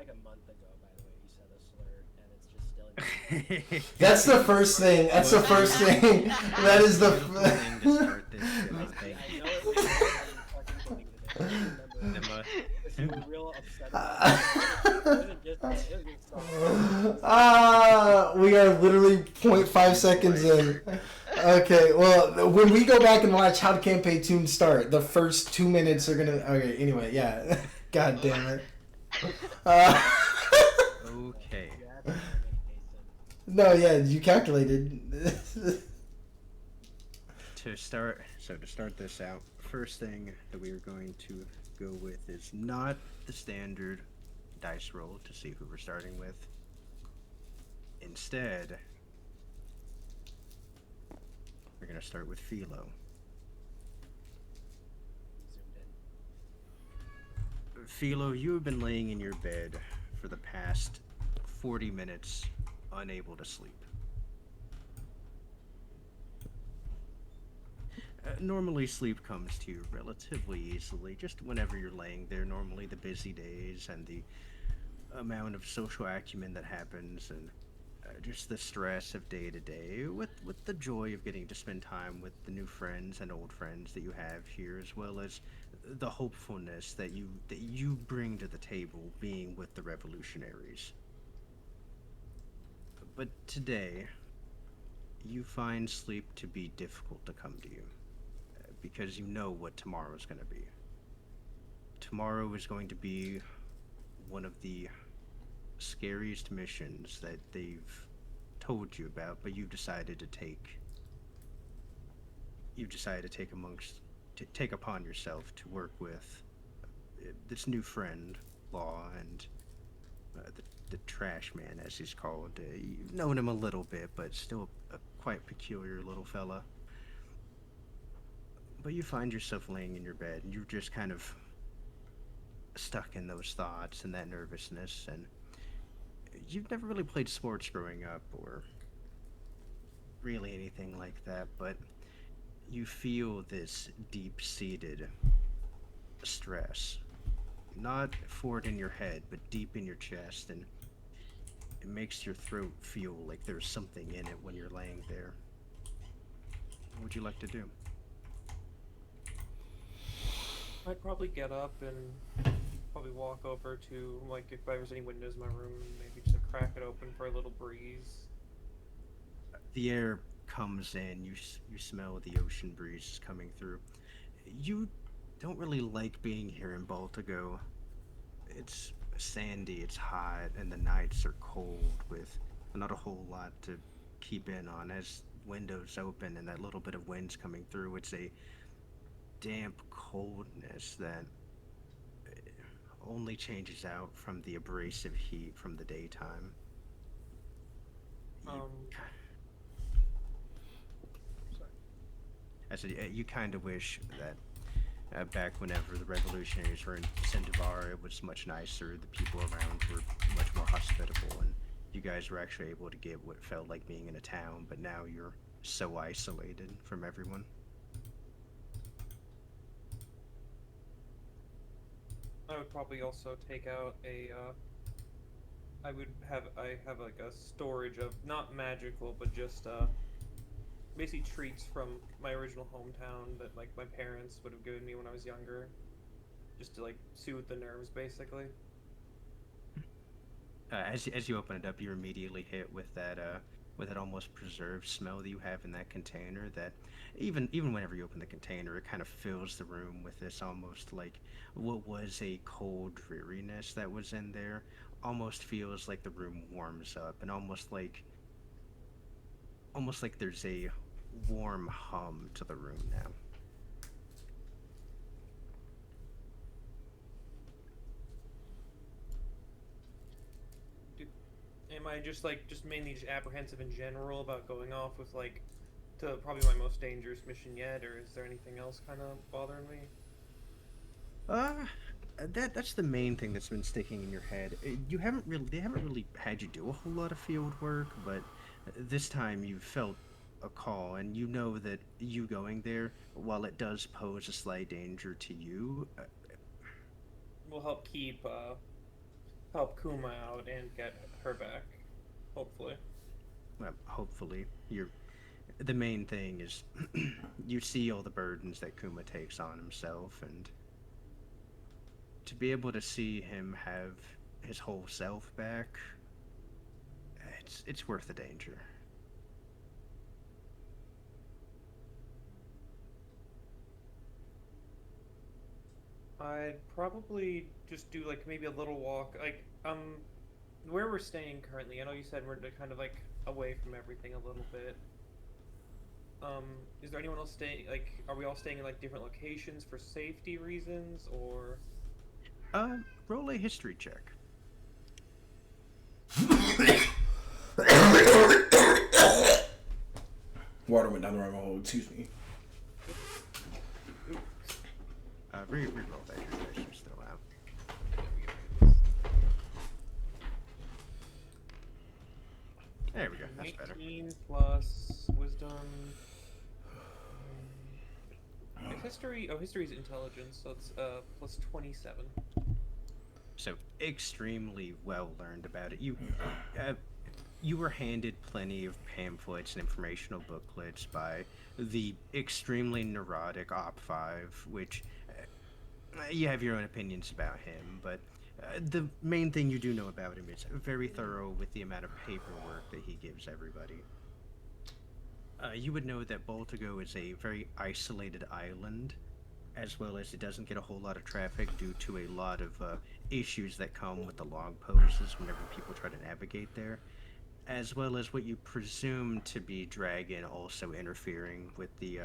like a month ago, by the way. You said a slur, and it's just still in your head. That's the first thing. That's the first thing. That is the. Beautiful thing to start this shit on. I Thank know you. it was before you fucking deleted it. I remember Emma. you were real upset about it. It wasn't just that. It was just something. We are literally 0.5 seconds in. Okay, well, when we go back and watch How to Campaign Tune start, the first 2 minutes are gonna. Okay, anyway, yeah. God damn it. Okay. You had to eliminate Mason. No, yeah, you calculated. To start this out, first thing that we are going to go with is not the standard dice roll to see who we're starting with. Instead, we're going to start with Philo. Zoomed in. Philo, you have been laying in your bed for the past 40 minutes, unable to sleep. Normally, sleep comes to you relatively easily, just whenever you're laying there. Normally, the busy days and the amount of social acumen that happens, and just the stress of day to day, with the joy of getting to spend time with the new friends and old friends that you have here, as well as the hopefulness that you bring to the table, being with the revolutionaries. But today, you find sleep to be difficult to come to you, because you know what tomorrow is going to be. Tomorrow is going to be one of the scariest missions that they've told you about, but you've decided to take. You've decided to take upon yourself to work with this new friend, Law, and the Trash Man, as he's called. You've known him a little bit, but still a quite peculiar little fella. But you find yourself laying in your bed, and you're just kind of stuck in those thoughts and that nervousness, and you've never really played sports growing up, or really anything like that, but you feel this deep-seated stress. Not forward in your head, but deep in your chest, and it makes your throat feel like there's something in it when you're laying there. What would you like to do? I'd probably get up and probably walk over to, like, if there's any windows in my room, maybe just crack it open for a little breeze. The air comes in, you smell the ocean breeze coming through. You don't really like being here in Baltigo. It's sandy, it's hot, and the nights are cold with not a whole lot to keep in on. As windows open and that little bit of wind's coming through, it's a damp coldness that only changes out from the abrasive heat from the daytime. You, Um, sorry. I said you kind of wish that back whenever the revolutionaries were in Centaur, it was much nicer. The people around were much more hospitable, and you guys were actually able to get what felt like being in a town. But now you're so isolated from everyone. I would probably also take out I have like a storage of, not magical, but just, basically treats from my original hometown that, like, my parents would have given me when I was younger. Just to, like, soothe the nerves, basically. As you open it up, you're immediately hit with that almost preserved smell that you have in that container. That even whenever you open the container, it kind of fills the room with this almost like what was a cold dreariness that was in there. Almost feels like the room warms up, and almost like there's a warm hum to the room now. Do, am I just, like, just mainly just apprehensive in general about going off with, like, to probably my most dangerous mission yet, or is there anything else kind of bothering me? Uh, that's the main thing that's been sticking in your head. They haven't really had you do a whole lot of field work, but this time you felt a call, and you know that you going there, while it does pose a slight danger to you, Will help keep, help Kuma out and get her back. Hopefully. Well, hopefully, the main thing is you see all the burdens that Kuma takes on himself, and to be able to see him have his whole self back, it's worth the danger. I'd probably just do like maybe a little walk, like where we're staying currently. I know you said we're kind of like away from everything a little bit. Is there anyone else staying? Like, are we all staying in like different locations for safety reasons, or? Roll a history check. Water went down the wrong hole. Excuse me. Re-roll that. Your dice are still out. There we go. That's better. 19 plus wisdom. History. Oh, history is intelligence, so it's plus 27. So extremely well learned about it. You were handed plenty of pamphlets and informational booklets by the extremely neurotic Op 5, which you have your own opinions about him, but the main thing you do know about him is very thorough with the amount of paperwork that he gives everybody. You would know that Baltigo is a very isolated island, as well as it doesn't get a whole lot of traffic due to a lot of issues that come with the log poses whenever people try to navigate there, as well as what you presume to be Dragon also interfering with the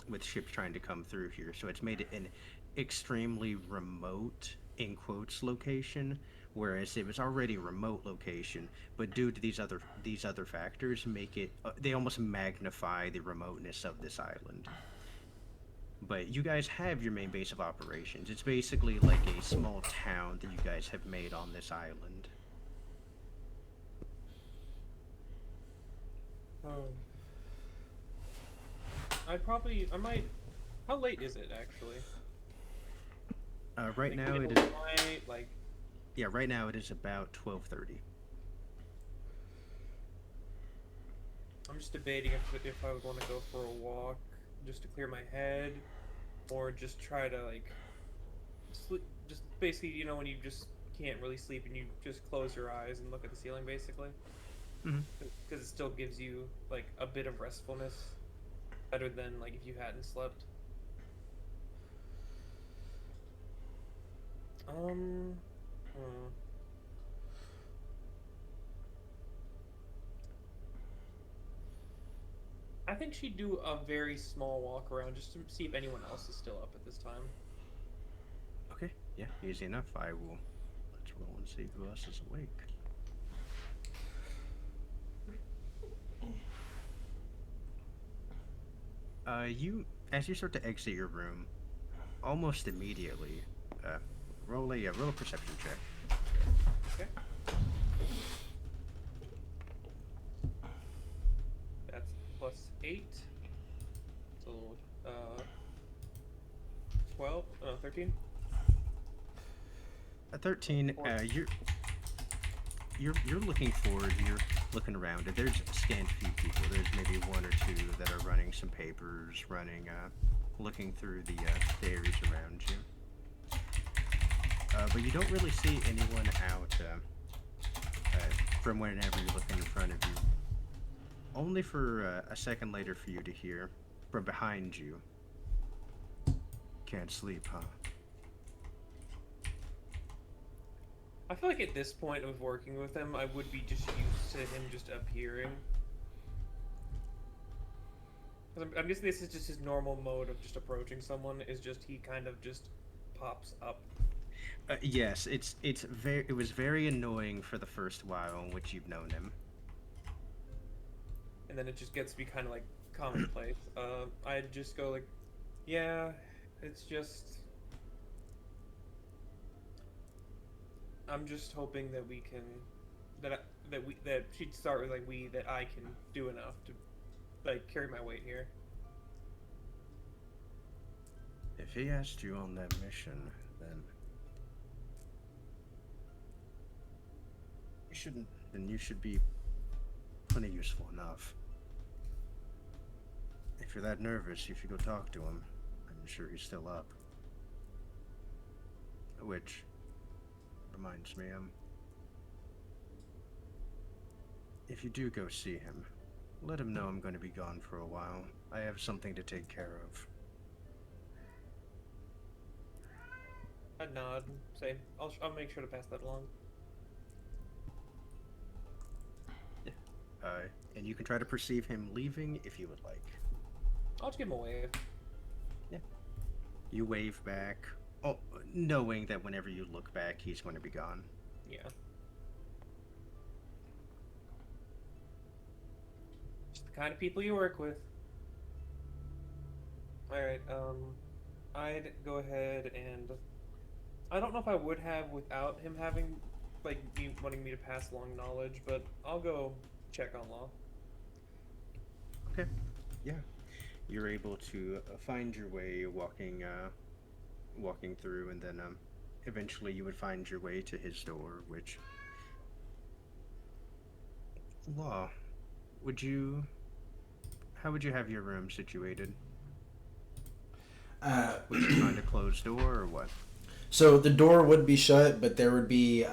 with ships trying to come through here. So it's made it an extremely remote, in quotes, location, whereas it was already a remote location, but due to these other factors, make it they almost magnify the remoteness of this island. But you guys have your main base of operations. It's basically like a small town that you guys have made on this island. Oh. I might. How late is it actually? Right Like, now it middle is. of the night, like. Yeah, right now it is about 12:30. I'm just debating if I would want to go for a walk just to clear my head, or just try to like sleep. Just basically, you know, when you just can't really sleep and you just close your eyes and look at the ceiling, basically, Mhm. because it still gives you like a bit of restfulness, better than like if you hadn't slept. Hmm. I think she'd do a very small walk around just to see if anyone else is still up at this time. Okay, yeah, easy enough. I will. Let's roll and see who else is awake. As you start to exit your room, almost immediately, roll a perception check. Okay. That's +8. So, 12? 13? 13. You're looking forward. You're looking around. There's a scant few people. There's maybe one or two that are running some papers, looking through the areas around you. But you don't really see anyone out from whenever you're looking in front of you. Only for a second later for you to hear from behind you. Can't sleep, huh? I feel like at this point of working with him, I would be just used to him just appearing. 'Cause I'm guessing this is just his normal mode of just approaching someone, is just he kind of just pops up. Yes, it was very annoying for the first while in which you've known him. And then it just gets to be kind of like commonplace. I'd just go like, yeah, it's just... I'm just hoping that we can... That she'd start with like that I can do enough to like carry my weight here. If he asked you on that mission, then shouldn't. Then you should be plenty useful enough. If you're that nervous, you should go talk to him. I'm sure he's still up. Which reminds me, if you do go see him, let him know I'm going to be gone for a while. I have something to take care of. I nod. Say, I'll make sure to pass that along. And you can try to perceive him leaving if you would like. I'll just give him a wave. Yeah. You wave back, knowing that whenever you look back, he's going to be gone. Yeah. Just the kind of people you work with. Alright, I'd go ahead and... I don't know if I would have without him having, like, me wanting me to pass along knowledge, but I'll go check on Law. Okay. Yeah. You're able to find your way walking through, and then eventually you would find your way to his door, which... Law, how would you have your room situated? Would you find a closed door, or what? So the door would be shut, but there would be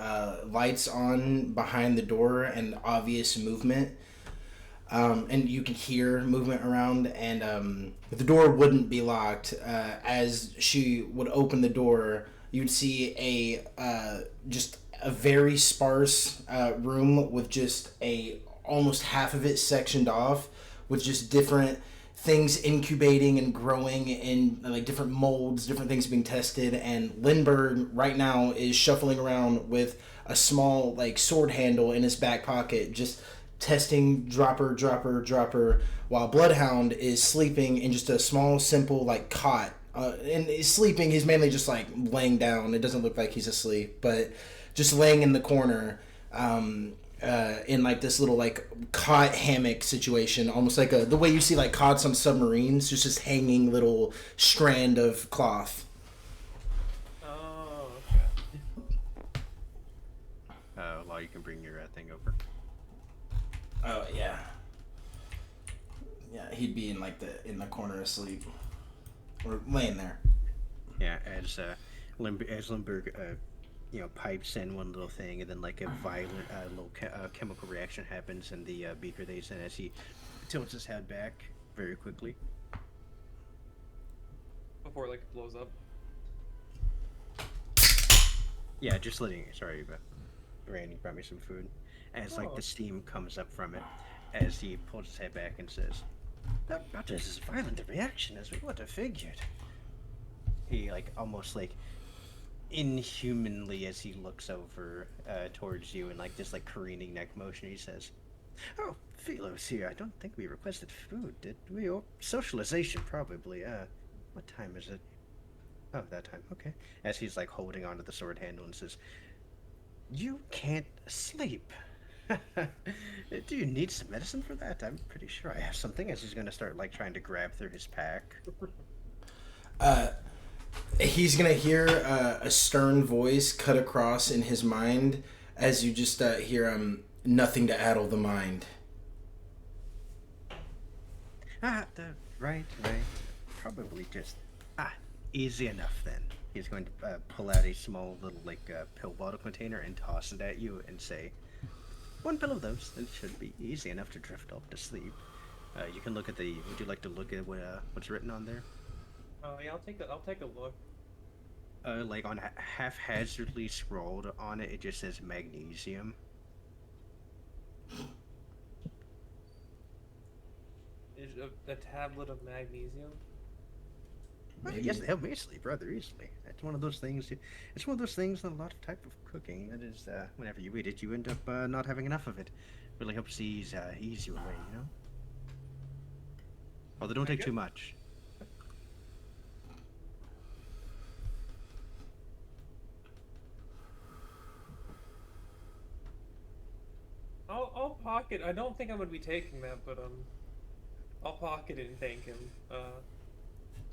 lights on behind the door and obvious movement. And you can hear movement around, and the door wouldn't be locked. As she would open the door, you'd see just a very sparse room with just almost half of it sectioned off, with just different things incubating and growing in like different molds, different things being tested. And Lindbergh right now is shuffling around with a small like sword handle in his back pocket, just testing dropper, while Bloodhound is sleeping in just a small, simple like cot. And he's sleeping, he's mainly just like laying down. It doesn't look like he's asleep, but just laying in the corner, in like this little like cot hammock situation, almost like the way you see like cots on submarines, just this hanging little strand of cloth. Oh, okay. Law, you can bring your thing over. Oh yeah. Yeah, he'd be in like in the corner asleep, or laying there. Yeah, as Lindbergh, pipes in one little thing, and then like a violent little chemical reaction happens in the beaker they send as he tilts his head back very quickly. Before it, like, blows up. Yeah, just letting. Sorry, but Randy brought me some food. As like the steam comes up from it, as he pulls his head back and says, "Not just as violent a reaction as we would have figured." He like almost like inhumanly, as he looks over towards you in like this like careening neck motion, he says, "Oh, Philo's here. I don't think we requested food, did we? Or socialization, probably. What time is it? Oh, that time. Okay." As he's like holding onto the sword handle and says, "You can't sleep. Do you need some medicine for that? I'm pretty sure I have something." As he's gonna start like trying to grab through his pack. He's gonna hear a stern voice cut across in his mind as you just hear nothing to addle the mind. Right. Probably just easy enough then. He's going to pull out a small little like pill bottle container and toss it at you and say, "One pill of those, and it should be easy enough to drift off to sleep." You can look at the. Would you like to look at what's written on there? Oh yeah, I'll take a look. Like on haphazardly scrolled on it, it just says magnesium. Is a tablet of magnesium? Maybe. Yes, they help me sleep rather easily. It's one of those things. It's one of those things in a lot of type of cooking that is, whenever you eat it, you end up not having enough of it. Really helps ease you away, you know. Although don't take too much. I'll pocket. I don't think I'm gonna be taking that, but I'll pocket it and thank him.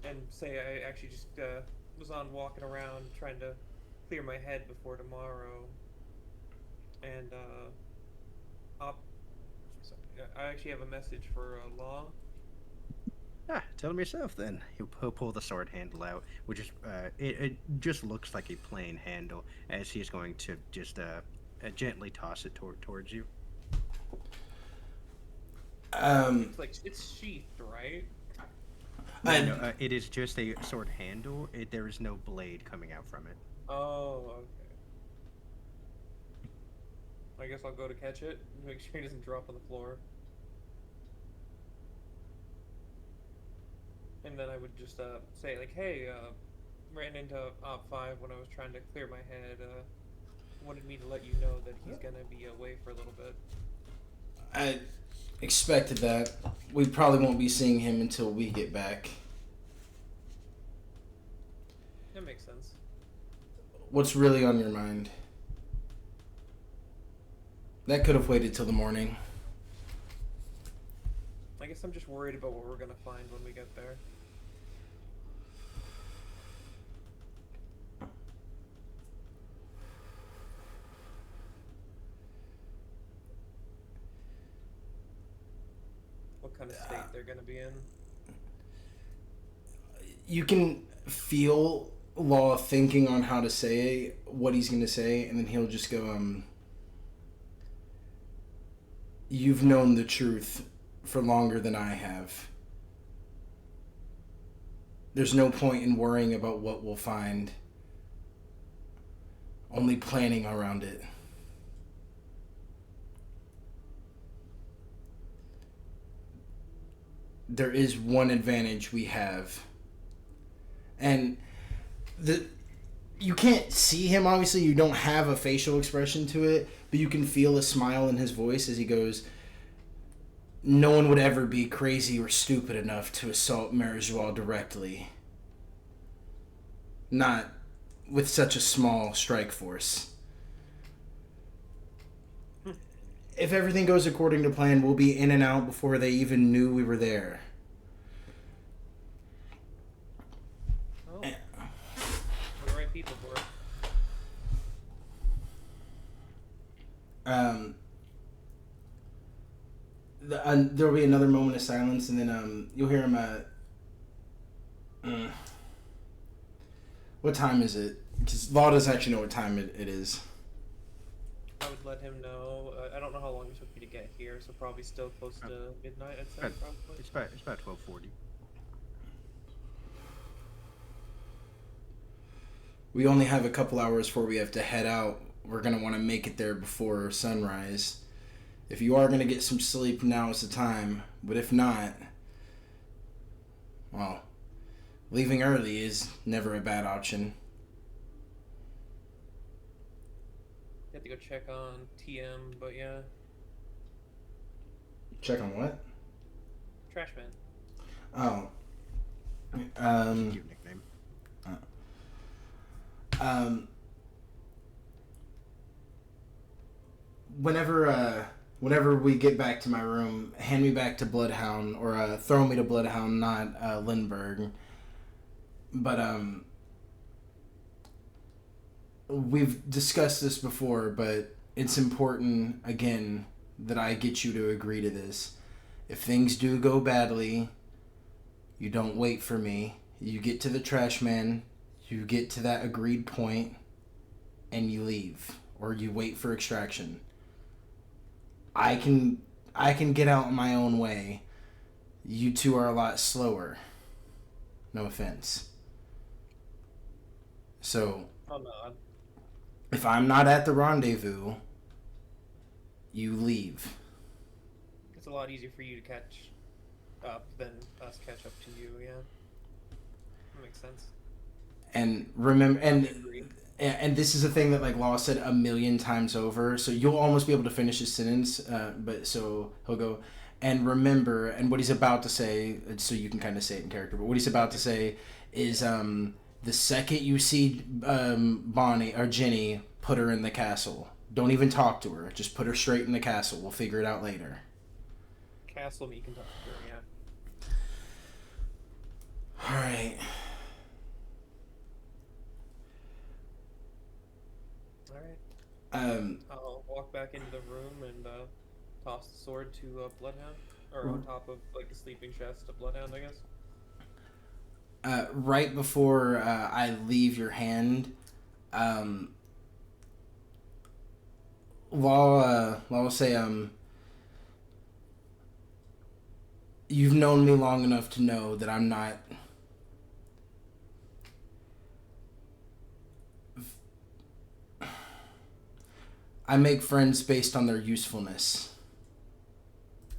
And say I actually just was on walking around trying to clear my head before tomorrow, and op. I actually have a message for Law. Ah, tell him yourself then. He'll pull the sword handle out, which is it just looks like a plain handle, as he's going to just gently toss it towards you. It's like it's sheathed, right? No, it is just a sword handle. There is no blade coming out from it. Oh, okay. I guess I'll go to catch it. Make sure he doesn't drop on the floor. And then I would just say like, hey, ran into Op 5 when I was trying to clear my head. Wanted me to let you know that he's gonna be away for a little bit. I expected that. We probably won't be seeing him until we get back. That makes sense. What's really on your mind? That could have waited till the morning. I guess I'm just worried about what we're gonna find when we get there. What kind of state they're gonna be in. You can feel Law thinking on how to say what he's going to say, and then he'll just go, you've known the truth for longer than I have. There's no point in worrying about what we'll find, only planning around it. There is one advantage we have. And you can't see him, obviously. You don't have a facial expression to it, but you can feel a smile in his voice as he goes, no one would ever be crazy or stupid enough to assault Mary Geoise directly. Not with such a small strike force. If everything goes according to plan, we'll be in and out before they even knew we were there. Oh. We're the right people for it. There will be another moment of silence, and then you'll hear him. What time is it? Because Law doesn't actually know what time it is. I would let him know. I don't know how long it took me to get here, so probably still close to midnight. I'd say probably. It's about 12:40. We only have a couple hours before we have to head out. We're gonna want to make it there before sunrise. If you are gonna get some sleep, now is the time. But if not, well, leaving early is never a bad option. You have to go check on TM, but yeah. Check on what? Trash man. Oh. Cute nickname. Whenever we get back to my room, hand me back to Bloodhound, or throw me to Bloodhound, not Lindbergh. But we've discussed this before, but it's important again that I get you to agree to this. If things do go badly, you don't wait for me. You get to the trash man, you get to that agreed point, and you leave, or you wait for extraction. I can get out my own way. You two are a lot slower. No offense. So, Oh no. if I'm not at the rendezvous, you leave. It's a lot easier for you to catch up than us catch up to you, yeah. That makes sense. And remember, and this is a thing that like Law said a million times over, so you'll almost be able to finish his sentence, but so he'll go, and remember, and what he's about to say, so you can kind of say it in character, but what he's about to say is the second you see Bonnie or Ginny, put her in the castle. Don't even talk to her, just put her straight in the castle. We'll figure it out later. Castle me can talk to her, yeah. Alright. Alright. I'll walk back into the room and toss the sword to Bloodhound, or on top of like the sleeping chest to Bloodhound, I guess. Right before I leave your hand, um, I'll say, you've known me long enough to know that I'm not. I make friends based on their usefulness.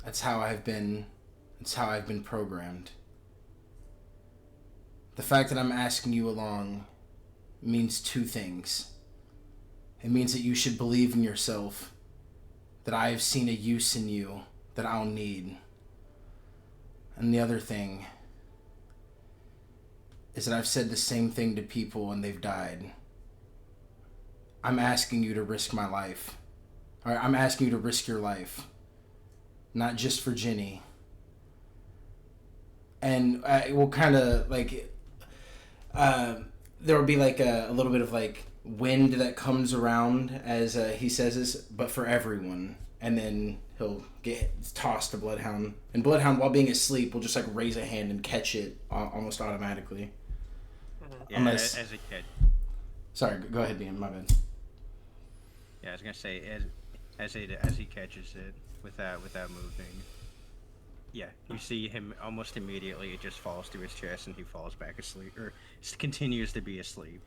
That's how I've been. That's how I've been programmed. The fact that I'm asking you along means two things. It means that you should believe in yourself, that I have seen a use in you that I'll need. And the other thing is that I've said the same thing to people and they've died. I'm asking you to risk my life. Or I'm asking you to risk your life. Not just for Ginny. And we'll kind of like... there will be like a little bit of like wind that comes around as he says this, but for everyone. And then he'll get tossed to Bloodhound. And Bloodhound, while being asleep, will just like raise a hand and catch it almost automatically. Yeah, Unless... as a kid. Sorry, go ahead, Bean. My bad. Yeah, I was gonna say as he catches it without moving. Yeah, you see him almost immediately. It just falls to his chest, and he falls back asleep, or continues to be asleep.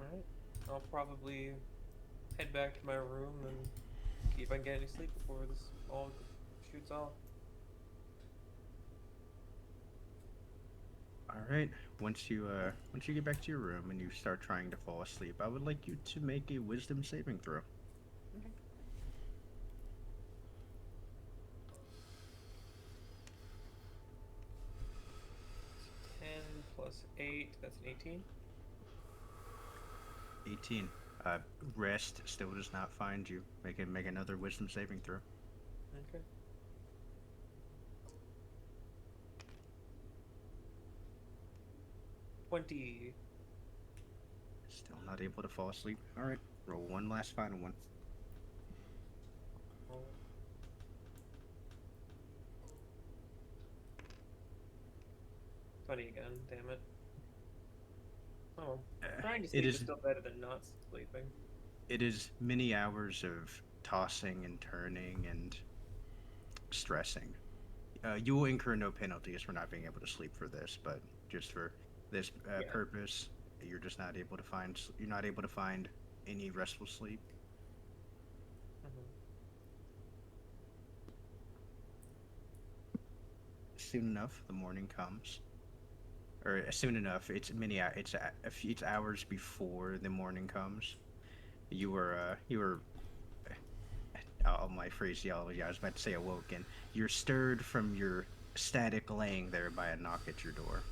All right. I'll probably head back to my room and see if I can get any sleep before this all shoots off. All right. Once you get back to your room and you start trying to fall asleep, I would like you to make a wisdom saving throw. Okay. 10 plus 8, that's an 18. 18. Rest still does not find you. Make another wisdom saving throw. Okay. $20. Still not able to fall asleep. All right. Roll one last final one. Oh. 20 again, damn it. Oh, trying to sleep is still better than not sleeping. It is many hours of tossing and turning and stressing. You will incur no penalties for not being able to sleep for this, but just for this purpose, you're just not able to find. You're not able to find any restful sleep. Soon enough, the morning comes. Or soon enough, it's hours before the morning comes. You were all my phraseology, I was about to say awoken. You're stirred from your static laying there by a knock at your door.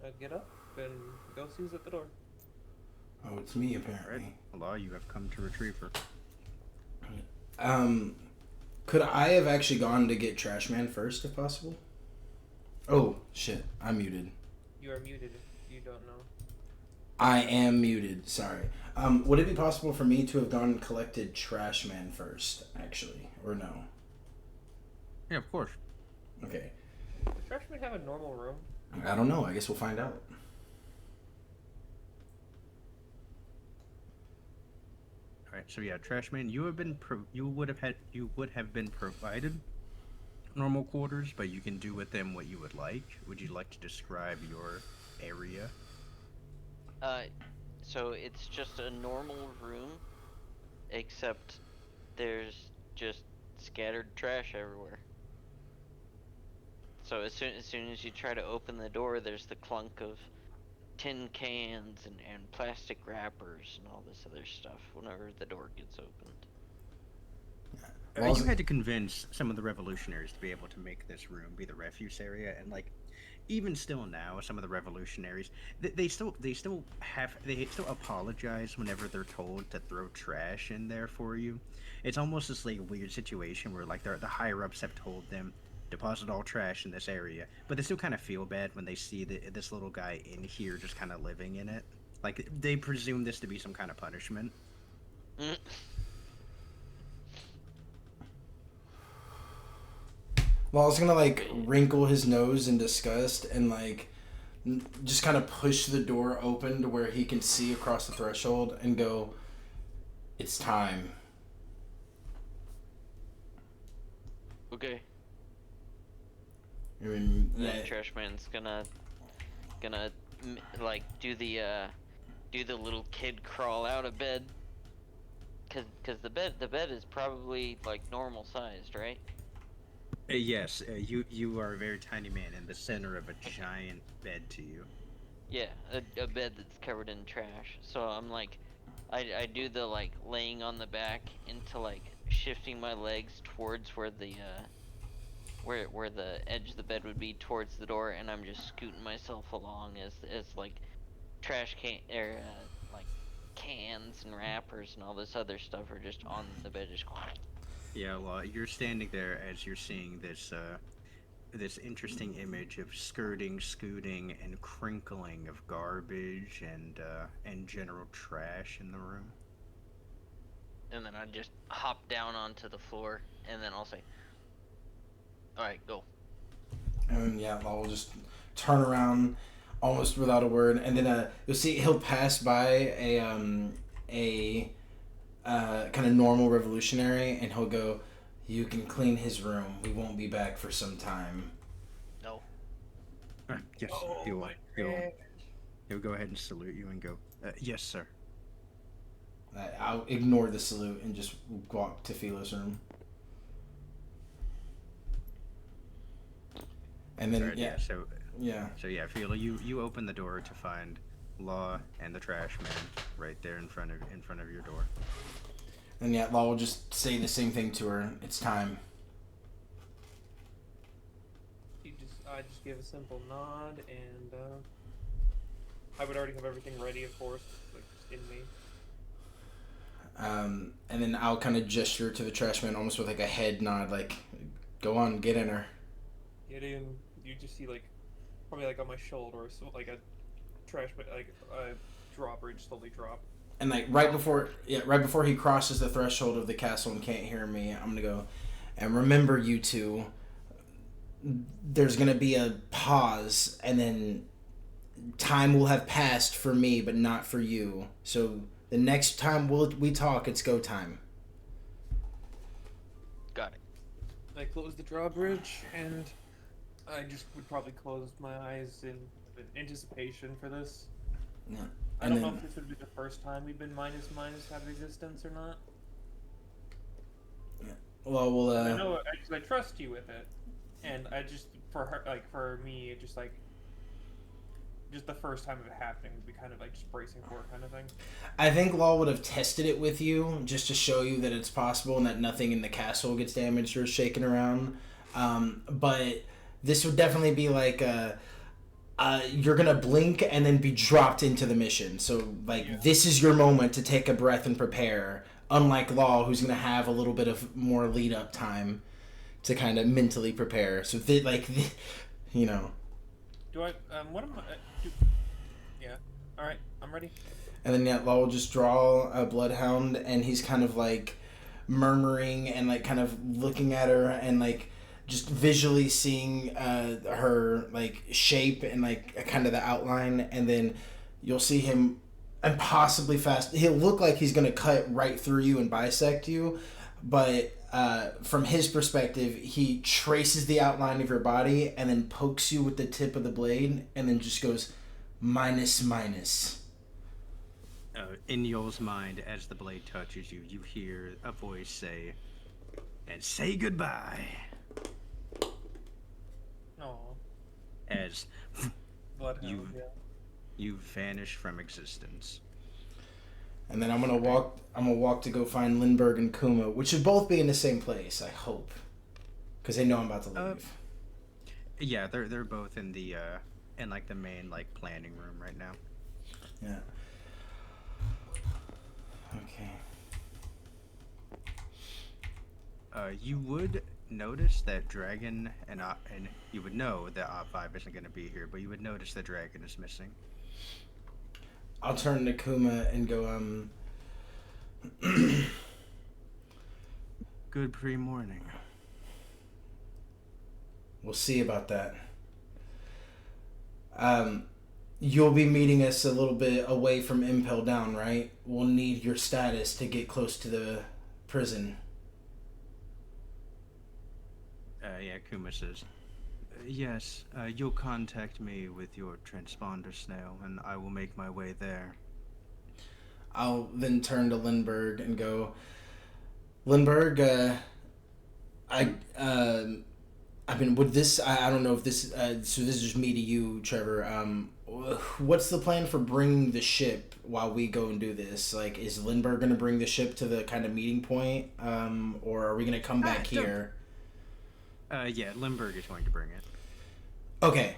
I'd get up and go see who's at the door. Oh, it's me apparently. Right. Law, you have come to retrieve her. Could I have actually gone to get Trash Man first if possible? Oh, shit. I'm muted. You are muted if you don't know. I am muted. Sorry. Would it be possible for me to have gone and collected Trash Man first, actually? Or no? Yeah, of course. Okay. Does Trash Man have a normal room? I don't know. I guess we'll find out. All right. So yeah, Trash Man, you would have been provided normal quarters, but you can do with them what you would like. Would you like to describe your area? So it's just a normal room, except there's just scattered trash everywhere. So as soon as you try to open the door, there's the clunk of tin cans and plastic wrappers and all this other stuff whenever the door gets opened. You had to convince some of the revolutionaries to be able to make this room be the refuse area, and like, even still now, some of the revolutionaries, they still apologize whenever they're told to throw trash in there for you. It's almost this like weird situation where like the higher ups have told them, deposit all trash in this area, but they still kind of feel bad when they see this little guy in here just kind of living in it. Like, they presume this to be some kind of punishment. Mm. Law's gonna like wrinkle his nose in disgust and like just kind of push the door open to where he can see across the threshold and go, "It's time." Okay. I mean, The yeah, trash man's gonna like do the little kid crawl out of bed. Cause the bed is probably like normal sized, right? Yes, you are a very tiny man in the center of a giant bed to you. Yeah, a bed that's covered in trash. So I'm like, I do the like laying on the back into like shifting my legs towards where the where the edge of the bed would be towards the door, and I'm just scooting myself along as like trash can or like cans and wrappers and all this other stuff are just on the bed, just. Yeah, well, you're standing there as you're seeing this interesting image of skirting, scooting, and crinkling of garbage and general trash in the room. And then I just hop down onto the floor, and then I'll say, "All right, go." and yeah, Law will just turn around almost without a word, and then you'll see he'll pass by a kind of normal revolutionary, and he'll go, "You can clean his room. We won't be back for some time." No. Yes, Oh he'll, my he'll god. he'll go ahead and salute you and go, yes, sir. I'll ignore the salute and just walk to Philo's room. And then Alright, yeah, yeah. So yeah, Philo, you open the door to find Law and the trash man right there in front of your door. And yeah, Law will just say the same thing to her. It's time. I just give a simple nod, and I would already have everything ready, of course, like just in me. And then I'll kind of gesture to the trash man almost with like a head nod, like, "Go on, get in her." Get in. You just see like probably like on my shoulder, so like a trash, like a drawbridge slowly drop. And like right before he crosses the threshold of the castle and can't hear me, I'm gonna go, "And remember, you two, there's gonna be a pause, and then time will have passed for me, but not for you. So the next time we talk, it's go time." Got it. I close the drawbridge, and I just would probably close my eyes in anticipation for this. Yeah. I And don't know then if this would be the first time we've been minus out of existence or not. well, we'll I know, I trust you with it, and I just for her, like for me, it just like just the first time of it happening would be kind of like just bracing for it kind of thing. I think Law would have tested it with you just to show you that it's possible and that nothing in the castle gets damaged or shaken around. But this would definitely be like you're gonna blink and then be dropped into the mission. So like this is your moment to take a breath and prepare. Unlike Law, who's gonna have a little bit of more lead up time to kind of mentally prepare. So you know. Do I? What am I? Yeah. All right. I'm ready. And then yeah, Law will just draw a bloodhound, and he's kind of like murmuring and like kind of looking at her and like just visually seeing her like shape and like kind of the outline, and then you'll see him impossibly fast. He'll look like he's gonna cut right through you and bisect you, but from his perspective, he traces the outline of your body and then pokes you with the tip of the blade, and then just goes minus minus. In Yoel's mind, as the blade touches you, you hear a voice say, "And say goodbye." No. As Bloodhound. you vanish from existence. And then I'm gonna walk to go find Lindbergh and Kuma, which should both be in the same place, I hope, because they know I'm about to leave. Yeah, they're both in the in like the main like planning room right now. Yeah. Okay. You would notice that Dragon and you would know that Op 5 isn't going to be here, but you would notice that Dragon is missing. I'll turn to Kuma and go, Good pre-morning. we'll see about that. You'll be meeting us a little bit away from Impel Down, right? We'll need your status to get close to the prison. Yeah, Kuma says, yes, you'll contact me with your transponder snail, and I will make my way there. I'll then turn to Lindbergh and go, Lindbergh, I mean, would this, I don't know if this, so this is just me to you, Trevor. What's the plan for bringing the ship while we go and do this? Like, is Lindbergh going to bring the ship to the kind of meeting point? Or are we going to come back here? Yeah, Lindbergh is going to bring it. Okay.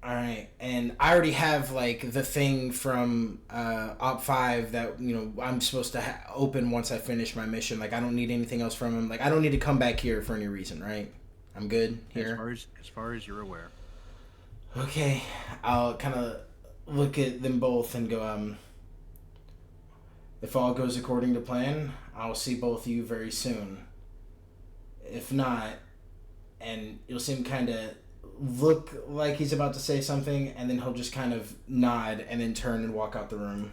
Alright, and I already have, like, the thing from Op 5 that, you know, I'm supposed to open once I finish my mission. Like, I don't need anything else from him. Like, I don't need to come back here for any reason, right? I'm good here? As far as you're aware. Okay, I'll kind of look at them both and go, if all goes according to plan, I'll see both of you very soon. If not, and you'll see him kind of look like he's about to say something, and then he'll just kind of nod and then turn and walk out the room.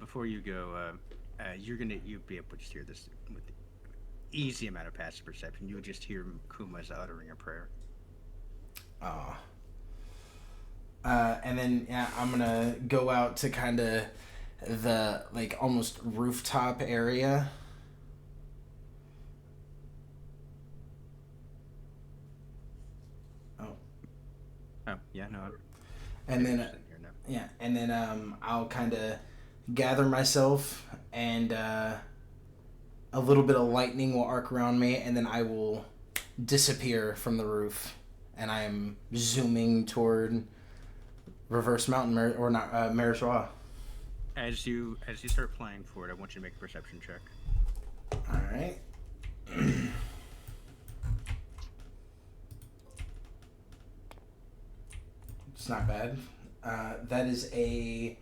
Before you go, you'll be able to just hear this with easy amount of passive perception. You'll just hear Kuma's uttering a prayer. Aw. And then, yeah, I'm gonna go out to kind of the, like, almost rooftop area. Oh, yeah, no. And then, yeah, and then I'll kind of gather myself, and a little bit of lightning will arc around me, and then I will disappear from the roof, and I am zooming toward Reverse Mountain, Mary Geoise. As you start playing for it, I want you to make a perception check. All right. It's not bad. That is a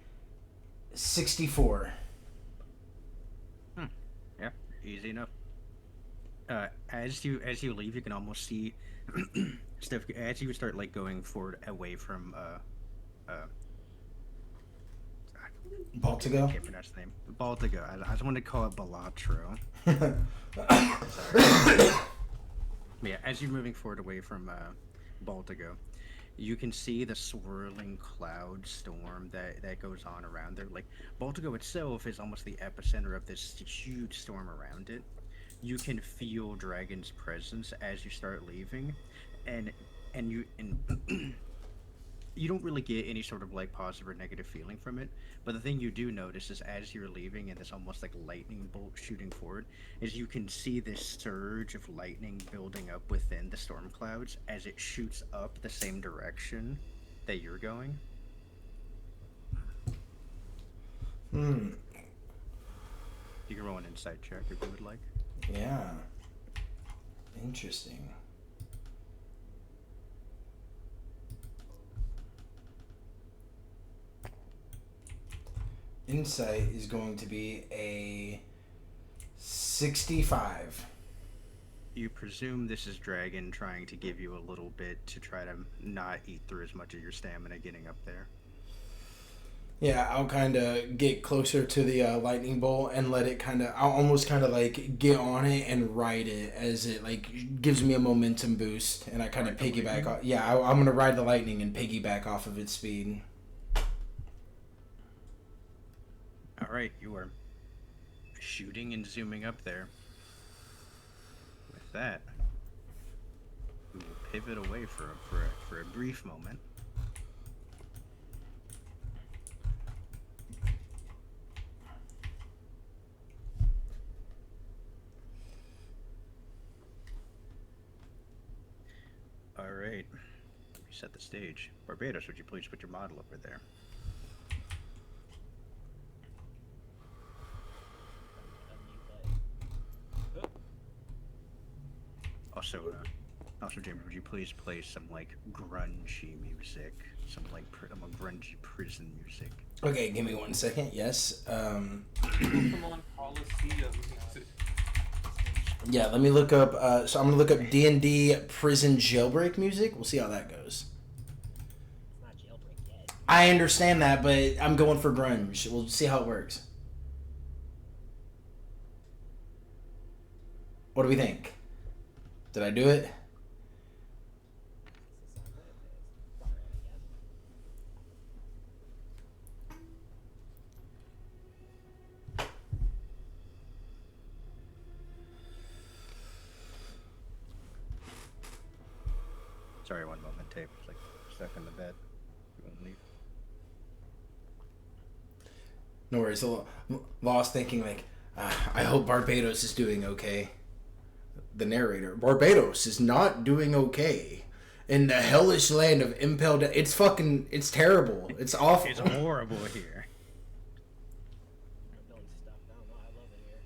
64. Yeah, easy enough. As you leave, you can almost see stuff as you start like going forward away from Baltigo? I can't pronounce the name. Baltigo. I just wanted to call it Balatro. Yeah, as you're moving forward away from Baltigo, you can see the swirling cloud storm that goes on around there. Like, Baltigo itself is almost the epicenter of this huge storm around it. You can feel Dragon's presence as you start leaving, and you you don't really get any sort of like positive or negative feeling from it. But the thing you do notice is as you're leaving and this almost like lightning bolt shooting forward, is you can see this surge of lightning building up within the storm clouds as it shoots up the same direction that you're going. You can roll an insight check if you would like. Yeah. Interesting. Insight is going to be a 65. You presume this is Dragon trying to give you a little bit to try to not eat through as much of your stamina getting up there. Yeah, I'll kind of get closer to the lightning bolt and let it I'll almost kind of like get on it and ride it as it like gives me a momentum boost, and I kind of piggyback off. Yeah, I'm going to ride the lightning and piggyback off of its speed. Alright, you are shooting and zooming up there. With that, we will pivot away for a brief moment. Alright, let me set the stage. Barbados, would you please put your model over there? Also, Jamie, would you please play some like grungy music, some like grungy prison music? Okay, give me 1 second. Yes. Come on, Coliseum music. Yeah, let me look up. So I'm gonna look up D&D prison jailbreak music. We'll see how that goes. It's not jailbreak yet. I understand that, but I'm going for grunge. We'll see how it works. What do we think? Did I do it? Sorry, one moment. Tape was like stuck in the bed. You won't leave. No worries. So, Lost thinking like, I hope Barbados is doing okay. The narrator, Barbados is not doing okay. In the hellish land of Impel Down, it's terrible. It's awful. It's horrible here. I'm building stuff. I don't know. I love it here.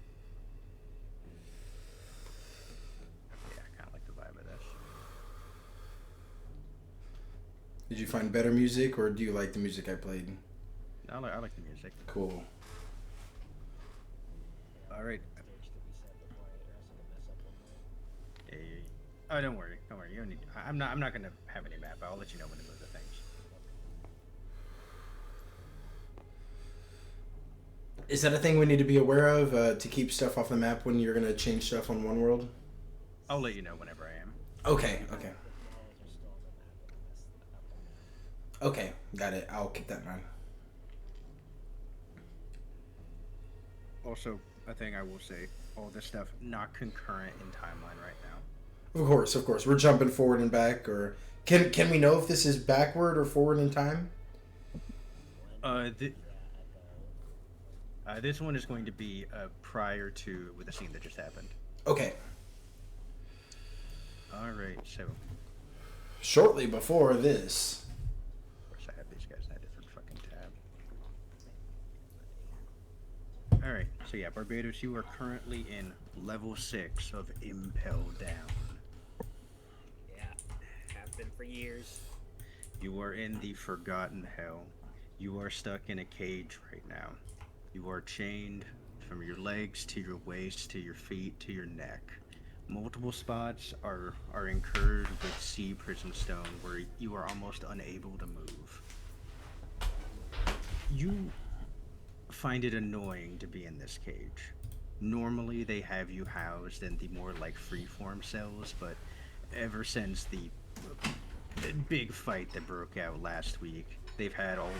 Yeah, I kind of like the vibe of this. Did you find better music, or do you like the music I played? I like the music. Cool. All right. Stage to reset before or else I'm gonna mess up one more. Oh, don't worry. Don't worry. You don't need. I'm not gonna have any map. I'll let you know when to move the things. Is that a thing we need to be aware of to keep stuff off the map when you're gonna change stuff on one world? I'll let you know whenever I am. Okay. The walls are still on the map and I messed up on that. Okay. Got it. I'll keep that in mind. Also, a thing I will say: all this stuff not concurrent in timeline right now. Of course. We're jumping forward and back, or can we know if this is backward or forward in time? This one is going to be prior to the scene that just happened. Okay. All right, so Shortly before this. of course I have these guys in a different fucking tab. All right, so yeah, Barbados, you are currently in level 6 of Impel Down. Yeah, have been for years. You are in the Forgotten Hell. You are stuck in a cage right now. You are chained from your legs to your waist to your feet to your neck. Multiple spots are incurred with sea prism stone where you are almost unable to move. You find it annoying to be in this cage. Normally they have you housed in the more like freeform cells, but ever since the big fight that broke out last week, they've had all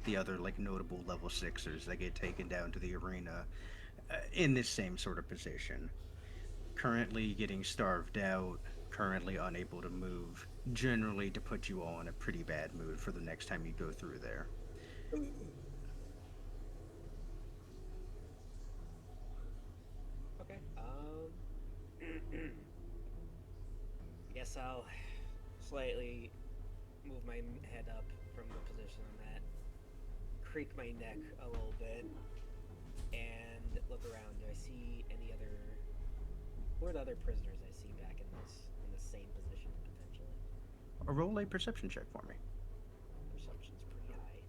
the other like notable level 6ers that get taken down to the arena in this same sort of position. Currently getting starved out, currently unable to move, generally to put you all in a pretty bad mood for the next time you go through there. Okay. I guess I'll slightly move my head up from the position I'm at, creak my neck a little bit, and look around. Do I see any other? Who are the other prisoners I see back in the same position potentially? Roll a perception check for me. Perception's pretty high.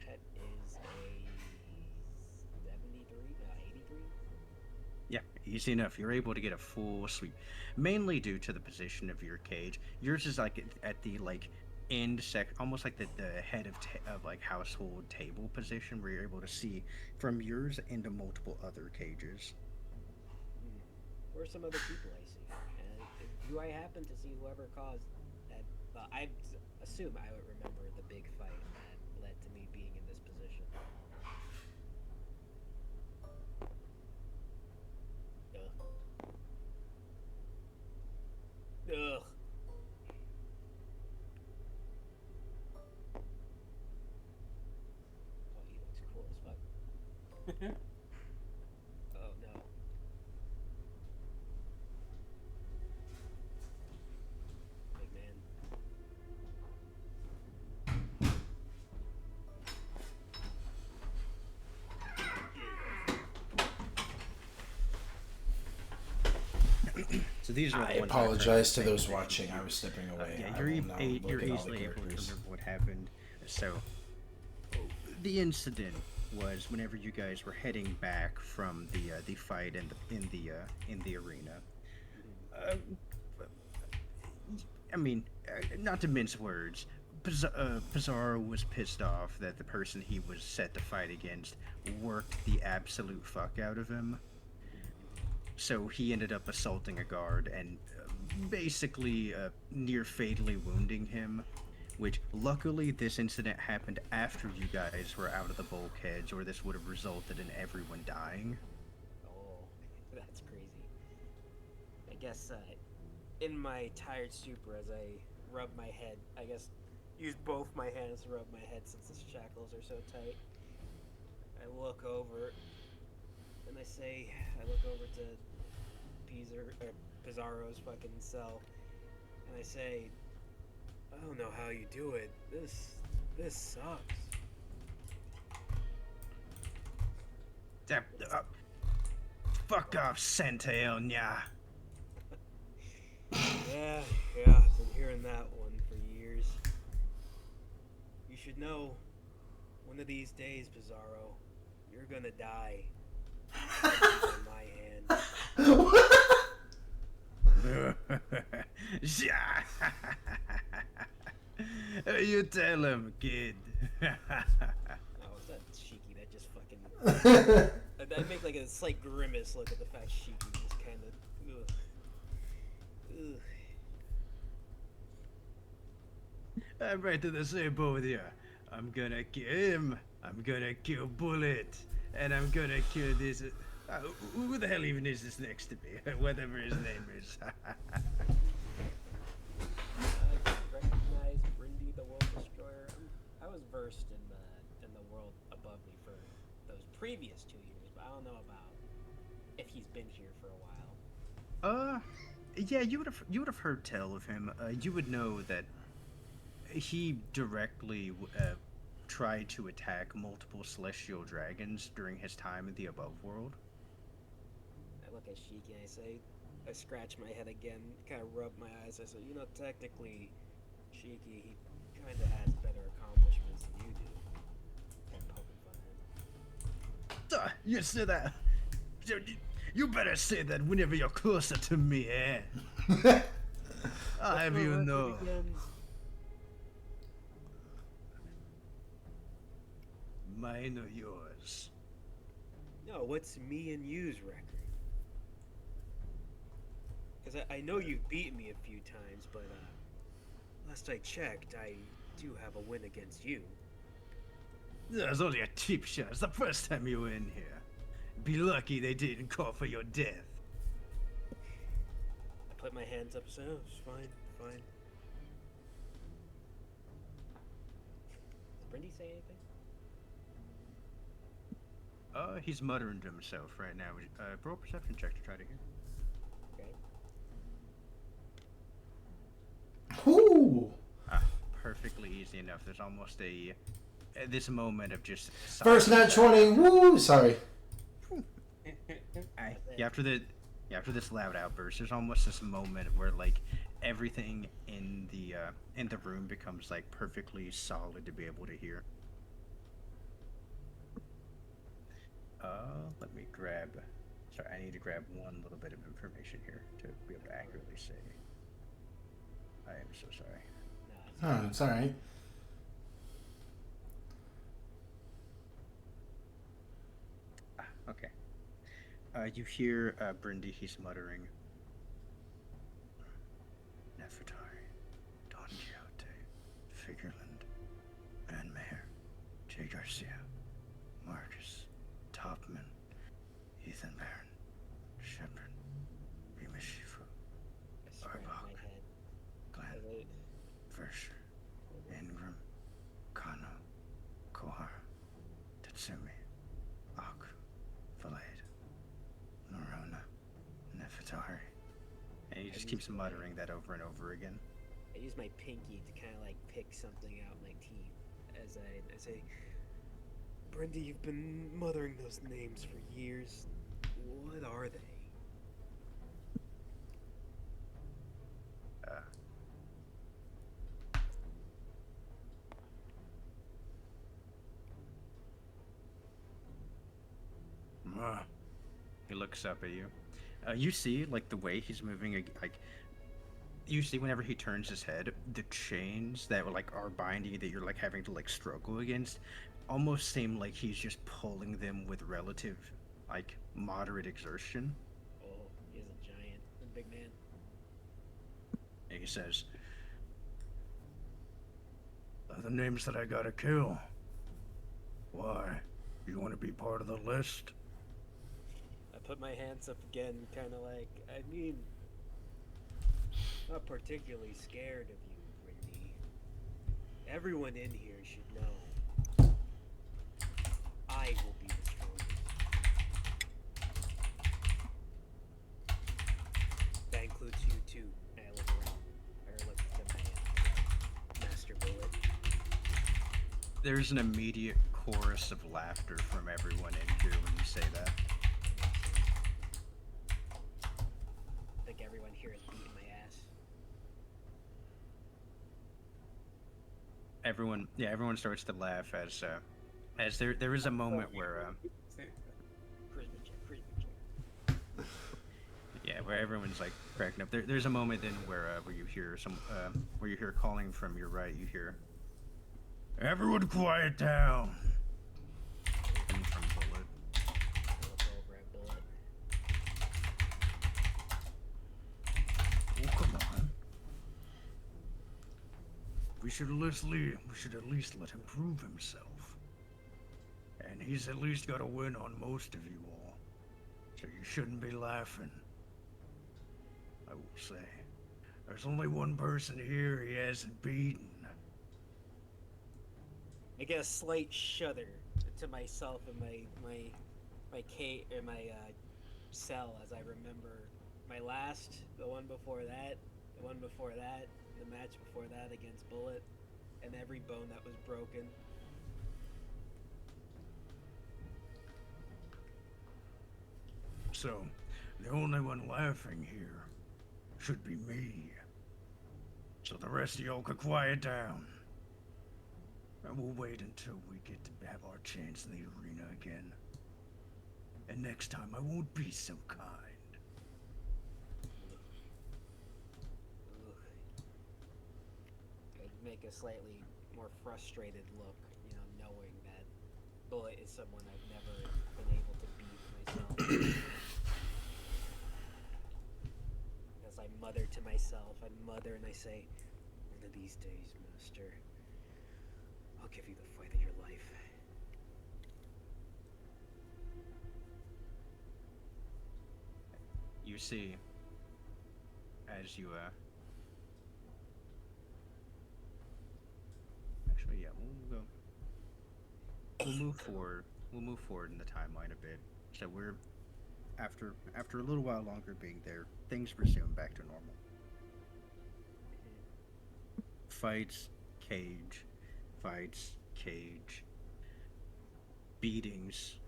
That is a 73, 83. Yeah, easy enough. You're able to get a full sweep, mainly due to the position of your cage. Yours is like at the like end almost like the head of like household table position, where you're able to see from yours into multiple other cages. Where are some other people I see? And do I happen to see whoever caused that? I assume I would remember the big fight that led to me being in this position. Ugh. Oh, he looks cool as fuck. Oh no. Big man. So these are I the ones apologize to that I those think watching. you- I was stepping away. yeah, I you're, will now look you're at all the easily able to characters. remember what happened. So, the incident was whenever you guys were heading back from the fight in the arena. Uh, I mean, not to mince words, Pizarro was pissed off that the person he was set to fight against worked the absolute fuck out of him. So he ended up assaulting a guard and basically near fatally wounding him. Which, luckily, this incident happened after you guys were out of the bulkheads, or this would have resulted in everyone dying. Oh, that's crazy. I guess in my tired stupor, as I rub my head, I guess use both my hands to rub my head since the shackles are so tight. I look over and I look over to Pizarro's fucking cell, and I say, I don't know how you do it. This sucks. Fuck off, Santa Elnia. Yeah, I've been hearing that one for years. You should know, one of these days, Pizarro, you're gonna die. In my hand. You tell him, kid. Oh, it's not Shiki, that just fucking... I make like a slight grimace look at the fact Shiki just kind of... Ugh. I'm right to the same boat with you. I'm gonna kill him. I'm gonna kill Bullet. And I'm gonna kill this... who the hell even is this next to me? Whatever his name is. I recognize Brindy, the World Destroyer. I was versed in the world above me for those previous 2 years, but I don't know about if he's been here for a while. Yeah, you would have heard tell of him. You would know that he directly tried to attack multiple celestial dragons during his time in the above world. I look at Shiki and I scratch my head again, kind of rub my eyes. I say, technically, Shiki, he kind of has better accomplishments than you do. I'm poking fun at him. You say that. You better say that whenever you're closer to me, eh? I'll have you know. Mine or yours? No, what's me and you's record? Because I know you've beaten me a few times, but last I checked, I do have a win against you. There's only a cheap shot. It's the first time you were in here. Be lucky they didn't call for your death. I put my hands up and say, oh, it's fine. Does Brindy say anything? He's muttering to himself right now. Roll a perception check to try to hear. Okay. Ooh. Perfectly easy enough. There's almost this moment of just First nat 20. Woo. Sorry. After this loud outburst, there's almost this moment where like everything in the room becomes like perfectly solid to be able to hear. Let me grab. Sorry, I need to grab one little bit of information here to be able to accurately say. I am so sorry. Oh, it's alright. Okay. You hear Brindy, he's muttering. Nefertari, Don Quixote, Figureland, Van Mayer, Jay Garcia, Marcus, Topman, Ethan Barron, Shepard, Rima Shifu, I scratch my head. Glenn, Verscher, Ingram, Kano, Kohara, Tatsumi, Aku, Valade, Norona, Nefertari. And he just keeps muttering that over and over again. I use my pinky to kind of like pick something out my teeth as I say, Brindy, you've been muttering those names for years. What are they? He looks up at you. You see, like, the way he's moving, like, you see whenever he turns his head, the chains that like are binding you that you're like having to like struggle against almost seem like he's just pulling them with relative, like, moderate exertion. Oh, he's a giant, a big man. And he says, "The names that I gotta kill. Why? You want to be part of the list?" I put my hands up again, kind of like, I mean, not particularly scared of you, Brittany. Everyone in here should know I will be the strongest. That includes you too. I look around, or look to my master bullet. There's an immediate chorus of laughter from everyone in here when you say that. I think everyone here is beating my ass. Everyone starts to laugh as there is a moment where Charisma check. where everyone's like cracking up. There's a moment then where you hear where you hear calling from your right. You hear, "Everyone quiet down." And from Bullet. I look over at Bullet. Oh, come on. We should at least let him prove himself. And he's at least got a win on most of you all. So you shouldn't be laughing. I will say, there's only one person here he hasn't beaten. I get a slight shudder to myself in my cell as I remember my last, the one before that, the one before that, the match before that against Bullet, and every bone that was broken. So, the only one laughing here should be me. So the rest of y'all can quiet down. And we'll wait until we get to have our chance in the arena again. And next time I won't be so kind. Ugh. I'd make a slightly more frustrated look, knowing that Bullet is someone I've never been able to beat myself. As I mother to myself, and I say, "One of these days, Master, I'll give you the fight of your life." You see, as you, actually, yeah, we'll move forward. We'll move forward in the timeline a bit. So we're, after a little while longer being there, things resume back to normal. Fights, cage, beatings,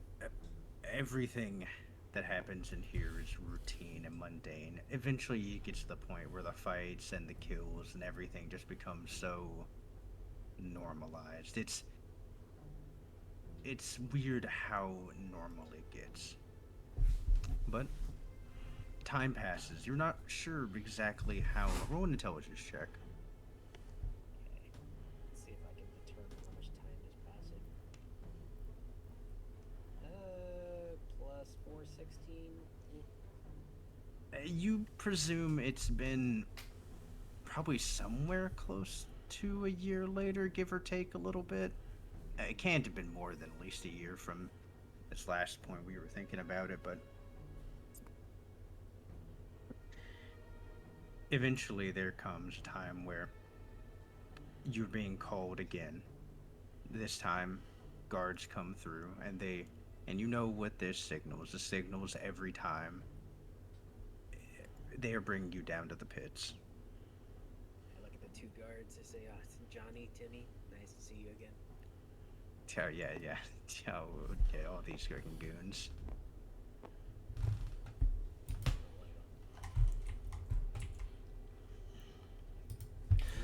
everything that happens in here is routine and mundane. Eventually you get to the point where the fights and the kills and everything just becomes so normalized. It's weird how normal it gets. But time passes. You're not sure exactly how. Roll an intelligence check. Let's see if I can determine how much time is passing. Plus 416. You presume it's been probably somewhere close to a year later, give or take a little bit. It can't have been more than at least a year from this last point we were thinking about it, but eventually there comes a time where you're being called again. This time, guards come through, and you know what this signals. The signals every time they are bringing you down to the pits. I look at the two guards. I say, it's Johnny, Timmy. Nice to see you again. Oh, yeah. Oh, yeah, all these freaking goons.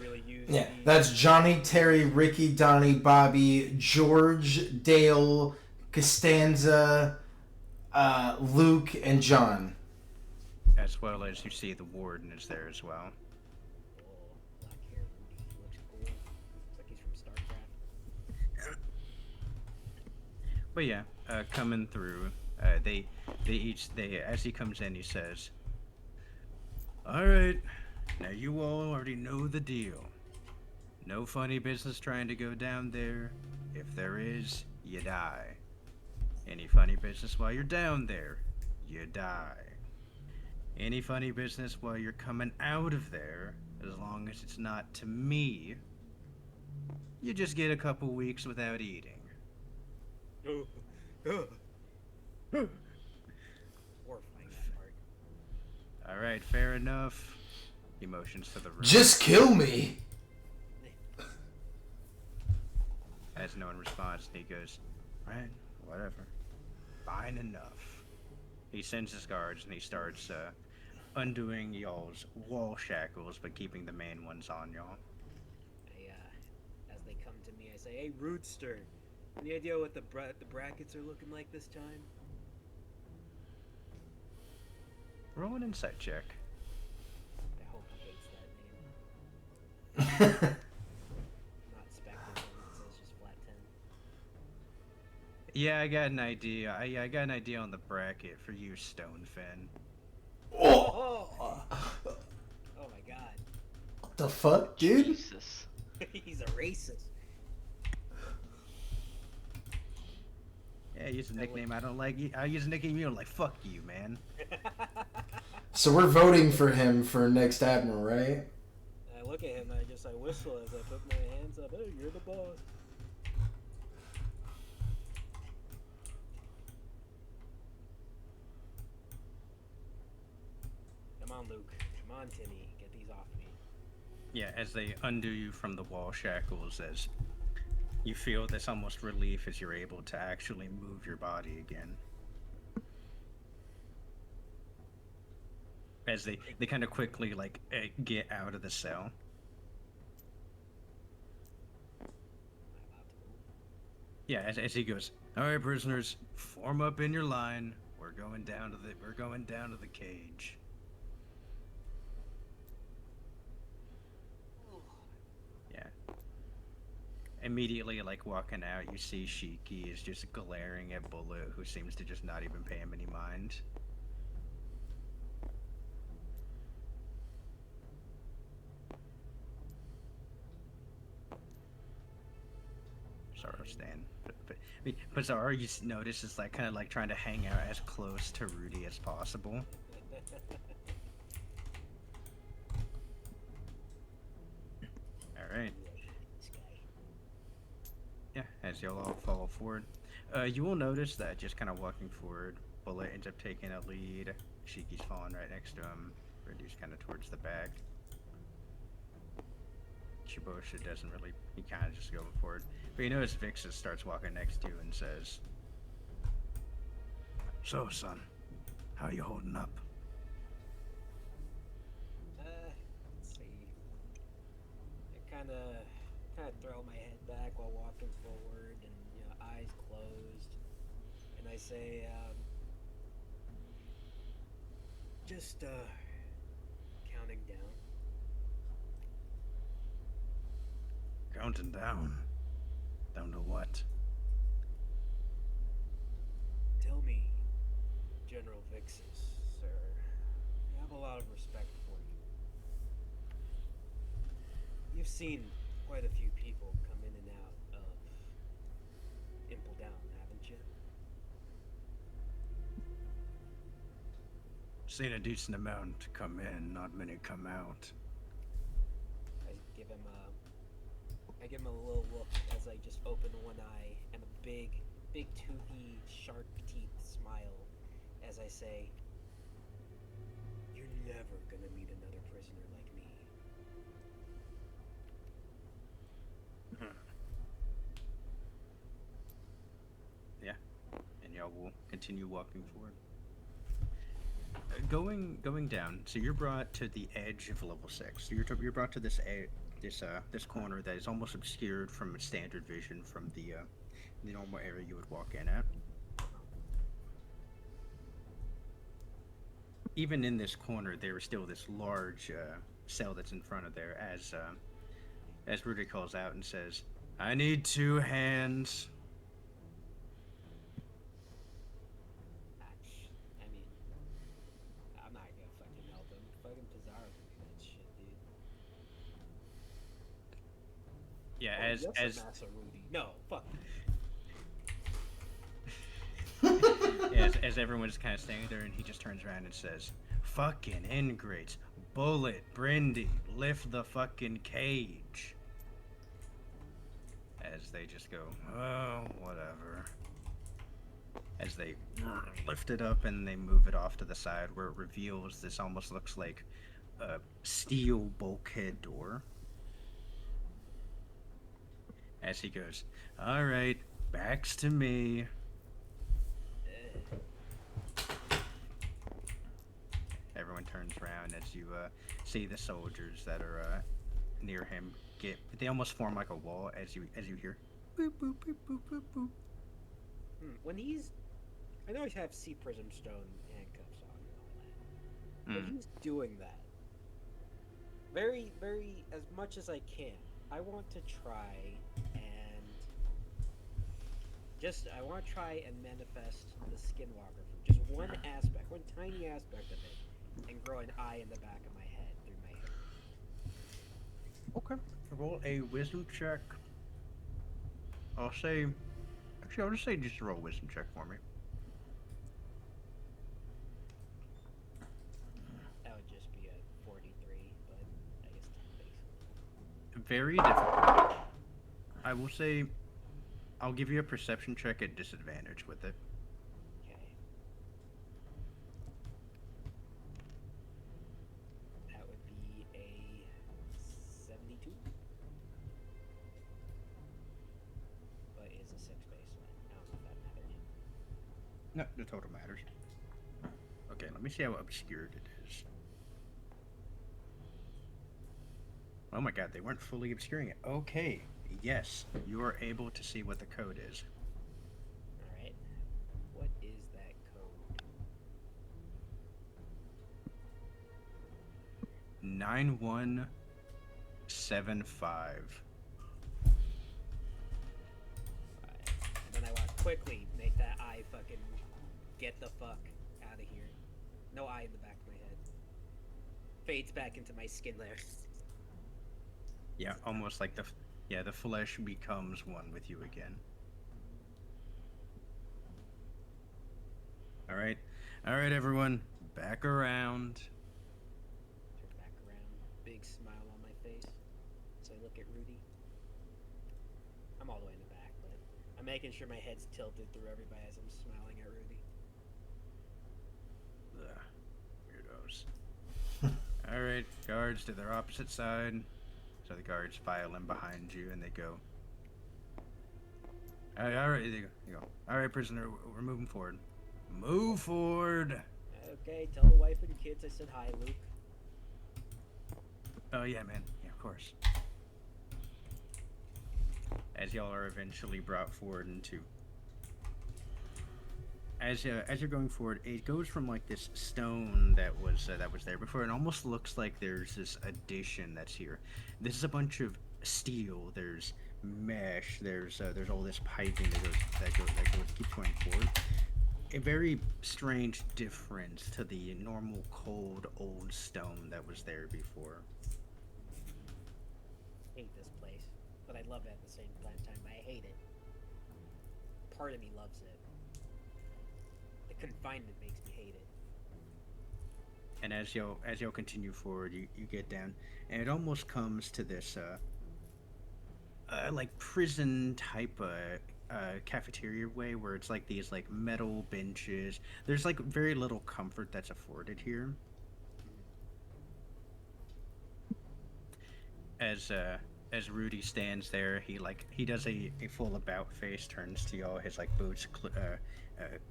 Really use Yeah, that's Johnny, Terry, Ricky, Donnie, Bobby, George, Dale, Costanza, Luke and John. As well as you see the warden is there as well. Oh, black hair, Rudy. He looks cool. Looks like he's from StarCraft. But yeah, coming through, they as he comes in, he says, "All right, now you all already know the deal. No funny business trying to go down there. If there is, you die. Any funny business while you're down there, you die. Any funny business while you're coming out of there, as long as it's not to me, you just get a couple weeks without eating." Horrifying that part. All right, fair enough. He motions to the room. Just kill me. As no one responds, he goes, "Right, whatever. Fine enough." He sends his guards and he starts undoing y'all's wall shackles, but keeping the main ones on y'all. As they come to me, I say, "Hey, Rootster, any idea what the brackets are looking like this time?" Roll an insight check. I hope he hates that name. Not spectacle, it says just flat 10. Yeah, I got an idea. I got an idea on the bracket for you, Stonefin. Oh, Oh my god. what the fuck, dude? Jesus. He's a racist. Yeah, use a nickname I don't like. I use a nickname you don't like. Fuck you, man. So we're voting for him for next admiral, right? I look at him and I whistle as I put my hands up. Hey, you're the boss. Come on, Luke. Come on, Timmy. Get these off me. Yeah, as they undo you from the wall shackles, as you feel this almost relief as you're able to actually move your body again. As they kind of quickly get out of the cell. Am I allowed to move? Yeah, as he goes, "All right, prisoners, form up in your line. We're going down to the cage." Yeah. Immediately, walking out, you see Shiki is just glaring at Bullet, who seems to just not even pay him any mind. Sorry, Stan. But Zara, you notice, is kind of trying to hang out as close to Rudy as possible. All right. This guy. Yeah, as y'all all follow forward, you will notice that just kind of walking forward, Bullet ends up taking a lead. Shiki's falling right next to him. Rudy's kind of towards the back. Chibosha doesn't really, he kind of just going forward. But you notice Vixus starts walking next to you and says, "So, son, how you holding up?" Let's see. I kind of throw my head back while walking forward, and eyes closed, and I say, just counting down. Counting down. Down to what? Tell me, General Vixus, sir. I have a lot of respect for you. You've seen quite a few people come in and out of Impel Down, haven't you? Seen a decent amount come in, not many come out. I give him a little look as I just open one eye and a big toothy, sharp teeth smile as I say, "You're never gonna meet another prisoner like me." Yeah, and y'all will continue walking forward. Going down. So you're brought to the edge of level 6. So you're brought to this this corner that is almost obscured from standard vision from the normal area you would walk in at. even in this corner, there is still this large cell that's in front of there. As Rudy calls out and says, "I need 2 hands." I mean, I'm not gonna fucking help him. Fucking Pizarro can do that shit, dude. Yeah, Oh, as yes, Massa Rudy. No, fuck. as everyone's kind of standing there, and he just turns around and says, "Fucking ingrates, Bullet, Brindy, lift the fucking cage." As they just go, "Oh, whatever." As they lift it up and they move it off to the side, where it reveals this almost looks like a steel bulkhead door. As he goes, "All right, backs to me." Everyone turns around as you see the soldiers that are near him they almost form like a wall as you hear boop boop boop boop boop boop. When he's, I know I have C Prism Stone handcuffs on and all that. When he's doing that, very, very, as much as I can, I want to try and manifest the Skinwalker from just one aspect, one tiny aspect of it, and grow an eye in the back of my head through my hair. Okay, roll a wisdom check. I'll just say just roll a wisdom check for me. That would just be a 43, but I guess 10 base. Very difficult. I will say I'll give you a perception check at disadvantage with it. Okay. That would be a 72. But it's a 6 baseline. I don't know if that mattered. No, the total matters. Okay, let me see how obscured it is. Oh my god, they weren't fully obscuring it. Okay, yes, you are able to see what the code is. Alright. What is that code? 9175. And then I want to quickly make that eye fucking get the fuck out of here. No eye in the back of my head. Fades back into my skin layer. Yeah, almost like the flesh becomes one with you again. All right, everyone, back around. Turn back around. Big smile on my face. So I look at Rudy. I'm all the way in the back, but I'm making sure my head's tilted through everybody as I'm smiling at Rudy. Ugh, weirdos. All right, guards to their opposite side. So the guards file in behind you, and they go. All right, they go. All right, prisoner, we're moving forward. Move forward. Okay, tell the wife and kids I said hi, Luke. Oh yeah, man. Yeah, of course. As y'all are eventually brought forward into. As you're going forward, it goes from like this stone that was there before. It almost looks like there's this addition that's here. This is a bunch of steel. There's mesh. There's all this piping that keeps going forward. A very strange difference to the normal cold old stone that was there before. I hate this place, but I love it at the same time. I hate it. Part of me loves it. The confinement makes me hate it. And as you'll continue forward, you get down, and it almost comes to this like prison type cafeteria way, where it's like these like metal benches. There's like very little comfort that's afforded here. As Rudy stands there, he does a full about face, turns to y'all, his like boots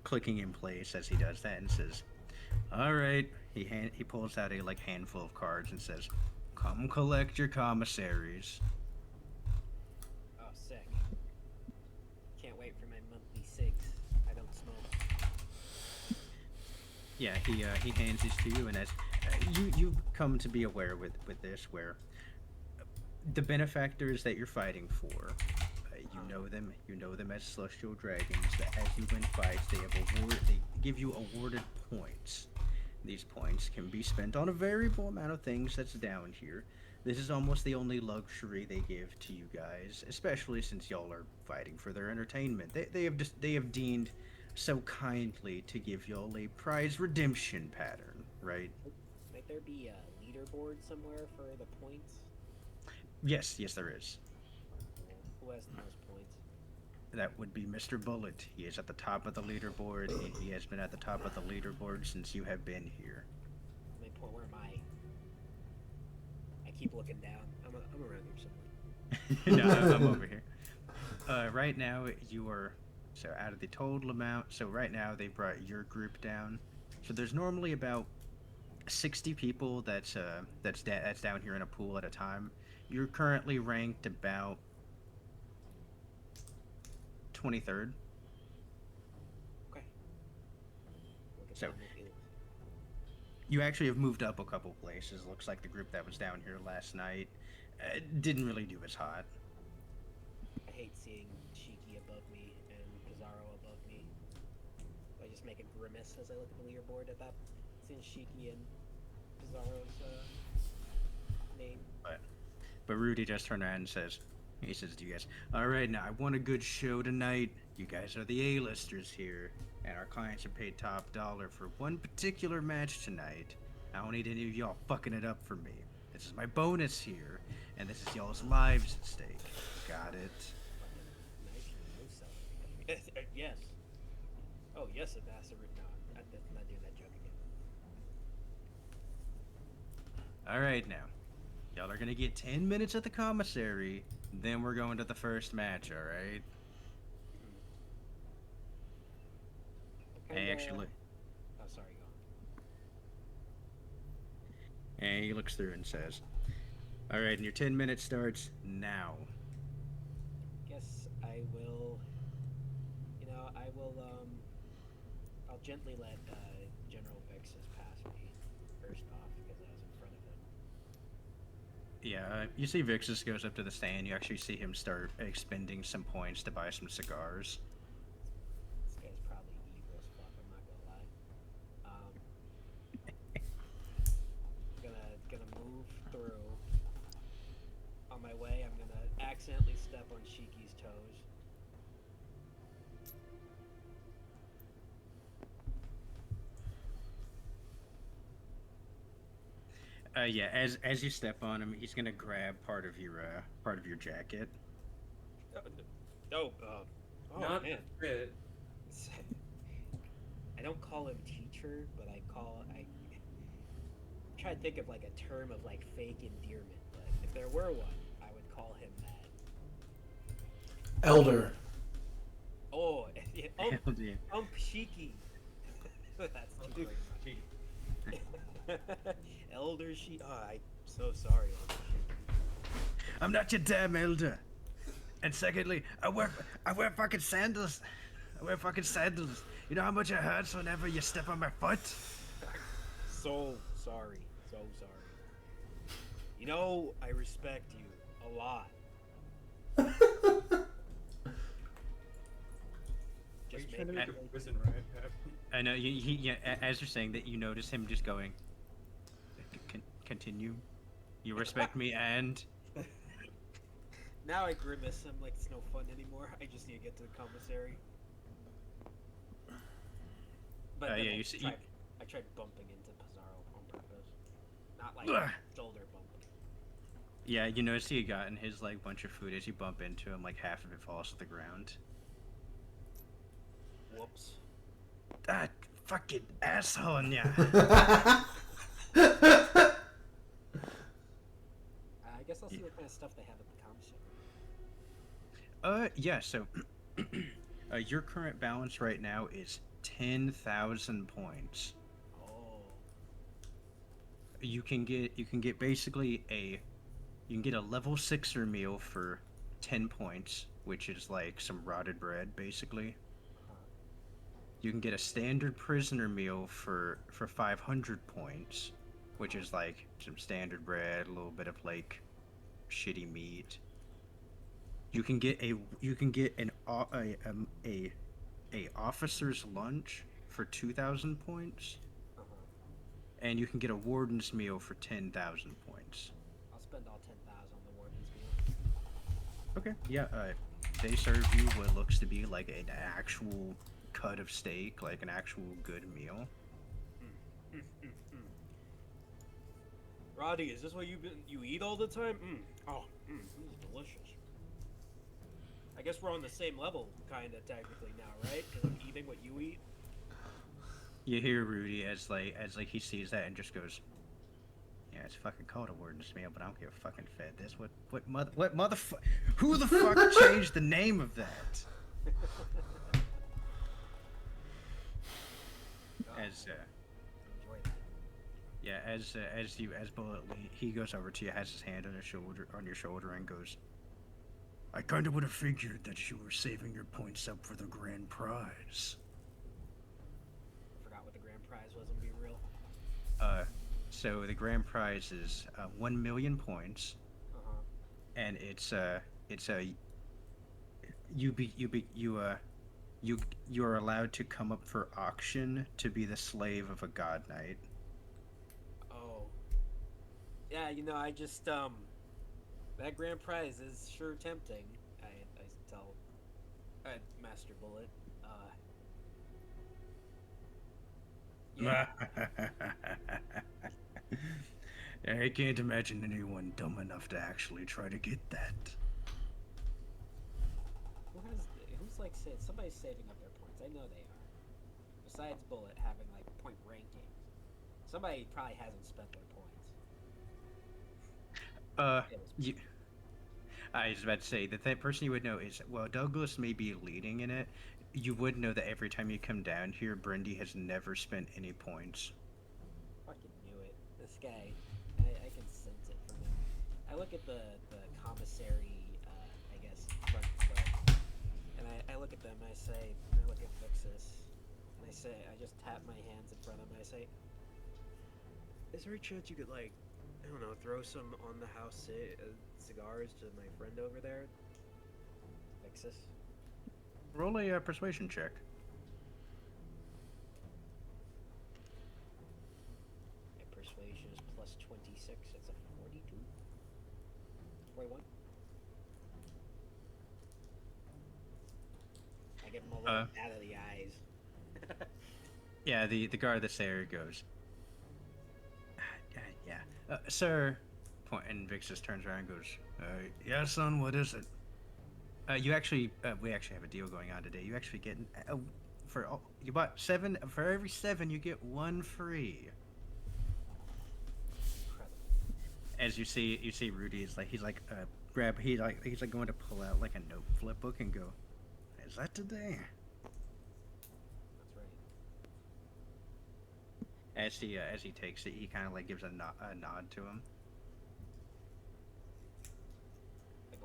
clicking in place as he does that, and says, "All right." He pulls out a like handful of cards and says, "Come collect your commissaries." Oh, sick. Can't wait for my monthly cigs. I don't smoke. Yeah, he hands these to you, and as you've come to be aware with this, where the benefactors that you're fighting for, you know them as celestial dragons. That as you win fights, they give you awarded points. These points can be spent on a variable amount of things that's down here. This is almost the only luxury they give to you guys, especially since y'all are fighting for their entertainment. They have deemed so kindly to give y'all a prize redemption pattern, right? Might there be a leaderboard somewhere for the points? Yes, there is. Cool. Who has the most points? That would be Mr. Bullet. He is at the top of the leaderboard. He has been at the top of the leaderboard since you have been here. Where am I? I keep looking down. I'm around here somewhere. No, I'm over here. Right now, you are so out of the total amount. So right now, they brought your group down. So there's normally about 60 people that's down here in a pool at a time. You're currently ranked about 23rd. Okay. So you actually have moved up a couple places. Looks like the group that was down here last night didn't really do as hot. I hate seeing Shiki above me and Pizarro above me. I just make a grimace as I look at the leaderboard at that. Seeing Shiki and Pizarro's name. But Rudy just turned around and says, do you guys, all right, now I want a good show tonight. You guys are the A-listers here, and our clients are paid top dollar for one particular match tonight. I don't need any of y'all fucking it up for me. This is my bonus here, and this is y'all's lives at stake. Got it? Nice. Yes. Oh, yes, Ambassador. No, I'm not doing that joke again. All right, now. Y'all are gonna get 10 minutes at the commissary, then we're going to the first match, all right? Hey, actually, look. Oh, sorry, go on. And he looks through and says, all right, and your 10 minutes starts now. Guess I will. I'll gently let General Vixus pass me first off because I was in front of him. Yeah, you see Vixus goes up to the stand. You actually see him start expending some points to buy some cigars. This guy's probably evil as fuck. I'm not gonna lie. Gonna move through. On my way, I'm gonna accidentally step on Shiki's toes. Yeah, as you step on him, he's gonna grab part of your jacket. Oh, Not man. fit. I don't call him teacher, but I try to think of like a term of like fake endearment, but if there were one, I would call him that. Elder. Oh, yeah, Yeah. Shiki. That's too great. Elder Shiki. Oh, I'm so sorry, Elder Shiki. I'm not your damn elder. And secondly, I wear fucking sandals. You know how much it hurts whenever you step on my foot? So sorry. You know, I respect you a lot. Are you Just trying to make make a prison riot happen? I know. As you're saying that, you notice him just going. Continue. You respect me, and Now I grimace. I'm like, it's no fun anymore. I just need to get to the commissary. But then yeah, I tried bumping into Pizarro on purpose. Not like Ugh. shoulder bump. yeah, you notice he had gotten his like bunch of food. As you bump into him, like half of it falls to the ground. Whoops. That fucking asshole, yeah. I guess I'll see what kind of stuff they have at the commissary. Yeah. So, your current balance right now is 10,000 points. Oh. You can get basically a level 6er meal for 10 points, which is like some rotted bread, basically. You can get a standard prisoner meal for 500 points, which is like some standard bread, a little bit of like shitty meat. You can get a officer's lunch for 2,000 points, Uh-huh. and you can get a warden's meal for 10,000 points. I'll spend all 10,000 on the warden's meal. Okay. Yeah. They serve you what looks to be like an actual cut of steak, like an actual good meal. Roddy, is this what you eat all the time? This is delicious. I guess we're on the same level, kind of technically now, right? Because I'm eating what you eat. You hear Rudy as he sees that and just goes, "Yeah, it's fucking called a warden's meal, but I don't give a fucking fed this. What motherfucker? Who the fuck changed the name of that?" As Enjoy that. yeah, as Bullet, he goes over to you, has his hand on your shoulder, and goes, "I kind of would have figured that you were saving your points up for the grand prize." I forgot what the grand prize was. I'm being real. So the grand prize is 1 million points, and you are allowed to come up for auction to be the slave of a god knight. Oh. Yeah, I just that grand prize is sure tempting. I tell Master Bullet. Yeah. I can't imagine anyone dumb enough to actually try to get that. Who's like somebody's saving up their points? I know they are. Besides Bullet having like point ranking, somebody probably hasn't spent their points. I was about to say that person you would know is, well, Douglas may be leading in it. You would know that every time you come down here, Brindy has never spent any points. Fucking knew it. This guy, I can sense it from him. I look at the commissary, I guess, front clerk, and I look at them, and I look at Vixus, and I just tap my hands in front of them, and I say, is there a chance you could, like, I don't know, throw some on the house cigars to my friend over there? Vixus? Roll a persuasion check. My persuasion is plus 26. It's a 42. 41. I give him a little out of the eyes. Yeah, the guard that's there goes, yeah, sir. And Vixus turns around and goes, yeah, son, what is it? We actually have a deal going on today. You actually get you bought 7 for every 7 you get 1 free. Incredible. As you see Rudy is like he's like going to pull out like a note flip book and go, is that today? That's right. As he takes it, he kind of like gives a nod to him.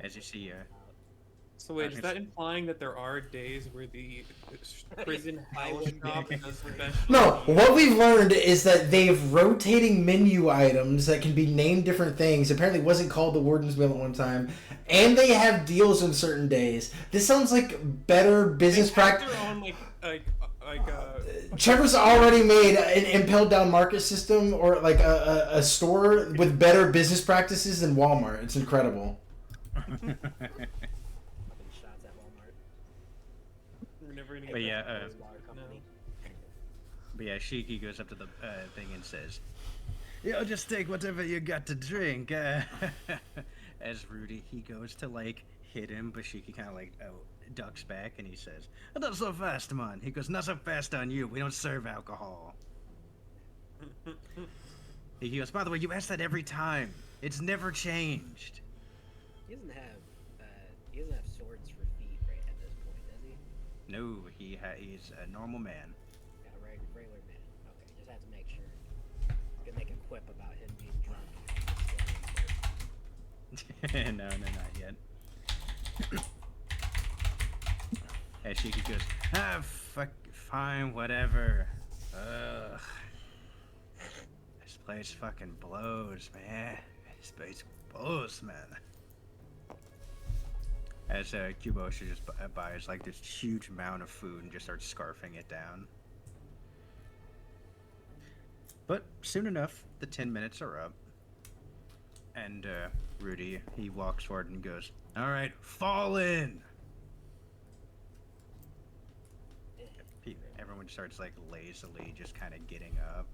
As you see, So wait, is that implying that there are days where the prison house shop does special? No, what we've learned is that they have rotating menu items that can be named different things. Apparently it wasn't called the Warden's Meal at one time. And they have deals on certain days. This sounds like better business practice. Their own, Trevor's already made an Impel Down market system, or like a store with better business practices than Walmart. It's incredible. Fucking shots at Walmart. We're never gonna get But yeah, Walmart company. But yeah, Shiki goes up to the thing and says, "Yo, just take whatever you got to drink." As Rudy, he goes to like hit him, but Shiki kind of like ducks back, and he says, "Not so fast, man." He goes, "Not so fast on you. We don't serve alcohol." He goes, "By the way, you ask that every time. It's never changed." He doesn't have swords for feet right at this point, does he? No, he's a normal man. Got a regular man. Okay, just had to make sure. Gonna make a quip about him being drunk. No, not yet. As Shiki goes, Fine, whatever. Ugh. This place fucking blows, man. This place blows, man. As Cubosha just buys like this huge amount of food and just starts scarfing it down. But soon enough, the 10 minutes are up. And Rudy, he walks forward and goes, "Alright, fall in!" Everyone starts like lazily just kind of getting up.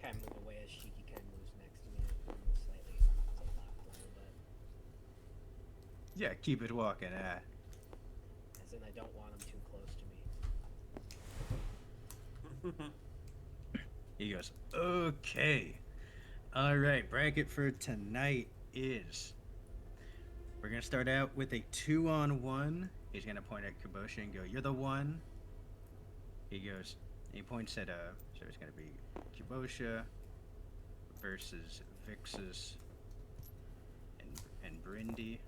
Kind of move away as Shiki kind of moves next to me. I'm slightly it's a lot blind, but Yeah, keep it walking, as in I don't want him too close to me. He goes, "Okay. Alright, bracket for tonight is... We're gonna start out with a 2-on-1. He's gonna point at Kubosha and go, 'You're the one.' He goes, he points at, so it's gonna be Kubosha versus Vixus and Brindy.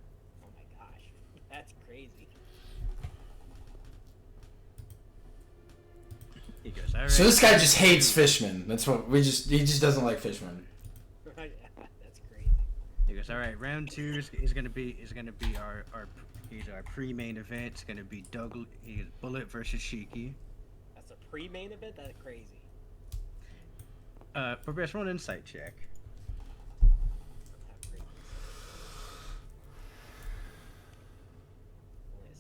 Oh my gosh, that's crazy. He goes, "Alright." So this guy just hates fishmen. That's what he just doesn't like fishmen. That's crazy. He goes, "Alright, round 2 is gonna be our pre-main event. It's gonna be Bullet versus Shiki. That's a pre-main event? That's crazy. Progress, roll an insight check. Have great only a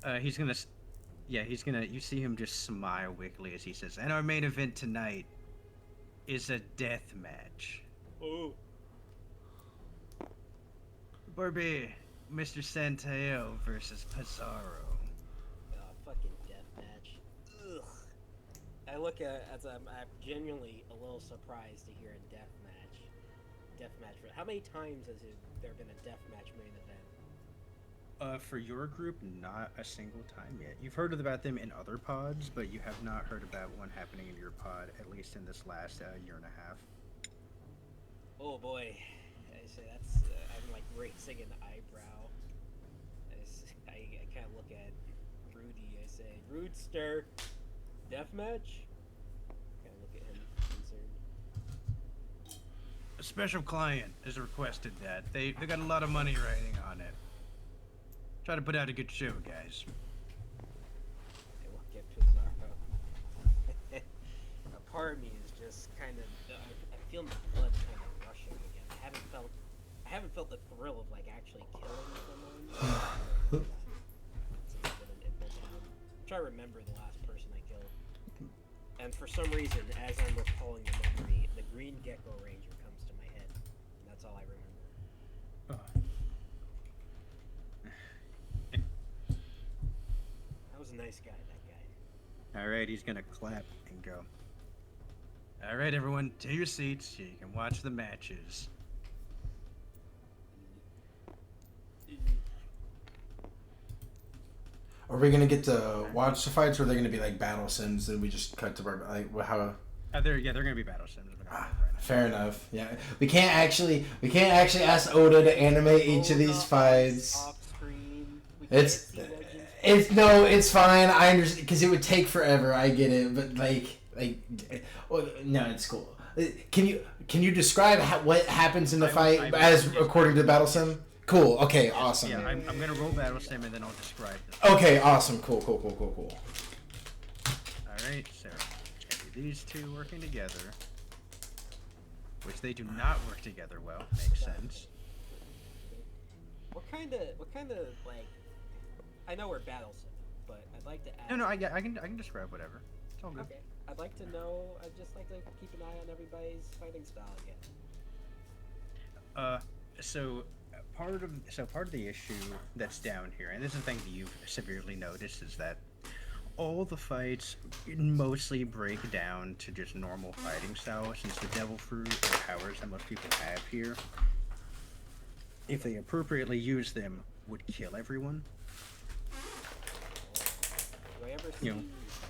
7. He's gonna, you see him just smile wickedly as he says, "And our main event tonight is a death match. Oh. Barbie, Mr. Santayo versus Pizarro." Fucking death match. Ugh. I look at it as I'm genuinely a little surprised to hear a death match. How many times has there been a death match main event? For your group, not a single time yet. You've heard about them in other pods, but you have not heard about one happening in your pod, at least in this last year and a half. Oh boy, I say that's I'm like raising an eyebrow. I kind of look at Rudy. I say, "Roodster, deathmatch." Kind of look at him concerned. A special client has requested that. They got a lot of money riding on it. Try to put out a good show, guys. I look at Pizarro. A part of me is just kind of I feel my blood kind of rushing again. I haven't felt the thrill of like actually killing someone. Since I've been in Impel Down. I'm trying to remember the last person I killed. And for some reason, as I'm recalling the memory, the Green Gecko Ranger comes to my head. And that's all I remember. That was a nice guy, that guy. Alright, he's gonna clap and go, "Alright, everyone, to your seats so you can watch the matches." Are we gonna get to watch the fights, or are they gonna be like battle sims and we just cut to like how? They're gonna be battle sims. Fair enough. Yeah, we can't actually ask Oda to animate each of these fights. Off screen. It's fine. I understand because it would take forever. I get it, but well, no, it's cool. Can you describe what happens in the fight as according to the battle sim? Cool. Okay. Awesome. Yeah, I'm gonna roll battle sim and then I'll describe them. Okay. Awesome. Cool. All right. So it's gonna be these two working together, which they do not work together well. Makes sense. What kind of like? I know we're battle sim, but I'd like to ask. No, I can describe whatever. It's all good. Okay. I'd like to know. I'd just like to keep an eye on everybody's fighting style again. So part of the issue that's down here, and this is the thing that you've severely noticed, is that all the fights mostly break down to just normal fighting style, since the devil fruit and powers that most people have here, if they appropriately use them, would kill everyone. Do I ever see You know.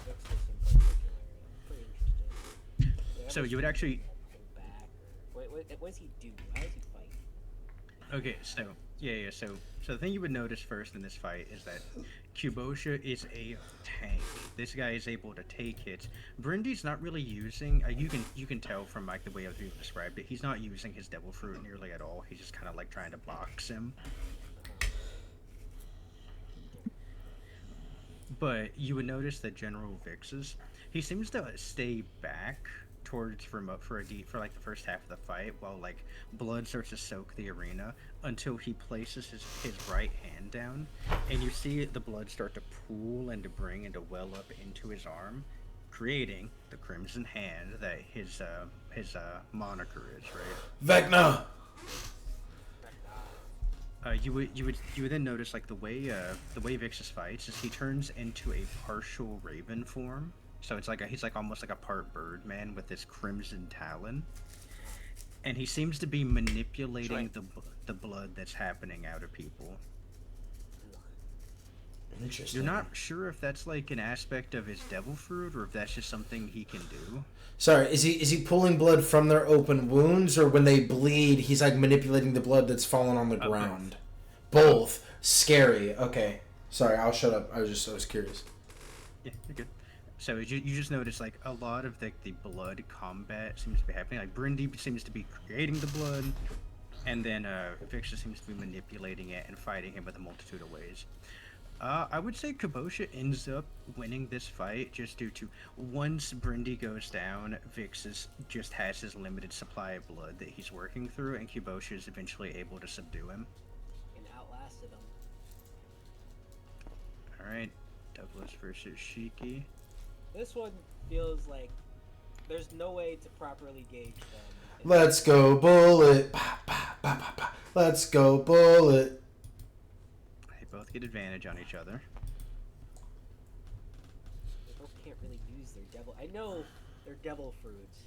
Vixus in particular? I'm pretty interested. So you would actually... Back or, what does he do? How does he fight? Okay, so Yeah. So the thing you would notice first in this fight is that Kubosha is a tank. This guy is able to take hits. Brindy's not really using. You can tell from like the way other people described it. He's not using his devil fruit nearly at all. He's just kind of like trying to box him. But you would notice that General Vix's, he seems to stay back towards for like the first half of the fight while like blood starts to soak the arena until he places his right hand down, and you see the blood start to pool and to bring and to well up into his arm, creating the crimson hand that his moniker is, right? Vecna. You would then notice like the way Vixus fights is he turns into a partial raven form. So he's like almost like a part bird man with this crimson talon, and he seems to be manipulating the blood that's happening out of people. Interesting. You're not sure if that's like an aspect of his devil fruit or if that's just something he can do. Sorry, is he pulling blood from their open wounds, or when they bleed, he's like manipulating the blood that's fallen on the ground? Both. Scary. Okay. Sorry, I'll shut up. I was curious. Yeah, you're good. So you just notice like a lot of the blood combat seems to be happening. Like Brindy seems to be creating the blood, and then Vixia seems to be manipulating it and fighting him with a multitude of ways. I would say Kubosha ends up winning this fight just due to once Brindy goes down, Vixus just has his limited supply of blood that he's working through, and Kubosha is eventually able to subdue him. And outlasted him. Alright, Douglas versus Shiki. This one feels like there's no way to properly gauge them. Let's go, Bullet. Bah, bah, bah, bah, bah. Let's go, Bullet. They both get advantage on each other. They both can't really use their devil. I know they're devil fruits,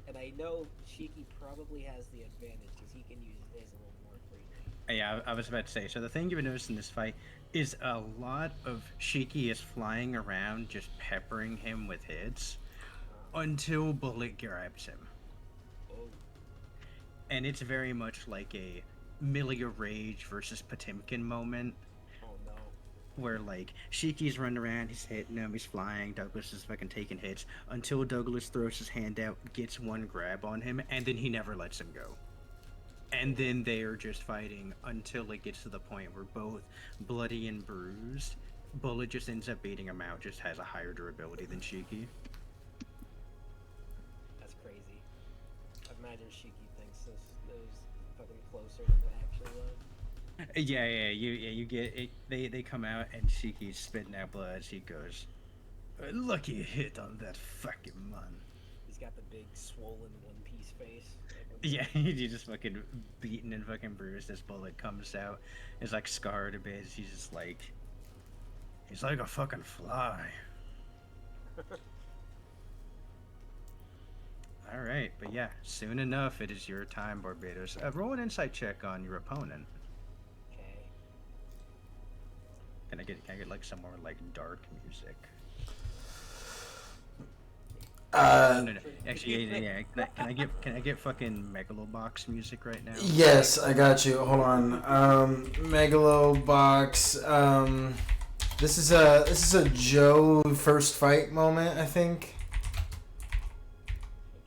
and I know Shiki probably has the advantage because he can use his a little more freely. Yeah, I was about to say. So the thing you would notice in this fight is a lot of Shiki is flying around just peppering him with hits until Bullet grabs him. Oh. And it's very much like a Milia Rage versus Potemkin moment. Oh no. Where like Shiki's running around, he's hitting him, he's flying, Douglas is fucking taking hits until Douglas throws his hand out, gets one grab on him, and then he never lets him go. And then they are just fighting until it gets to the point where both bloody and bruised, Bullet just ends up beating him out, just has a higher durability than Shiki. That's crazy. I imagine Shiki thinks this is fucking closer than it actually was. You get it. They come out and Shiki's spitting out blood. He goes, "Lucky hit on that fucking man." He's got the big swollen One Piece face. Yeah, he just fucking beaten and fucking bruised. This Bullet comes out, is like scarred a bit. He's like a fucking fly. All right, but yeah, soon enough, it is your time, Barbados. Roll an insight check on your opponent. Okay. Can I get like some more like dark music? No. Actually, yeah. Can I get fucking Megalobox music right now? Yes, I got you. Hold on. Megalobox. This is a Joe first fight moment, I think.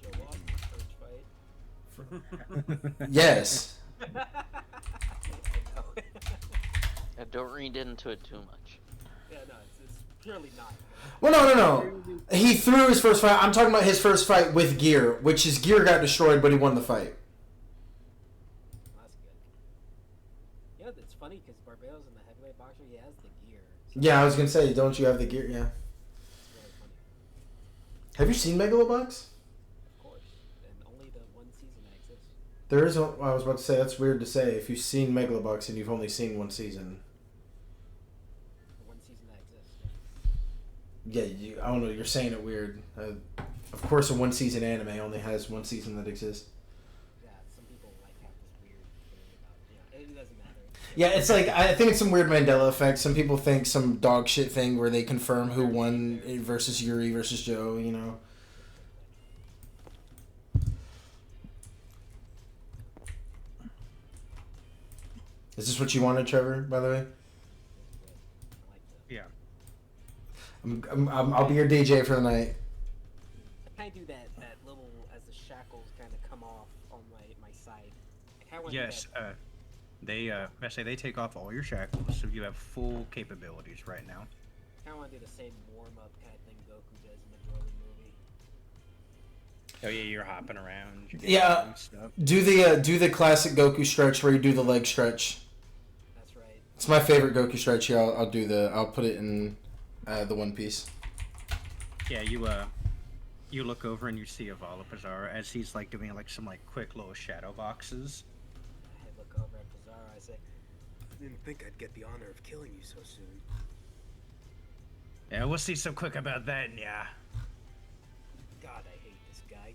Joe lost his first fight. Yes. I know. Yeah, don't read into it too much. Yeah, no, it's purely not. Well, no. He threw his first fight. I'm talking about his first fight with gear, which his gear got destroyed, but he won the fight. That's good. Yeah, it's funny because Barbados in the heavyweight boxer, he has the gear. So Yeah, I was gonna say, don't you have the gear? Yeah. it's really funny. Have you seen Megalobox? Of course. And only the one season that exists. There is. I was about to say that's weird to say. If you've seen Megalobox and you've only seen one season. The one season that exists. Yeah, I don't know. You're saying it weird. Of course, a one season anime only has one season that exists. Yeah, some people like have this weird thing about. Yeah, it doesn't matter. Yeah, it's like I think it's some weird Mandela effect. Some people think some dog shit thing where they confirm who won versus Yuri versus Joe. You know. Is this what you wanted, Trevor? By the way, I like the. Yeah. I'll be your DJ for the night. I kind of do that little as the shackles kind of come off on my side. I kind of want to Yes. do that. I say they take off all your shackles, so you have full capabilities right now. I kind of want to do the same warm up kind of thing Goku does in the Broly movie. Oh yeah, you're hopping around. You're Yeah. doing stuff. Do the classic Goku stretch where you do the leg stretch. That's right. It's my favorite Goku stretch here. I'll put it in the One Piece. Yeah, you look over and you see Avala Pizarro as he's like doing like some like quick little shadow boxes. I look over at Pizarro. I say, I didn't think I'd get the honor of killing you so soon. Yeah, we'll see so quick about that, yeah. God, I hate this guy.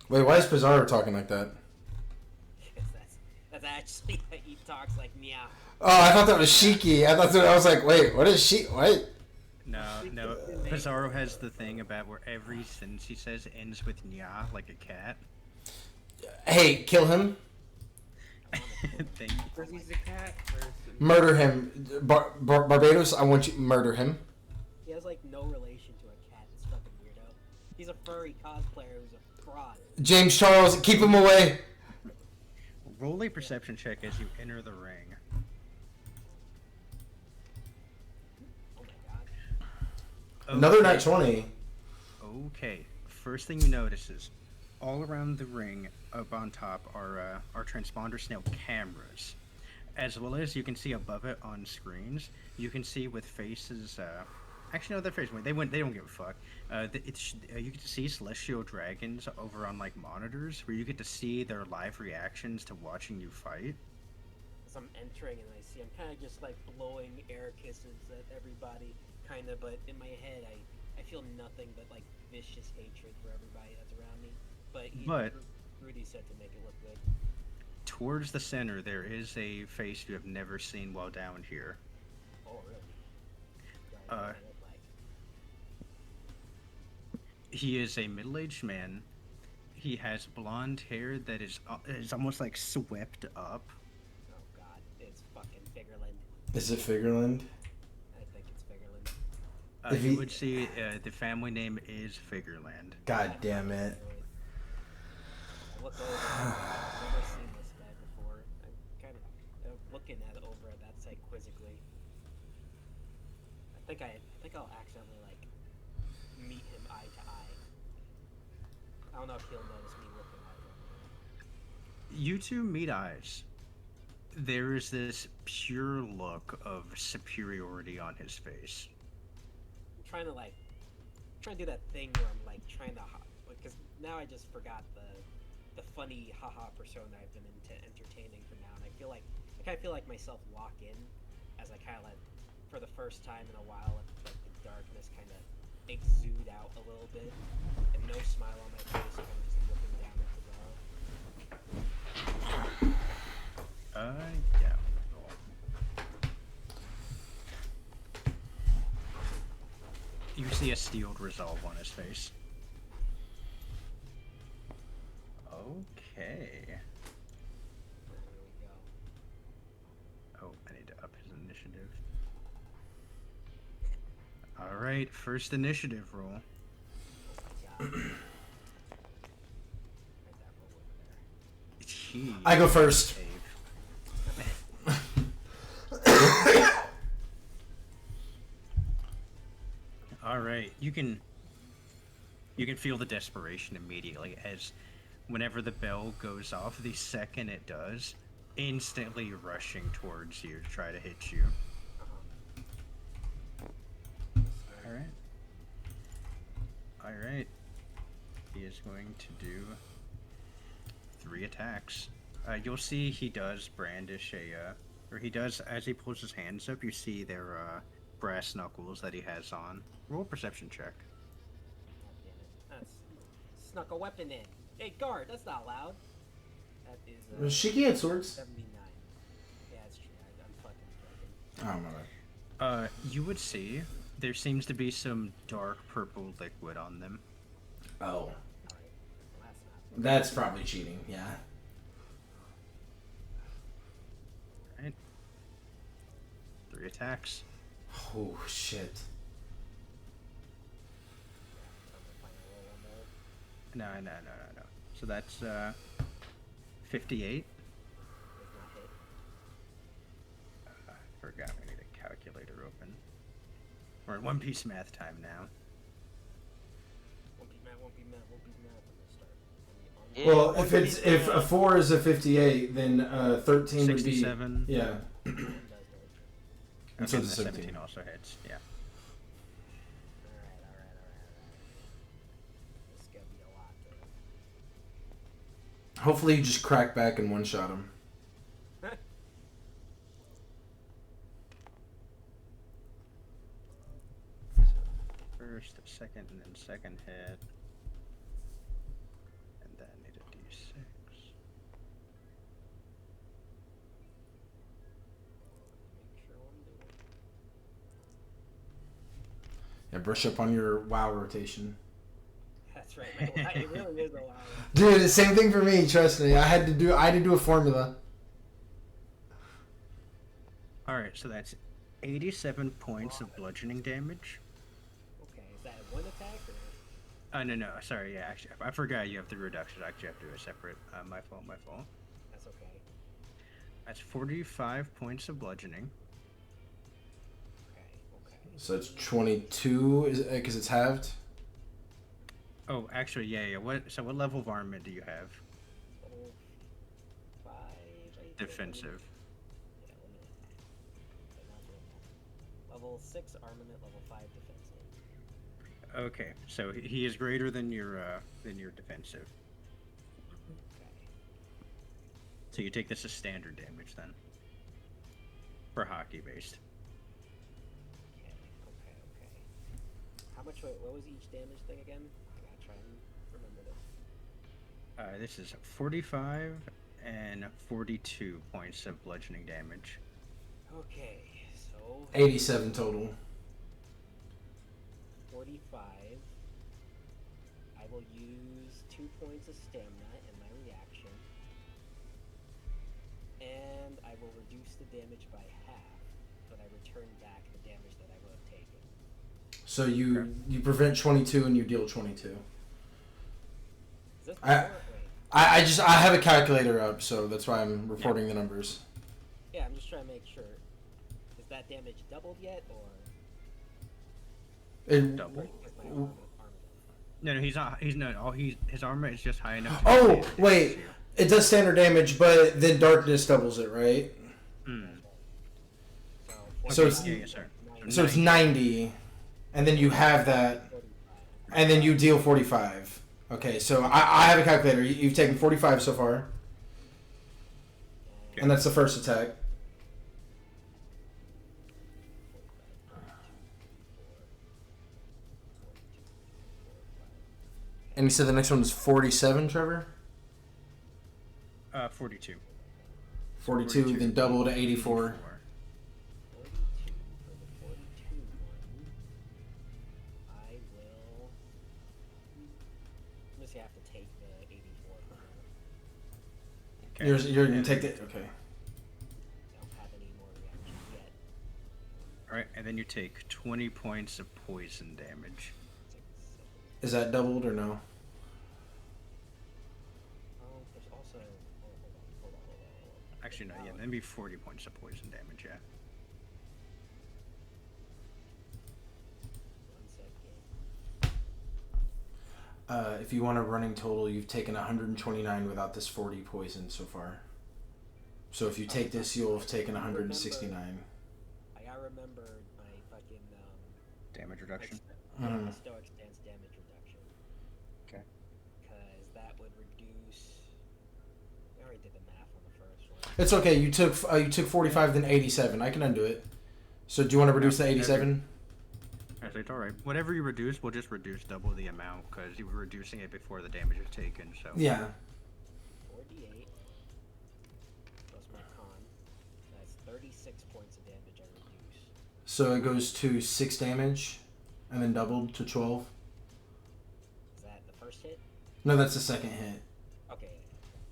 Wait, why is Pizarro talking like that? Yes, that's actually he talks like meow. Oh, I thought that was Shiki. I was like, wait, what is she? What? No. Pizarro has the thing about where every sentence he says ends with nya, like a cat. Hey, kill him. Thank you. Because he's a cat person. Murder him. Barbados, I want you murder him. He has like no relation to a cat. This fucking weirdo. He's a furry cosplayer who's a fraud. James Charles, keep him away. Roll a perception check as you enter the ring. Oh my god. Another nat 20. Okay. First thing you notice is all around the ring, up on top, are transponder snail cameras, as well as you can see above it on screens. You can see with faces. Actually, no, they're faces. They don't give a fuck. You get to see celestial dragons over on like monitors, where you get to see their live reactions to watching you fight. As I'm entering and I see, I'm kind of just like blowing air kisses at everybody, kind of. But in my head, I feel nothing but like vicious hatred for everybody that's around me. But Rudy said to make it look good. Towards the center, there is a face you have never seen while down here. Oh really? Uh, Like, He is a middle-aged man. He has blonde hair that is almost like swept up. oh god, it's fucking Figureland. Is it Figureland? I think it's Figureland. If You he- would see the family name is Figureland. God damn it. I look over. I've never seen this guy before. I'm kind of looking over at that site quizzically. I think I'll accidentally like meet him eye to eye. I don't know if he'll notice me looking at him. You two meet eyes. There is this pure look of superiority on his face. I'm trying to do that thing where I'm like trying to, because now I just forgot the funny haha persona I've been entertaining for now, and I kind of feel like myself lock in as I kind of like, for the first time in a while, like the darkness kind of exude out a little bit, and no smile on my face, kind of just looking down at Cesaro. Yeah. You see a steeled resolve on his face. Okay. Here we go. Oh, I need to up his initiative. Alright, first initiative roll. Oh my god. Write that roll over there. He I go first. Alright, you can feel the desperation immediately as whenever the bell goes off, the second it does, instantly rushing towards you to try to hit you. Alright. Alright. He is going to do 3 attacks. You'll see he does brandish or he does, as he pulls his hands up, you see their brass knuckles that he has on. Roll a perception check. God damn it. That's snuck a weapon in. Hey, guard, that's not allowed. That is, Shiki had swords. 79. Yeah, it's true. I'm fucking joking. Oh my god. You would see there seems to be some dark purple liquid on them. Oh. Alright. Well, that's not. That's probably cheating, yeah. Right? 3 attacks. Oh shit. No. So that's 58. I forgot we need a calculator open. We're in One Piece math time now. Won't be mad. Yeah, Well, what if a 4 is a 58, then 13 would be 67. yeah. Okay, And so and it's the 17. 17 also hits. Yeah. Alright. This is gonna be a lot, though. Hopefully you just crack back and one shot him. First, second, and then second hit. And then need a d6. Make sure I'm doing. Yeah, brush up on your WoW rotation. That's right. It really is a lot. Dude, the same thing for me, trust me. I had to do a formula. Alright, so that's 87 points of bludgeoning damage. Okay, is that one attack or? No, sorry, yeah, actually, I forgot you have the reduction. I actually have to do a separate. My fault. That's okay. That's 45 points of bludgeoning. Okay. So it's 22 is because it's halved. Oh, actually, yeah. What level of armament do you have? Level 5. I think. Defensive. Yeah, let me. Okay, not doing that. Level 6 armament, level 5 defensive. Okay, so he is greater than your defensive. Okay. So you take this as standard damage then. For hockey based. Okay. How much? What was each damage thing again? I gotta try and remember this. This is 45 and 42 points of bludgeoning damage. Okay, so 87 total. 45. I will use 2 points of stamina in my reaction, and I will reduce the damage by half, but I return back the damage that I would have taken. So you prevent 22 and you deal 22. Is this I- more? Wait. I have a calculator up, so that's why I'm reporting the numbers. Yeah, I'm just trying to make sure. Is that damage doubled yet, or Double. is my armor No, he's not. His armor is just high enough. Oh, wait. It does standard damage, but then darkness doubles it, right? So it's- yeah, sir. So it's 90, and then you have that, 45. and then you deal 45. Okay, so I have a calculator. You've taken 45 so far, and that's the first attack. And you said the next one is 47, Trevor? 42. 42, then double to 84. 42 for the 42 one. I will. I'm just gonna have to take the 84 for now. Okay. You're gonna take the okay. I don't have any more reaction yet. Alright, and then you take 20 points of poison damage. 6, 7. Is that doubled or no? There's also. Hold on. Actually, no, yeah, that'd be 40 points of poison damage, yeah. 1 second. If you want a running total, you've taken 129 without this 40 poison so far. So if you take this, you'll have taken 169. I gotta remember my fucking Damage reduction. Mhm. my stoic stance damage reduction. Okay. Because that would reduce. We already did the math on the first one. It's okay. You took 45, then 87. I can undo it. So do you want to reduce the 87? Actually, it's alright. Whatever you reduce, we'll just reduce double the amount, because you were reducing it before the damage was taken, so... Yeah. 4d8 plus my con. That's 36 points of damage I reduce. So it goes to 6 damage, and then doubled to 12. Is that the first hit? No, that's the second hit. Okay,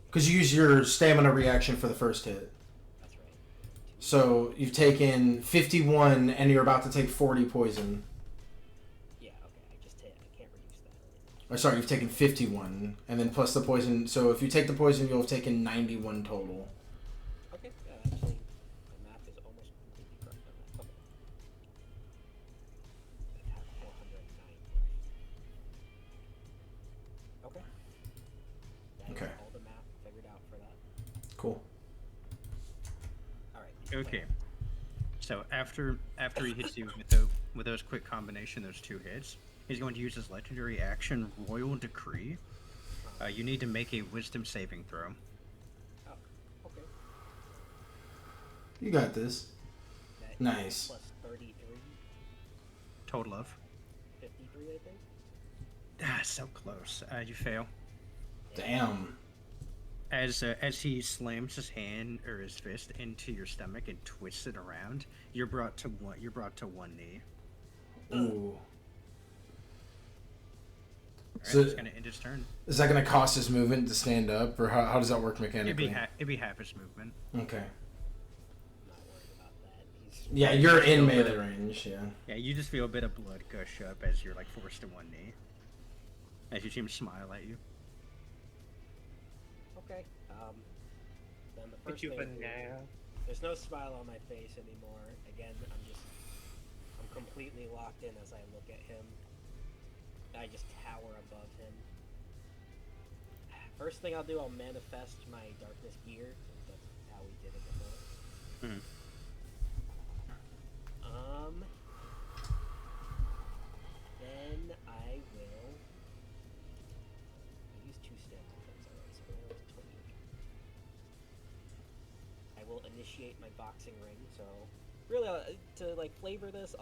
Because you use your stamina reaction for the first hit. that's right. 2, So you've taken 51, and you're about to take 40 poison. Yeah, okay. I can't reduce that. Or sorry, you've taken 51, and then plus the poison. So if you take the poison, you'll have taken 91 total. Okay. Actually, my math is almost completely correct on that. Okay. I have 409 left. Okay. That Okay. is all the math figured out for that. Cool. All right. Okay. So after he hits you with those quick combination, those 2 hits, he's going to use his legendary action, Royal Decree. You need to make a Wisdom saving throw. Oh, okay. You got this. That is Nice. Plus 33, Total of. 53, I think. So close. You fail. Damn. As he slams his hand or his fist into your stomach and twists it around, you're brought to one knee. Ooh. Alright, So- it's gonna end his turn. Is that going to cost his movement to stand up, or how does that work It'd mechanically? be half his movement. Okay. I'm not worried about that. He's Yeah, you're in Still melee better. range, yeah. Yeah, you just feel a bit of blood gush up as you're like forced to one knee. As you see him smile at you. okay. Then the Hit first you thing I do- banana. there's no smile on my face anymore. Again, I'm completely locked in as I look at him. I just tower above him. First thing I'll do, I'll manifest my darkness gear. That's how we did it before. Mhm. Then I will use 2 stamina points already, so we're at 28. I will initiate my boxing ring. So really, to like flavor this,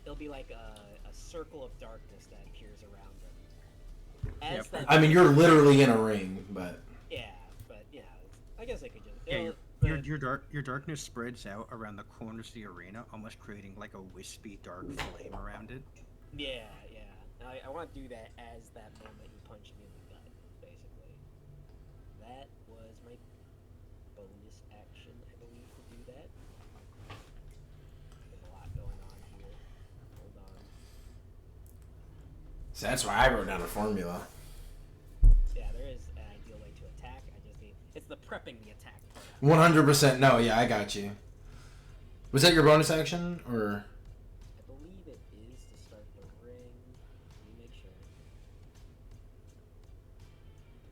it'll be like a circle of darkness that appears around him. As Yep. that, I mean, you're literally in a ring, but... yeah, but yeah, I guess I could just. Yeah, but- your darkness spreads out around the corners of the arena, almost creating like a wispy dark flame around it. Yeah, yeah. And I want to do that as that moment you punch me in the gut, basically. That was my bonus action, I believe, to do that. There's a lot going on here. Hold on. So that's why I wrote down a formula. Yeah, there is an ideal way to attack. I just need. It's the prepping the attack part. 100%. No, yeah, I got you. Was that your bonus action, or... I believe it is to start the ring. Let me make sure.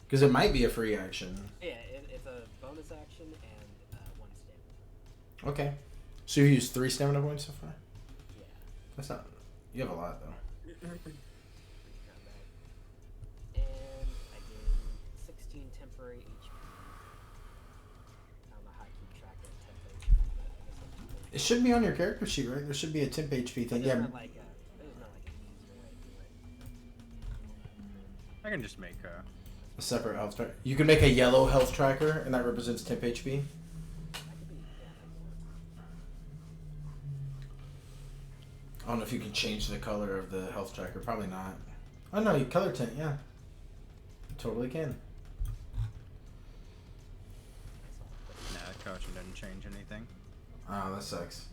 Because it might be a free action. Yeah, it's a bonus action and 1 stamina. Okay. So you used 3 stamina points so far? Yeah. That's not... You have a lot, though. Combat. And I did 16 temporary HP. I don't know how to keep track of temp HP, but I guess that's temp It should be on your character sheet, right? There should be a temp HP thing. There's Yeah. not like an easier way to do it. I can just make A separate health tracker. You can make a yellow health tracker, and that represents temp HP. That could be, yeah, that could work. I don't know if you can change the color of the health tracker. Probably not. Oh no, you color tint, yeah. You totally can. nah, the caution doesn't change anything. Oh, that sucks.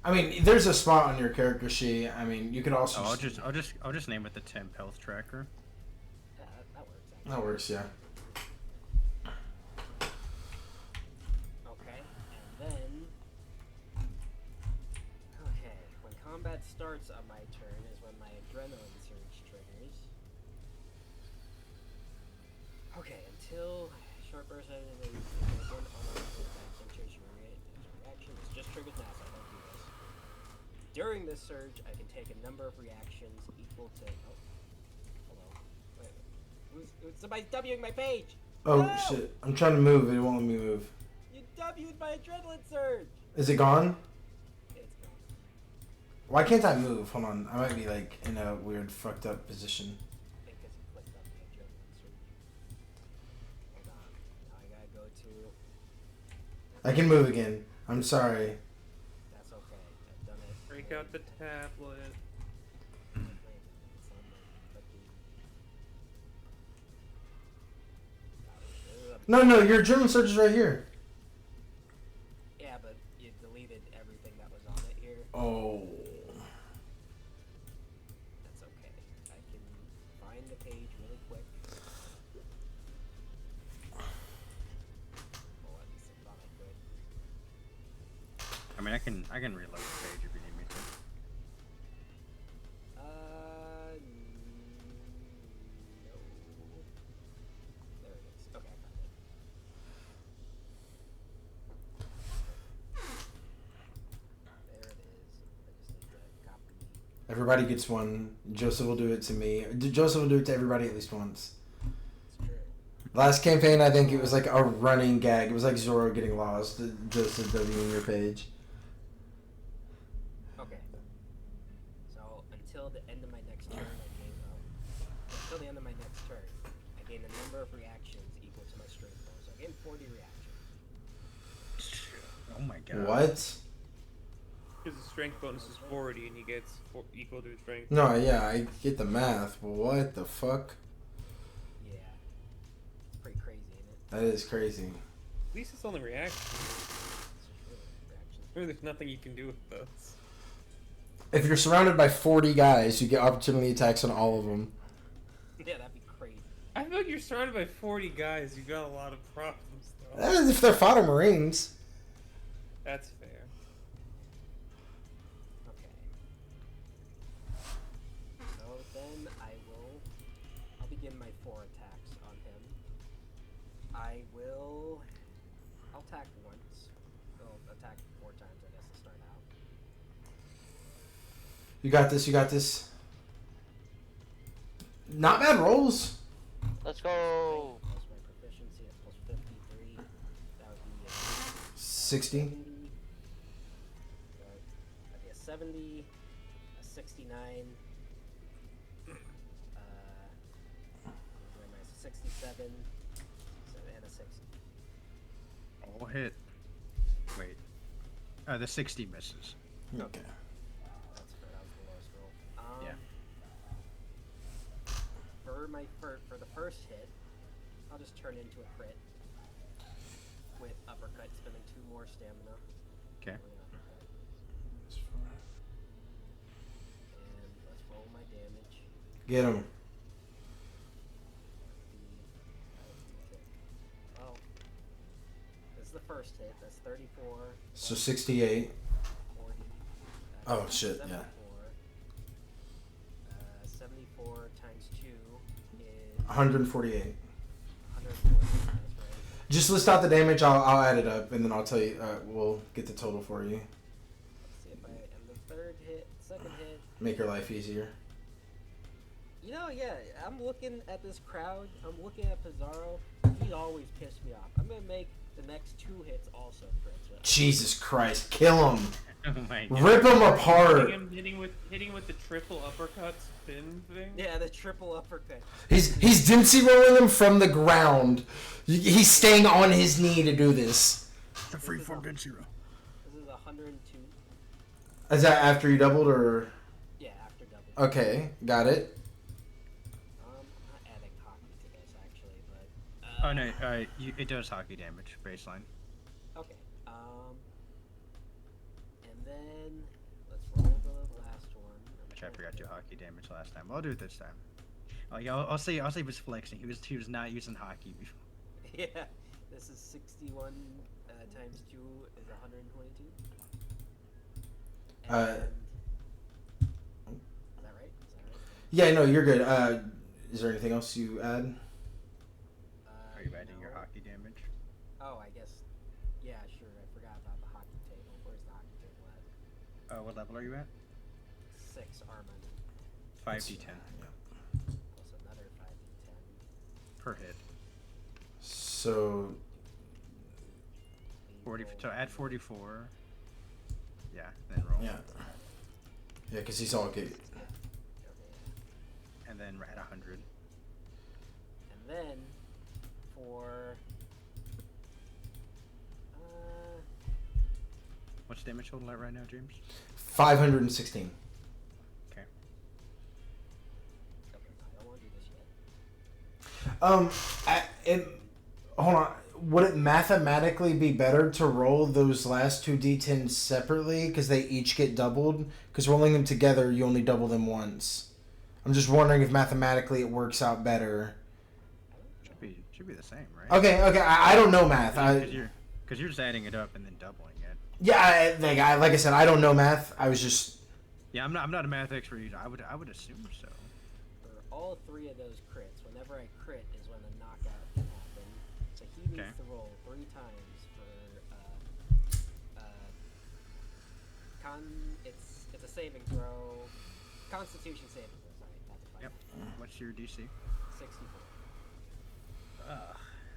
I mean, there's a spot on your character sheet. I mean, you could also. Oh, I'll just name it the temp health tracker. Yeah, that works. Actually. That works, yeah. Okay, and then. Okay, when combat starts on my turn is when my adrenaline surge triggers. Okay, until short burst of one unarmed attack enters your reaction. It's just triggered now, so I don't do this. During this surge, I can take a number of reactions equal to. Oh, hello. Wait. Somebody's Wing my page! Oh No! shit! I'm trying to move. It won't let me move. You W'd my adrenaline surge! Is it gone? It's gone. Why can't I move? Hold on. I might be like in a weird, fucked up position. I think because you clicked on the adrenaline surge. Hold on. Now I gotta go to. I can move again. I'm sorry. That's okay. I've done it. Break out the tablet. It's on the fucking- No, your adrenaline surge is right here. it deleted everything that was on it here. Oh. That's okay. I can find the page really quick. Well, at least I thought I could. I mean, I can reload the page if you need me to. No. There it is. Okay, I found it. There it is. I just need to copy. Everybody gets one. Joseph will do it to me. Joseph will do it to everybody at least once. It's true. Last campaign, I think it was like a running gag. It was like Zoro getting lost. Joseph Wing your page. Okay. So until the end of my next turn, until the end of my next turn, I gain a number of reactions equal to my strength bonus. So I gain 40 reactions. Oh my god. What? Because the strength bonus is 40 and he gets equal to his strength. No, yeah, I get the math, but what the fuck? Yeah. It's pretty crazy, isn't it? That is crazy. At least it's only reactions. It's just really reactions. Maybe there's nothing you can do with those. If you're surrounded by 40 guys, you get opportunity attacks on all of them. Yeah, that'd be crazy. I feel like you're surrounded by 40 guys. You've got a lot of problems, though. That is if they're fodder Marines. That's fair. Okay. So then I'll begin my 4 attacks on him. I'll attack once. I'll attack 4 times, I guess, to start out. You got this, you got this. Not bad rolls. Let's go. Plus my proficiency at plus 53. That would be 60. 70. That'd be a 70, a 69, where am I? 67, and a 60. All hit. Wait. The 60 misses. Okay. That's fair. That was the lowest roll. Yeah. For the first hit, I'll just turn into a crit with uppercut, spending 2 more stamina. Okay. And let's roll my damage. Get him. Well, this is the first hit. That's 34. So 68. 40. Oh, shit, yeah. 74 times 2 is 148. 140. That's right. Just list out the damage. I'll add it up, and then I'll tell you. We'll get the total for you. Let's see if I am the third hit, second hit. Make your life easier. You know, yeah, I'm looking at this crowd. I'm looking at Pizarro. He always pissed me off. I'm gonna make the next 2 hits also crits. Jesus Christ, kill him. Oh my god. Rip him apart. Hitting with the triple uppercut spin thing. Yeah, the triple uppercut. He's Dempsey rolling him from the ground. He's staying on his knee to do this. The freeform did 0. This is 102. Is that after you doubled or? Yeah, after double. Okay, got it. I'm not adding hockey to this actually, but. Oh no, it does hockey damage baseline. Okay. And then let's roll the last one. Which I forgot to do hockey damage last time. I'll do it this time. Oh yeah, I'll say he was flexing. He was not using hockey before. Yeah, this is 61 times 2 is 122. Uh, And, is that right? Yeah, no, you're good. Is there anything else you add? Are you adding your no. hockey damage? Oh, I guess. Yeah, sure. I forgot about the hockey table. Where's the hockey table at? What level are you at? 6 Armand. 5d10 Plus another 5d10. per hit. So 40. So add 44. Yeah, then roll. yeah, yeah, because he's all good. And then at 100. And then for What's damage total at right now, James? 516. Okay. okay, I don't want to do this yet. Hold on. would it mathematically be better to roll those last two d10s separately because they each get doubled? Because rolling them together, you only double them once. I'm just wondering if mathematically it works out better. Should be the same, right? Okay. I don't know math. Because you're just adding it up and then doubling it. Yeah, like I said, I don't know math. I was just. Yeah, I'm not a math expert either. I would assume so. For all three of those crits, whenever I crit is when the knockout can happen. So he needs to roll 3 times for it's a saving throw. Constitution saving throw, sorry, that's a Yep. What's your DC? 64.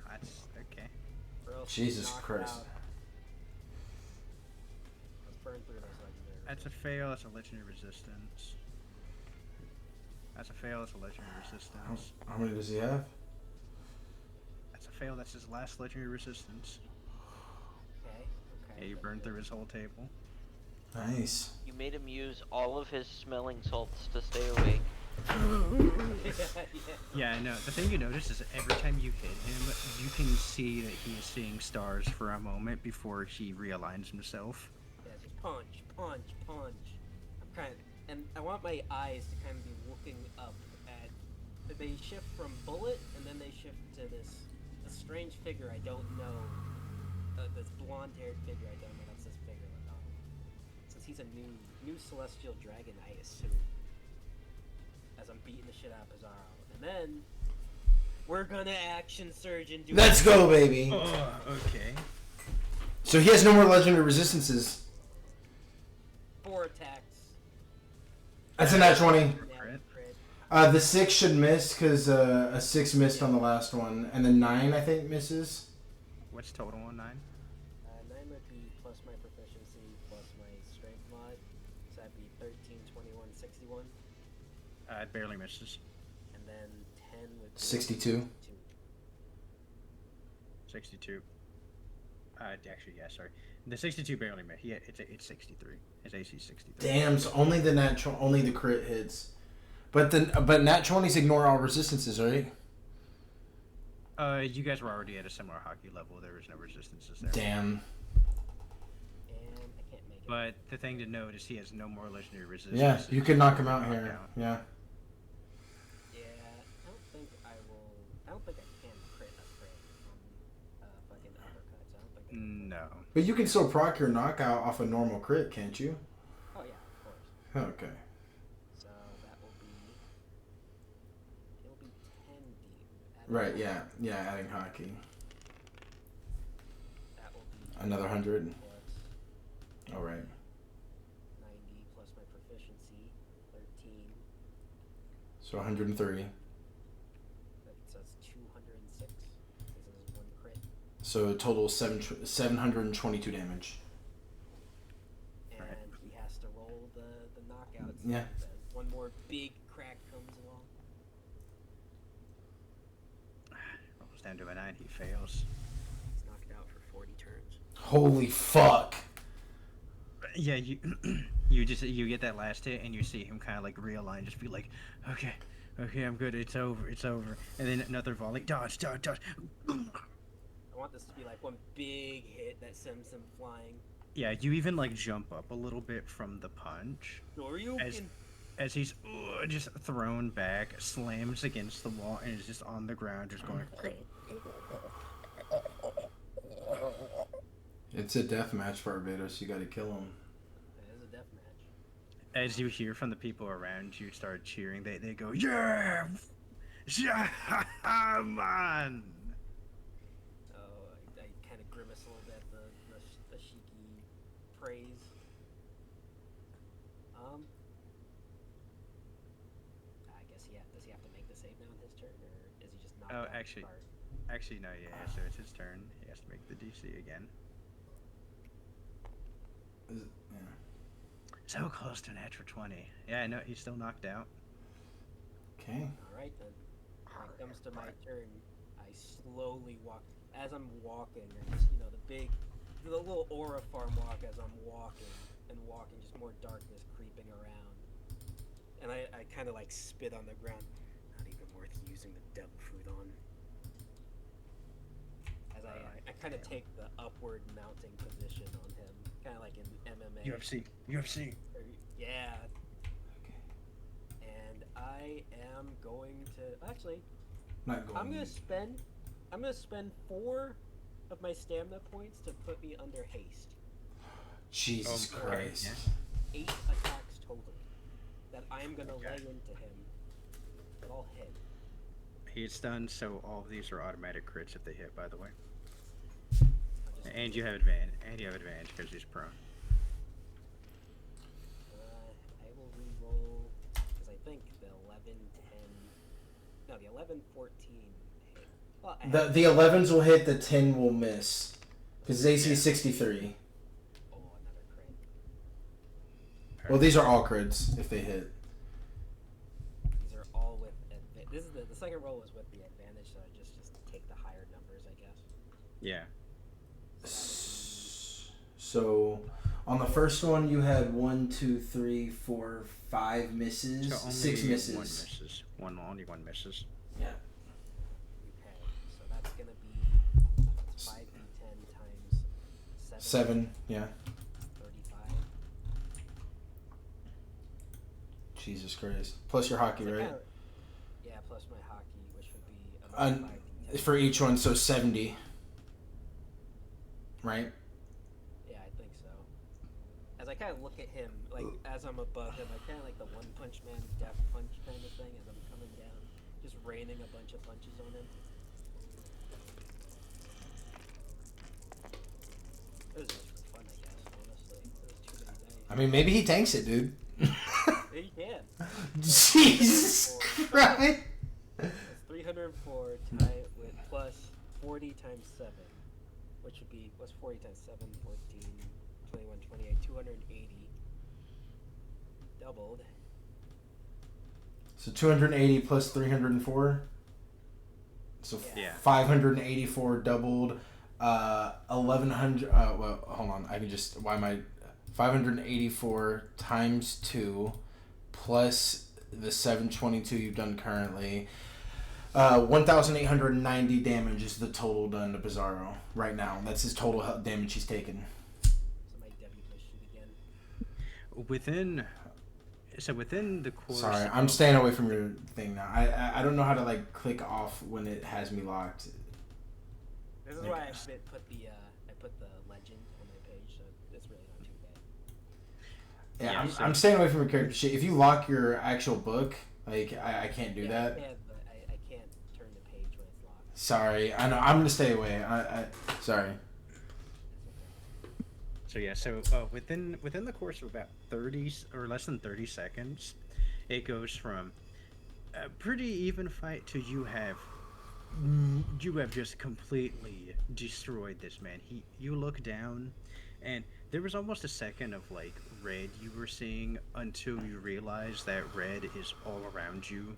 That's okay. Or else Jesus he's knocked Christ. out. Let's burn through those legendary. That's a fail. That's a legendary resistance. That's a fail. That's a legendary resistance. How many does he have? That's a fail. That's his last legendary resistance. Okay. Yeah, you burned through his whole table. Nice. You made him use all of his smelling salts to stay awake. Yeah, I know. The thing you notice is every time you hit him, you can see that he is seeing stars for a moment before he realigns himself. Yeah, just punch. I'm and I want my eyes to kind of be looking up at. They shift from bullet, and then they shift to this strange figure I don't know. This blonde-haired figure I don't know. That's this figure. Since he's a new celestial dragon, I assume. As I'm beating the shit out of Pizarro, and then we're gonna action surge and do. Let's go, baby. Oh, okay. So he has no more legendary resistances. 4 attacks. That's a nat 20. Now crit. The 6 should miss because a 6 missed on the last one, and the 9 I think misses. What's total on 9? 9 would be plus my proficiency plus my strength mod, so that'd be 13, 21, 61. It barely misses. And then 10 would be 62. 62. Actually, yeah, sorry. The 62 barely missed. Yeah, it's 63. His AC is 63. Damn, so only the crit hits. But nat 20s ignore all resistances, right? You guys were already at a similar hockey level. There was no resistances there. Damn. And I can't make it. But the thing to note is he has no more legendary resistance. Yeah, you could knock him out here. Yeah. Yeah, I don't think I can crit a crit on fucking uppercuts. I don't think I can. No. But you can still proc your knockout off a normal crit, can't you? Oh yeah, of course. Okay. So that will be 10 deep. Right, yeah. Yeah, adding hockey. That will be Another 100. plus All right. 90 plus my proficiency, 13. So 130. So that's 206. This is 1 crit. So a total of 722 damage. And he has to roll the knockouts. Yeah. One more big crack comes along. Rolls down to a 9. He fails. He's knocked out for 40 turns. Holy fuck. Yeah, you you get that last hit and you see him kind of like realign, just be like, okay, I'm good. It's over. And then another volley. Dodge. I want this to be like one big hit that sends him flying. Yeah, you even like jump up a little bit from the punch. As he's just thrown back, slams against the wall, and is just on the ground, just going. It's a death match, Barbados. You gotta kill him. It is a death match. As you hear from the people around you start cheering, they go, yeah, man. Oh, I kind of grimace a little bit at the Shiki praise. I guess does he have to make the save now in his turn, or is he just knocked out? Actually, no, yeah. So it's his turn. He has to make the DC again. Yeah. So close to natural 20. Yeah, no, he's still knocked out. Okay. Alright then. When it comes to my turn, I slowly walk. As I'm walking, there's, the little aura farm walk as I'm walking, just more darkness creeping around. And I kind of like spit on the ground. Not even worth using the devil food on. as I kind of take the upward mounting position on him, kind of like in MMA. UFC. Yeah. And I am going to actually. Not going. I'm gonna spend 4 of my stamina points to put me under haste. Jesus Christ. Yeah. 8 attacks total that I'm gonna lay into him. That all hit. He's done, so all of these are automatic crits if they hit, by the way. And you have advantage because he's prone. I will re-roll because I think the 11, 10. No, the 11, 14 hit. Well, The 11s will hit, the 10 will miss. Because AC is 63. Oh, another crit. Well, these are all crits if they hit. These are all with this is the second roll was with the advantage, so I just take the higher numbers, I guess. Yeah. So on the first one you had 1, 2, 3, 4, 5 misses, So only 6 misses. One misses. Only one misses. Yeah. Okay, so that's gonna be 5d10 times 7. 7, yeah. 35. Jesus Christ. Plus your hockey, So right? yeah, plus my hockey, which would be another 5d10. For each one, so 70. Right? Yeah, I think so. As I kind of look at him, like as I'm above him, I kind of like the One Punch Man death punch kind of thing as I'm coming down, just raining a bunch of punches on him. It was just for fun, I guess, honestly. It was too many days. I mean, maybe he tanks it, dude. He can. Jesus Christ. That's 304 time with plus 40 times 7, which would be, what's 40 times 7, 14, 21, 28, 280. Doubled. So 280 plus 304. So Yeah. 584 doubled. 1100. Well, hold on. I can just. Why am I? 584 times 2 plus the 722 you've done currently. 1,890 damage is the total done to Bizarro right now. That's his total damage he's taken. Somebody W my shoot again. Within the course. Sorry, I'm staying away from your thing now. I don't know how to like click off when it has me locked. This is why I put the legend on my page, so it's really not too bad. Yeah, Yeah, I'm staying away from your character shit. If you lock your actual book, like I can't do that. I can, but I can't turn the page when it's locked. Sorry, I know. I'm gonna stay away. I sorry. So yeah, within the course of about 30 or less than 30 seconds, it goes from a pretty even fight to you have just completely destroyed this man. You look down, and there was almost a second of like red you were seeing until you realize that red is all around you,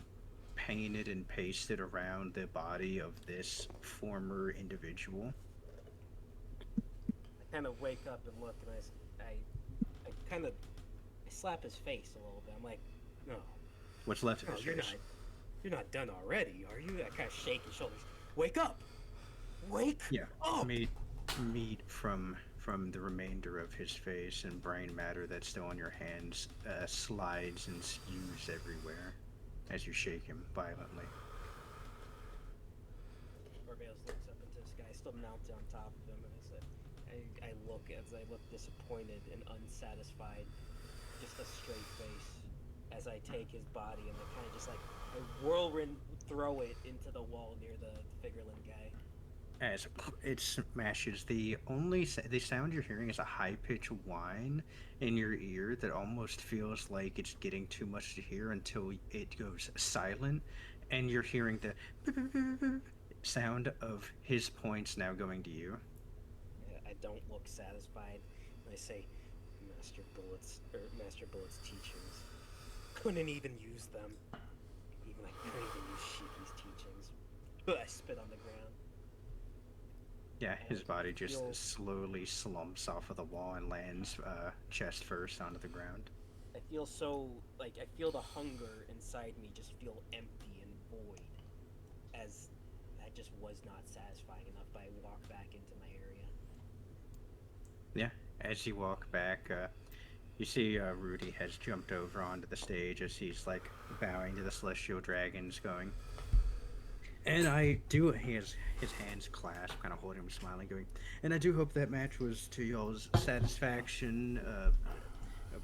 painted and pasted around the body of this former individual. I kind of wake up and look, and I kind of slap his face a little bit. I'm like, no, What's left of no, his you're face. not done already, are you? I kind of shake his shoulders. Wake up! Wake Yeah, up! meat from the remainder of his face and brain matter that's still on your hands slides and spews everywhere as you shake him violently. Barbados looks up into the sky, still mounted on top of him, and I look as I look disappointed and unsatisfied, just a straight face, as I take his body and I kind of just like I whirlwind throw it into the wall near the Figureland guy. As it smashes, the sound you're hearing is a high-pitched whine in your ear that almost feels like it's getting too much to hear until it goes silent, and you're hearing the sound of his points now going to you. I don't look satisfied. I say, Master Bullet's teachings. Couldn't even use them. Even I couldn't even use Shiki's teachings. I spit on the ground. Yeah, his And body just feel- slowly slumps off of the wall and lands chest first onto the ground. I feel so I feel the hunger inside me just feel empty and void as that that just was not satisfying enough. But I walk back into my area. Yeah, as you walk back, you see Rudy has jumped over onto the stage as he's like bowing to the celestial dragons, going. And I do. He has his hands clasped, kind of holding him, smiling, going. And I do hope that match was to y'all's satisfaction.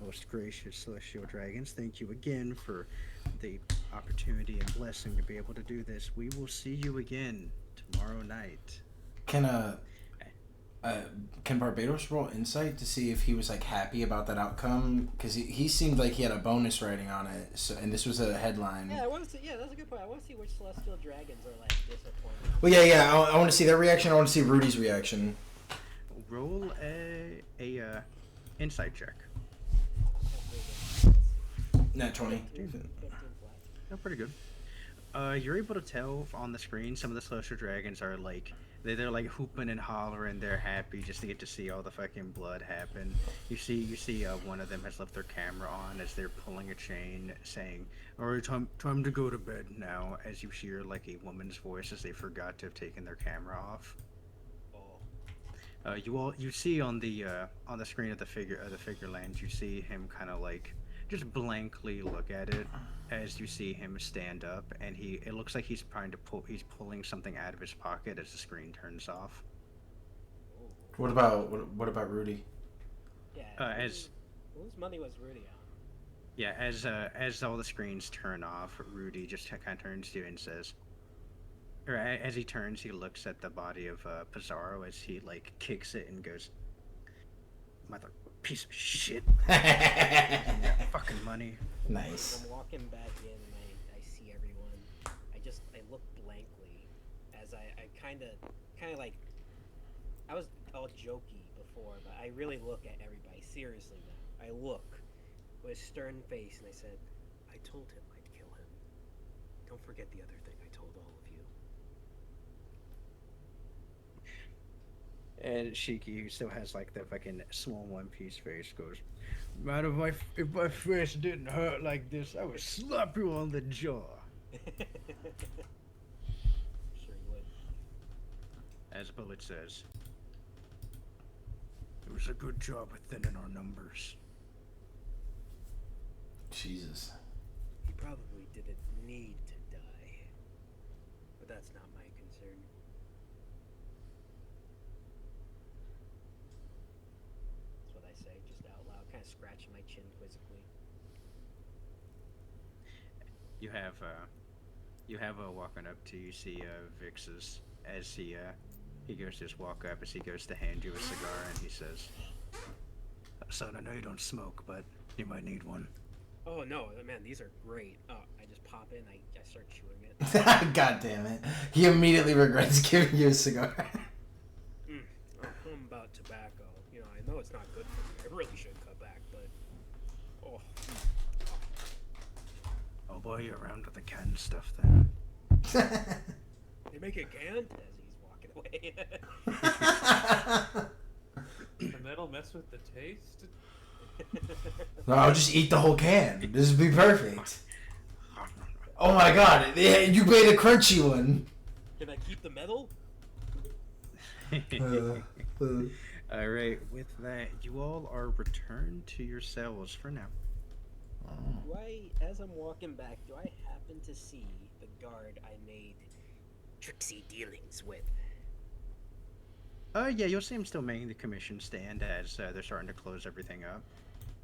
Most gracious celestial dragons, thank you again for the opportunity and blessing to be able to do this. We will see you again tomorrow night. Can Barbados roll insight to see if he was like happy about that outcome? Because he seemed like he had a bonus rating on it. So, and this was a headline. Yeah, I want to see. Yeah, that's a good point. I want to see which celestial dragons are like disappointed. Well, yeah. I want to see their reaction. I want to see Rudy's reaction. Roll a insight check. Nat 20. 15 flat. Oh, pretty good. You're able to tell on the screen some of the celestial dragons are like they're like hooping and hollering. They're happy just to get to see all the fucking blood happen. You see one of them has left their camera on as they're pulling a chain, saying, "All right, time to go to bed now." As you hear like a woman's voice as they forgot to have taken their camera off. Oh. You see on the screen of the figure land, you see him kind of like just blankly look at it as you see him stand up, and it looks like he's pulling something out of his pocket as the screen turns off. What about Rudy? Yeah. Whose money was Rudy on? Yeah, as all the screens turn off, Rudy just kind of turns to you and says, or as he turns, he looks at the body of Pizarro as he like kicks it and goes, "Mother piece of shit." Fucking money. Nice. I'm walking back in and I see everyone. I look blankly as I kind of like, I was all jokey before, but I really look at everybody seriously now. I look with a stern face and I said, "I told him I'd kill him. Don't forget the other thing I told all of you." And Shiki, who still has like the fucking small one piece face, goes, "Man, if my face didn't hurt like this, I would slap you on the jaw." Sure you would. As Bullet says, "It was a good job of thinning our numbers." Jesus. He probably didn't need to die, but that's not my concern. That's what I say, just out loud, kind of scratching my chin quizzically. You have walking up to you see Vix's as he goes to just walk up as he goes to hand you a cigar and he says, "Son, I know you don't smoke, but you might need one." Oh no, man, these are great. I just pop in, I start chewing it. God damn it. He immediately regrets giving you a cigar. I'm about tobacco. You know, I know it's not good for me. I really should cut back, but I'll buy you around with the canned stuff then. They make it canned as he's walking away. And that'll mess with the taste. No, I'll just eat the whole can. This would be perfect. Oh my god, you made a crunchy one. Can I keep the metal? Alright, with that, you all are returned to your cells for now. Do I, as I'm walking back, do I happen to see the guard I made tricksy dealings with? Yeah, you'll see him still making the commission stand as they're starting to close everything up.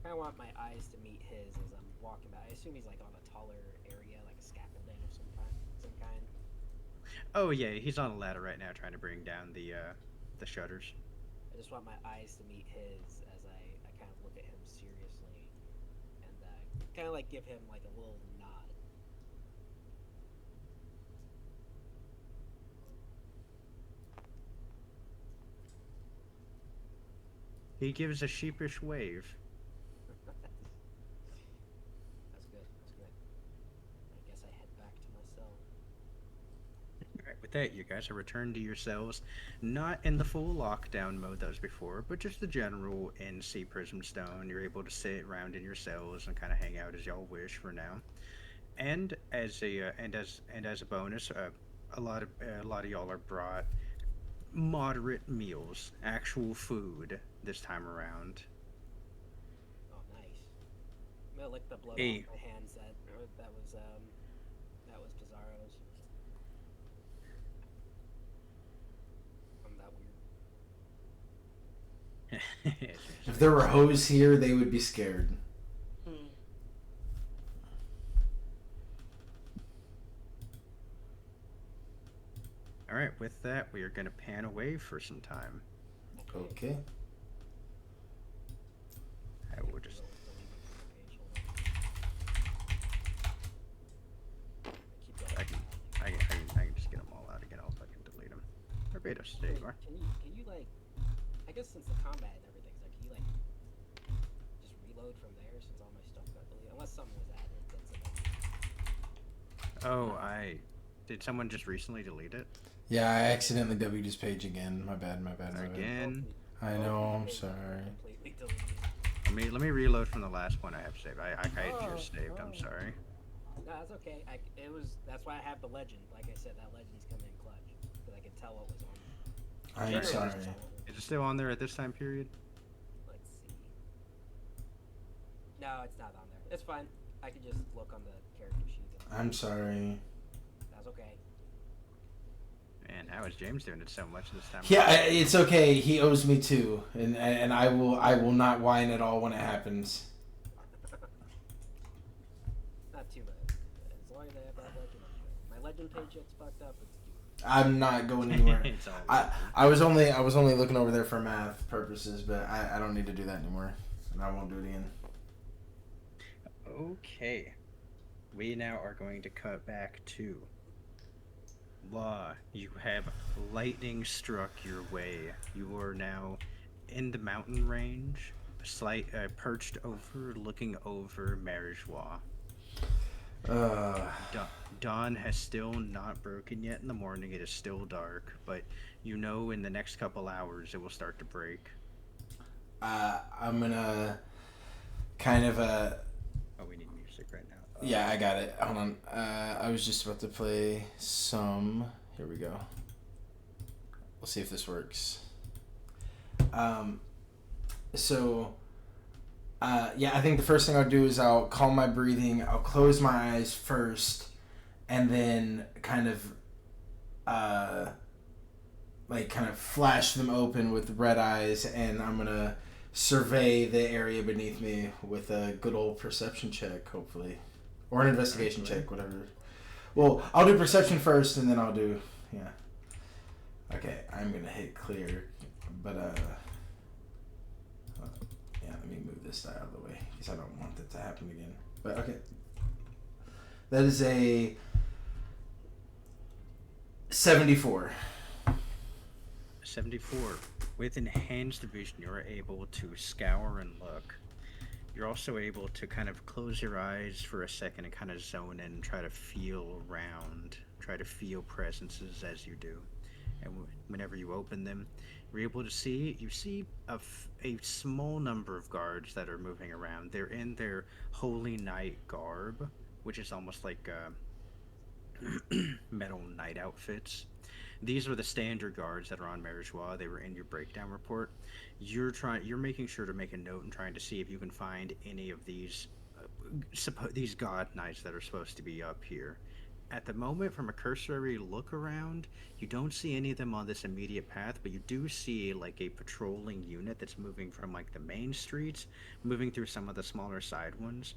I want my eyes to meet his as I'm walking back. I assume he's like on a taller area, like a scaffolding of some kind. Oh yeah, he's on a ladder right now trying to bring down the shutters. I just want my eyes to meet his as I kind of look at him seriously and kind of like give him like a little nod. He gives a sheepish wave. That's good. I guess I head back to my cell. Alright, with that, you guys are returned to your cells, not in the full lockdown mode that was before, but just the general NC Prism Stone. You're able to sit around in your cells and kind of hang out as y'all wish for now. And as a bonus, a lot of y'all are brought moderate meals, actual food this time around. Oh, nice. I'm gonna lick the blood A off my hands. That was Pizarro's. I'm that weird. If there were hoes here, they would be scared. All right, with that, we are going to pan away for some time. Okay. I will just. I can just get them all out again. I'll fucking delete them. Barbados, there you are. Can you like? I guess since the combat and everything's like, can you like just reload from there since all my stuff got deleted? Unless something was added. That's Oh, did someone just recently delete it? Yeah, I accidentally W'd his page again. My bad. Again? I know, I'm sorry. Completely deleted. Let me reload from the last one I have saved. I just saved. I'm sorry. No, that's okay. That's why I have the legend. Like I said, that legend's coming in clutch because I can tell what was on there. I'm sorry. Is it still on there at this time period? Let's see. No, it's not on there. It's fine. I can just look on the character sheet. I'm sorry. That's okay. Man, how is James doing it so much this time? Yeah, it's okay. He owes me too, and I will not whine at all when it happens. Not too much. As long as I have that legend, I'm good. My legend page gets fucked up. It's due. I'm not going anywhere. It's all I was only looking over there for math purposes, but I don't need to do that anymore, and I won't do it again. Okay. We now are going to cut back to Law. You have lightning struck your way. You are now in the mountain range, perched over, looking over Mary Geoise. Dawn has still not broken yet in the morning. It is still dark, but you know in the next couple hours it will start to break. I'm gonna kind of Oh, we need music right now. Yeah, I got it. Hold on. I was just about to play some. Here we go. We'll see if this works. I think the first thing I'll do is I'll calm my breathing. I'll close my eyes first, and then kind of flash them open with red eyes, and I'm gonna survey the area beneath me with a good old perception check, hopefully. Or an investigation check, whatever. Well, I'll do perception first, and then I'll do... Yeah. Okay, I'm going to hit clear. But, let me move this out of the way, because I don't want that to happen again. But, okay. That is a 74. 74. With enhanced vision, you're able to scour and look. You're also able to kind of close your eyes for a second and kind of zone in and try to feel around, try to feel presences as you do. And whenever you open them, you're able to see a small number of guards that are moving around. They're in their Holy Knight garb, which is almost like metal knight outfits. These are the standard guards that are on Mary Geoise. They were in your breakdown report. You're making sure to make a note and trying to see if you can find any of these these god knights that are supposed to be up here. At the moment, from a cursory look around, you don't see any of them on this immediate path, but you do see like a patrolling unit that's moving from like the main streets, moving through some of the smaller side ones.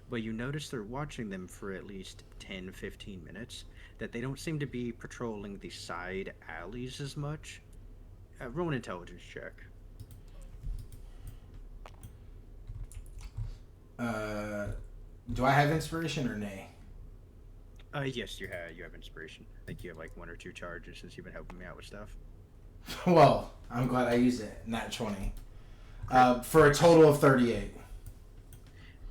But you notice they're watching them for at least 10-15 minutes, that they don't seem to be patrolling the side alleys as much. Roll an intelligence check. Do I have inspiration or nay? Yes, you have inspiration. I think you have like 1 or 2 charges since you've been helping me out with stuff. Well, I'm glad I used it. Nat 20. For a total of 38.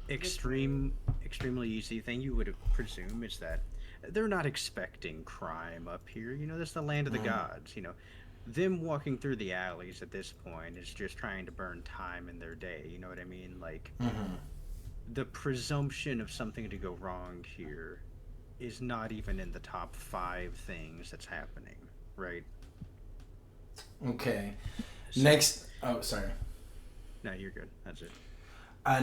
Extremely easy thing you would presume is that they're not expecting crime up here. You know, this is the land of the gods. You know, them walking through the alleys at this point is just trying to burn time in their day. You know what I mean? Like, the presumption of something to go wrong here is not even in the top 5 things that's happening, right? Okay. So, Next. Oh, sorry. no, you're good. That's it.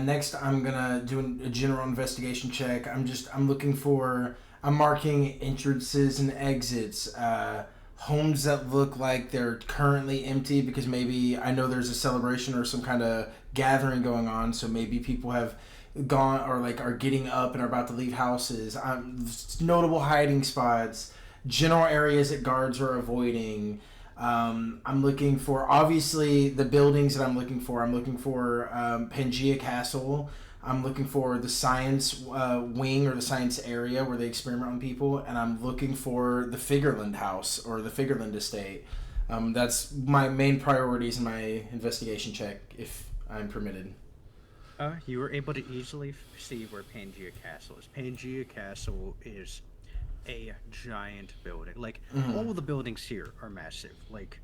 Next, I'm gonna do a general investigation check. I'm looking for. I'm marking entrances and exits. Homes that look like they're currently empty because maybe I know there's a celebration or some kind of gathering going on. So maybe people have gone or like are getting up and are about to leave houses. Notable hiding spots, general areas that guards are avoiding. I'm looking for obviously the buildings that I'm looking for. I'm looking for Pangea Castle. I'm looking for the science wing or the science area where they experiment on people, and I'm looking for the Figureland house or the Figureland estate. That's my main priorities in my investigation check, if I'm permitted. You were able to easily see where Pangea Castle is. Pangea Castle is a giant building. Like, all the buildings here are massive. Like,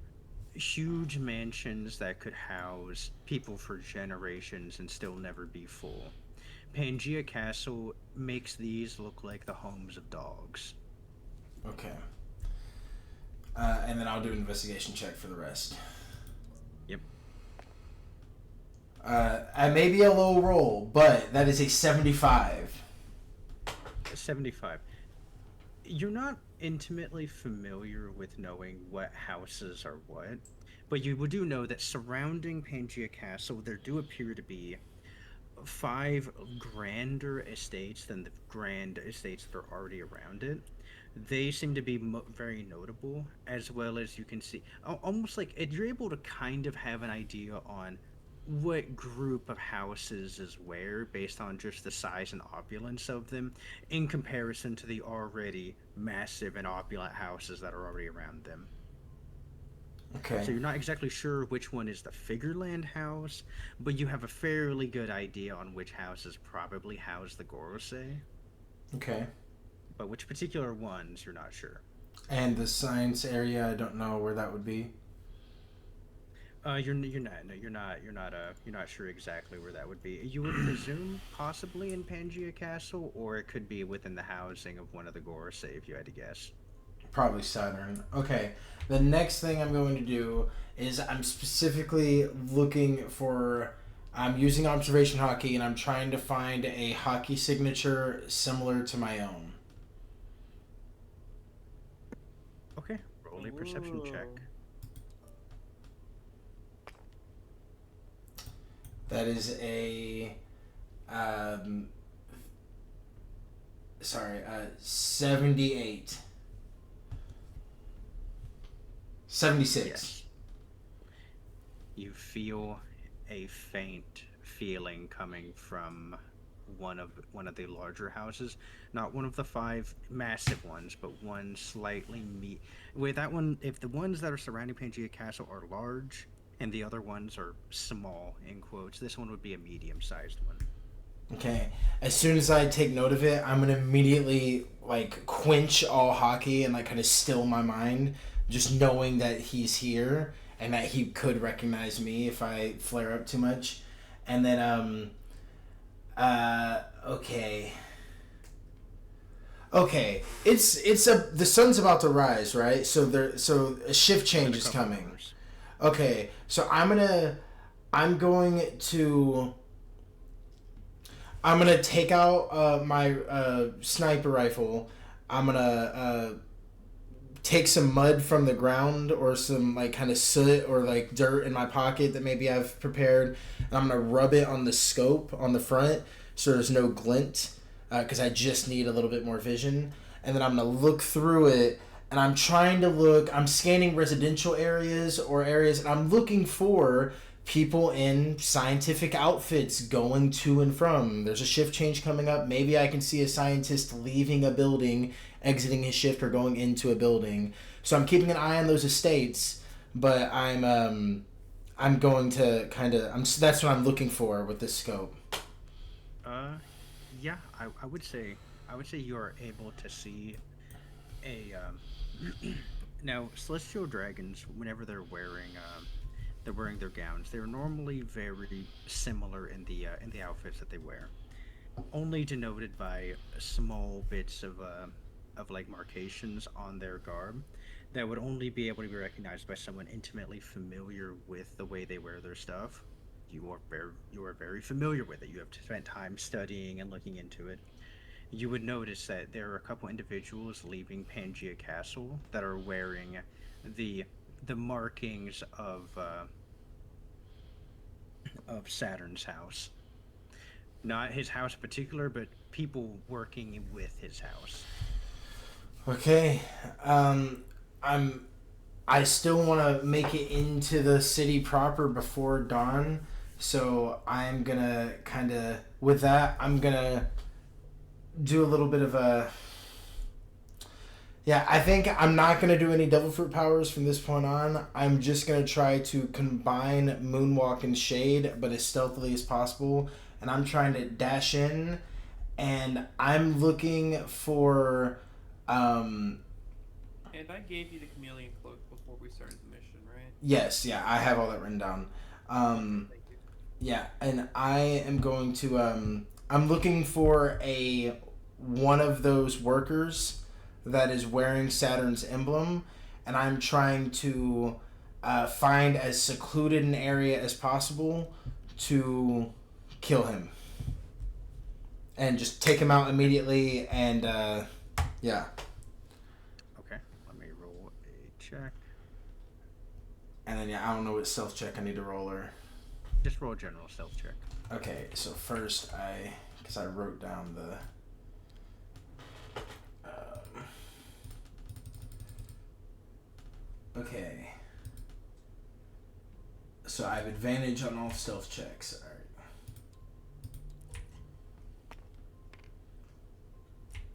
huge mansions that could house people for generations and still never be full. Pangea Castle makes these look like the homes of dogs. Okay. And then I'll do an investigation check for the rest. Yep. I may be a low roll, but that is a 75. 75. You're not intimately familiar with knowing what houses are what, but you do know that surrounding Pangea Castle, there do appear to be 5 grander estates than the grand estates that are already around it. They seem to be very notable, as well as you can see, almost like you're able to kind of have an idea on what group of houses is where based on just the size and opulence of them in comparison to the already massive and opulent houses that are already around them. Okay. So you're not exactly sure which one is the Figureland house, but you have a fairly good idea on which houses probably house the Gorosei. Okay. But which particular ones, you're not sure. And the science area, I don't know where that would be. You're not sure exactly where that would be. You would presume possibly in Pangea Castle, or it could be within the housing of one of the Gorosei, if you had to guess. Probably Saturn. Okay. The next thing I'm going to do is I'm specifically looking for. I'm using observation hockey and I'm trying to find a hockey signature similar to my own. Okay. Roll a perception check. That is a. 78. 76. Yes. You feel a faint feeling coming from one of the larger houses, not one of the 5 massive ones, but one slightly with that one, if the ones that are surrounding Pangea Castle are large and the other ones are small in quotes, this one would be a medium-sized one. Okay. As soon as I take note of it, I'm gonna immediately like quench all hockey and like kind of still my mind, just knowing that he's here and that he could recognize me if I flare up too much. And then okay. Okay. The sun's about to rise, right? So a shift change is coming. Hours. Okay. So I'm going to take out my sniper rifle. I'm gonna take some mud from the ground or some like kind of soot or like dirt in my pocket that maybe I've prepared. And I'm gonna rub it on the scope on the front so there's no glint because I just need a little bit more vision. And then I'm gonna look through it and I'm scanning residential areas or areas and I'm looking for people in scientific outfits going to and from. There's a shift change coming up. Maybe I can see a scientist leaving a building, exiting his shift, or going into a building. So I'm keeping an eye on those estates, but I'm going to that's what I'm looking for with this scope. Yeah, I would say you are able to see a now celestial dragons whenever they're wearing their gowns. They're normally very similar in the outfits that they wear. only denoted by small bits of like markations on their garb that would only be able to be recognized by someone intimately familiar with the way they wear their stuff. You are very familiar with it. You have spent time studying and looking into it. You would notice that there are a couple individuals leaving Pangea Castle that are wearing the the markings of Saturn's house. Not his house in particular, but people working with his house. Okay. I'm. I still want to make it into the city proper before dawn, so I'm gonna kind of with that. I'm gonna do a little bit of a. Yeah, I think I'm not gonna do any devil fruit powers from this point on. I'm just gonna try to combine moonwalk and shade, but as stealthily as possible. And I'm trying to dash in, and I'm looking for. And I gave you the chameleon cloak before we started the mission, right? Yes, yeah, I have all that written down. Thank you. Yeah, and I am going to. I'm looking for one of those workers that is wearing Saturn's emblem, and I'm trying to find as secluded an area as possible to kill him and just take him out immediately. And yeah, Okay, let me roll a check. and then yeah, I don't know what stealth check I need to roll or. Just roll a general stealth check. Okay, so first because I wrote down okay. So I have advantage on all stealth checks. All right.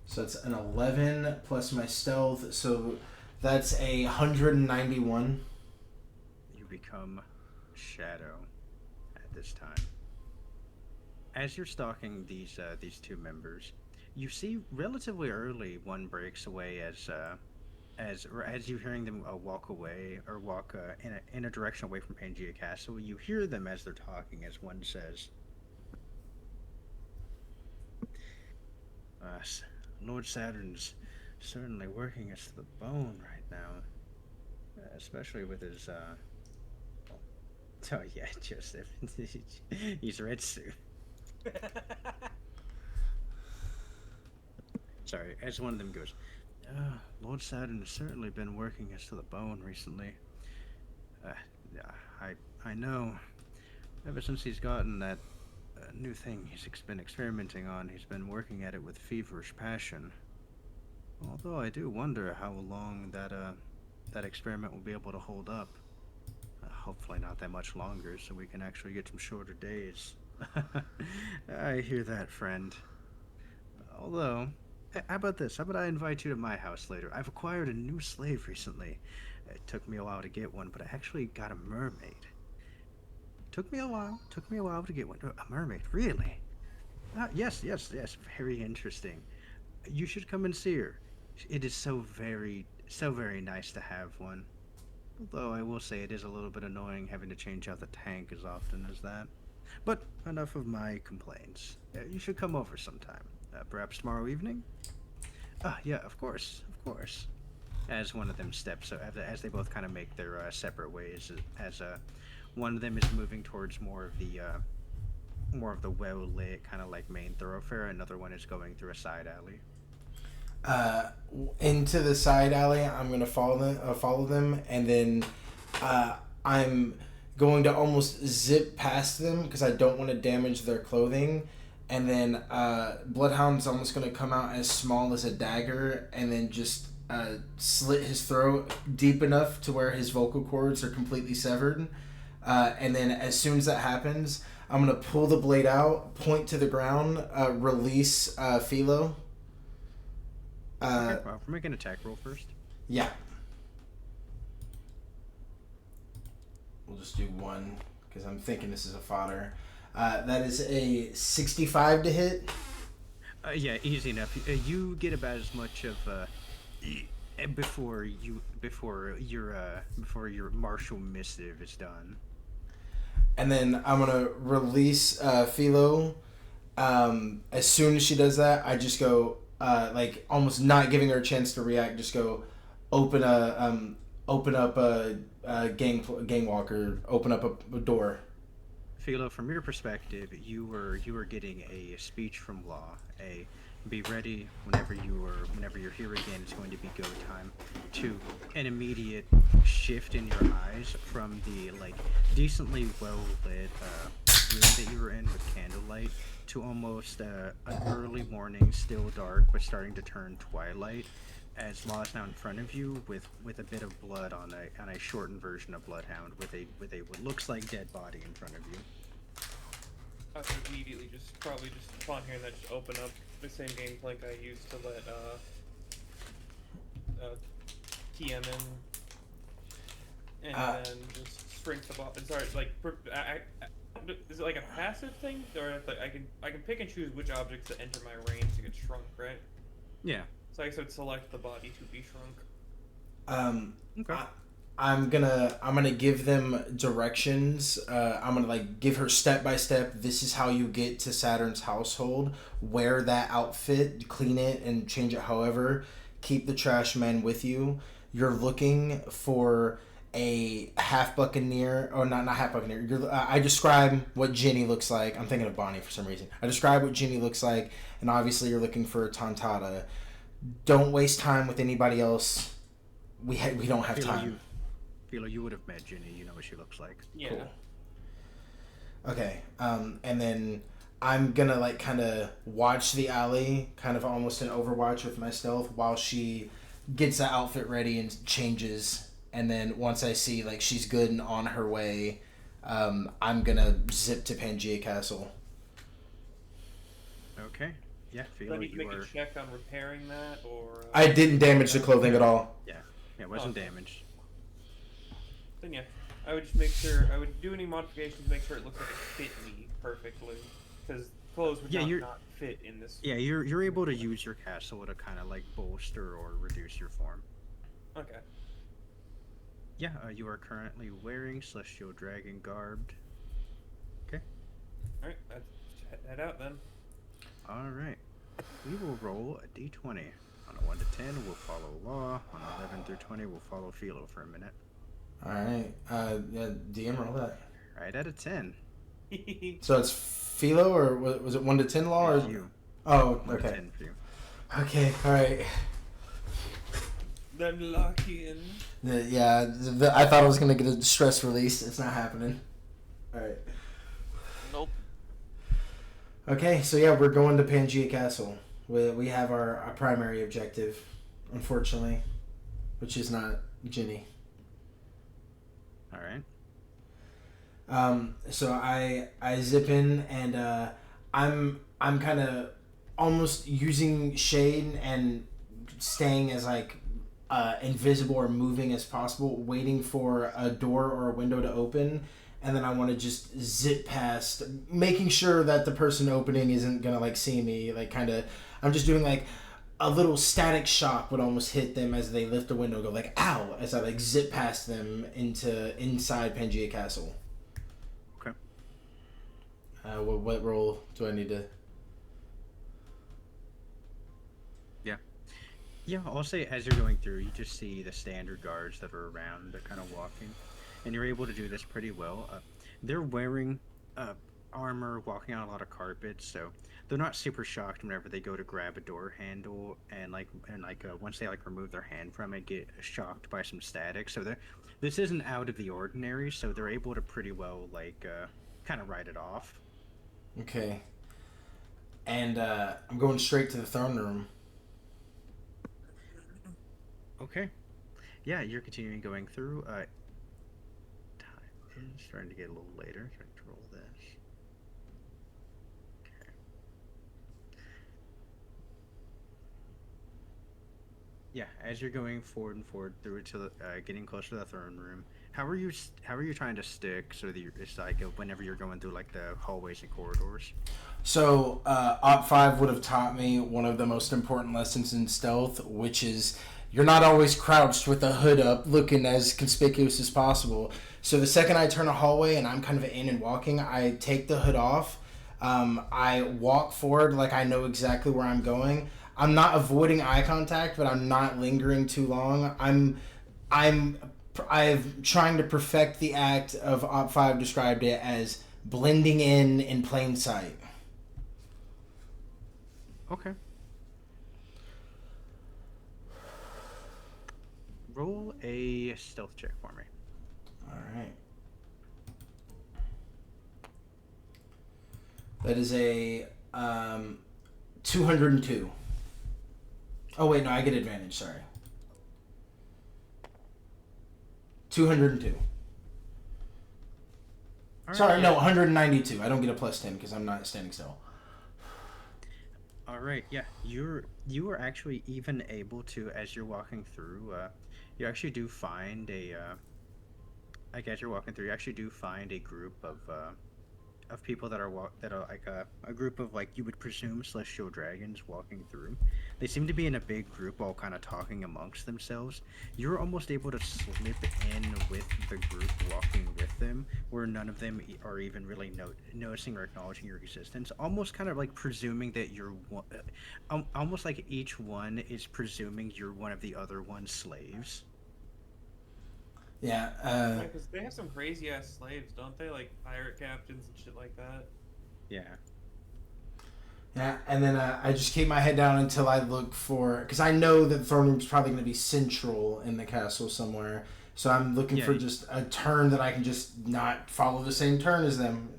So it's an 11 plus my stealth, so that's 191. You become shadow at this time. As you're stalking these two members, you see relatively early one breaks away as you're hearing them walk away or walk in a direction away from Pangea Castle. You hear them as they're talking, as one says, "Lord Saturn's certainly working us to the bone right now, especially with his oh yeah, Joseph, he's red suit." Sorry, as one of them goes, Lord Saturn has certainly been working us to the bone recently. Yeah, I know. Ever since he's gotten that new thing been experimenting on, he's been working at it with feverish passion. Although I do wonder how long that experiment will be able to hold up. Hopefully not that much longer, so we can actually get some shorter days. I hear that, friend. Although, how about this? How about I invite you to my house later? I've acquired a new slave recently. It took me a while to get one, but I actually got a mermaid. Took me a while to get one. A mermaid, really? Yes. Very interesting. You should come and see her. It is so very nice to have one. Although I will say it is a little bit annoying having to change out the tank as often as that. But enough of my complaints. You should come over sometime. Perhaps tomorrow evening? Yeah, of course. As one of them steps, so as they both kind of make their separate ways, as one of them is moving towards more of the well-lit, kind of like main thoroughfare. Another one is going through a side alley. Into the side alley, I'm gonna follow them, and then I'm going to almost zip past them because I don't want to damage their clothing. And then Bloodhound's almost going to come out as small as a dagger and then just slit his throat deep enough to where his vocal cords are completely severed. And then as soon as that happens, I'm going to pull the blade out, point to the ground, release Philo. Okay, well, we're making an attack roll first. Yeah. We'll just do one because I'm thinking this is a fodder. That is a 65 to hit. Yeah, easy enough. You get about as much of before your martial missive is done. And then I'm gonna release Philo, As soon as she does that, I just go, like almost not giving her a chance to react. Just go, open up a gang walker. Open up a door. Philo, from your perspective, you were getting a speech from Law, a be ready whenever you're here again. It's going to be go time. To an immediate shift in your eyes from the like decently well lit room that you were in with candlelight to almost an early morning, still dark but starting to turn twilight. As Law is now in front of you with a bit of blood on a shortened version of Bloodhound with a what looks like dead body in front of you. I would immediately probably upon hearing that, just open up the same game plank I used to let TM in, and then just shrink the bot. Sorry, like is it like a passive thing, or like I can pick and choose which objects that enter my range to get shrunk, right? Yeah. So I guess I'd select the body to be shrunk. Okay. I'm gonna give them directions. I'm gonna like give her step by step. This is how you get to Saturn's household. Wear that outfit, clean it, and change it. However, keep the trash man with you. You're looking for a half buccaneer, or not half buccaneer. I describe what Ginny looks like. I'm thinking of Bonnie for some reason. I describe what Ginny looks like, and obviously you're looking for a Tontata. Don't waste time with anybody else. We don't have time. Philo, you would have met Ginny. You know what she looks like. Yeah. Cool. Okay. And then I'm gonna like kind of watch the alley, kind of almost an Overwatch with my stealth, while she gets the outfit ready and changes. And then once I see like she's good and on her way, I'm gonna zip to Pangea Castle. Okay. Yeah, Do Philo, I need to you make are. a check on repairing that, or? I didn't damage the clothing at all. Yeah, it wasn't damaged. Then yeah, I would just make sure I would do any modifications to make sure it looks like it fit me perfectly, because clothes would not fit in this. Yeah, you're able to use your castle to kind of like bolster or reduce your form. Okay. Yeah, you are currently wearing Celestial Dragon garbed. Okay. All right, let's head out then. All right. We will roll a d20. On a 1 to 10, we'll follow Law. On 11 through 20, we'll follow Philo for a minute. All right. DM roll that. Right at a 10. So it's Philo, or was it 1 to 10 law? Or... You. Oh, 1 to okay. 10 for you. Okay, all right. Then lock in. I thought I was gonna get a stress release. It's not happening. All right. Nope. Okay, so yeah, we're going to Pangea Castle. We have our primary objective, unfortunately, which is not Ginny. All right. So I zip in, and I'm kind of almost using shade and staying as like invisible or moving as possible, waiting for a door or a window to open, and then I want to just zip past, making sure that the person opening isn't gonna like see me. Like kind of, I'm just doing like a little static shock would almost hit them as they lift the window, go like ow, as I like zip past them inside Pangea Castle. Okay. What role do I need to? Yeah, I'll say as you're going through, you just see the standard guards that are around. They're kind of walking, and you're able to do this pretty well. They're wearing armor, walking on a lot of carpets, so they're not super shocked whenever they go to grab a door handle, and once they like remove their hand from it, get shocked by some static. So this isn't out of the ordinary, so they're able to pretty well like kind of write it off. Okay. And I'm going straight to the throne room. Okay. Yeah, you're continuing going through. Time is starting to get a little later. Trying to roll this. Okay. Yeah, as you're going forward and forward through it to the, getting closer to the throne room, how are you trying to stick so that it's like whenever you're going through like the hallways and corridors? So, Op 5 would have taught me one of the most important lessons in stealth, which is you're not always crouched with the hood up looking as conspicuous as possible. So the second I turn a hallway and I'm kind of in and walking, I take the hood off, I walk forward like I know exactly where I'm going. I'm not avoiding eye contact, but I'm not lingering too long. I'm trying to perfect the act of Op 5 described it as blending in plain sight. Okay. Roll a stealth check for me. All right. That is a 202. Oh wait, no, I get advantage. Sorry. 202. All Sorry, right, no, yeah. 192. I don't get a plus 10 because I'm not standing still. All right, yeah. You are actually even able to, as you're walking through, you actually do find a like as you're walking through, you actually do find a group of people that are like a group of, like, you would presume celestial dragons walking through. They seem to be in a big group, all kind of talking amongst themselves. You're almost able to slip in with the group walking with them, where none of them are even really noticing or acknowledging your existence. Almost kind of like presuming that you're one, almost like each one is presuming you're one of the other one's slaves. Yeah. Yeah, because they have some crazy ass slaves, don't they? Like pirate captains and shit like that. Yeah. Yeah, and then I just keep my head down until I look for, because I know that the throne room's probably going to be central in the castle somewhere. So I'm looking Yeah. for just a turn that I can just not follow the same turn as them.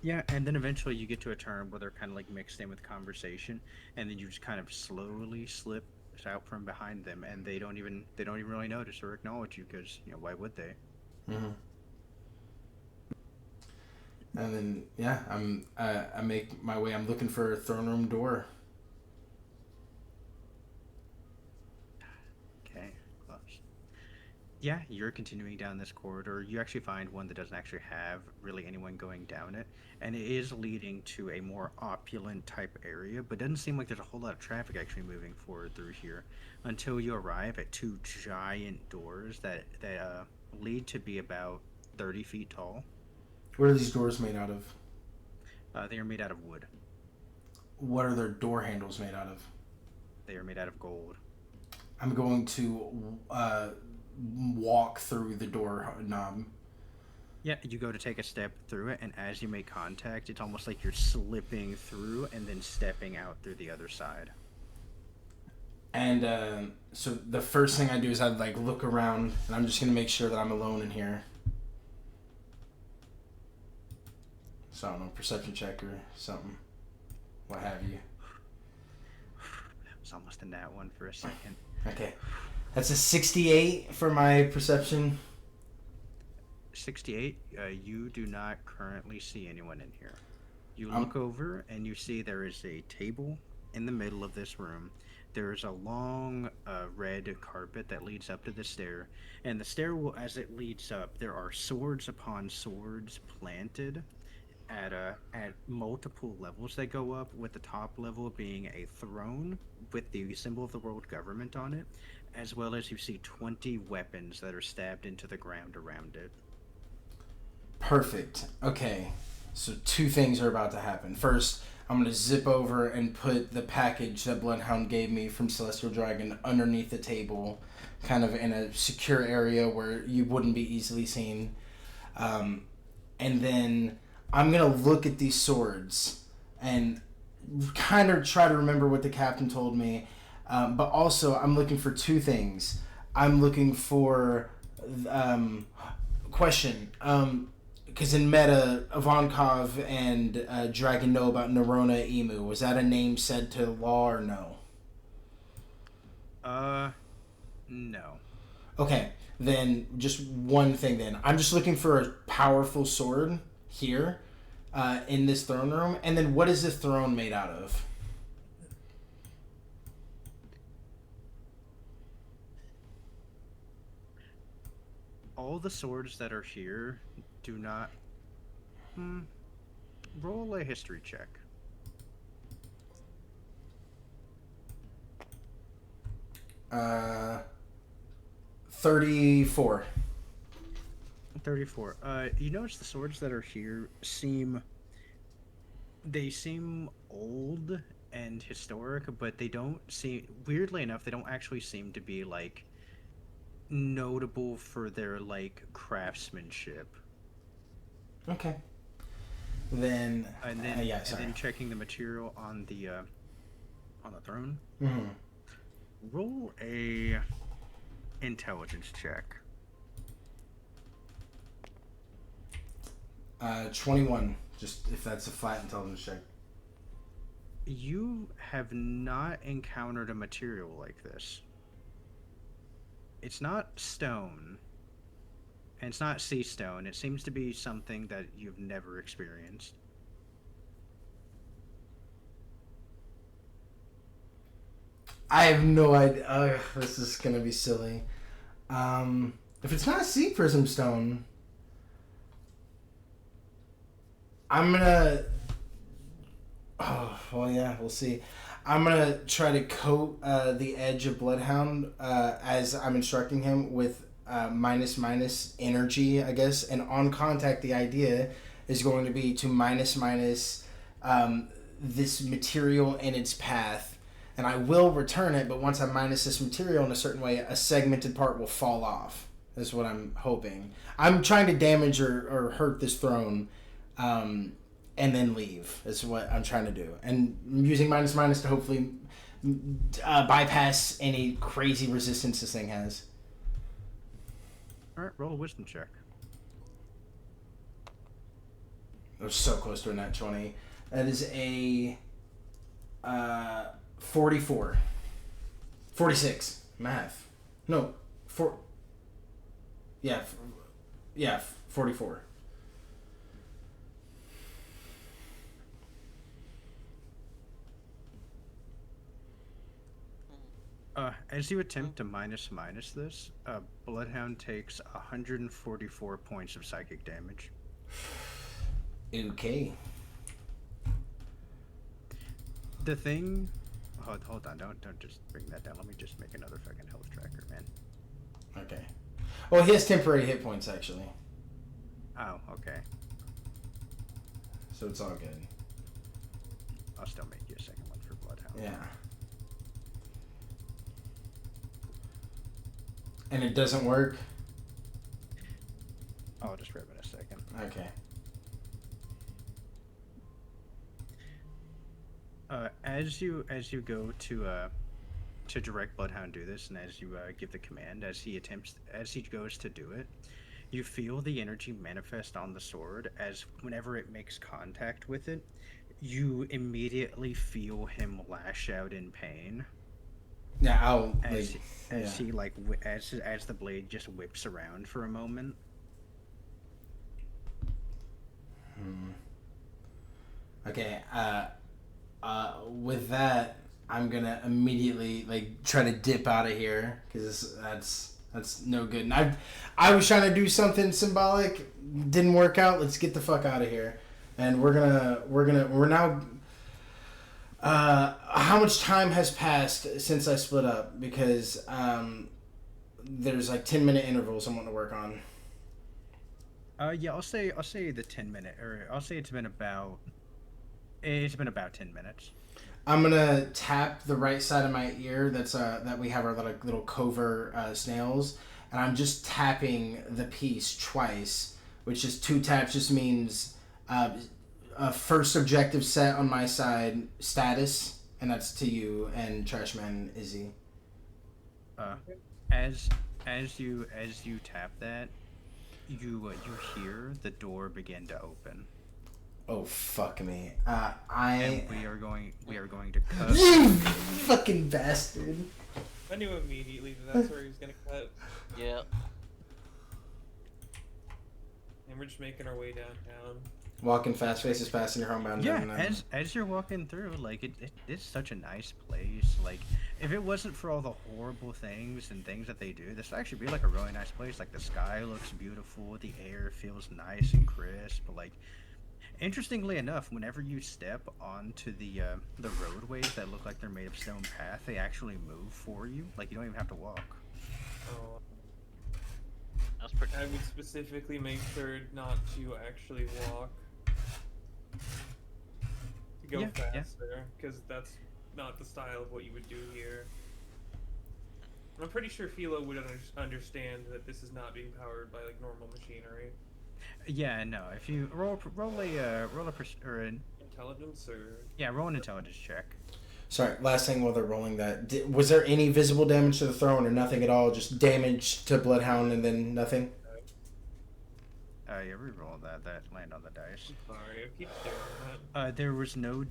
Yeah, and then eventually you get to a turn where they're kind of like mixed in with conversation, and then you just kind of slowly slip out from behind them, and they don't even really notice or acknowledge you, because why would they? Mm-hmm. And then yeah, I make my way. I'm looking for a throne room door. Okay, close. Yeah, you're continuing down this corridor. You actually find one that doesn't actually have really anyone going down it, and it is leading to a more opulent type area, but doesn't seem like there's a whole lot of traffic actually moving forward through here until you arrive at two giant doors that lead to be about 30 feet tall. What are these doors made out of? They are made out of wood. What are their door handles made out of? They are made out of gold. I'm going to walk through the door knob. Yeah, you go to take a step through it, and as you make contact, it's almost like you're slipping through and then stepping out through the other side. And so the first thing I do is I like look around, and I'm just gonna make sure that I'm alone in here. So I don't know, perception check or something, what have you. It was almost a nat one for a second. Okay, that's a 68 for my perception. 68. You do not currently see anyone in here. You look over and you see there is a table in the middle of this room. There is a long red carpet that leads up to the stair, and the stair will, as it leads up, there are swords upon swords planted at multiple levels that go up, with the top level being a throne with the symbol of the world government on it, as well as you see 20 weapons that are stabbed into the ground around it. Perfect. Okay, so two things are about to happen. First, I'm going to zip over and put the package that Bloodhound gave me from Celestial Dragon underneath the table, kind of in a secure area where you wouldn't be easily seen. And then I'm going to look at these swords and kind of try to remember what the captain told me. But also, I'm looking for two things. I'm looking for... question. Because in meta, Ivankov and Dragon know about Nerona Emu. Was that a name said to law or no? No. Okay, then just one thing then. I'm just looking for a powerful sword here in this throne room. And then what is this throne made out of? All the swords that are here do not... Roll a history check. Uh, 34. 34. You notice the swords that are here seem They seem old and historic, but they don't seem, weirdly enough, they don't actually seem to be like notable for their like craftsmanship. Okay. Then, And then yeah, and sorry. then checking the material on the throne. Mm-hmm. Roll a intelligence check. 21. Just if that's a flat intelligence check. You have not encountered a material like this. It's not stone, and it's not sea stone. It seems to be something that you've never experienced. I have no idea. This is gonna be silly. If it's not sea prism stone, I'm gonna. Oh well, yeah, we'll see. I'm gonna try to coat the edge of Bloodhound as I'm instructing him with minus energy, I guess. And on contact, the idea is going to be to minus this material in its path. And I will return it, but once I minus this material in a certain way, a segmented part will fall off. Is what I'm hoping. I'm trying to damage or hurt this throne, and then leave. Is what I'm trying to do. And I'm using minus to hopefully bypass any crazy resistance this thing has. All right, roll a wisdom check. I was so close to a nat 20. That is a 44. 46. Math. No. Yeah, 44. As you attempt to minus this, Bloodhound takes 144 points of psychic damage. Okay. The thing... Hold on, don't just bring that down. Let me just make another fucking health tracker, man. Okay. Well, he has temporary hit points, actually. Oh, okay. So it's all good. I'll still make you a second one for Bloodhound. Yeah. And it doesn't work? I'll just grab it in a second. Okay. As you go to direct Bloodhound do this, and as you give the command, as he goes to do it, you feel the energy manifest on the sword. As whenever it makes contact with it, you immediately feel him lash out in pain. Yeah, I'll As yeah. he like as the blade just whips around for a moment. Okay, with that, I'm gonna immediately like try to dip out of here because that's no good. And I was trying to do something symbolic, didn't work out. Let's get the fuck out of here, and we're now. How much time has passed since I split up? Because there's like 10-minute intervals I want to work on. Yeah, I'll say the 10-minute, or I'll say it's been about 10 minutes. I'm gonna tap the right side of my ear. That's that we have our little covert snails, and I'm just tapping the piece twice, which is 2 taps. Just means first objective set on my side status, and that's to you and Trashman Izzy. As you tap that, you hear the door begin to open. Oh fuck me! And we are going to cut. You fucking bastard! I knew immediately that's where he was gonna cut. Yeah. And we're just making our way downtown. Walking fast, faces passing your homebound. Yeah, as you're walking through, like it's such a nice place. Like if it wasn't for all the horrible things and things that they do, this would actually be like a really nice place. Like the sky looks beautiful, the air feels nice and crisp. Like interestingly enough, whenever you step onto the roadways that look like they're made of stone path, they actually move for you. Like you don't even have to walk. Oh. That's pretty. I would specifically make sure not to actually walk. go Yeah, yeah. faster, because that's not the style of what you would do here. I'm pretty sure Philo would understand that this is not being powered by like normal machinery. Yeah, no. If you or an Intelligence or roll an intelligence check. Sorry, last thing while they're rolling that. Was there any visible damage to the throne or nothing at all? Just damage to Bloodhound and then nothing? Yeah, re-roll that. That land on the dice. sorry, I keep staring at that. There was no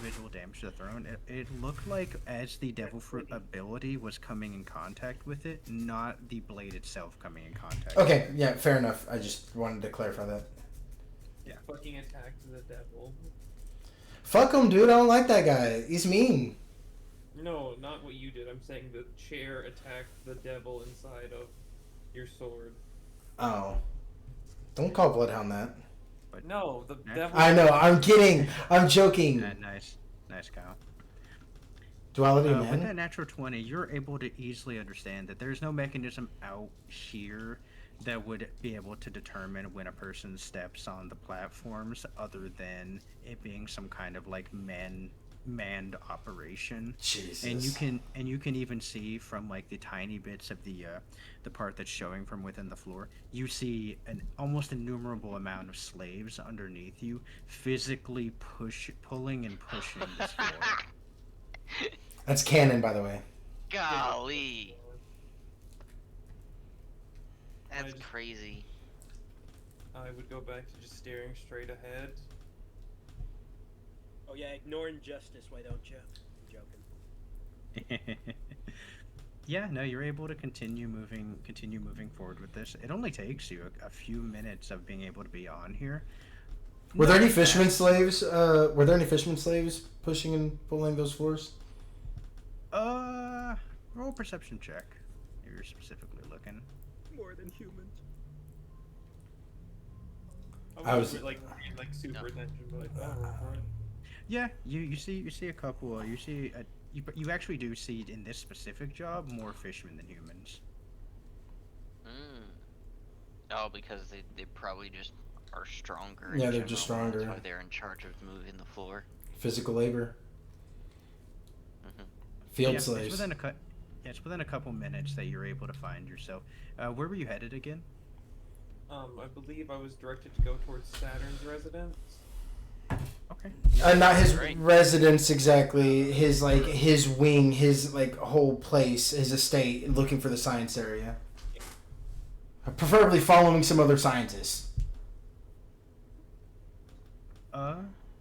visual damage to the throne. It looked like as the devil fruit ability was coming in contact with it, not the blade itself coming in contact. Okay, yeah, fair enough. I just wanted to clarify that. Fucking attack to the devil. Fuck him, dude. I don't like that guy. He's mean. No, not what you did. I'm saying the chair attacked the devil inside of your sword. Oh. Don't call Bloodhound that. No, the devil. I know. I'm kidding. I'm joking. Nice, Kyle. Duality, With man. that natural 20, you're able to easily understand that there's no mechanism out here that would be able to determine when a person steps on the platforms, other than it being some kind of like manned operation. Jesus. And you can even see from like the tiny bits of the part that's showing from within the floor, you see an almost innumerable amount of slaves underneath you physically pulling and pushing this floor. That's canon, by the way. Golly. That's just- crazy. I would go back to just staring straight ahead. Oh yeah, ignore injustice, why don't you? I'm joking. Yeah, no, you're able to continue moving forward with this. It only takes you a few minutes of being able to be on here. Were there any Not fisherman bad. slaves? Were there any fisherman slaves pushing and pulling those floors? Roll a perception check if you're specifically looking. More than humans. I was- like paying, like super No. attention, but I don't roll for it. Yeah, you see a couple. You actually do see in this specific job more fishermen than humans. Oh, because they probably just are stronger. in Yeah, they're just general, stronger. That's why they're in charge of moving the floor. Physical labor. Mhm. Field Yeah, slaves. it's within a couple minutes that you're able to find yourself. Where were you headed again? I believe I was directed to go towards Saturn's residence. Okay. Not his Right. residence exactly. His his wing, his whole place, his estate. Looking for the science area. Preferably following some other scientists.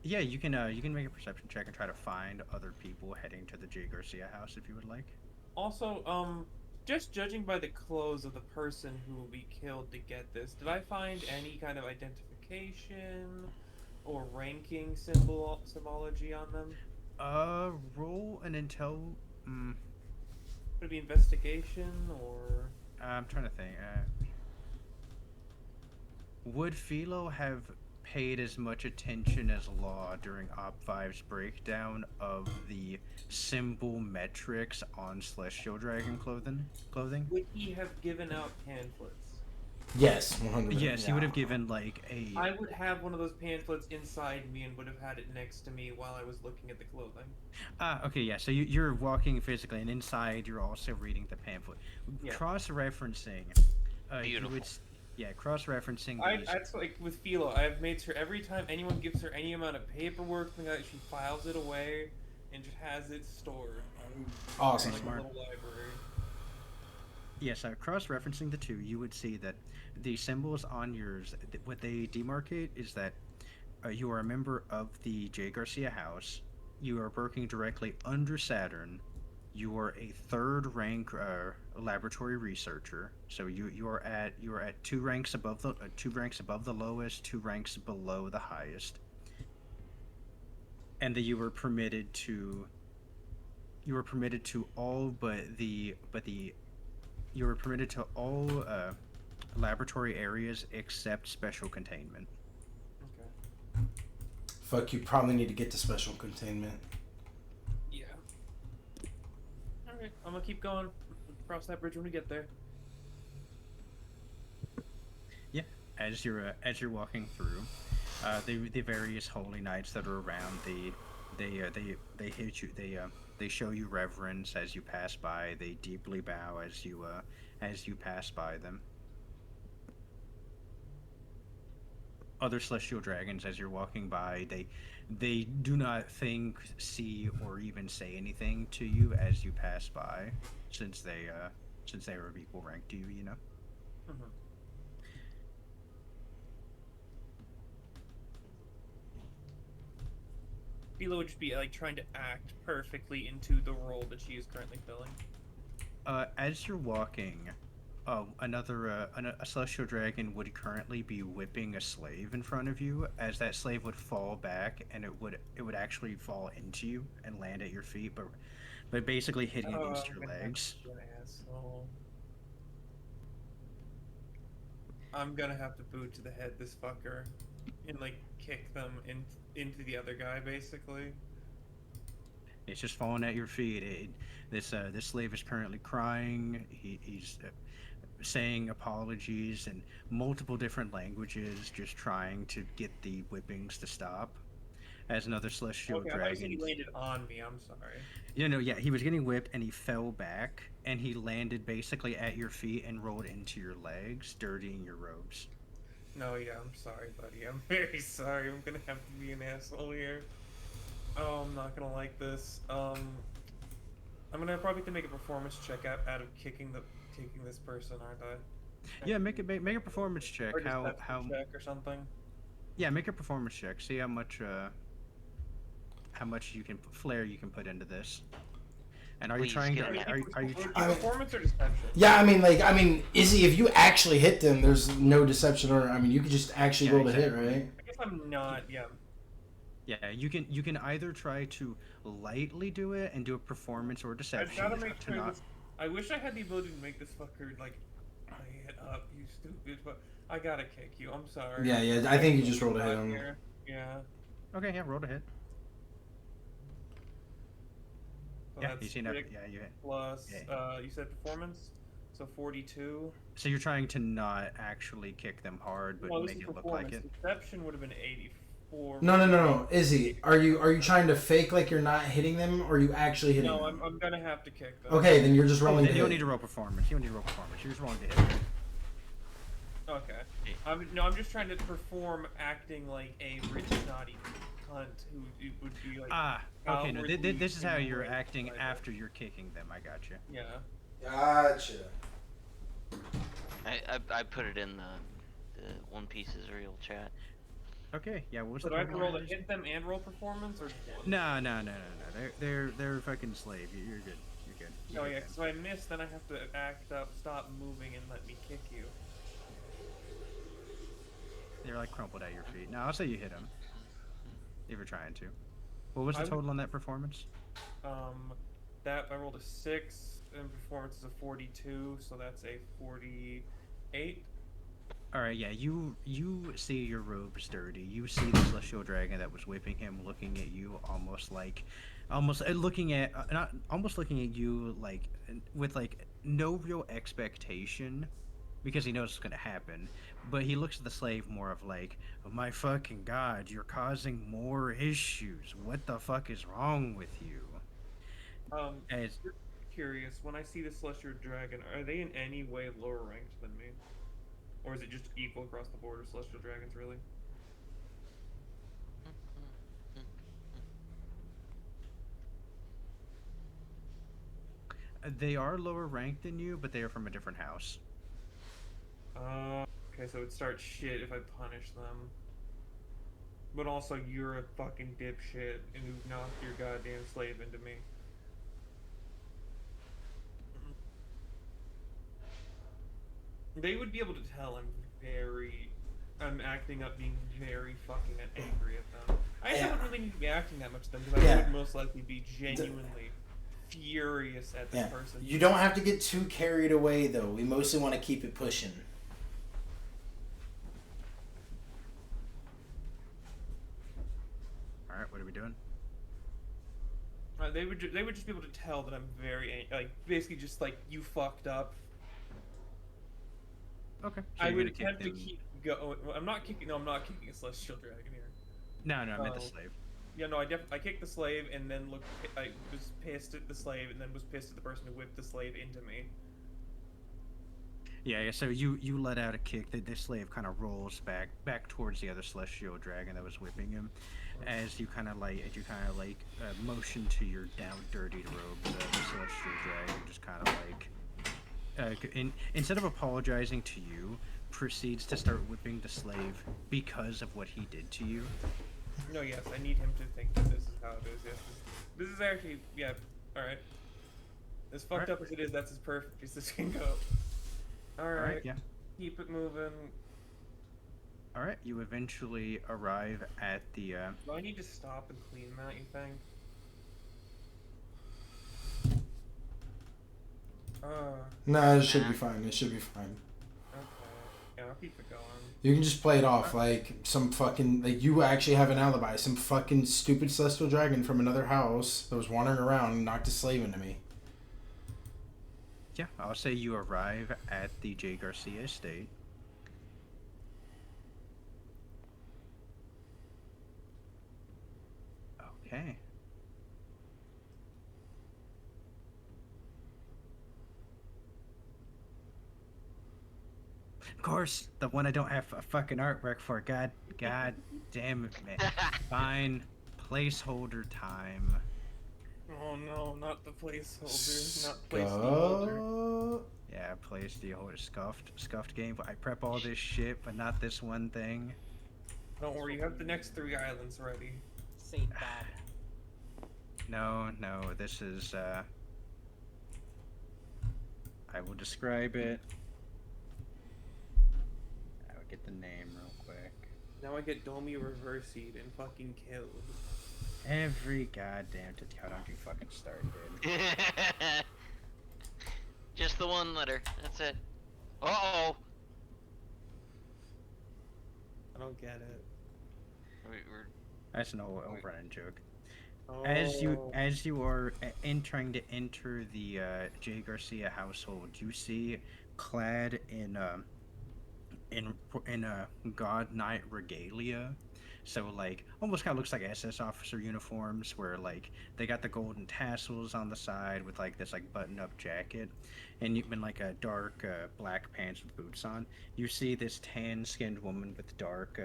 Yeah, you can make a perception check and try to find other people heading to the J. Garcia house if you would like. Also, just judging by the clothes of the person who will be killed to get this, did I find any kind of identification or ranking symbology on them? Roll an intel. Would it be investigation or? I'm trying to think. Would Philo have paid as much attention as Law during Op 5's breakdown of the symbol metrics on Celestial Dragon clothing? Would he have given out pamphlets? Yes, 100%. Yes, he would have given like a. I would have one of those pamphlets inside me and would have had it next to me while I was looking at the clothing. Okay, yeah. So you're walking physically, and inside you're also reading the pamphlet. Yeah. Cross-referencing. Beautiful. Cross-referencing these. That's like with Philo. I've made sure every time anyone gives her any amount of paperwork, something like that, she files it away and just has it stored. Awesome. Like Smart. a little library. Yes, cross-referencing the two, you would see that the symbols on yours, what they demarcate is that you are a member of the J. Garcia house. You are working directly under Saturn. You are a third rank laboratory researcher. So you are at 2 ranks above the lowest, 2 ranks below the highest. And that you were permitted to all laboratory areas except special containment. Okay. Fuck, you probably need to get to special containment. Yeah. Alright, I'm gonna keep going. Cross that bridge when we get there. As you're walking through, The various holy knights that are around, they hit you. They show you reverence as you pass by. They deeply bow as you pass by them. Other celestial dragons, as you're walking by, they do not think, see, or even say anything to you as you pass by, since they are of equal rank to you. You know. Mhm. Phila would just be like trying to act perfectly into the role that she is currently filling. As you're walking, a celestial dragon would currently be whipping a slave in front of you. As that slave would fall back, and it would actually fall into you and land at your feet, but basically hitting against I'm your gonna have legs. to be an asshole. I'm gonna have to boot to the head this fucker, and like kick them into the other guy basically. It's just falling at your feet. This slave is currently crying. He's saying apologies in multiple different languages, just trying to get the whippings to stop. As another celestial Okay, I thought you said he dragon, landed on me. I'm sorry. yeah, he was getting whipped and he fell back and he landed basically at your feet and rolled into your legs, dirtying your robes. No, yeah, I'm sorry, buddy. I'm very sorry. I'm gonna have to be an asshole here. Oh, I'm not gonna like this. I'm gonna probably have to make a performance check out of kicking this person, aren't I? Yeah, make a performance check. Or just How check or something. Yeah, make a performance check. See how much flair you can put into this. And are you Please trying to get it. are you Performance or deception? Yeah, Izzy, if you actually hit them, there's no deception, or you could just actually roll to hit, right? I guess I'm not. Yeah. Yeah, you can either try to lightly do it and do a performance or I've deception. gotta It's make up to sure not- this. I wish I had the ability to make this fucker like, hit up, you stupid. But I gotta kick you. I'm sorry. Yeah. I think you just roll to hit him. Here. Yeah. Okay, yeah, roll to hit. So Yeah, that's you see enough. six Yeah, you hit. plus. Yeah. You said performance, so 42. So you're trying to not actually kick them hard, but Well, this make is it look performance. like it. Deception would have been 84. No. Izzy, are you trying to fake like you're not hitting them, or are you actually hitting No, them? I'm gonna have to kick them. Okay, then you're just Oh, rolling then to you don't hit. need to roll performance. You don't need to roll performance. You're just rolling to hit. Okay. I'm just trying to perform acting like a rich naughty cunt who would be like. Okay. No, outwardly this is how you're ignorant, acting like- after you're kicking them. I got you. Yeah. Gotcha. I put it in the One Piece's real chat. Okay. Yeah. What's So the do I have to roll to performance? hit them and roll performance, or just one? No. They're a fucking slave. You're good. You're good. Oh You're yeah, good. because if I miss, then I have to act up, stop moving, and let me kick you. They're like crumpled at your feet. No, I'll say you hit them. If you're trying to. What was the I would- total on that performance? That I rolled a 6, and performance is a 42, so that's a 48. All right, yeah. You see your robes dirty. You see the celestial dragon that was whipping him, looking at you, almost looking at you like with like no real expectation, because he knows it's gonna happen. But he looks at the slave more of like, oh, my fucking god, you're causing more issues. What the fuck is wrong with you? As Curious, when I see the Celestial Dragon, are they in any way lower ranked than me? Or is it just equal across the board of Celestial Dragons, really? they are lower ranked than you, but they are from a different house. Okay, so it starts shit if I punish them. But also, you're a fucking dipshit, and you knocked your goddamn slave into me. They would be able to tell I'm acting up being very fucking angry at them. I Yeah. wouldn't really need to be acting that much at them, because I Yeah. would most likely be genuinely furious at this Yeah. person. You don't have to get too carried away, though. We mostly want to keep it pushing. All right, what are we doing? They would just be able to tell that I'm very basically just like, you fucked up. Okay. So I you're would gonna kick attempt to them- keep go. I'm not kicking. No, I'm not kicking a celestial dragon here. No, I meant the Oh. slave. Yeah, no, I kicked the slave and then I was pissed at the slave and then was pissed at the person who whipped the slave into me. Yeah, so you let out a kick that the slave kind of rolls back towards the other celestial dragon that was whipping him, as you kind of motion to your down dirtied robes. The celestial dragon just kind of instead of apologizing to you, proceeds to start whipping the slave because of what he did to you. No, yes, I need him to think that this is how it is. Yes, this is actually All right. As fucked up as it is, that's as perfect as this can go. All right. Yeah. Keep it moving. All right. You eventually arrive at the. Do I need to stop and clean that? You think? No, it should be fine. It should be fine. Okay. Yeah, I'll keep it going. You can just play it off like some fucking, like, you actually have an alibi. Some fucking stupid celestial dragon from another house that was wandering around and knocked a slave into me. Yeah, I'll say you arrive at the J. Garcia estate. Okay. Of course, the one I don't have a fucking artwork for. God damn it, man. Fine. Placeholder time. Oh no, not the placeholder. Not place the holder. Yeah, place the holder. Scuffed game. I prep all this shit, but not this one thing. Don't worry, you have the next 3 islands ready. Saint Bob. No, this is, I will describe it. I will get the name real quick. Now I get Domi reversied and fucking killed. Every goddamn how don't you fucking start, dude. Just the one letter. That's it. Uh-oh. I don't get it. We're That's an old running joke. Oh. As you are trying to enter the J. Garcia household, you see, clad in God Knight regalia, so like almost kind of looks like SS officer uniforms, where like they got the golden tassels on the side with like this like button-up jacket, and you've been like a dark black pants with boots on. You see this tan-skinned woman with dark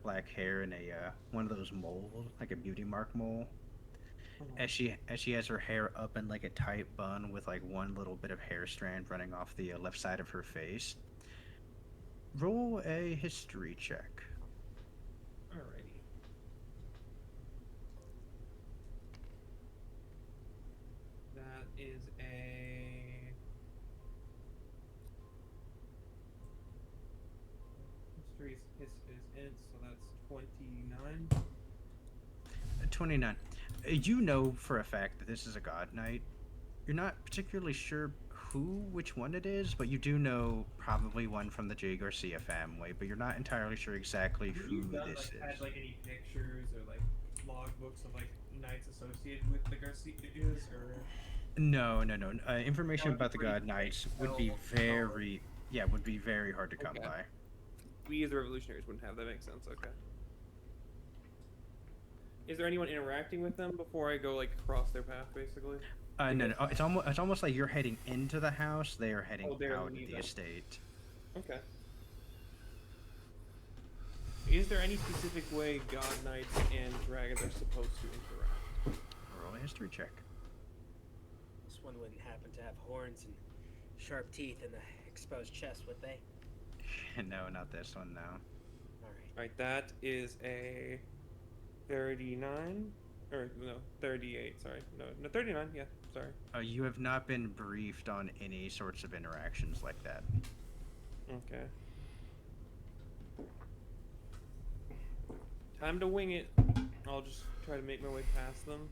black hair and a one of those moles, like a beauty mark mole. As she has her hair up in like a tight bun with like one little bit of hair strand running off the left side of her face. Roll a history check. Alrighty. That is a history is it, so that's 29. 29. You know for a fact that this is a god knight. You're not particularly sure which one it is, but you do know probably one from the J. Garcia family, but you're not entirely sure exactly who this is. Had like any pictures or like logbooks of like knights associated with the Garcias, or No. Information about the god knights would be very hard to come by. We as the revolutionaries wouldn't have that. Makes sense. Okay. Is there anyone interacting with them before I go like across their path, basically? No. It's almost like you're heading into the house. They are heading out of the them. estate. Okay. Is there any specific way god knights and dragons are supposed to interact? Roll a history check. This one wouldn't happen to have horns and sharp teeth and the exposed chest, would they? No, not this one. No. Alright, that is a 39. Or, no, 38, sorry. No, 39, yeah, sorry. You have not been briefed on any sorts of interactions like that. Okay. Time to wing it. I'll just try to make my way past them.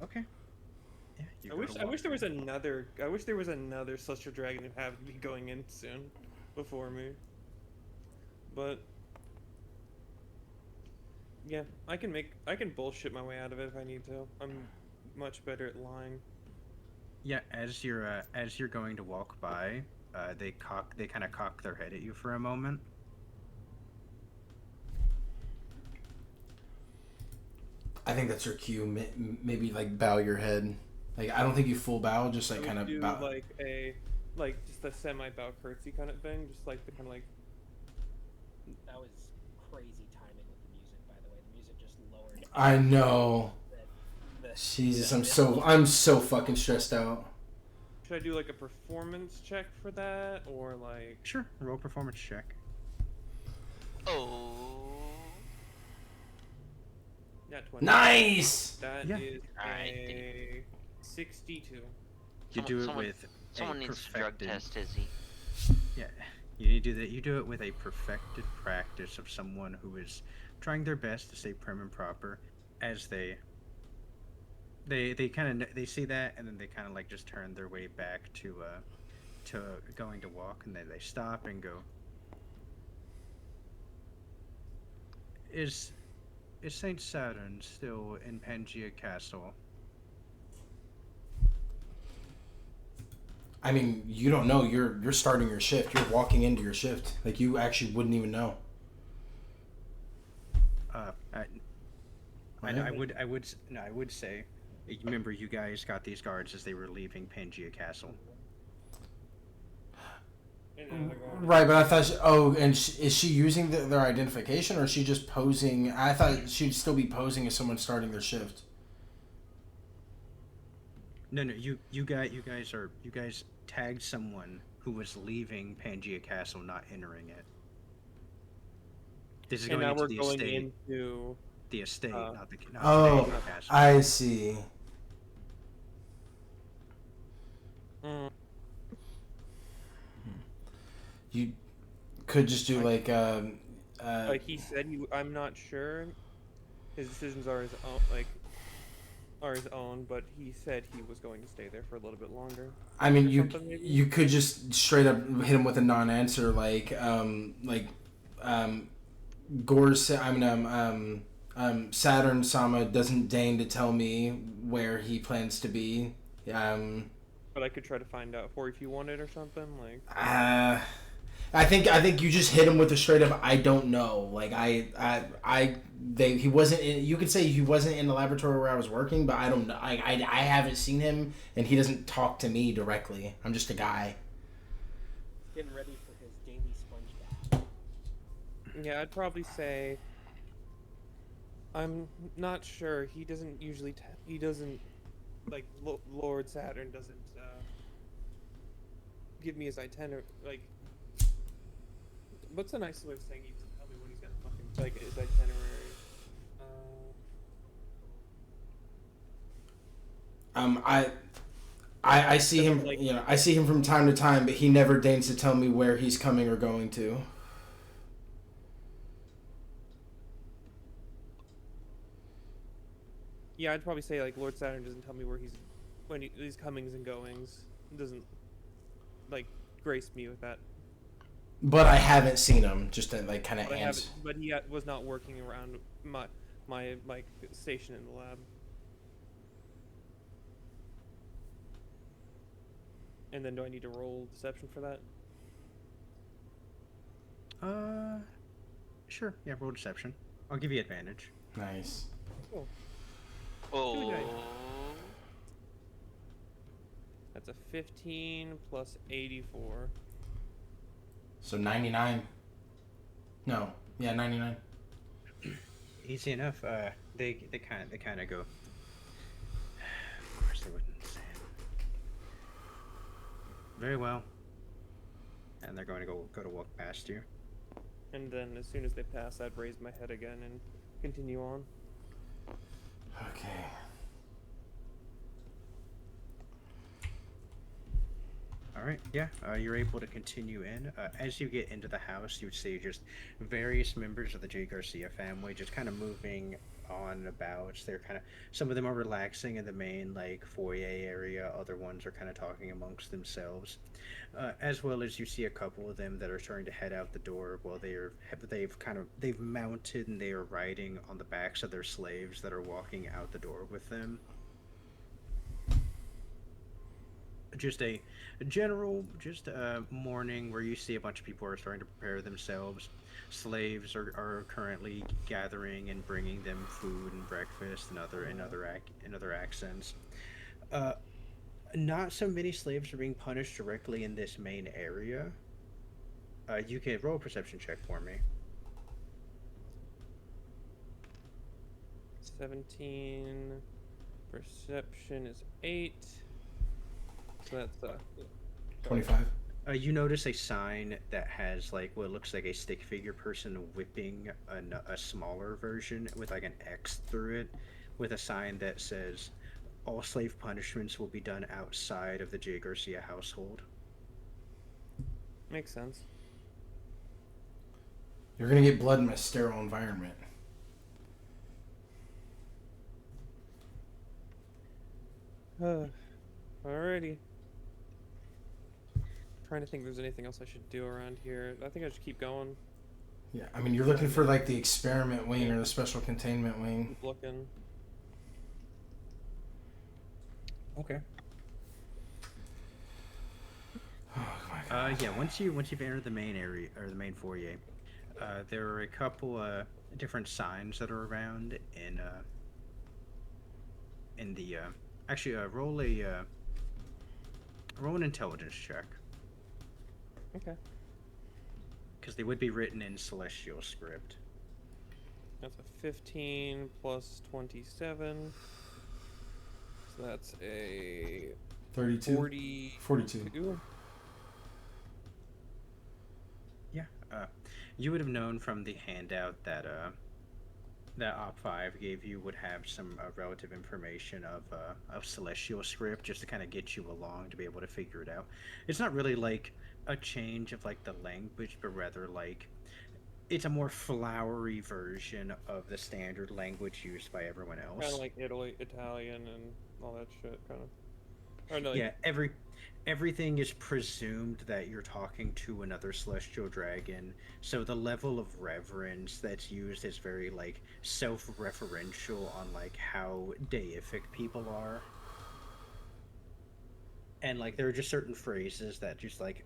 Okay. Yeah, I wish there was another celestial dragon who happened to be going in soon before me. But yeah, I can bullshit my way out of it if I need to. I'm much better at lying. Yeah, as you're going to walk by, they kind of cock their head at you for a moment. I think that's your cue. Maybe like bow your head. Like I don't think you full bow, just like I kind would of do bow. like just a semi bow curtsy kind of thing, just like the kind of like. That was crazy timing with the music, by the way. The music just lowered. I know. The- Jesus, the- I'm so fucking stressed out. Should I do like a performance check for that, or like? Sure, roll performance check. Oh. Not 20. Nice. That Yeah. is Alright, a 62. You do it with Someone a needs to drug perfected. test Izzy. Yeah, you need to do that. You do it with a perfected practice of someone who is trying their best to stay prim and proper, as they kind of they see that, and then they kind of like just turn their way back to going to walk, and then they stop and go. Is Saint Saturn still in Pangea Castle? I mean, you don't know. You're starting your shift. You're walking into your shift. Like you actually wouldn't even know. I would say. Remember, you guys got these guards as they were leaving Pangea Castle. Right, but I thought. Is she using their identification, or is she just posing? I thought she'd still be posing as someone starting their shift. No, you guys tagged someone who was leaving Pangea Castle, not entering it. This is And going now into we're the going estate. into. The estate, not the Oh, Pangea Castle. I see. Mm, You could just do like like he said, I'm not sure. His decisions are his own, but he said he was going to stay there for a little bit longer. I mean, or you something, maybe? you could just straight up hit him with a non-answer, Saturn Sama doesn't deign to tell me where he plans to be. But I could try to find out for you if you wanted or something like. I think you just hit him with a straight up I don't know. Like he wasn't in, you could say he wasn't in the laboratory where I was working, but I don't know. I haven't seen him, and he doesn't talk to me directly. I'm just a guy. Getting ready for his daily sponge bath. Yeah, I'd probably say. I'm not sure. He doesn't usually. He doesn't. Like Lord Saturn doesn't give me his itinerary. Like, what's the nice way of saying he doesn't tell me when he's gonna fucking like his itinerary? I see him. Like- I see him from time to time, but he never deigns to tell me where he's coming or going to. Yeah, I'd probably say like Lord Saturn doesn't tell me where his comings and goings. He doesn't like grace me with that. But I haven't seen him. Just to like kind of But answer. he was not working around my like station in the lab. And then do I need to roll deception for that? Sure. Yeah, roll deception. I'll give you advantage. Nice. Cool. Oh. That's a 15 plus 84. So 99. No. Yeah, 99. Easy enough. They kind of go. Of course they wouldn't say it. Very well. And they're going to go to walk past you. And then as soon as they pass, I'd raise my head again and continue on. Okay. All right, yeah, you're able to continue in. As you get into the house, you would see just various members of the J. Garcia family just kind of moving on and about. They're kind of, some of them are relaxing in the main like foyer area. Other ones are kind of talking amongst themselves, as well as you see a couple of them that are starting to head out the door. While they've mounted and they are riding on the backs of their slaves that are walking out the door with them. just a general, just a morning where you see a bunch of people are starting to prepare themselves. Slaves are currently gathering and bringing them food and breakfast and other accents. Uh, Not so many slaves are being punished directly in this main area. You can roll a perception check for me. 17. Perception is 8. So that's 25. You notice a sign that has like what looks like a stick figure person whipping a smaller version with like an X through it, with a sign that says, "All slave punishments will be done outside of the J. Garcia household." makes sense. You're gonna get blood in a sterile environment. Alrighty. Trying to think if there's anything else I should do around here. I think I should keep going. Yeah, I mean, you're looking for like the experiment wing or the special containment wing. Keep looking. Okay. Oh my god. Yeah. Once you've entered the main area or the main foyer, there are a couple different signs that are around in the actually roll an intelligence check Okay. because they would be written in celestial script. That's a 15 plus 27. So that's a 32. 42. 42. Yeah. You would have known from the handout that that Op 5 gave you would have some relative information of celestial script just to kind of get you along to be able to figure it out. It's not really like a change of like the language, but rather like it's a more flowery version of the standard language used by everyone else. Kind of like Italian and all that shit, kind of. Or no, Yeah, everything is presumed that you're talking to another celestial dragon, so the level of reverence that's used is very like self-referential on like how deific people are. And like there are just certain phrases that just like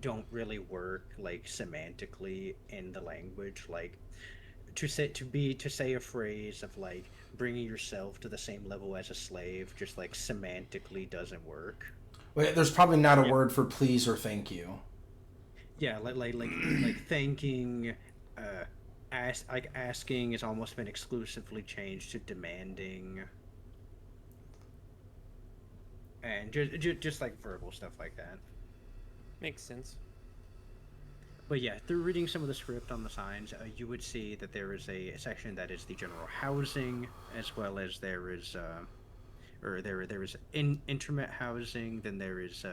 don't really work like semantically in the language, like to say a phrase of like bringing yourself to the same level as a slave just like semantically doesn't work. Wait, there's probably not a word for please or thank you. Yeah, like thanking, asking has almost been exclusively changed to demanding, and just like verbal stuff like that. makes sense. But yeah, through reading some of the script on the signs, you would see that there is a section that is the general housing, as well as there is, there is internet housing. Then there is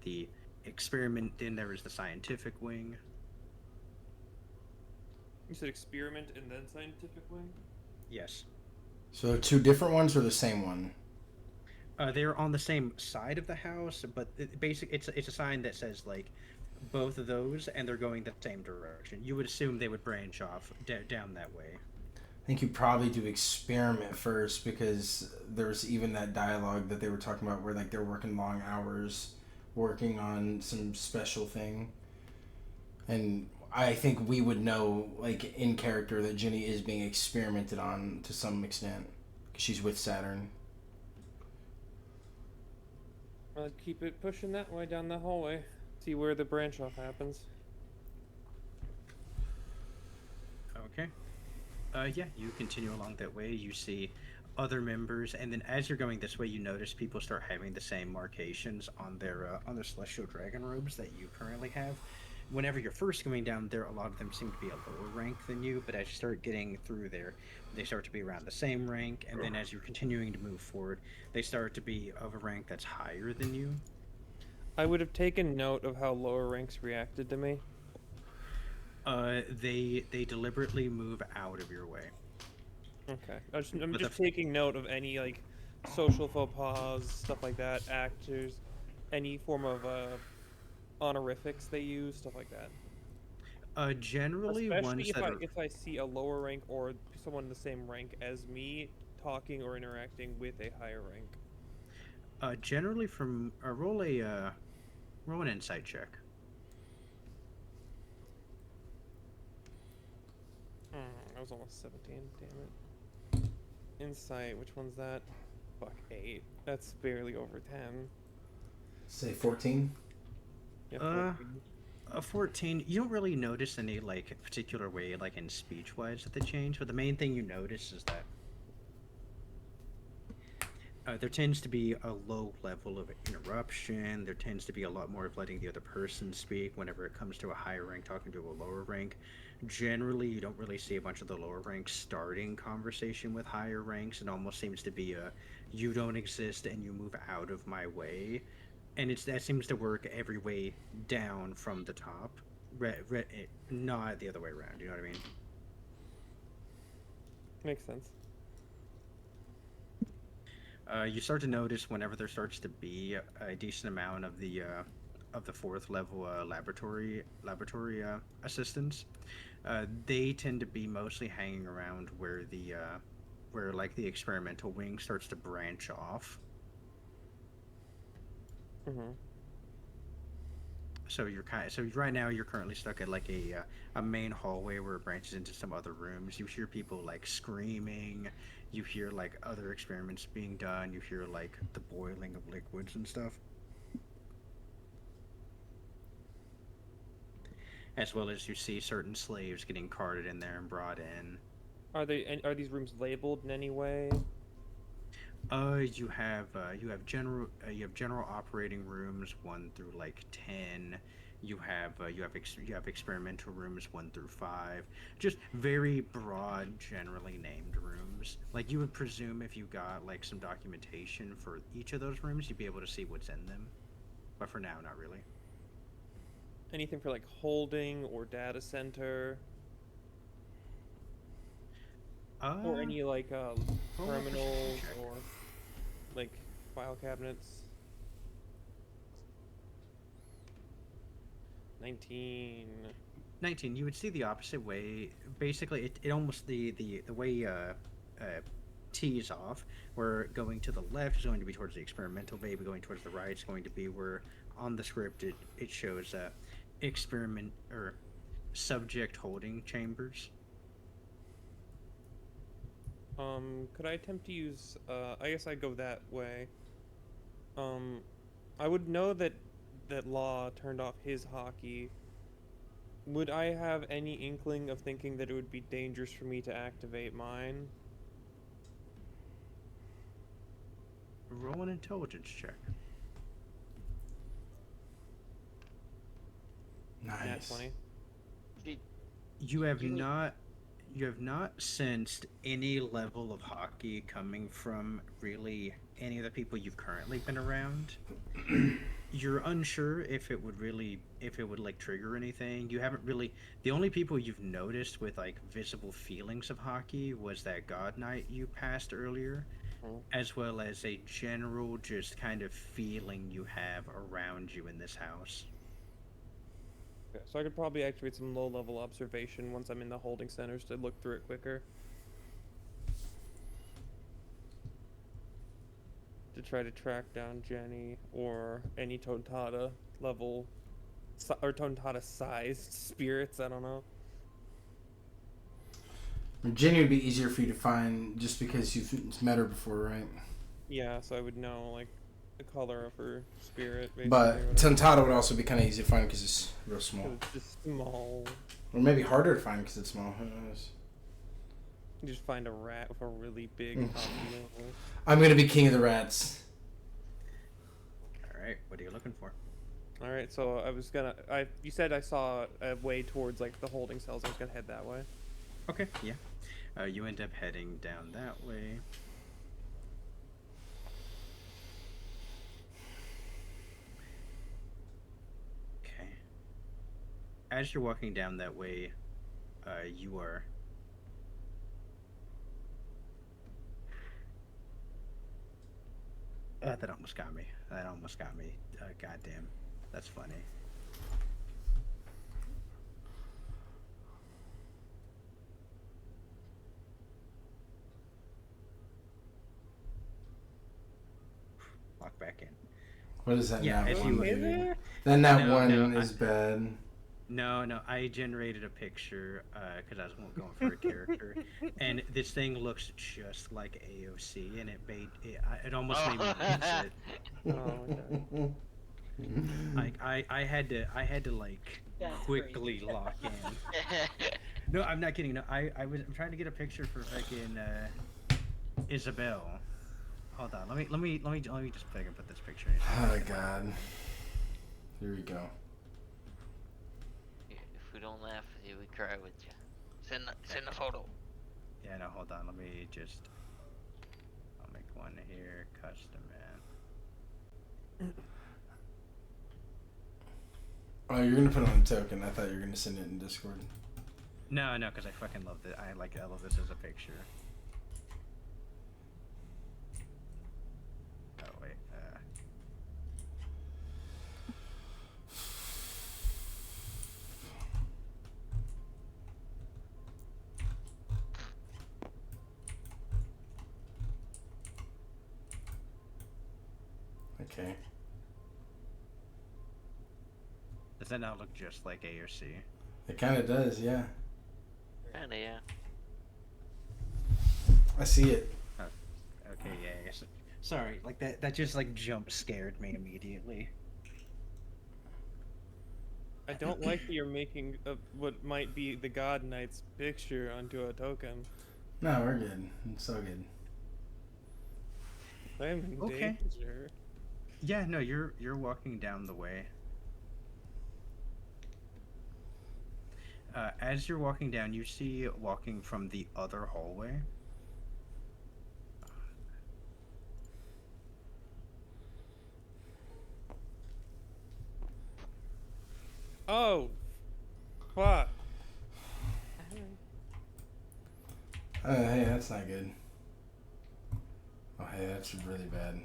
the experiment. Then there is the scientific wing. You said experiment and then scientific wing? Yes, So they're two different ones or the same one? they're on the same side of the house, but it's a sign that says like both of those, and they're going the same direction. You would assume they would branch off down that way. I think you probably do experiment first because there's even that dialogue that they were talking about where like they're working long hours working on some special thing. And I think we would know like in character that Ginny is being experimented on to some extent because she's with Saturn. I'll keep it pushing that way down the hallway. See where the branch off happens. Okay. Yeah, you continue along that way. You see other members, and then as you're going this way, you notice people start having the same markations on their celestial dragon robes that you currently have. Whenever you're first going down there, a lot of them seem to be a lower rank than you, but as you start getting through there, they start to be around the same rank, and then as you're continuing to move forward, they start to be of a rank that's higher than you. I would have taken note of how lower ranks reacted to me. They deliberately move out of your way. Okay. I'm But just taking note of any like social faux pas, stuff like that, actors, any form of honorifics they use, stuff like that. Generally, Especially ones if that I are if I see a lower rank or someone in the same rank as me talking or interacting with a higher rank. Generally, from roll an insight check. I was almost 17. Damn it. Insight. Which one's that? Fuck, 8. That's barely over 10. Say 14. Yeah, Uh, 14. A 14. You don't really notice any like particular way, like in speech wise, that they change. But the main thing you notice is that there tends to be a low level of interruption. There tends to be a lot more of letting the other person speak whenever it comes to a higher rank talking to a lower rank. Generally, you don't really see a bunch of the lower ranks starting conversation with higher ranks. It almost seems to be a you don't exist and you move out of my way. And that seems to work every way down from the top, not the other way around. You know what I mean? Makes sense. You start to notice whenever there starts to be a decent amount of the fourth level laboratory assistants. They tend to be mostly hanging around where where like the experimental wing starts to branch off. Mm-hmm. So right now you're currently stuck at like a main hallway where it branches into some other rooms. You hear people like screaming. You hear like other experiments being done. You hear like the boiling of liquids and stuff. As well as you see certain slaves getting carted in there and brought in. Are these rooms labeled in any way? You have general operating rooms 1 through like 10. You have experimental rooms 1 through 5. Just very broad, generally named rooms. Like you would presume if you got like some documentation for each of those rooms, you'd be able to see what's in them. But for now, not really. Anything for like holding or data center? Or any like roll a perception terminals check. or like file cabinets? 19. 19. You would see the opposite way. Basically, it almost the way tees off. Where going to the left is going to be towards the experimental bay, but going towards the right is going to be where on the script it shows experiment or subject holding chambers. Could I attempt to use, I guess I'd go that way. I would know that Law turned off his hockey. Would I have any inkling of thinking that it would be dangerous for me to activate mine? Roll an intelligence check. Nat Nice. 20. You have not sensed any level of hockey coming from really any of the people you've currently been around. You're unsure if it would like trigger anything. You haven't really. The only people you've noticed with like visible feelings of hockey was that God Knight you passed earlier, as well as a general just kind of feeling you have around you in this house. Okay, so I could probably activate some low-level observation once I'm in the holding centers to look through it quicker. To try to track down Jenny or any Tontata level or Tontata sized spirits, I don't know. Ginny would be easier for you to find just because you've met her before, right? Yeah, so I would know like the color of her spirit, basically. But Tontata would also be kind of easy to find because it's real small. It's just small. Or maybe harder to find because it's small. Who knows? You just find a rat with a really big hockey level. I'm going to be king of the rats. Alright, what are you looking for? Alright, so I was gonna... you said I saw a way towards like the holding cells. I was gonna head that way. Okay, yeah. You end up heading down that way. Okay. As you're walking down that way, you are... that almost got me. Goddamn. That's funny. Walk back What is that? Yeah, nat if one, you- dude? That nat No, one no, is bad. No, I generated a picture because I was going for a character, and this thing looks just like AOC, and it almost made me rinse it. Oh, Like I had to like That's quickly crazy. lock in. No, I'm not kidding. No, I'm trying to get a picture for fucking Isabel. Hold on, let me just fucking put this picture in. Oh god. Here we go. If we don't laugh with you, we cry with you. Send a photo. Yeah, no, hold on. Let me just. I'll make one here, custom, man. Oh, you're gonna put it on a token. I thought you were gonna send it in Discord. No, because I fucking love it. I love this as a picture. Oh wait. Okay. Does that not look just like AOC? It kind of does, yeah. Kinda, yeah. I see it. Okay, yeah. Yes. Sorry, like that just like jump scared me immediately. I don't like that you're making what might be the God Knight's picture onto a token. No, we're good. It's so good. I'm in Okay. danger. Yeah, no, you're walking down the way. As you're walking down, you see walking from the other hallway. Oh, fuck. Hey, that's not good. Oh, hey, that's really bad.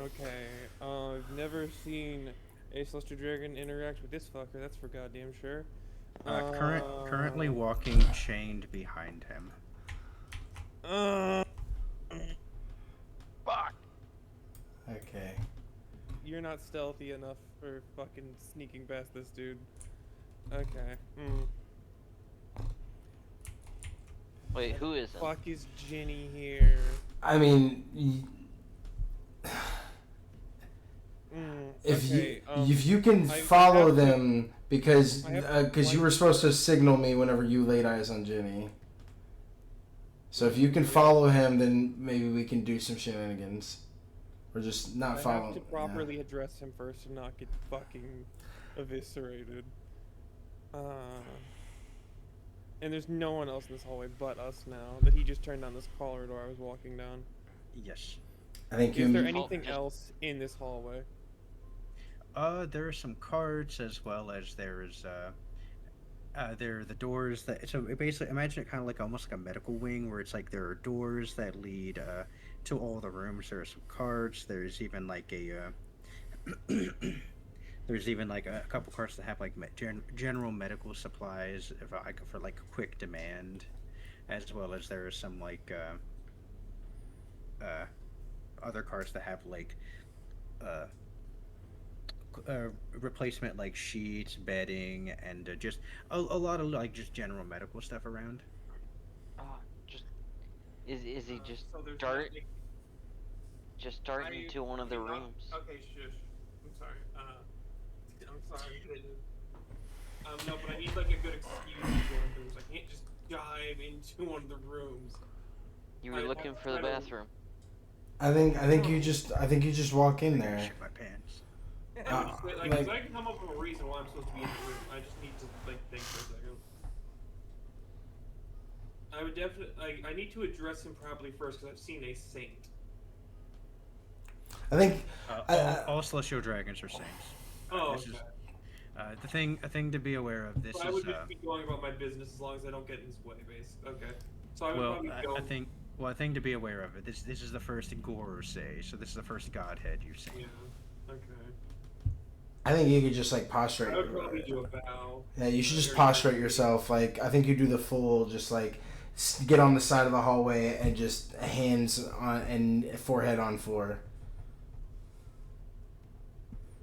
Okay, I've never seen a Celestial Dragon interact with this fucker, that's for goddamn sure. Currently walking chained behind him. Fuck. Okay. You're not stealthy enough for fucking sneaking past this dude. Okay. Wait, who is him? Fuck is Ginny here? I mean, Okay, if you can I follow have to- them because I have to you were supposed to signal me whenever you laid eyes on Ginny. So if you can follow him, then maybe we can do some shenanigans. Or just not I follow. have to properly address him first and not get fucking eviscerated. And there's no one else in this hallway but us now. That he just turned down this corridor I was walking down. Yes. I think Is there you. anything just- else in this hallway? There are some cards as well as there are the doors that. So basically, imagine it kind of like almost like a medical wing where it's like there are doors that lead to all the rooms. There are some cards. There's even like a. There's even like a couple cards that have like general medical supplies for like quick demand, as well as there are some like other cards that have like replacement like sheets, bedding, and just a lot of like just general medical stuff around. Is he just So there's dart nothing- into one of the rooms? Okay, shush. I'm sorry. I'm sorry. No, but I need like a good excuse to go into rooms. I can't just dive into one of the rooms. You were I- looking for the I don't- bathroom. I think you just walk in there. Shit my pants. I'm just, like, like- I can come up with a reason why I'm supposed to be in the room. I just need to like think for a second. I would definitely. I need to address him properly first because I've seen a saint. I think. All celestial dragons are saints. Oh, This is- okay. a thing to be aware of. This So I is would just be going about my business as long as I don't get in his way, base. Okay. So I would well, probably go. a thing to be aware of. This is the first Guru say. So this is the first Godhead you've seen. Yeah. Okay. I think you could just like prostrate. I would probably do a bow. Yeah, you should just prostrate yourself. Like I think you do the full, just like get on the side of the hallway and just hands on and forehead on floor.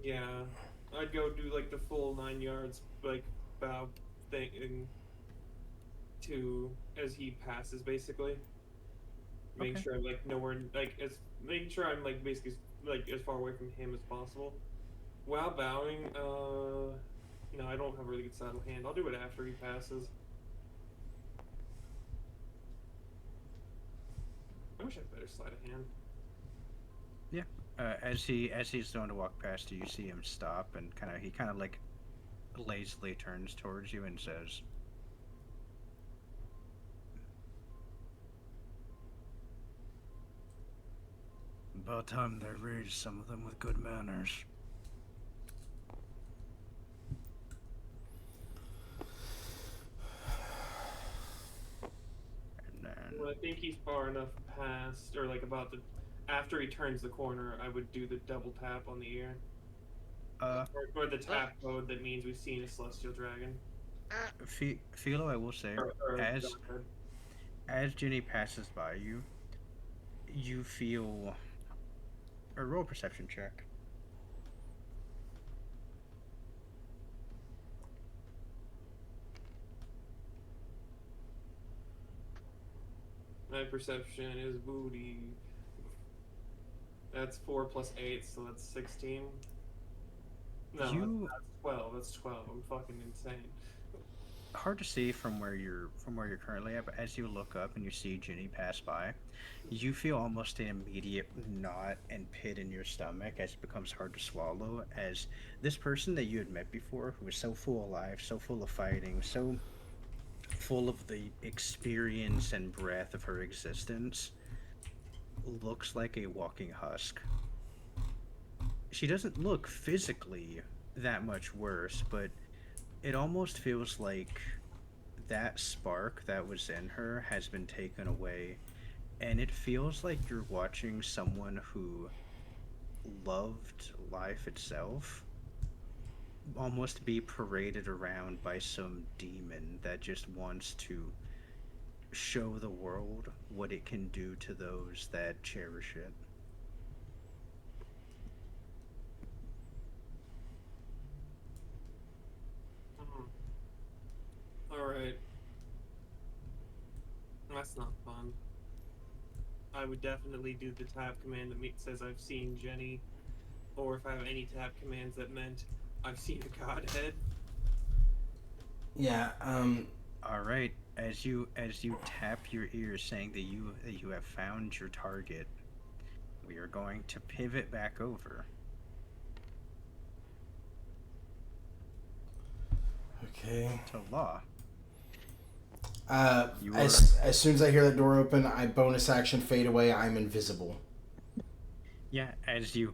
Yeah, I'd go do like the full 9 yards, like bow thing to as he passes, basically. Making Okay. sure I'm like nowhere, like as making sure I'm like basically like as far away from him as possible. While bowing, no, I don't have a really good saddle hand. I'll do it after he passes. I wish I had better sleight of hand. Yeah. As he's going to walk past you, you see him stop and he kind of like lazily turns towards you and says, "About time they raised some of them with good manners." And then, When I think he's far enough past, or like about to, after he turns the corner, I would do the double tap on the ear. Or the tap code that means we've seen a celestial dragon. Philo, I will say, Or as Godhead. as Ginny passes by you, you feel a roll perception check. My perception is booty. That's 4 plus 8, so that's 16. No, You that's 12. That's 12. I'm fucking insane. hard to see from where you're currently at, but as you look up and you see Ginny pass by, you feel almost an immediate knot and pit in your stomach as it becomes hard to swallow, as this person that you had met before, who was so full of life, so full of fighting, so full of the experience and breadth of her existence, looks like a walking husk. She doesn't look physically that much worse, but it almost feels like that spark that was in her has been taken away, and it feels like you're watching someone who loved life itself almost be paraded around by some demon that just wants to show the world what it can do to those that cherish it. Alright. That's not fun. I would definitely do the tap command that says I've seen Jenny, or if I have any tap commands that meant I've seen a godhead. Yeah. All right, as you tap your ears saying that you have found your target, we are going to pivot back over. Okay. To law. As soon as I hear that door open, I bonus action fade away. I'm invisible. Yeah, as you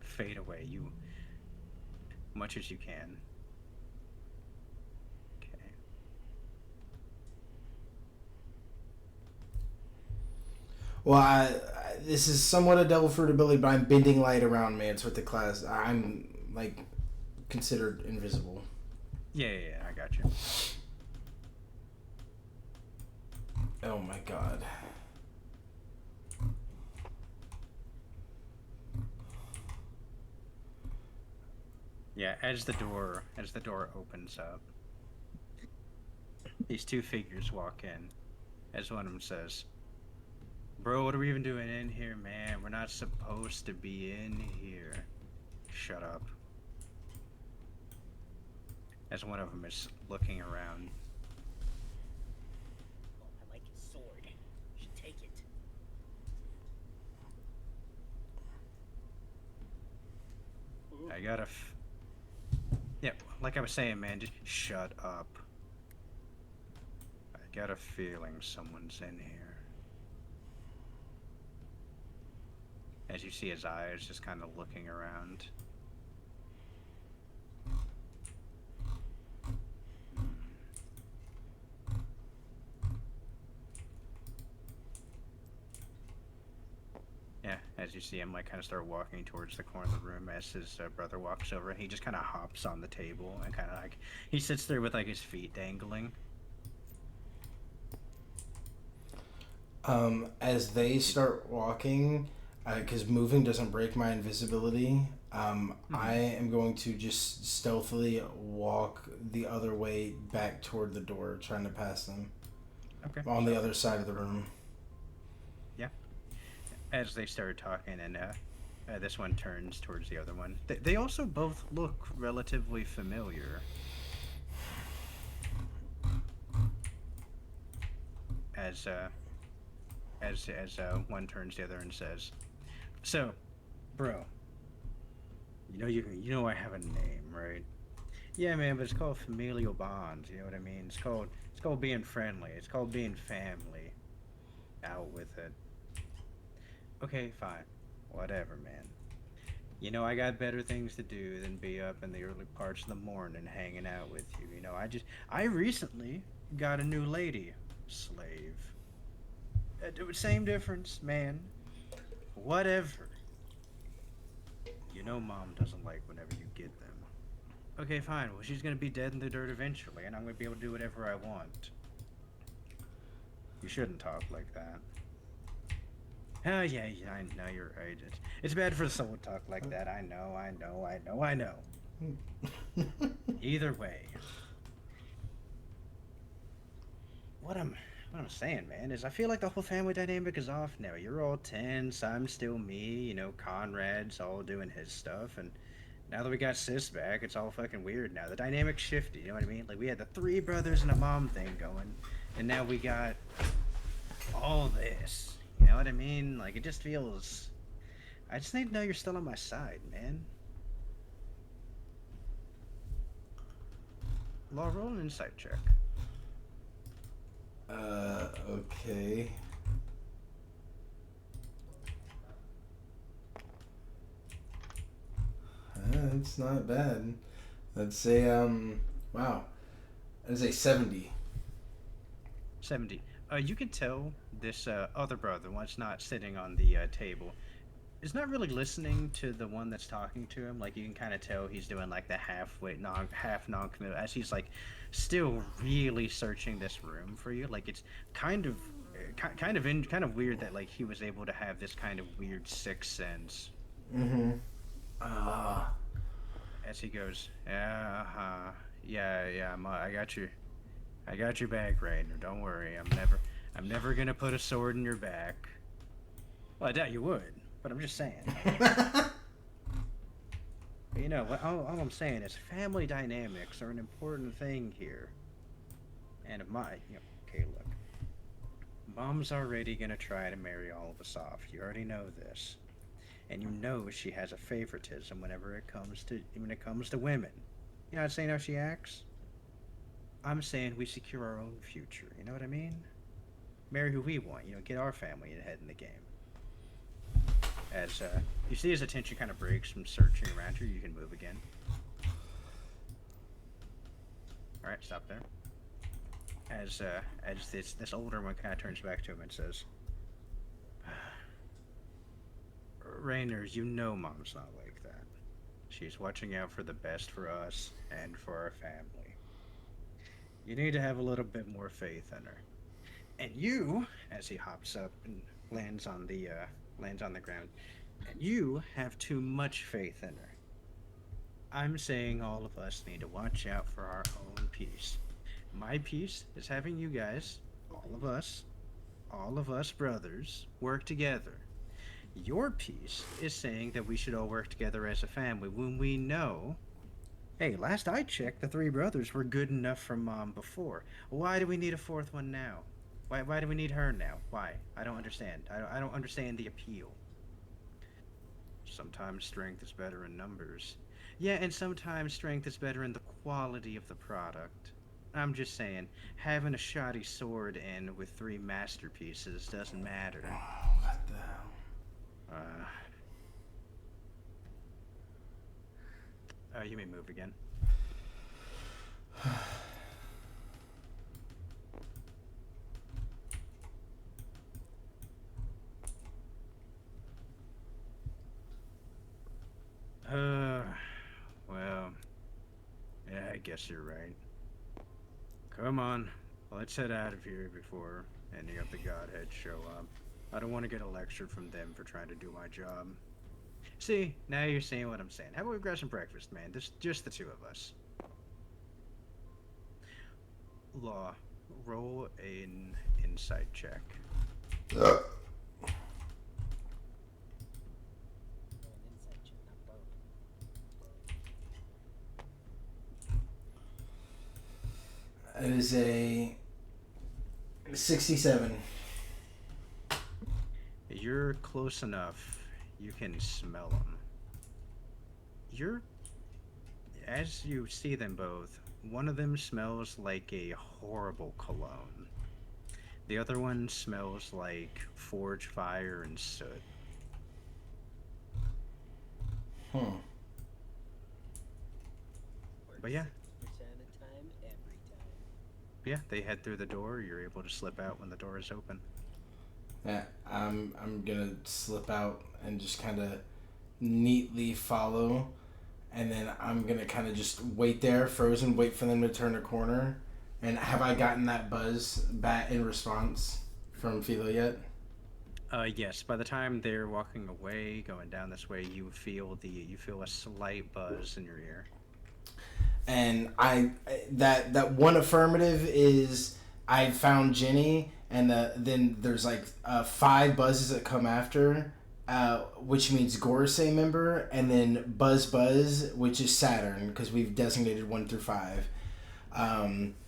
fade away, you much as you can. Okay. Well, this is somewhat a devil fruit ability, but I'm bending light around me. It's with the class. I'm like considered invisible. Yeah, I got you. Oh my god. Yeah, as the door opens up, these two figures walk in. As one of them says, "Bro, what are we even doing in here, man? We're not supposed to be in here." Shut up. As one of them is looking around. Oh, I like his sword. You should take it. I gotta. Yeah, like I was saying, man, just shut up. I got a feeling someone's in here. As you see his eyes just kind of looking around. Yeah, as you see him like kind of start walking towards the corner of the room as his brother walks over, he just kind of hops on the table and kind of like he sits there with like his feet dangling. As they start walking, because moving doesn't break my invisibility, I am going to just stealthily walk the other way back toward the door, trying to pass them. Okay. On the other side of the room. Yeah. As they started talking, and this one turns towards the other one. They also both look relatively familiar. As one turns to the other and says, "So, bro, you know I have a name, right? Yeah, man, but it's called familial bonds. You know what I mean? It's called being friendly. It's called being family. Out with it. Okay, fine, whatever, man. You know I got better things to do than be up in the early parts of the morning hanging out with you. You know I recently got a new lady, slave. Same difference, man. Whatever. You know Mom doesn't like whenever you get them. Okay, fine. Well, she's gonna be dead in the dirt eventually, and I'm gonna be able to do whatever I want. You shouldn't talk like that. Oh, yeah, I know you're right. It's bad for the soul to talk like that. I know. Either way. What I'm saying, man, is I feel like the whole family dynamic is off now. You're all tense, I'm still me, you know, Conrad's all doing his stuff, and now that we got Sis back, it's all fucking weird now. The dynamic's shifted, you know what I mean? Like, we had the 3 brothers and a mom thing going, and now we got all this. You know what I mean? Like, it just feels... I just need to know you're still on my side, man. Law, roll an insight check. Okay. It's not bad. Let's say, wow. I'd say 70. 70. You can tell this other brother, one's not sitting on the table, is not really listening to the one that's talking to him. Like, you can kind of tell he's doing like the half non-committal, as he's like still really searching this room for you. Like, it's kind of weird that like he was able to have this kind of weird sixth sense. Mm-hmm. As he goes, yeah, I got your back, Rainer. Don't worry. I'm never gonna put a sword in your back. Well, I doubt you would, but I'm just saying. You know, all I'm saying is family dynamics are an important thing here. And okay, look. Mom's already gonna try to marry all of us off. You already know this. And you know she has a favoritism whenever it comes to women. You're not saying how she acts? I'm saying we secure our own future, you know what I mean? Marry who we want, you know, get our family ahead in the game. As you see his attention kind of breaks from searching around you, you can move again. Alright, stop there. As this older one kind of turns back to him and says, Rainer, you know Mom's not like that. She's watching out for the best for us and for our family. You need to have a little bit more faith in her. And you, as he hops up and lands on the ground, and you have too much faith in her. I'm saying all of us need to watch out for our own peace. My peace is having you guys, all of us brothers, work together. Your piece is saying that we should all work together as a family when we know, hey, last I checked, the 3 brothers were good enough for Mom before. Why do we need a 4th one now? Why do we need her now? Why? I don't understand. I don't understand the appeal. Sometimes strength is better in numbers. Yeah, and sometimes strength is better in the quality of the product. I'm just saying, having a shoddy sword in with 3 masterpieces doesn't matter. What the hell? You may move again. Well, yeah, I guess you're right. Come on, let's head out of here before any of the Godheads show up. I don't want to get a lecture from them for trying to do my job. See, now you're saying what I'm saying. How about we grab some breakfast, man? Just the two of us. Law, roll an insight check. It is a 67. You're close enough. You can smell them. As you see them both, one of them smells like a horrible cologne. The other one smells like forge fire and soot. But yeah. Yeah, they head through the door. You're able to slip out when the door is open. Yeah, I'm gonna slip out and just kind of neatly follow, and then I'm gonna kind of just wait there, frozen, wait for them to turn a corner. And have I gotten that buzz back in response from Philo yet? Yes. By the time they're walking away, going down this way, you feel a slight buzz in your ear. And that one affirmative is I found Ginny, and then there's like 5 buzzes that come after, which means Gorosei member, and then Buzz, which is Saturn, because we've designated 1 through 5.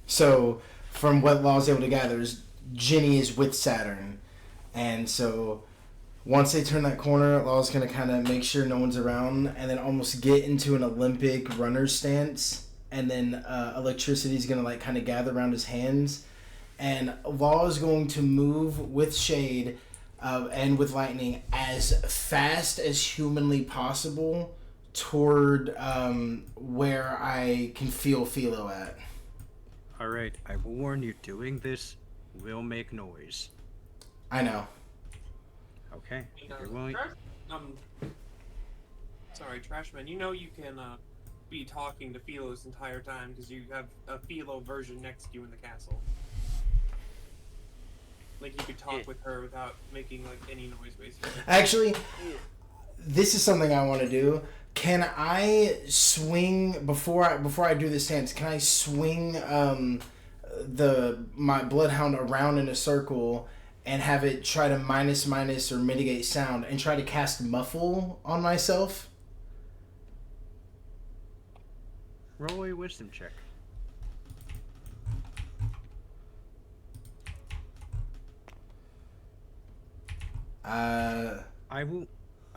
So from what Law's able to gather, is Ginny is with Saturn, and so once they turn that corner, Law's gonna kind of make sure no one's around, and then almost get into an Olympic runner's stance. And then electricity's gonna like kind of gather around his hands, and Law is going to move with shade and with lightning as fast as humanly possible toward where I can feel Philo at. All right, I will warn you. Doing this will make noise. I know. Okay. If you're willing. Sorry, Trashman. You know you can be talking to Philo this entire time because you have a Philo version next to you in the castle. Like you could talk with her without making like any noise, basically. Actually, this is something I want to do. Can I swing before I do this dance? Can I swing my bloodhound around in a circle and have it try to minus or mitigate sound and try to cast muffle on myself? Roll a wisdom check.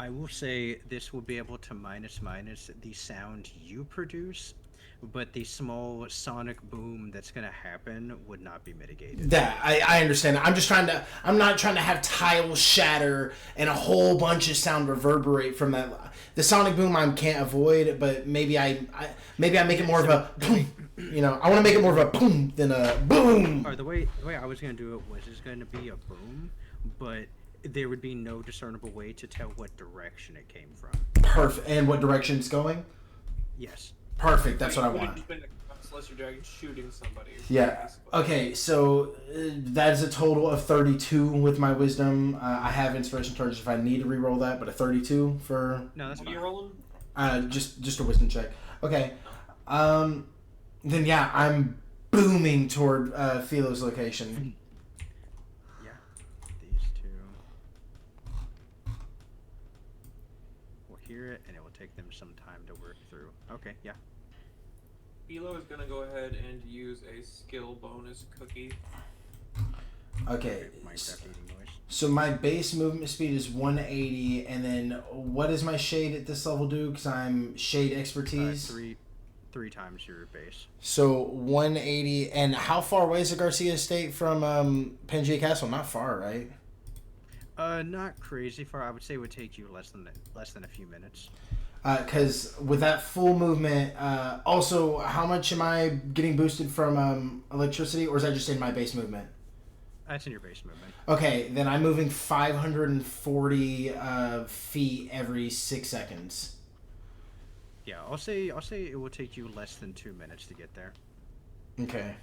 I will say this will be able to minus the sound you produce, but the small sonic boom that's gonna happen would not be mitigated. That I understand. I'm not trying to have tiles shatter and a whole bunch of sound reverberate from that. The sonic boom I can't avoid, but maybe I make it more of a boom. You know, I want to make it more of a boom than a boom. Or the way I was gonna do it was it's gonna be a boom, but there would be no discernible way to tell what direction it came from. Perfect. And what direction it's going? Yes. Perfect. That's what I want. You've been a celestial dragon shooting somebody. Yeah. Okay. So that is a total of 32 with my wisdom. I have inspiration charges if I need to re-roll that, but a 32 for. No, that's What fine. are you rolling? Just a wisdom check. Okay. Then yeah, I'm booming toward Philo's location. Yeah. These two will hear it, and it will take them some time to work through. Okay. Yeah. Philo is gonna go ahead and use a skill bonus cookie. Okay. Minecraft eating noise. So my base movement speed is 180, and then what does my shade at this level do? Because I'm shade expertise. Three times your base. So 180, and how far away is the Garcia Estate from Pangea Castle? Not far, right? Not crazy far. I would say it would take you less than a few minutes. Because with that full movement, also, how much am I getting boosted from electricity, or is that just in my base movement? That's in your base movement. Okay, then I'm moving 540 feet every 6 seconds. Yeah, I'll say it will take you less than 2 minutes to get there. Okay.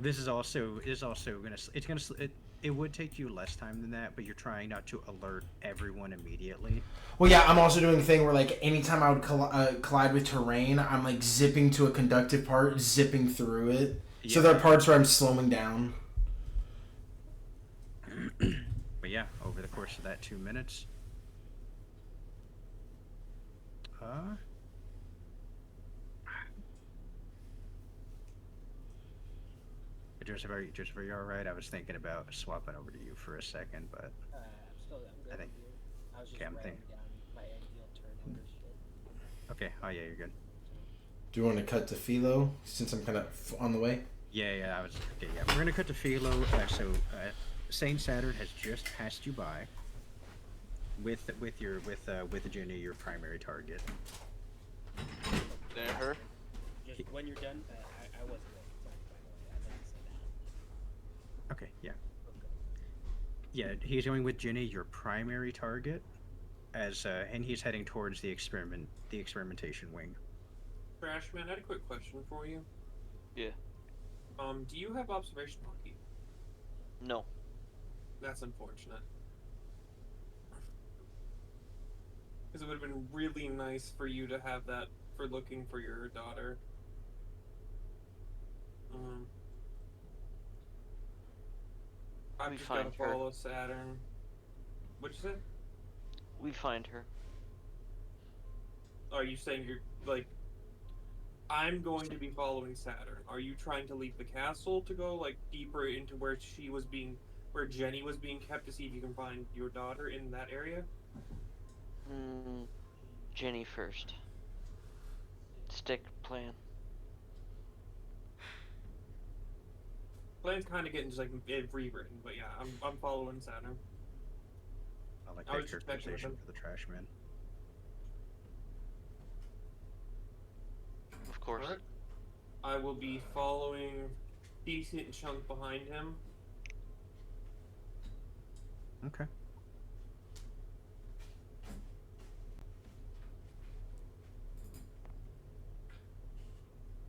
This is also gonna it would take you less time than that, but you're trying not to alert everyone immediately. Well, yeah, I'm also doing a thing where, like, anytime I would collide with terrain, I'm, like, zipping to a conductive part, zipping through it. So there are parts where I'm slowing down. But yeah, over the course of that 2 minutes, Joseph, are you all right? I was thinking about swapping over to you for a second, but I'm good. I think- I was just okay, I'm writing thinking- down my ideal turn order shit. okay. Oh yeah, you're good. Do you want to cut to Philo, since I'm kind of on the way? Yeah. I was okay. Yeah, we're gonna cut to Philo. Saint Saturn has just passed you by. With Ginny, your primary target. There, her. Just when you're done, I wasn't ready. Sorry, by the way. I meant to say that. Okay, yeah. Okay. Yeah, he's going with Ginny, your primary target, and he's heading towards the experimentation wing. Trashman, I had a quick question for you. Yeah. Do you have observation monkey? No. That's unfortunate. Because it would have been really nice for you to have that for looking for your daughter. I've just got to follow Saturn. What'd you say? We find her. Are you saying you're, like... I'm going to be following Saturn. Are you trying to leave the castle to go, like, deeper into where where Jenny was being kept to see if you can find your daughter in that area? Jenny first. Stick plan. Plan's kind of getting just like rewritten, but yeah, I'm following Saturn. I like I was that expecting characterization them. for the trash man. Of course. Alright. I will be following decent chunk behind him. Okay.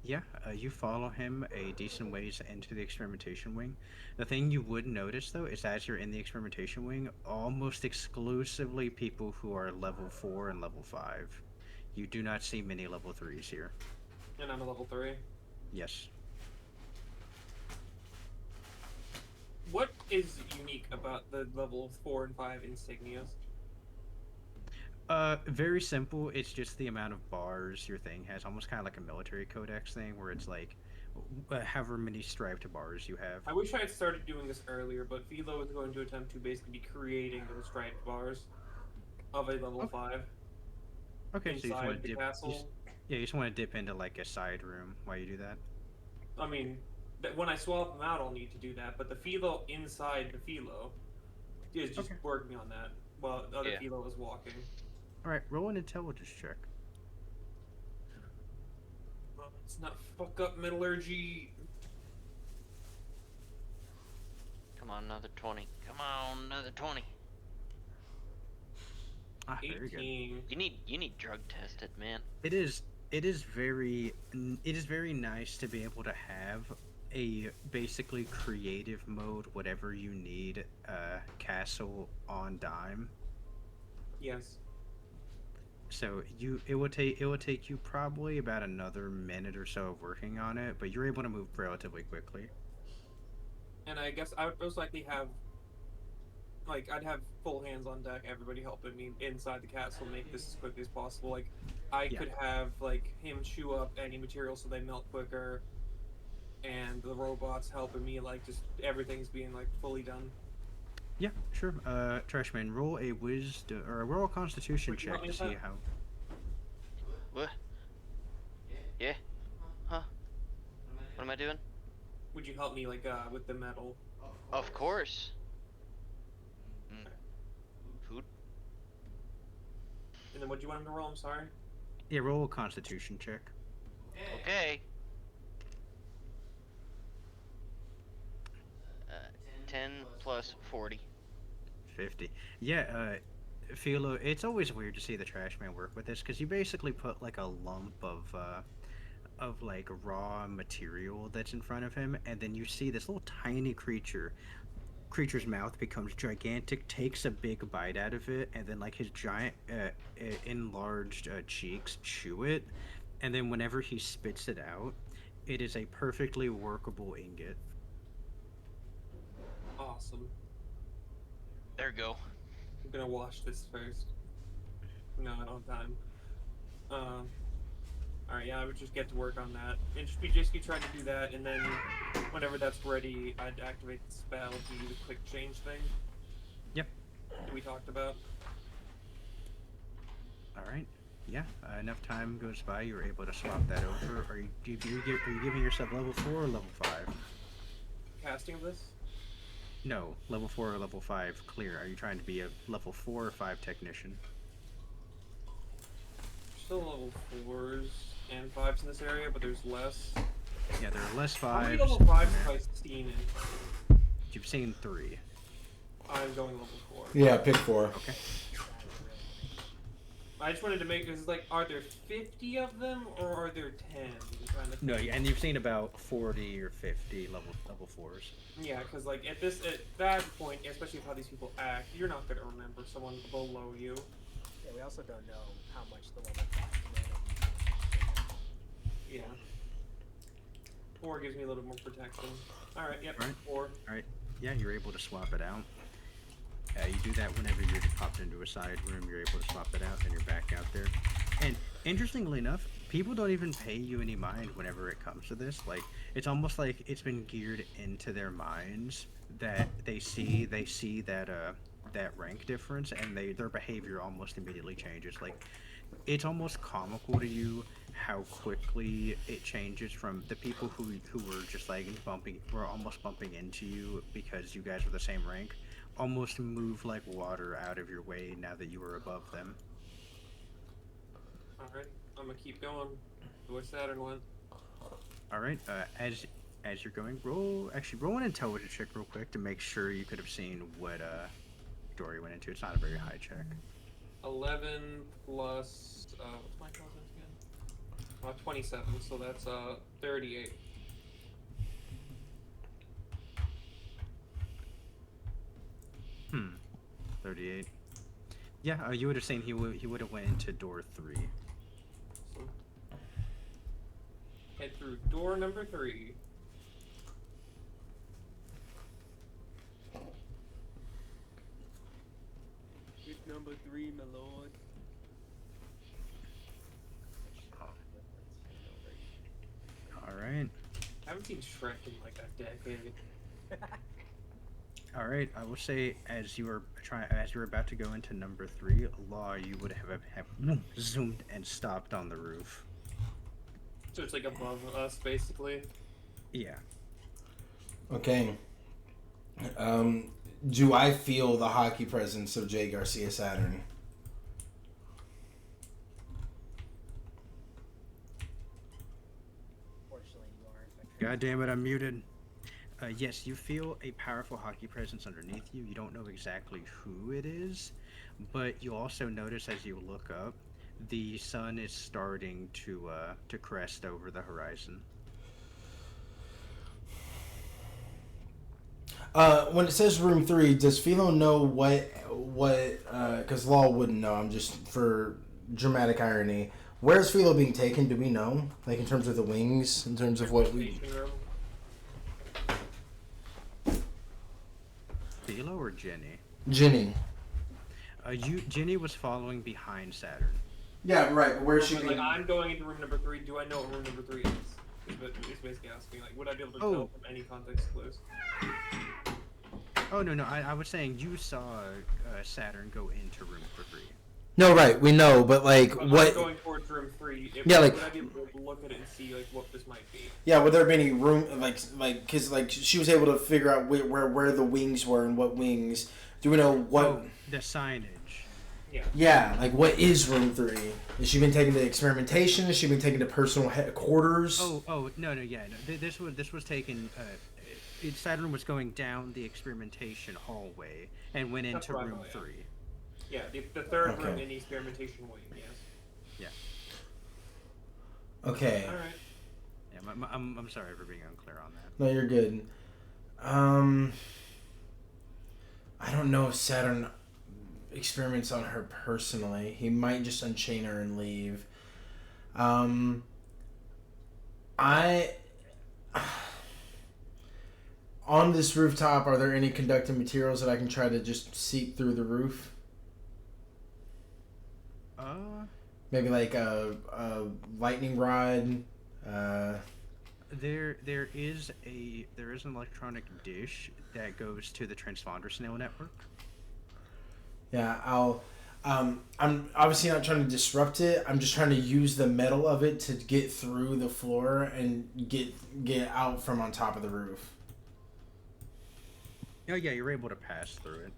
Yeah, you follow him a decent ways into the experimentation wing. The thing you would notice, though, is as you're in the experimentation wing, almost exclusively people who are level 4 and level 5. You do not see many level 3s here. And I'm a level 3. Yes. What is unique about the level 4 and 5 insignias? Very simple. It's just the amount of bars your thing has, almost kind of like a military codex thing, where it's like, however many striped bars you have. I wish I had started doing this earlier, but Philo is going to attempt to basically be creating those striped bars of a level 5 Okay, so you just inside want the to dip. castle. You just want to dip into like a side room while you do that. I mean, when I swap them out, I'll need to do that, but the Philo inside the Philo is just working on that while the other Philo is walking. All right, roll an intelligence check. Well, let's not fuck up metallurgy. Come on, another 20. Come on, another 20. Ah, very good. 18. You need drug tested, man. It is very nice to be able to have a basically creative mode, whatever you need, castle on dime. Yes. So it will take you probably about another minute or so of working on it, but you're able to move relatively quickly. And I guess I would most likely have, like, I'd have full hands on deck, everybody helping me inside the castle, make this as quickly as possible. Like, I could have, like, him chew up any material so they melt quicker, and the robots helping me, like, just everything's being, like, fully done. Yeah, sure. Trashman, roll a wisdom or roll a constitution Would you check help me to with see that? how. What? Yeah? Huh? What am I doing? Would you help me, like, with the metal? Of course. Food? And then what do you want him to roll? I'm sorry? Yeah, roll a constitution check. Okay. 10 plus 40. 50. Yeah, Philo, it's always weird to see the trash man work with this, because you basically put like a lump of of like raw material that's in front of him, and then you see this little tiny creature's mouth becomes gigantic, takes a big bite out of it, and then like his giant enlarged cheeks chew it, and then whenever he spits it out, it is a perfectly workable ingot. Awesome. There go. I'm gonna wash this first. No, I don't have time. Alright, yeah, I would just get to work on that. And just basically trying to do that, and then whenever that's ready, I'd activate the spell to do the quick change thing. Yep. That we talked about. All right. Yeah. Enough time goes by, you're able to swap that over. Are you giving yourself level 4 or level 5? Casting of this? No, level 4 or level 5 clear. Are you trying to be a level 4 or 5 technician? Still level 4s and 5s in this area, but there's less. Yeah, there are less How many 5s. level 5s have I seen in? You've seen 3. I'm going level 4. Yeah, pick 4. Okay. I just wanted to make this like, are there 50 of them or are there 10? I'm trying to No, think. and you've seen about 40 or 50 level 4s. Yeah, because like at that point, especially with how these people act, you're not gonna remember someone below you. Yeah, we also don't know how much the level 5 Yeah. 4 gives me a little more protection. All right, yep, Right. 4. All right. Yeah, you're able to swap it out. You do that whenever you're popped into a side room. You're able to swap it out, and you're back out there. And interestingly enough, people don't even pay you any mind whenever it comes to this. Like, it's almost like it's been geared into their minds that they see that rank difference, and their behavior almost immediately changes. Like, it's almost comical to you how quickly it changes from the people who were just like almost bumping into you because you guys were the same rank, almost move like water out of your way now that you are above them. All right, I'm gonna keep going. Where Saturn went. All right. As you're going, roll an intelligence check real quick to make sure you could have seen what Dory went into. It's not a very high check. 11 plus what's my intelligence again? 27. So that's 38. 38. Yeah, you would have seen he would have went into door 3. So head through door number 3. It's number 3, my lord. All right. I haven't seen Shrek in like a decade. All right. I will say as you were about to go into number 3, Law, you would have zoomed and stopped on the roof. So it's like above us, basically. Yeah. Okay. Do I feel the hockey presence of J. Garcia Saturn? Fortunately, you aren't. God damn it, I'm muted. Yes, you feel a powerful hockey presence underneath you. You don't know exactly who it is, but you also notice as you look up, the sun is starting to crest over the horizon. When it says room 3, does Philo know what because Law wouldn't know, I'm just for dramatic irony. Where's Philo being taken? Do we know? Like in terms of the wings, in terms of what we... Station room. Philo or Ginny? Ginny. Ginny was following behind Saturn. Yeah, right, but where's she Like, being... I'm going into room number 3. Do I know what room number 3 is? It's basically asking, like, would I be able to tell from any context clues? Oh, no, I was saying you saw Saturn go into room 3. No, right, we know, but like, But what... I'm going towards room 3. Yeah, like- Would I be able to look at it and see, like, what this might be? Yeah, would there be any room, because, like, she was able to figure out where the wings were and what wings. Do we know what... Oh, the signage. Yeah. Yeah, like, what is room 3? Has she been taken to experimentation? Has she been taken to personal headquarters? Oh, no, yeah, no. This was taken. Saturn was going down the experimentation hallway and went That's into right, room yeah. 3. Yeah, the third room Okay. in the experimentation wing, yes. Yeah. Okay. Alright. I'm sorry for being unclear on that. No, you're good. I don't know if Saturn experiments on her personally. He might just unchain her and leave. I on this rooftop, are there any conductive materials that I can try to just seep through the roof? Maybe like a lightning rod. There is an electronic dish that goes to the transponder snail network. Yeah, I'm obviously not trying to disrupt it. I'm just trying to use the metal of it to get through the floor and get out from on top of the roof. Oh yeah, you're able to pass through it.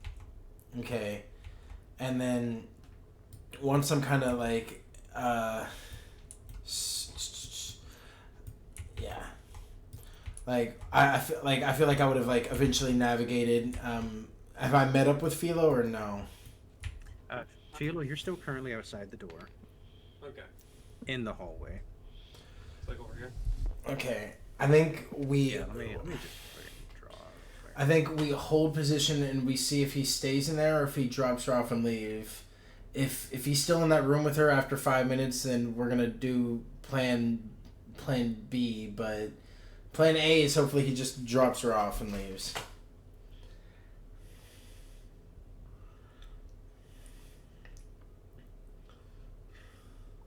Okay, and then once I'm kind of like, yeah, like I feel like I would have like eventually navigated. Have I met up with Philo or no? Philo, you're still currently outside the door. Okay. In the hallway. It's like over here. Okay, I think we. Yeah, let me just fucking draw. I think we hold position and we see if he stays in there or if he drops her off and leave. If he's still in that room with her after 5 minutes, then we're gonna do plan B. But plan A is hopefully he just drops her off and leaves.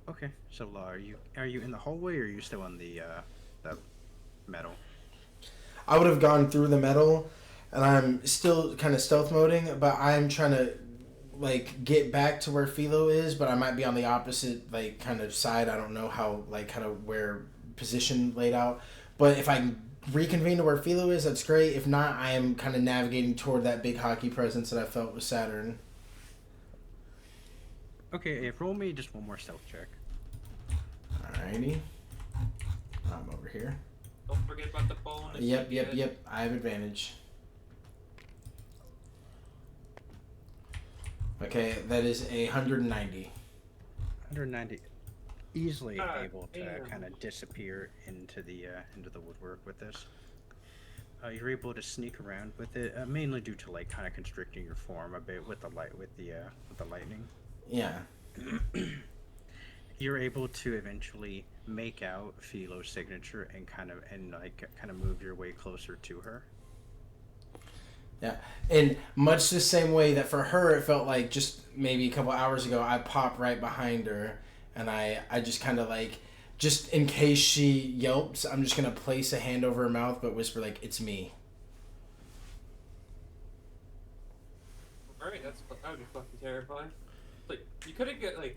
Okay, so are you in the hallway or are you still on the metal? I would have gone through the metal, and I'm still kind of stealth moding, but I'm trying to like get back to where Philo is, but I might be on the opposite like kind of side. I don't know how like kind of where position laid out, but if I can reconvene to where Philo is, that's great. If not, I am kind of navigating toward that big hockey presence that I felt with Saturn. Okay, roll me just one more stealth check. Alrighty. I'm over here. Don't forget about the bonus. Yep. I have advantage. Okay, that is 190. 190. Easily able to damn. kind of disappear into the woodwork with this. You're able to sneak around with it, mainly due to like kind of constricting your form a bit with the lightning. Yeah. You're able to eventually make out Philo's signature and kind of move your way closer to her. Yeah. In much the same way that for her it felt like just maybe a couple hours ago I popped right behind her and I just kind of like, just in case she yelps, I'm just going to place a hand over her mouth but whisper like, it's me. Alright, that would be fucking terrifying. Like, you couldn't get, like,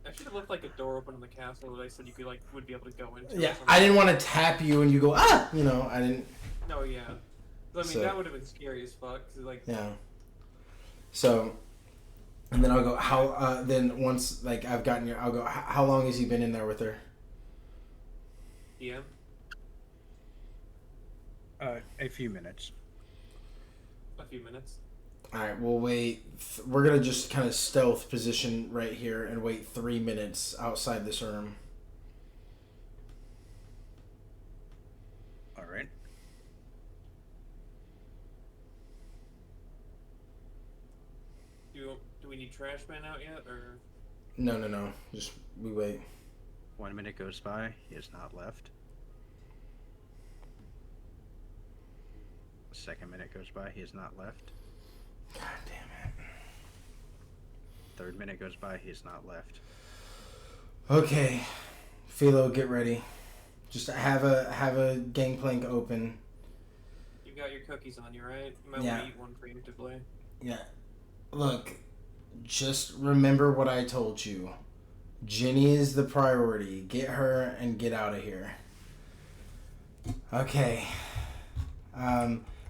I should have left, like, a door open in the castle that I said you could, like, would be able to go into. Yeah, I didn't want to tap you and you go, ah! You know, I didn't... No, yeah. I mean, So- that would have been scary as fuck, 'cause, like... Yeah. So, and then I'll go, then once, like, I've gotten your, I'll go, how long has he been in there with her? DM? A few minutes. A few minutes. Alright, we'll wait. We're going to just kind of stealth position right here and wait 3 minutes outside this room. Alright. Do we need trash man out yet, or...? No. Just, we wait. 1 minute goes by, he has not left. The second minute goes by, he has not left. God damn it. Third minute goes by, he has not left. Okay. Philo, get ready. Just have a gangplank open. You got your cookies on you, right? You might Yeah. want to eat one preemptively. Yeah. Look, just remember what I told you. Ginny is the priority. Get her and get out of here. Okay.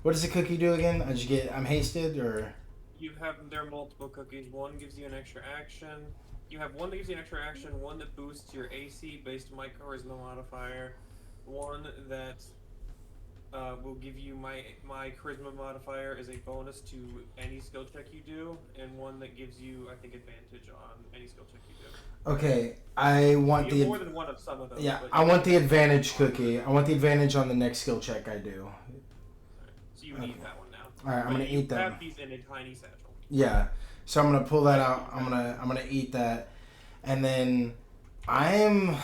What does the cookie do again? I'm hasted or? There are multiple cookies. One gives you an extra action. You have one that gives you an extra action, one that boosts your AC based on my charisma modifier, one that will give you my charisma modifier as a bonus to any skill check you do, and one that gives you, I think, advantage on any skill check you do. Okay, I want You have the more than one of some of those. yeah. but I you want the have advantage one. cookie. I want the advantage on the next skill check I do. So you would eat that one now. All right, I'm But gonna you eat them. have these in a tiny satchel. Yeah, so I'm gonna pull that out. I'm gonna eat that, and then I'm.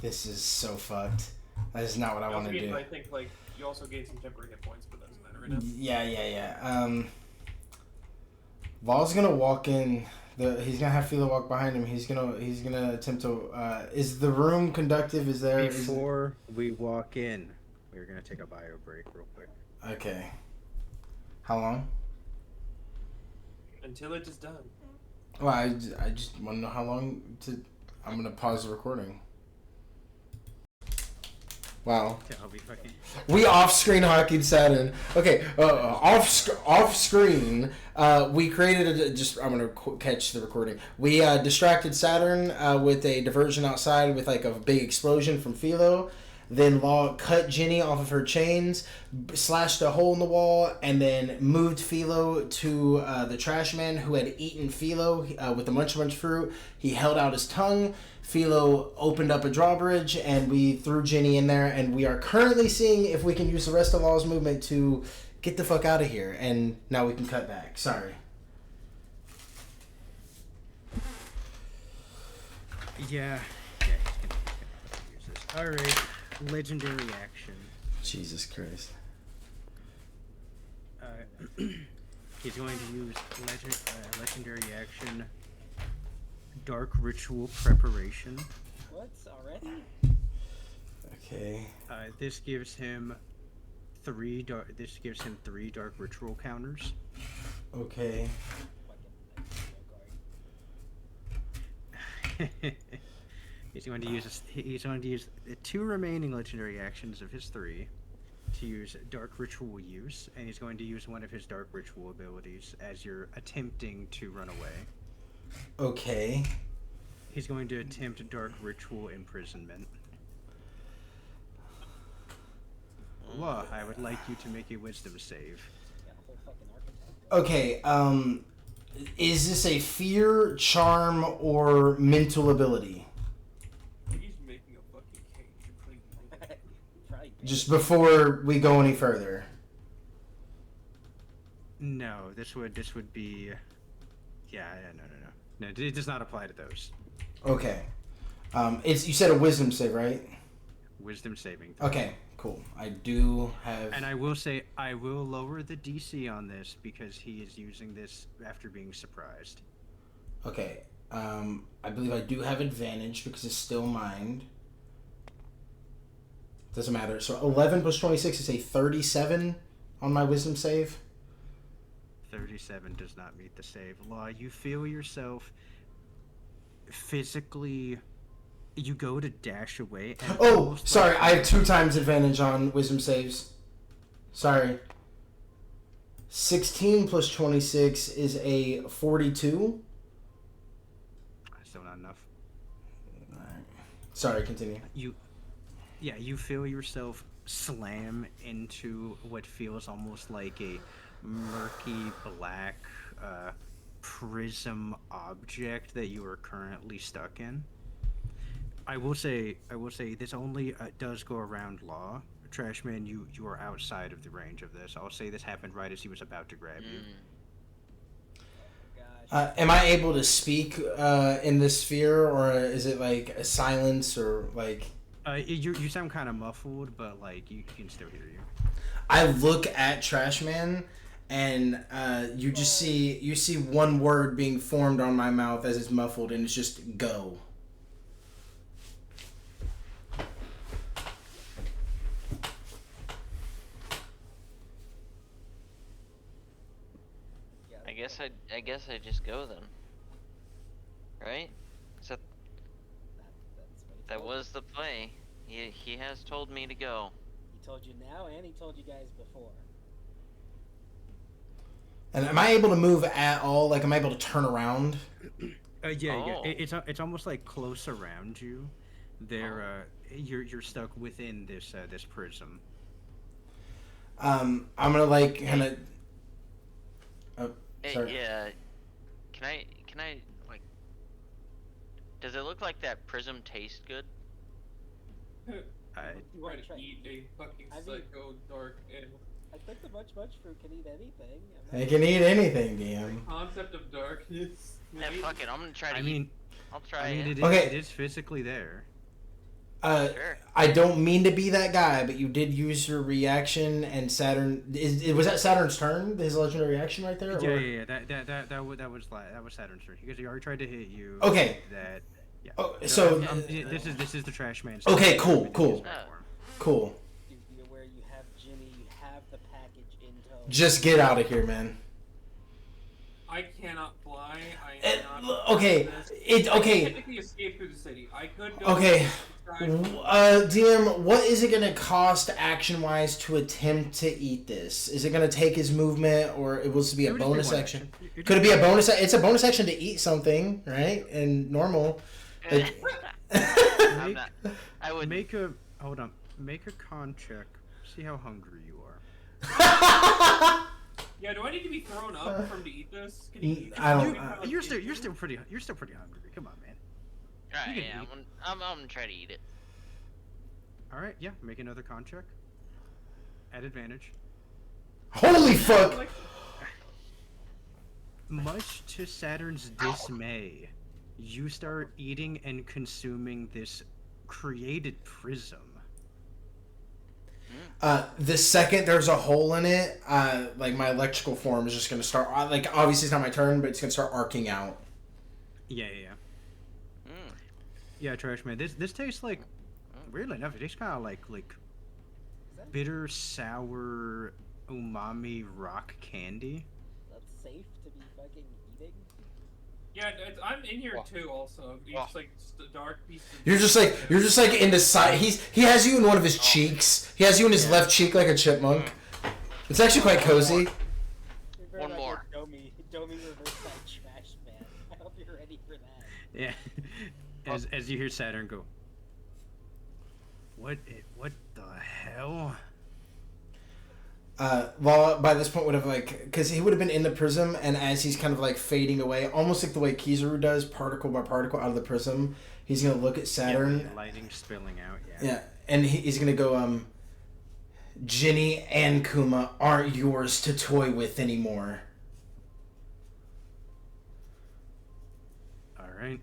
This is so fucked. That is not what I You want also to gain, do. I think, like, you also gain some temporary hit points, but that doesn't matter right now. Yeah. Vol's gonna walk in. He's gonna have Philo walk behind him. He's gonna attempt to. Is the room conductive? Is there? Before we walk in, we're gonna take a bio break real quick. Okay. How long? Until it is done. Well, I just want to know how long to. I'm gonna pause the recording. Wow. Yeah, I'll be fucking. We off-screen hockeyed Saturn. Okay, off-screen, we created I'm gonna catch the recording. We distracted Saturn with a diversion outside with like a big explosion from Philo. Then Law cut Ginny off of her chains, slashed a hole in the wall, and then moved Philo to the trash man who had eaten Philo with a munch fruit. He held out his tongue. Philo opened up a drawbridge, and we threw Ginny in there, and we are currently seeing if we can use the rest of Law's movement to get the fuck out of here, and now we can cut back. Sorry. Yeah, he's gonna use this. Alright, legendary action. Jesus Christ. He's going to use legendary action, Dark Ritual Preparation. What? Already? Okay. This gives him three dark ritual counters. Okay. He's going to use the two remaining legendary actions of his three to use Dark Ritual use, and he's going to use one of his Dark Ritual abilities as you're attempting to run away. Okay. He's going to attempt Dark Ritual Imprisonment. Law, I would like you to make a Wisdom save. Okay, is this a fear, charm, or mental ability? He's making a fucking cage. Just before we go any further. No, this would be. No, it does not apply to those. Okay. You said a wisdom save, right? Wisdom saving throw. Okay, cool. I do have. And I will say, I will lower the DC on this because he is using this after being surprised. Okay. I believe I do have advantage because it's still mind. Doesn't matter. So 11 plus 26 is a 37 on my wisdom save. 37 does not meet the save. Law, you feel yourself physically. You go to dash away. And Oh, sorry. I have 2 times advantage on wisdom saves. Sorry. 16 plus 26 is a 42. Still not enough. Alright. Sorry, continue. You feel yourself slam into what feels almost like a murky black prism object that you are currently stuck in. I will say this only does go around Law. Trashman, you are outside of the range of this. I'll say this happened right as he was about to grab you. Am I able to speak in this sphere, or is it like a silence, or like? You sound kind of muffled, but like you can still hear you. I look at Trashman, and you just see one word being formed on my mouth as it's muffled, and it's just go. I guess I just go then. Right? So that was the play. He has told me to go. He told you now, and he told you guys before. And am I able to move at all? Like, am I able to turn around? Yeah. It's almost like close around you. You're stuck within this prism. I'm gonna like kind of. Oh, sorry. Yeah. Can I like? Does it look like that prism tastes good? You want to eat a fucking psycho dark ale. I think the much fruit can eat anything. They can eat anything, DM. Concept of darkness. Yeah, fuck it. I'm gonna try to I'll try it. Okay. It is physically there. Sure. I don't mean to be that guy, but you did use your reaction, and Saturn. Was that Saturn's turn? His legendary reaction right there? Yeah. That was Saturn's turn because he already tried to hit you. Okay. That. Yeah. Oh, so This is the trash man. Okay, cool. You're aware you have Ginny, you have the package in tow. Just get out of here, man. I cannot fly. I am not. Okay. I can technically escape through the city. I could go. Okay. DM, what is it gonna cost action-wise to attempt to eat this? Is it gonna take his movement, or it was to be a bonus action? Could it be a bonus? It's a bonus action to eat something, right? And normal. Like, I would make a con check. See how hungry you are. Yeah, do I need to be thrown up from to eat this? Can you, I don't. You're still pretty hungry. Come on, man. Alright, yeah, I'm gonna try to eat it. All right, yeah. Make another con check. At advantage. Holy fuck! Much to Saturn's dismay, you start eating and consuming this created prism. The second there's a hole in it, like my electrical form is just gonna start. Like obviously it's not my turn, but it's gonna start arcing out. Yeah. Yeah, trash man. This tastes like, weirdly enough, it tastes kind of like bitter, sour, umami rock candy. That's safe to be fucking eating? Yeah, I'm in here too. Also, it's just like just a dark piece. You're just like in the side. He has you in one of his cheeks. He has you in his left cheek like a chipmunk. It's actually quite cozy. One more. Domi reverse side trash man. I hope you're ready for that. Yeah. As you hear Saturn go, what the hell? Law by this point would have because he would have been in the prism, and as he's kind of like fading away, almost like the way Kizaru does, particle by particle out of the prism, he's gonna look at Saturn. Yeah, lighting spilling out. Yeah, and he's gonna go, Ginny and Kuma aren't yours to toy with anymore. All right.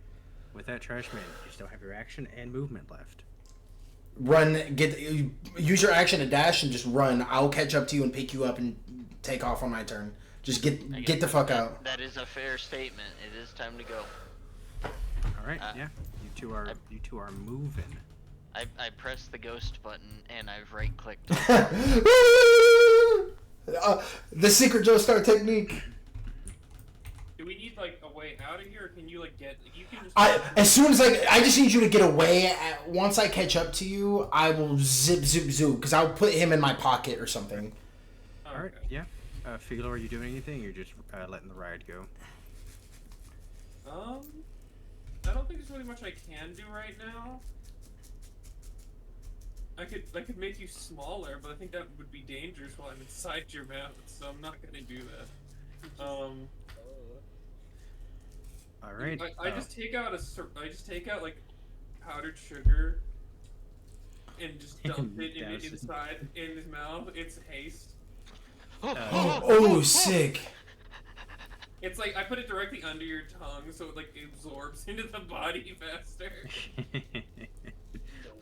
With that, trash man, you still have your action and movement left. Use your action to dash and just run. I'll catch up to you and pick you up and take off on my turn. Just get the fuck out. That is a fair statement. It is time to go. All right, yeah. You two are moving. I pressed the ghost button and I've right clicked. The secret Joestar technique. Do we need like a way out of here, or can you like get? You can just. As soon as I just need you to get away. Once I catch up to you, I will zip because I'll put him in my pocket or something. All right, yeah. Philo, are you doing anything? Or you're just letting the ride go? I don't think there's really much I can do right now. I could make you smaller, but I think that would be dangerous while I'm inside your mouth, so I'm not gonna do that. All right. I just take out like powdered sugar and just dump it inside in his mouth. It's haste. Sick. It's like I put it directly under your tongue, so it like absorbs into the body faster.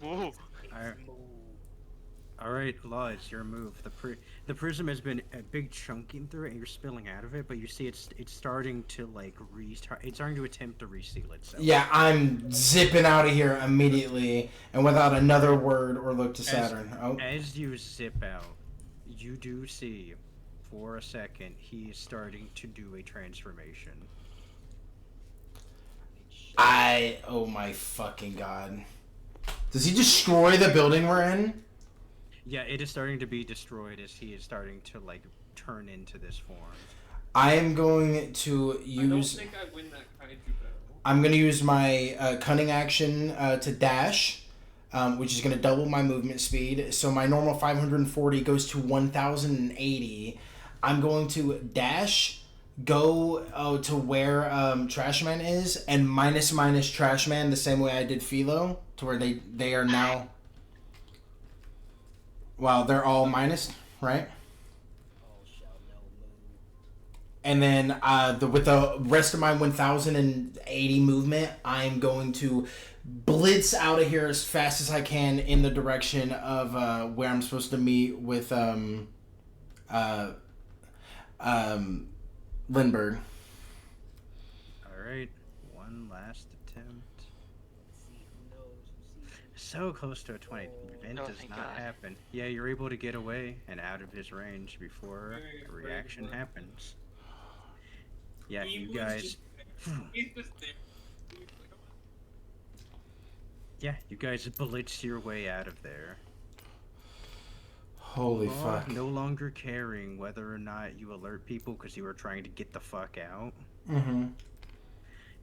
Whoa. All right, Law, it's your move. The prism has been a big chunking through it, and you're spilling out of it. But you see, it's starting to like restart. It's starting to attempt to reseal itself. Yeah, I'm zipping out of here immediately, and without another word or look to Saturn. As you zip out, you do see, for a second, he is starting to do a transformation. Oh my fucking god. Does he destroy the building we're in? Yeah, it is starting to be destroyed as he is starting to like turn into this form. I am going to use. I don't think I win that kaiju battle. I'm going to use my cunning action to dash, which is going to double my movement speed. So my normal 540 goes to 1,080. I'm going to dash, go to where Trashman is, and minus Trashman the same way I did Philo, to where they are now. Wow, they're all minus, right? All shall no move. And then with the rest of my 1,080 movement, I'm going to blitz out of here as fast as I can in the direction of where I'm supposed to meet with Lindbergh. All right, one last attempt. Let's see who knows. Who sees. So close to a 20. Event Oh, does thank not God. happen. Yeah, you're able to get away and out of his range before a reaction happens. Yeah, you guys. He's just there. Yeah, you guys blitz your way out of there. Holy You are fuck. no longer caring whether or not you alert people because you were trying to get the fuck out. Mm-hmm.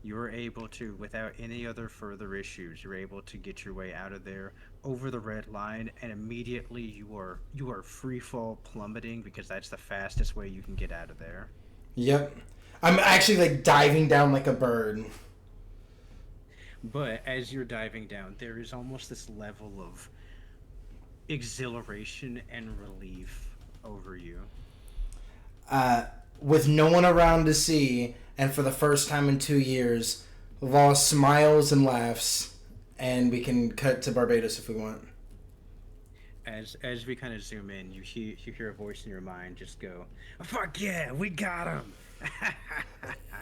You're able to, without any other further issues, you're able to get your way out of there over the red line, and immediately you are free fall plummeting because that's the fastest way you can get out of there. Yep. I'm actually like diving down like a bird. But as you're diving down, there is almost this level of exhilaration and relief over you. With no one around to see, and for the first time in 2 years, Law smiles and laughs, and we can cut to Barbados if we want. As we kind of zoom in, you hear a voice in your mind just go, "Fuck yeah, we got him!"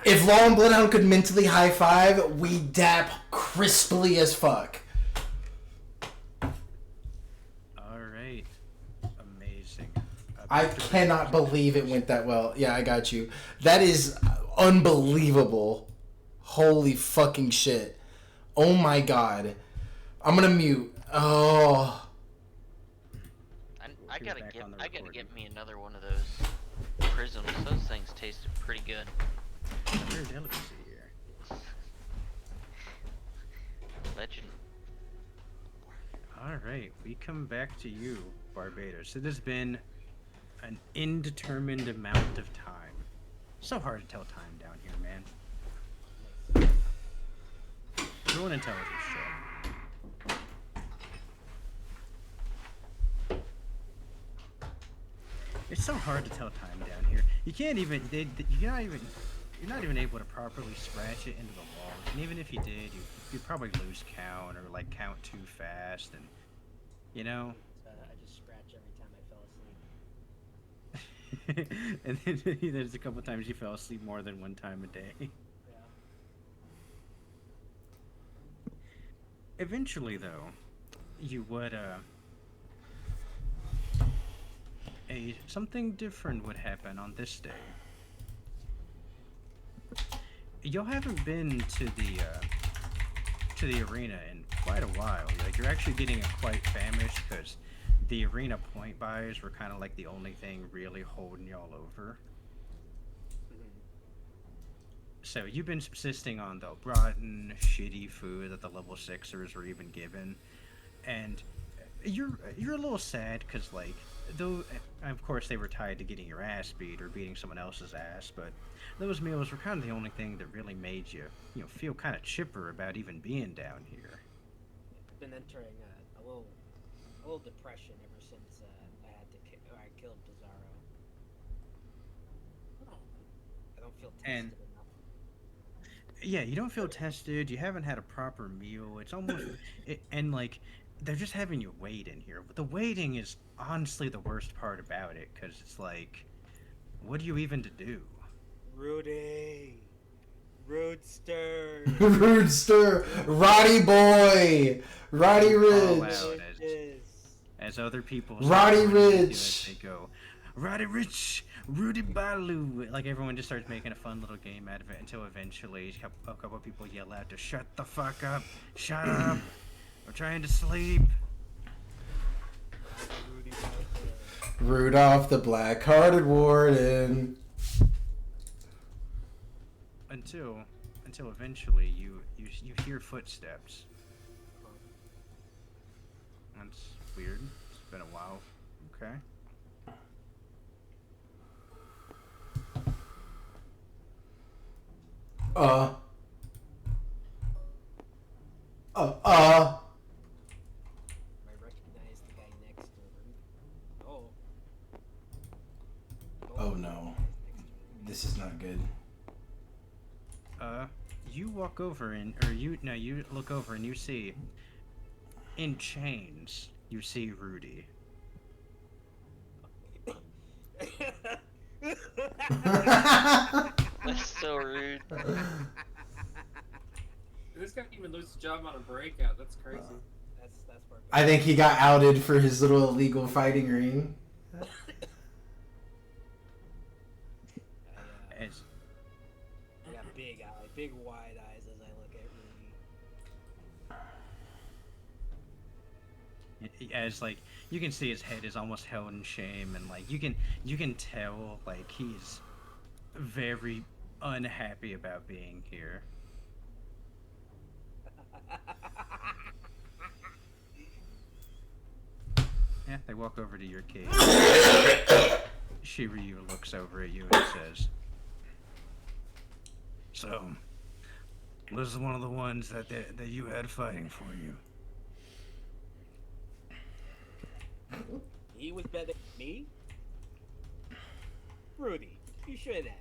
If Law and Bloodhound could mentally high five, we dap crisply as fuck. All right, amazing. I cannot believe it went that well. Yeah, I got you. That is unbelievable. Holy fucking shit. Oh my god. I'm gonna mute. Oh. I Here's gotta back on the get recording. me another one of those prisms. Those things tasted pretty good. Rare delicacy here. Legend. All right, we come back to you, Barbados. It has been an indeterminate amount of time. So hard to tell time down here, man. Roll an intelligence check. It's so hard to tell time down here. You can't even. You're not even able to properly scratch it into the wall. And even if you did, you'd probably lose count or like count too fast, and you know. I just scratch every time I fell asleep. And then there's a couple times you fell asleep more than one time a day. Yeah. Eventually, though, you would something different would happen on this day. You haven't been to the arena in quite a while. Like, you're actually getting quite famished because the arena point buys were kind of like the only thing really holding y'all over. So you've been subsisting on the rotten, shitty food that the level 6ers were even given, and you're a little sad because, like, though of course they were tied to getting your ass beat or beating someone else's ass, but those meals were kind of the only thing that really made you feel kind of chipper about even being down here. I've been entering a little depression ever since I killed Pizarro. I don't feel tested And- enough. Yeah, you don't feel tested. You haven't had a proper meal. It's almost and like they're just having you wait in here. But the waiting is honestly the worst part about it because it's like, what do you even to do? Rudy, Roadster. Roodster, Roddy Boy, Roddy Call Ridge. out as other people Roddy start joining you, Ridge. they go, Roddy Rich, Rudy Balu. Like everyone just starts making a fun little game out of it until eventually a couple of people yell out to shut the fuck up, shut up, we're trying to sleep. Rudy Barker. Rudolph the Black-Hearted Warden. Until eventually you hear footsteps. That's weird. It's been a while. Okay. I recognize the guy next to him. Oh. Oh no. This is not good. You walk over and, you look over and you see, in chains, you see Rudy. That's so rude. This guy didn't even lose his job on a breakout. That's crazy. That's Barbados. I think he got outed for his little illegal fighting ring. As I got big wide eyes as I look at Rudy. as like you can see his head is almost held in shame, and like you can tell like he's very unhappy about being here. Yeah, they walk over to your cage. Shiryu looks over at you and says, "So, this is one of the ones that you had fighting for you." He was better than me? Rudy, you should have.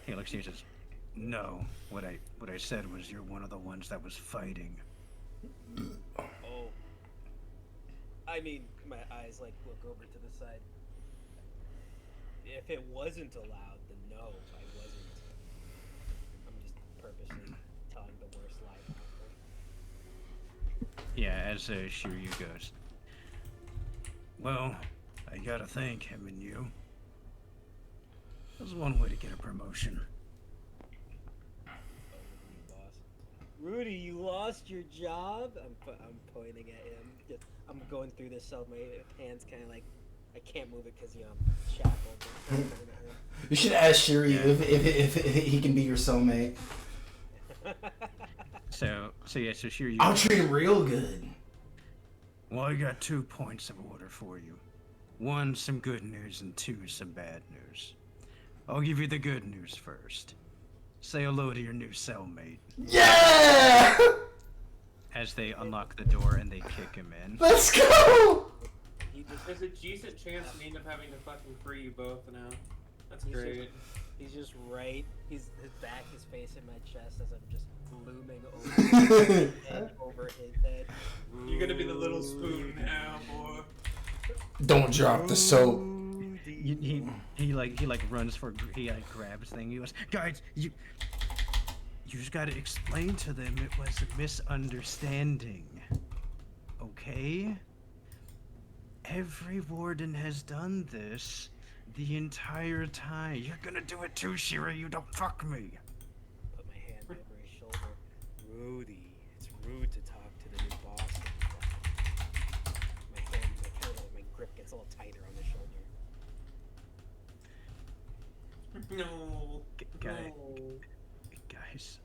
He looks at you and says, "No, what I said was you're one of the ones that was fighting." Oh. I mean, my eyes like look over to the side. If it wasn't allowed, then no, I wasn't. I'm just purposely telling the worst lie possible. Yeah, as Shiryu goes, "Well, I gotta thank him and you. That's one way to get a promotion." Rudy, you lost your job? I'm pointing at him. I'm going through this cell. My hand's kind of like, I can't move it because, I'm shackled. I'm pointing at him. You should ask Shiryu if he can be your soulmate. So Shiryu. I'll treat him real good. Well, I got 2 points of order for you. 1, some good news, and 2, some bad news. I'll give you the good news first. Say hello to your new cellmate. Yeah! As they unlock the door and they kick him in. Let's go! There's a decent chance we end up having to fucking free you both now. That's great. He's just right. His back is facing my chest as I'm just looming over his head. You're gonna be the little spoon now, boy. Don't drop the soap. He runs for, he grabs thing. He goes, "Guys, you just gotta explain to them it was a misunderstanding, okay? Every warden has done this the entire time. You're gonna do it too, Shira. You don't fuck me." Put my hand over his shoulder. Rudy, it's rude to talk to the new boss. My grip gets a little tighter on the shoulder. No. Guys,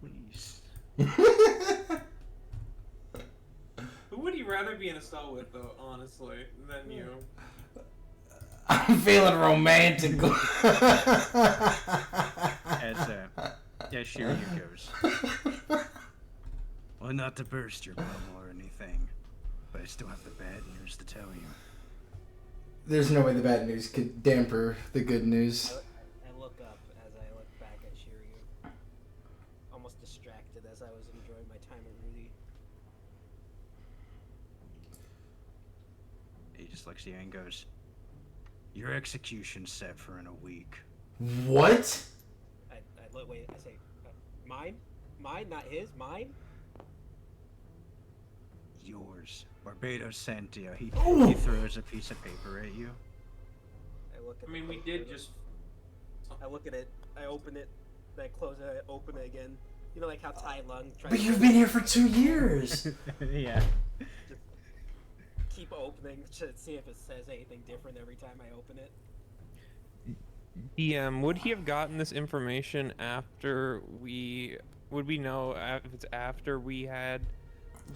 please. Who would he rather be in a cell with, though, honestly, than you? I'm feeling romantic. As Shiryu goes, "Well, not to burst your bubble or anything, but I still have the bad news to tell you." There's no way the bad news could damper the good news. I look up as I look back at Shiryu, almost distracted as I was enjoying my time with Rudy. He just looks at you and goes, "Your execution's set for in a week." What? I look. Wait. I say, mine, not his. Mine. Yours. Barbados sent you. He Ooh. throws a piece of paper at you. I look at. I mean, we did just. I look at it. I open it. Then I close it. I open it again. You know, like how Tai Lung tries. But you've been here for 2 years. Yeah. Keep opening to see if it says anything different every time I open it. DM, would he have gotten this information after we? Would we know if it's after we had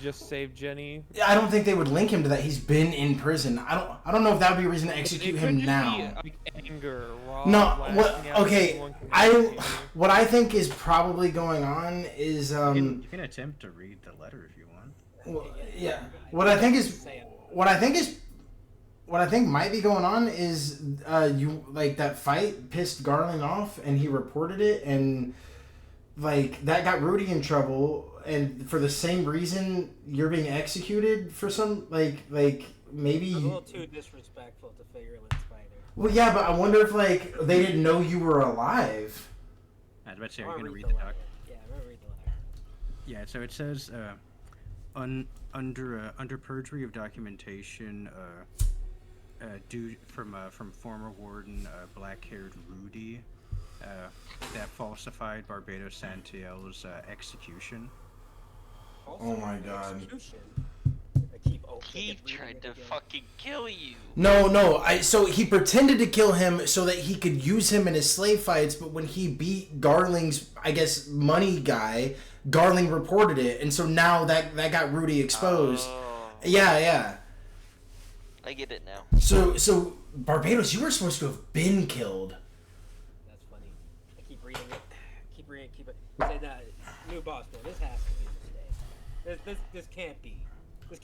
just save Jenny. I don't think they would link him to that. He's been in prison. I don't know if that would be a reason to execute It could him just now. Be, like anger. Raw, No, lashing out, okay. anyone can execute you. What I think is probably going on is You can attempt to read the letter if you want. well, yeah. What I think might be going on is you like that fight pissed Garland off and he reported it and like that got Rudy in trouble and for the same reason you're being executed for some like maybe A little too disrespectful to Figureland's fighter. well yeah but I wonder if like they didn't know you were alive. I was about to say, I are you wanna going to read the the letter. doc? Yeah, I'm gonna read the letter. Yeah, so it says, under perjury of documentation, due from former warden black-haired Rudy, that falsified Barbados Santiel's execution. Oh my God. Execution. I keep opening He and reading tried it to again. fucking kill you. No. So he pretended to kill him so that he could use him in his slave fights. But when he beat Garling's, I guess, money guy, Garling reported it, and so now that got Rudy exposed. Oh, Yeah. I get it now. So Barbados, you were supposed to have been killed. That's funny. I keep reading it. Keep it. Say that new boss man. This has to be a mistake. This can't be. This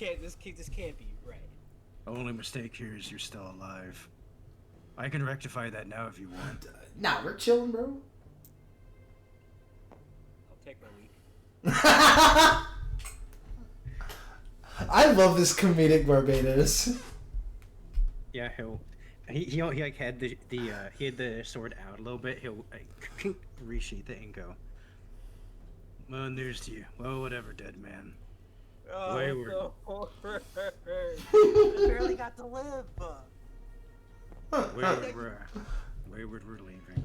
can't be right. Only mistake here is you're still alive. I can rectify that now if you want. Nah, we're chilling, bro. I'll take my week. I love this comedic Barbados. Yeah, he like had he had the sword out a little bit. He'll like, resheath it and go. Well, news to you. Well, whatever, dead man. Oh, Wayward. so horror. I barely got to live. Wayward, we're leaving.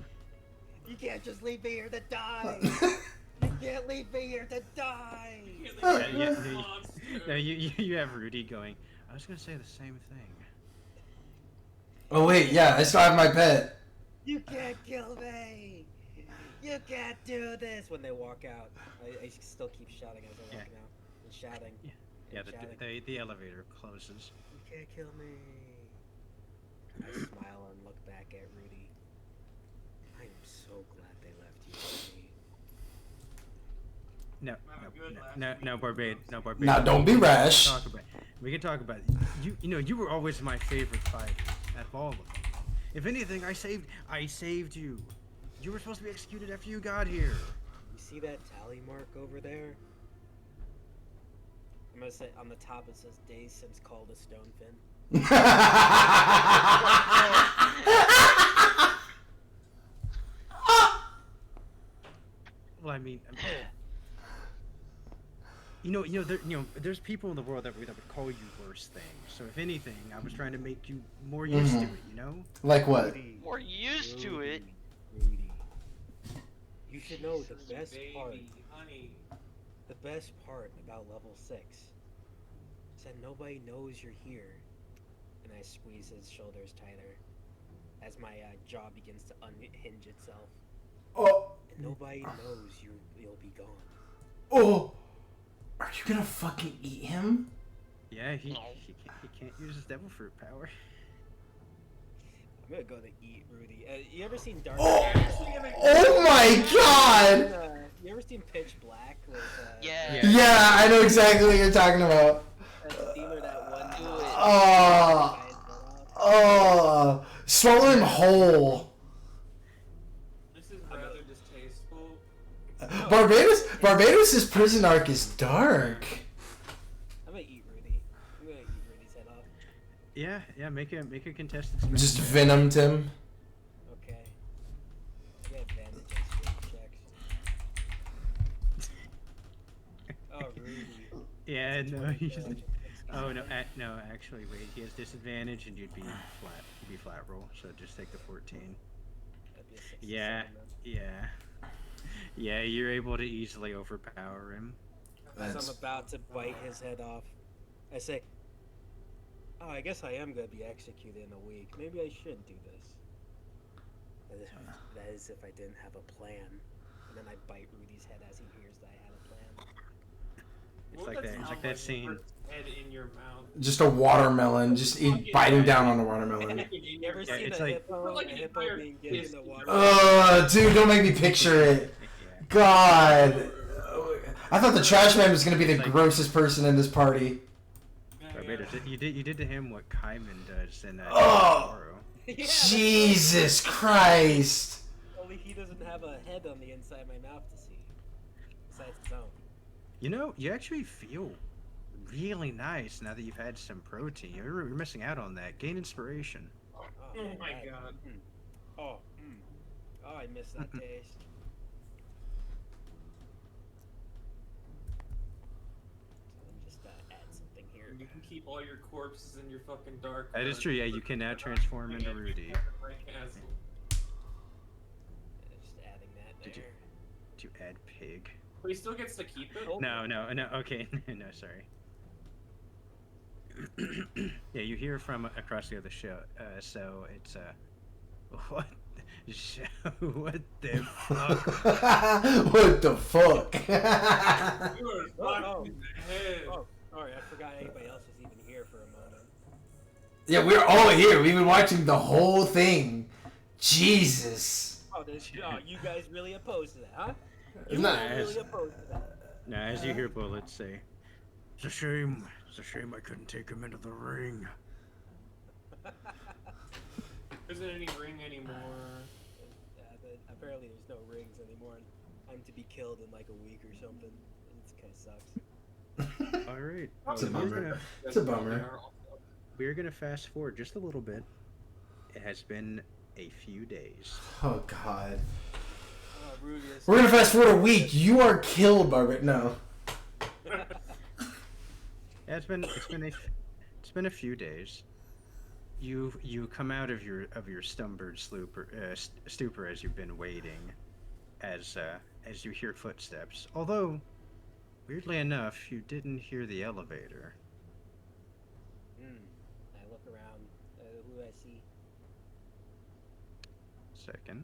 You can't just leave me here to die. You can't leave me here to die. No, you have Rudy going. I was gonna say the same thing. Oh wait, yeah, I still have my pet. You can't kill me. You can't do this. When they walk out, I still keep shouting as I walk out. And shouting. Yeah, and shouting. the elevator closes. You can't kill me. I smile and look back at Rudy. I am so glad they left you with me. No, Barbados. Now don't be rash. We can talk about you. You know, you were always my favorite fighter out of all of them. If anything, I saved you. You were supposed to be executed after you got here. You see that tally mark over there? I'm gonna say on the top it says days since called a stone fin. Well, I mean, there's people in the world that would call you worse things. So if anything, I was trying to make you more used to it. You know? Like what? Rudy, More used to it. Rudy. You should know the best part. Honey. The best part about level 6 is that nobody knows you're here. And I squeeze his shoulders tighter as my jaw begins to unhinge itself. Oh, And nobody knows you'll be gone. oh. Are you gonna fucking eat him? Yeah, he can't use his devil fruit power. I'm gonna go to eat Rudy. You ever seen Dark? Oh my God! You ever seen Pitch Black with? Yeah. Yeah, I know exactly what you're talking about. That scene where that one dude. Oh, swallow him whole. This is rather distasteful. Barbados' prison arc is dark. I'm gonna eat Rudy. I'm gonna eat Rudy's head off. Yeah, make a contested strength Just check. venomed him. Okay. I got advantage on strength checks. Oh, Rudy. Yeah, no, he just. Yeah. Oh no, no, actually, wait. He has disadvantage, and you'd be flat. You'd be flat roll. So just take the 14. That'd be a 67 Yeah, then. yeah. You're able to easily overpower him. As That's I'm about to bite his head off, I say, "Oh, I guess I am gonna be executed in a week. Maybe I should do this." That is if I didn't have a plan. And then I bite Rudy's head as he hears that I had a plan. It's like that. It's like that scene. Head in your mouth. Just a watermelon, just biting down on a watermelon. You ever Yeah, seen it's a like- hippo? like A an hippo entire being given fist a in your watermelon? Dude, don't make me picture it. Yeah. God. I thought the trash man was gonna be the Like- grossest person in this party. Barbados, you did to him what Kaiman does in Oh! Tomorrow. Yeah, that's Jesus Christ. right. Only he doesn't have a head on the inside of my mouth to see. Besides his own. You know, you actually feel really nice now that you've had some protein. You're missing out on that. Gain inspiration. Oh man, my that- god. Oh, oh, I miss that taste. Let me just add something here. You can keep all your corpses in your fucking dark. That is room. true. Yeah, you can now transform into Rudy. My castle. Just adding that there. Did you- Did you add pig? But he still gets to keep it. Oh. No. Okay, no, sorry. Yeah, you hear from across the other show. So it's what? What the fuck? What the fuck? You are Oh, fucked in the head. Oh, sorry, I forgot anybody else was even here for a moment. Yeah, we're all here. We've been watching the whole thing. Jesus. Oh, you guys really opposed to that, huh? You Nah. guys really opposed to that. Now, as you hear Bullet say, "It's a shame. It's a shame I couldn't take him into the ring." There isn't any ring anymore. Apparently there's no rings anymore. I'm to be killed in like a week or something. It kind of sucks. All right. It's a we're bummer. gonna- It's a bummer. We're gonna fast forward just a little bit. It has been a few days. Oh God. Rudius. We're gonna fast forward a week. You are killed, Barbara. No. Yeah, it's been a few days. You come out of your stupor as you've been waiting, as you hear footsteps. Although, weirdly enough, you didn't hear the elevator. I look around. Who do I see? Second.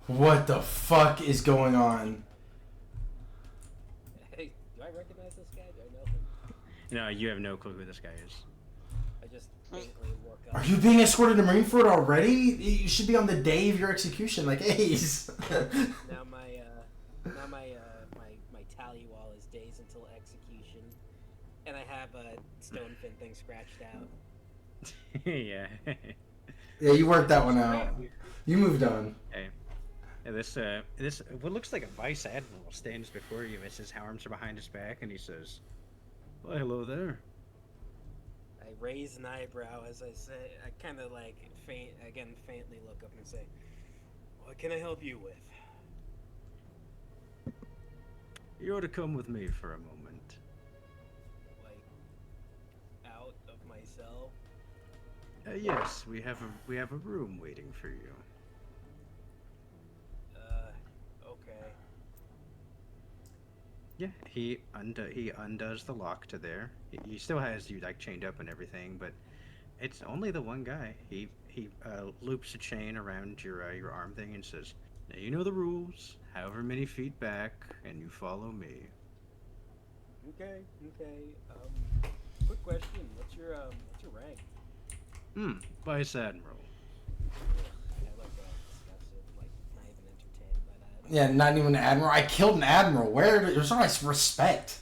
What the fuck is going on? Hey, do I recognize this guy? Do I know him? No, you have no clue who this guy is. I just faintly look up. Are you being escorted to Marineford already? You should be on the day of your execution, like Ace. Now my tally wall is days until execution, and I have a stone fin thing scratched out. Yeah. Yeah, you worked that one out. You moved on. Hey. Yeah, this what looks like a vice admiral stands before you as his arms are behind his back, and he says, "Well, hello there." I raise an eyebrow as I say. I kind of like faintly look up and say, "What can I help you with?" You ought to come with me for a moment. Like out of my cell. Yes, we have a room waiting for you. Okay. Yeah, he undoes the lock to there. He still has you like chained up and everything, but it's only the one guy. He loops a chain around your arm thing and says, "Now you know the rules. However many feet back, and you follow me." Okay. Quick question. What's your rank? Vice admiral. I look disgusted, like not even entertained by that. Yeah, not even an admiral. I killed an admiral. There's no nice respect.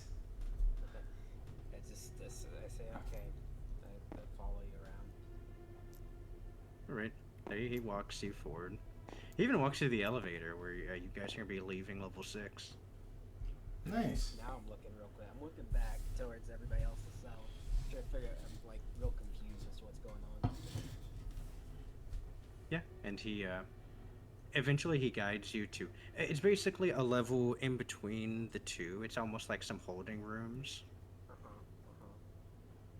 I say okay. I follow you around. All right. He walks you forward. He even walks you to the elevator where you guys are gonna be leaving level 6. Nice. Now I'm looking real quick. I'm looking back towards everybody else's cell. Trying to figure out. I'm like real confused as to what's going on. Yeah, and he eventually he guides you to. It's basically a level in between the two. It's almost like some holding rooms.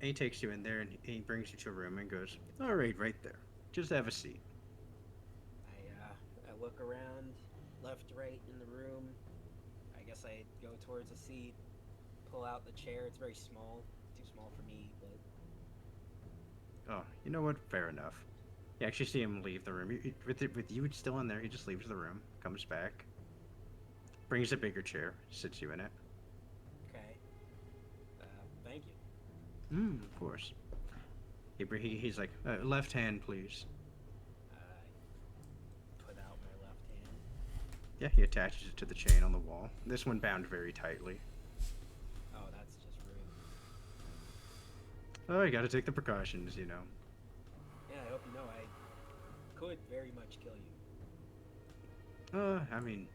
And he takes you in there and he brings you to a room and goes, "All right, right there. Just have a seat." I look around, left, right in the room. I guess I go towards a seat, pull out the chair. It's very small, too small for me, but Oh, you know what? Fair enough. You actually see him leave the room. With you still in there, he just leaves the room, comes back, brings a bigger chair, sits you in it. Okay. Thank you. Of course. He's like, left hand, please. I put out my left hand. Yeah, he attaches it to the chain on the wall. This one bound very tightly. Oh, that's just rude. Oh, you gotta take the precautions, you know. Yeah, I hope you know I could very much kill you. I mean,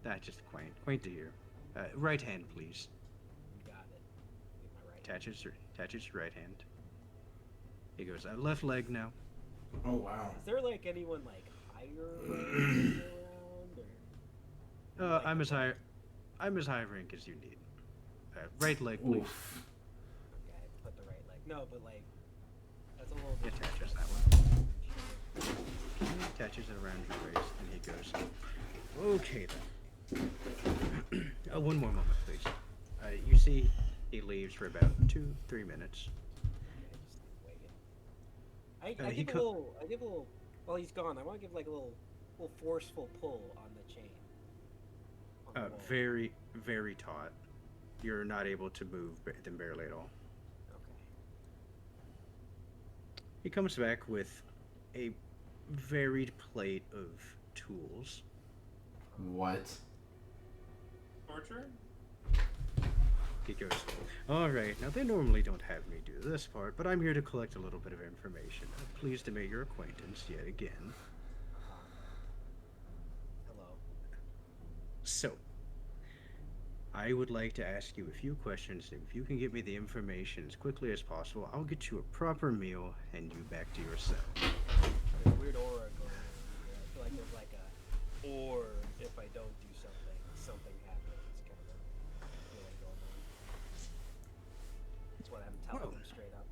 that's just quaint to hear. Right hand, please. You got it. With my right. Attaches your right hand. He goes, left leg now. Oh wow. Is there like anyone like higher around or? I'm as high rank as you need. Right leg, please. Oof. Okay, put the right leg. No, but like that's a little bit. Attaches that one. Attaches it around your waist, and he goes, okay then. One more moment, please. You see, he leaves for about 2-3 minutes. I He give a little. While he's gone, I want to give like a little forceful pull on the chain. On the wall. Very, very taut. You're not able to move them barely at all. Okay. He comes back with a varied plate of tools. What? Torture? He goes, all right, now they normally don't have me do this part, but I'm here to collect a little bit of information. I'm pleased to make your acquaintance yet again. Hello. So, I would like to ask you a few questions. If you can get me the information as quickly as possible, I'll get you a proper meal and you back to your cell. There's a weird aura going on here. I feel like there's like a, or if I don't do something, something happens kind of a feeling going on. That's what I'm telling them straight up.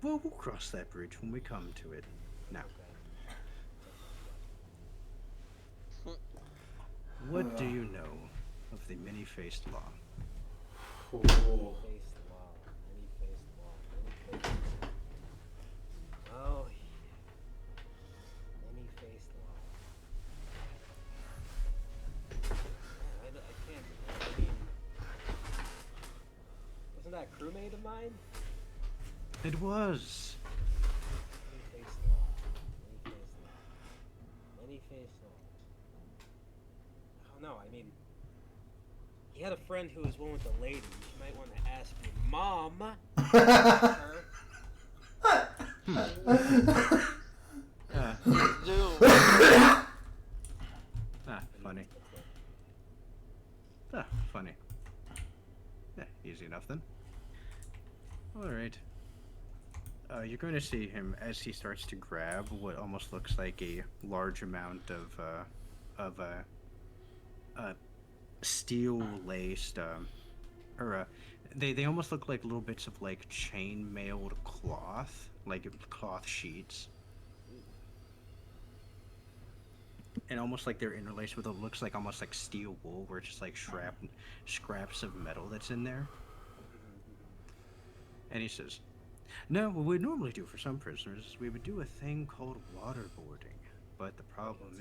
Well, we'll cross that bridge when we come to it. Now, Okay. what do you know of the many-faced law? Oh. Faced law. Many-faced law. Many-faced law. Oh, yeah. Many-faced law. Man, I can't. I mean, wasn't that a crewmate of mine? It was. Many-faced law. Many-faced law. Many-faced law. Oh no, I mean, he had a friend who was one with a lady. You might want to ask your mom. Her. Funny. Funny. Yeah, easy enough then. Alright. You're going to see him as he starts to grab what almost looks like a large amount of steel-laced, they almost look like little bits of like chain-mailed cloth, like cloth sheets. And almost like they're interlaced with what looks like almost like steel wool, where it's just like scraps of metal that's in there. And he says, no, what we'd normally do for some prisoners is we would do a thing called waterboarding. But the problem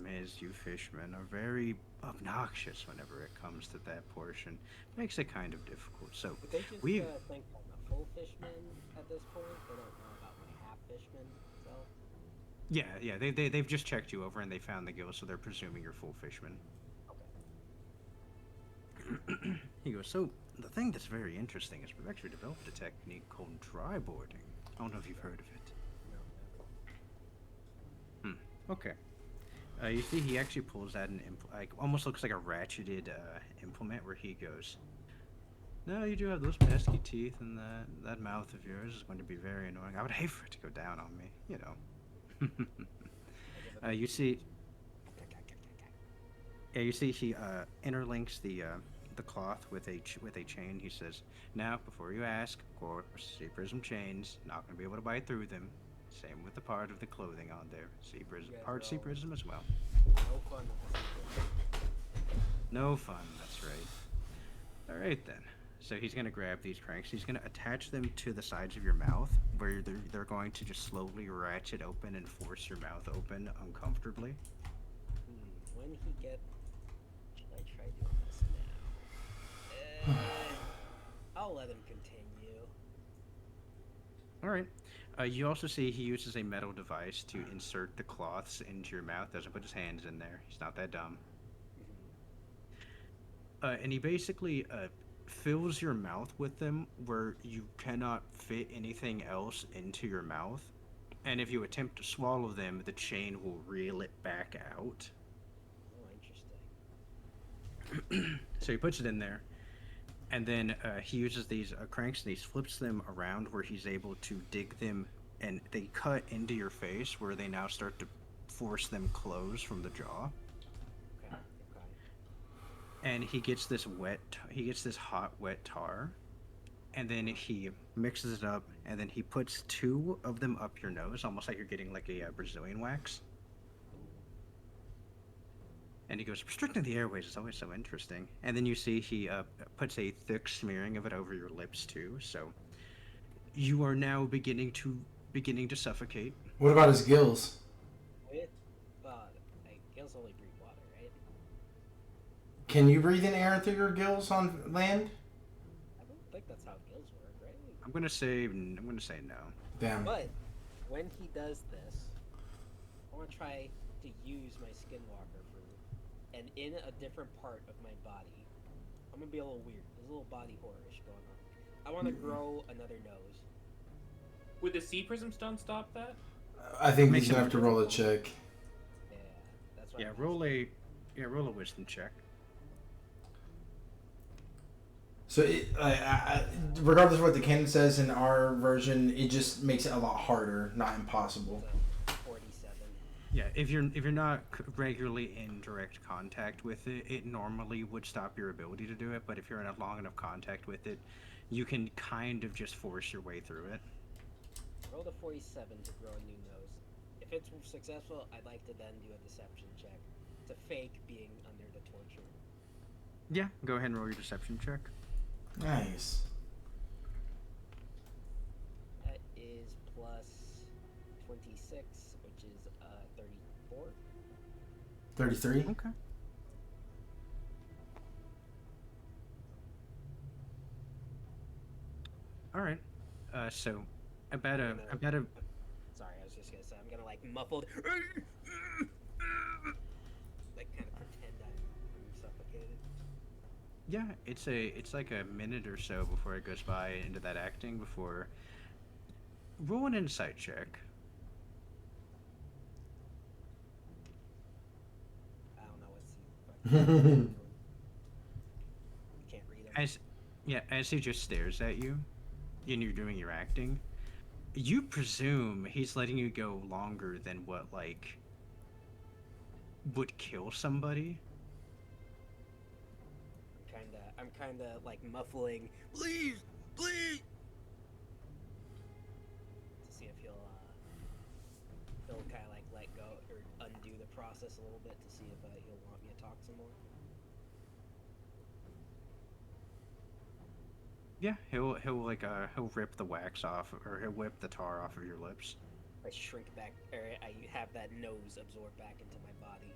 is you fishermen are very obnoxious whenever it comes to that portion. Makes it kind of difficult. So Would they just we think I'm a full fishman at this point? They don't know about my half fishman self? yeah, they've just checked you over and they found the gill, so they're presuming you're full fisherman. Okay. He goes, so the thing that's very interesting is we've actually developed a technique called dry boarding. I don't know if you've heard of it. No, never. Okay. You see, he actually pulls out an like almost looks like a ratcheted implement where he goes, no, you do have those pesky teeth, and that mouth of yours is going to be very annoying. I would hate for it to go down on me, you know. You see, you see, he interlinks the cloth with a chain. He says, now, before you ask, of course, sea prism chains, not going to be able to bite through them. Same with the part of the clothing on there. Sea prism, part sea prism as well. No fun with this. No fun, that's right. Alright then. So he's gonna grab these cranks. He's gonna attach them to the sides of your mouth, where they're going to just slowly ratchet open and force your mouth open uncomfortably. When he get... Should I try doing this now? I'll let him continue. All right. You also see he uses a metal device to insert the cloths into your mouth. Doesn't put his hands in there. He's not that dumb. And he basically fills your mouth with them where you cannot fit anything else into your mouth. And if you attempt to swallow them, the chain will reel it back out. Oh, interesting. So he puts it in there. And then he uses these cranks and he flips them around where he's able to dig them, and they cut into your face where they now start to force them close from the jaw. Okay. And he gets this hot, wet tar, and then he mixes it up, and then he puts 2 of them up your nose, almost like you're getting like a Brazilian wax. And he goes, restricting the airways is always so interesting. And then you see he puts a thick smearing of it over your lips too. So you are now beginning to suffocate. What about his gills? Wait, gills only breathe water, right? Can you breathe in air through your gills on land? I don't think that's how gills work, right? I'm gonna say no. Damn. But when he does this, I want to try to use my skinwalker fruit, and in a different part of my body, I'm gonna be a little weird. There's a little body horror-ish going on. I want to grow another nose. Would the sea prism stone stop that? I think Makes he's gonna it- have to roll a check. Yeah, that's what. Yeah, I'm roll a wisdom check. So, regardless of what the canon says in our version, it just makes it a lot harder, not impossible. So, 47. Yeah, if you're not regularly in direct contact with it, it normally would stop your ability to do it. But if you're in a long enough contact with it, you can kind of just force your way through it. Roll a 47 to grow a new nose. If it's successful, I'd like to then do a deception check to fake being under the torture. Yeah, go ahead and roll your deception check. Nice. That is plus 26, which is 34. 33? Okay. All right. So about a Sorry, I was just gonna say I'm gonna like muffled, like kind of pretend I'm suffocated. yeah, it's like a minute or so before it goes by into that acting before. Roll an insight check. I don't know what's he. Can't read him. As he just stares at you, and you're doing your acting, you presume he's letting you go longer than what like would kill somebody. I'm kinda like muffling, please, please, to see if he'll kind of like let go or undo the process a little bit to see if he'll want me to talk some more. Yeah, he'll rip the wax off, or he'll whip the tar off of your lips. I shrink back, or I have that nose absorb back into my body.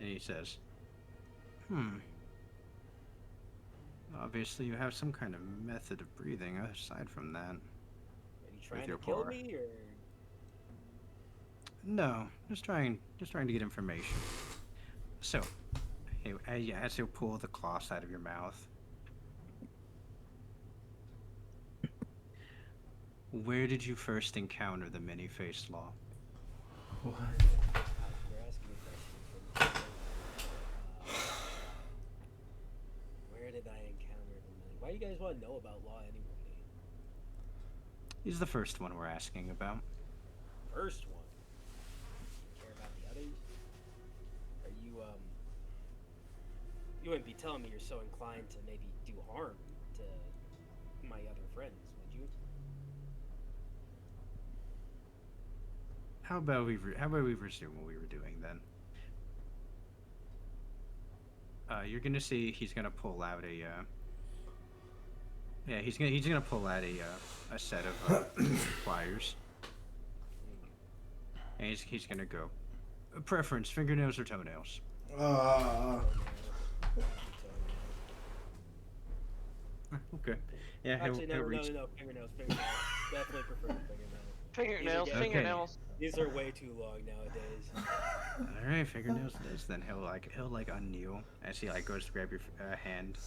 And he says, obviously you have some kind of method of breathing aside from that. Are you trying to your kill paw. me, or? No, just trying to get information. So, as he'll pull the cloth out of your mouth, where did you first encounter the many-faced law? What? You're asking me questions. Where did I encounter them? Why do you guys want to know about law anyway? He's the first one we're asking about. First one. You care about the others? Are you You wouldn't be telling me you're so inclined to maybe do harm to my other friends, would you? How about we resume what we were doing then? You're gonna see he's gonna pull out a. Yeah, he's gonna pull out a set of pliers, and he's gonna go. Preference: fingernails or toenails. Okay. Yeah. Actually, he'll no, reach. fingernails. Definitely prefer fingernails. Fingernails, Okay. fingernails. These are way too long nowadays. All right, fingernails it is. Then he'll unkneel as he like goes to grab your hand.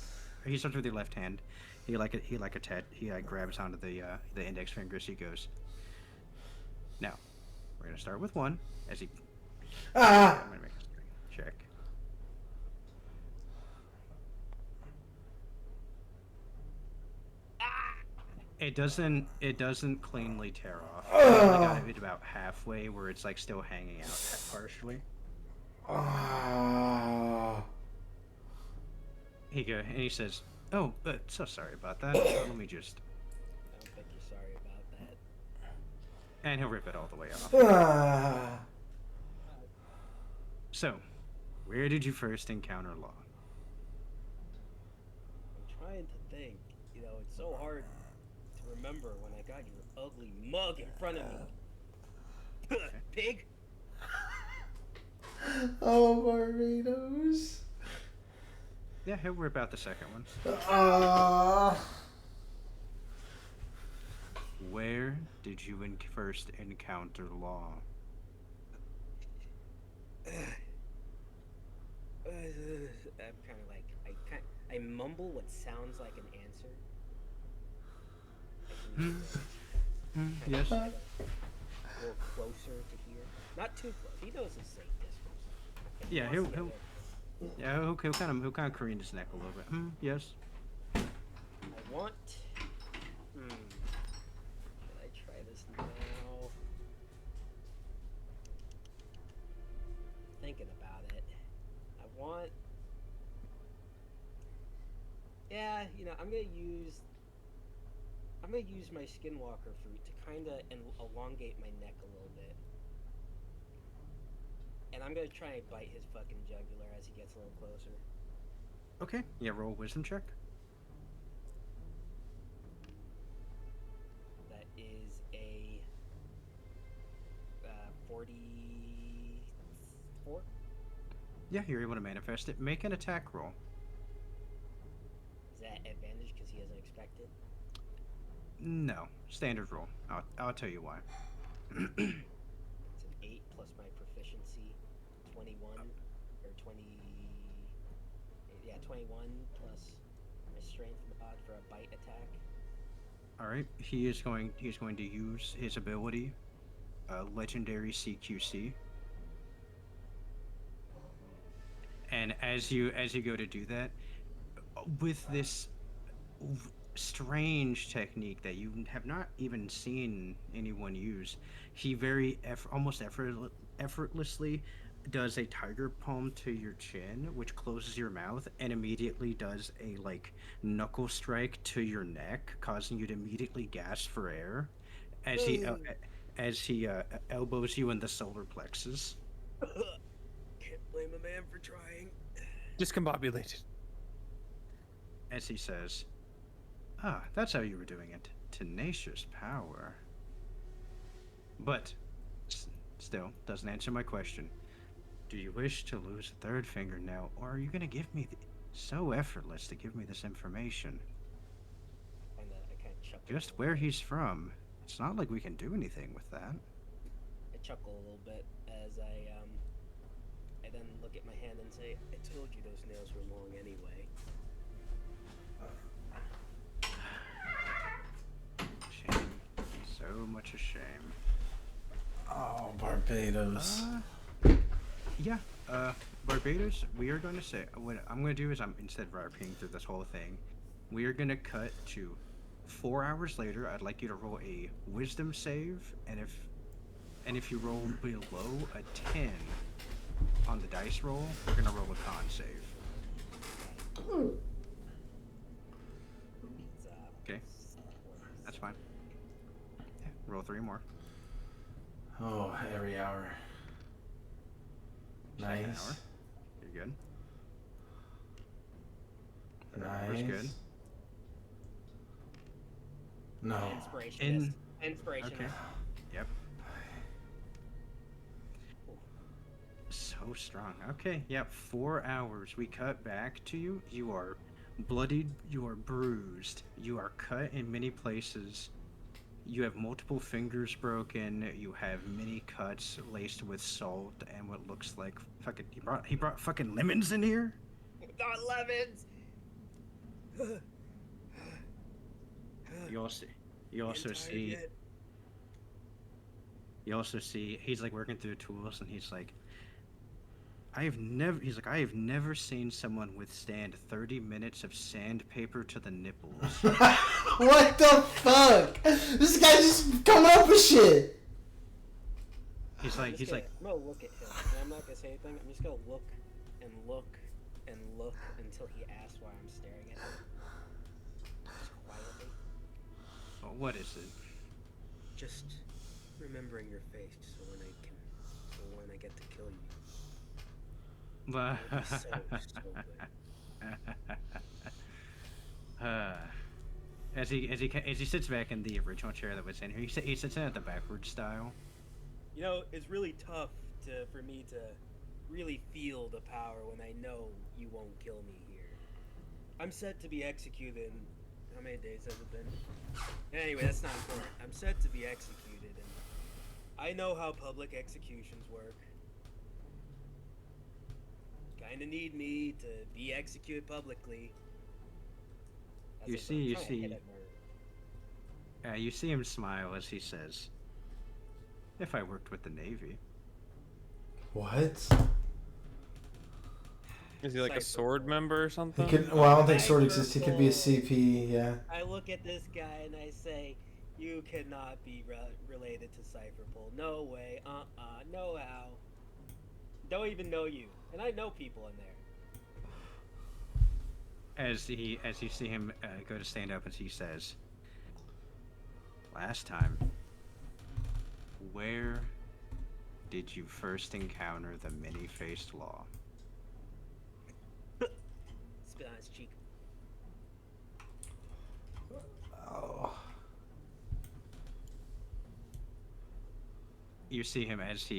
He starts with your left hand. He grabs onto the index finger as he goes. Now, we're gonna start with one as he. I'm gonna make a check. It doesn't cleanly tear off. I only got it about halfway where it's like still hanging out partially. He says, "Oh, so sorry about that. Let me just." I don't think you're sorry about that. And he'll rip it all the way off. So, where did you first encounter law? I'm trying to think. You know, it's so hard to remember when I got your ugly mug in front of me. Pig. Oh, Barbados. Yeah, he'll rip out the second one. Where did you first encounter law? I'm kind of like I mumble what sounds like an answer. Yes. A little closer to here. Not too close. He knows it's safe distance. Yeah, he'll kind of crane his neck a little bit. Yes. I want. Should I try this now? Thinking about it. I want. Yeah, you know, I'm gonna use my skinwalker fruit to kind of elongate my neck a little bit. And I'm gonna try and bite his fucking jugular as he gets a little closer. Okay. Yeah, roll a wisdom check. That is a 44. Yeah, you're able to manifest it. Make an attack roll. Is that advantage because he hasn't expected? No, standard roll. I'll tell you why. It's an 8 plus my proficiency, 21 or 20. Yeah, 21 plus my strength mod for a bite attack. All right, he's going to use his ability, legendary CQC. And as you go to do that, with this strange technique that you have not even seen anyone use, he almost effortlessly does a tiger palm to your chin, which closes your mouth, and immediately does a knuckle strike to your neck, causing you to immediately gasp for air, as he elbows you in the solar plexus. Can't blame a man for trying. Discombobulated. As he says, that's how you were doing it. Tenacious power. But, still, doesn't answer my question. Do you wish to lose a third finger now, or are you gonna give me so effortless to give me this information? I kind of chuckle. Just where he's from. It's not like we can do anything with that. I chuckle a little bit as I then look at my hand and say, I told you those nails were long anyway. Shame. So much a shame. Oh, Barbados. Yeah, Barbados, we are going to say, what I'm going to do is instead of repeating through this whole thing, we are going to cut to 4 hours later. I'd like you to roll a wisdom save, and if you roll below a 10 on the dice roll, we're going to roll a con save. Okay, that's fine. Yeah, roll 3 more. Oh, every hour. Second Nice. hour. You're good. Nice. good. No. Inspiration. Inspiration. Okay. Yep. So strong. Okay, yep, 4 hours. We cut back to you. You are bloodied, you are bruised, you are cut in many places. You have multiple fingers broken, you have many cuts laced with salt and what looks like fucking he brought fucking lemons in here? Not lemons. You also see he's like working through tools and he's like I have never seen someone withstand 30 minutes of sandpaper to the nipples. What the fuck? This guy just coming up with shit. He's like I'm gonna look at him. And I'm not gonna say anything. I'm just gonna look and look and look until he asks why I'm staring at him. Just quietly. oh, what is it? Just remembering your face so when I get to kill you. It would be so good. As he sits back in the original chair that was in here, he sits in at the backward style. You know, it's really tough for me to really feel the power when I know you won't kill me here. I'm set to be executed in, how many days has it been? Anyway, that's not important. I'm set to be executed, and I know how public executions work. Kinda need me to be executed publicly. You see him smile as he says, "If I worked with the Navy." What? Is he like a sword member or something? Well, I don't think sword exists. He could be a CP, yeah. I look at this guy and I say, you cannot be related to Cypherpole. No way. No how. Don't even know you. And I know people in there. As you see him go to stand up, and he says, "Last time, where did you first encounter the many-faced law?" Spit on his cheek. Oh. You see him as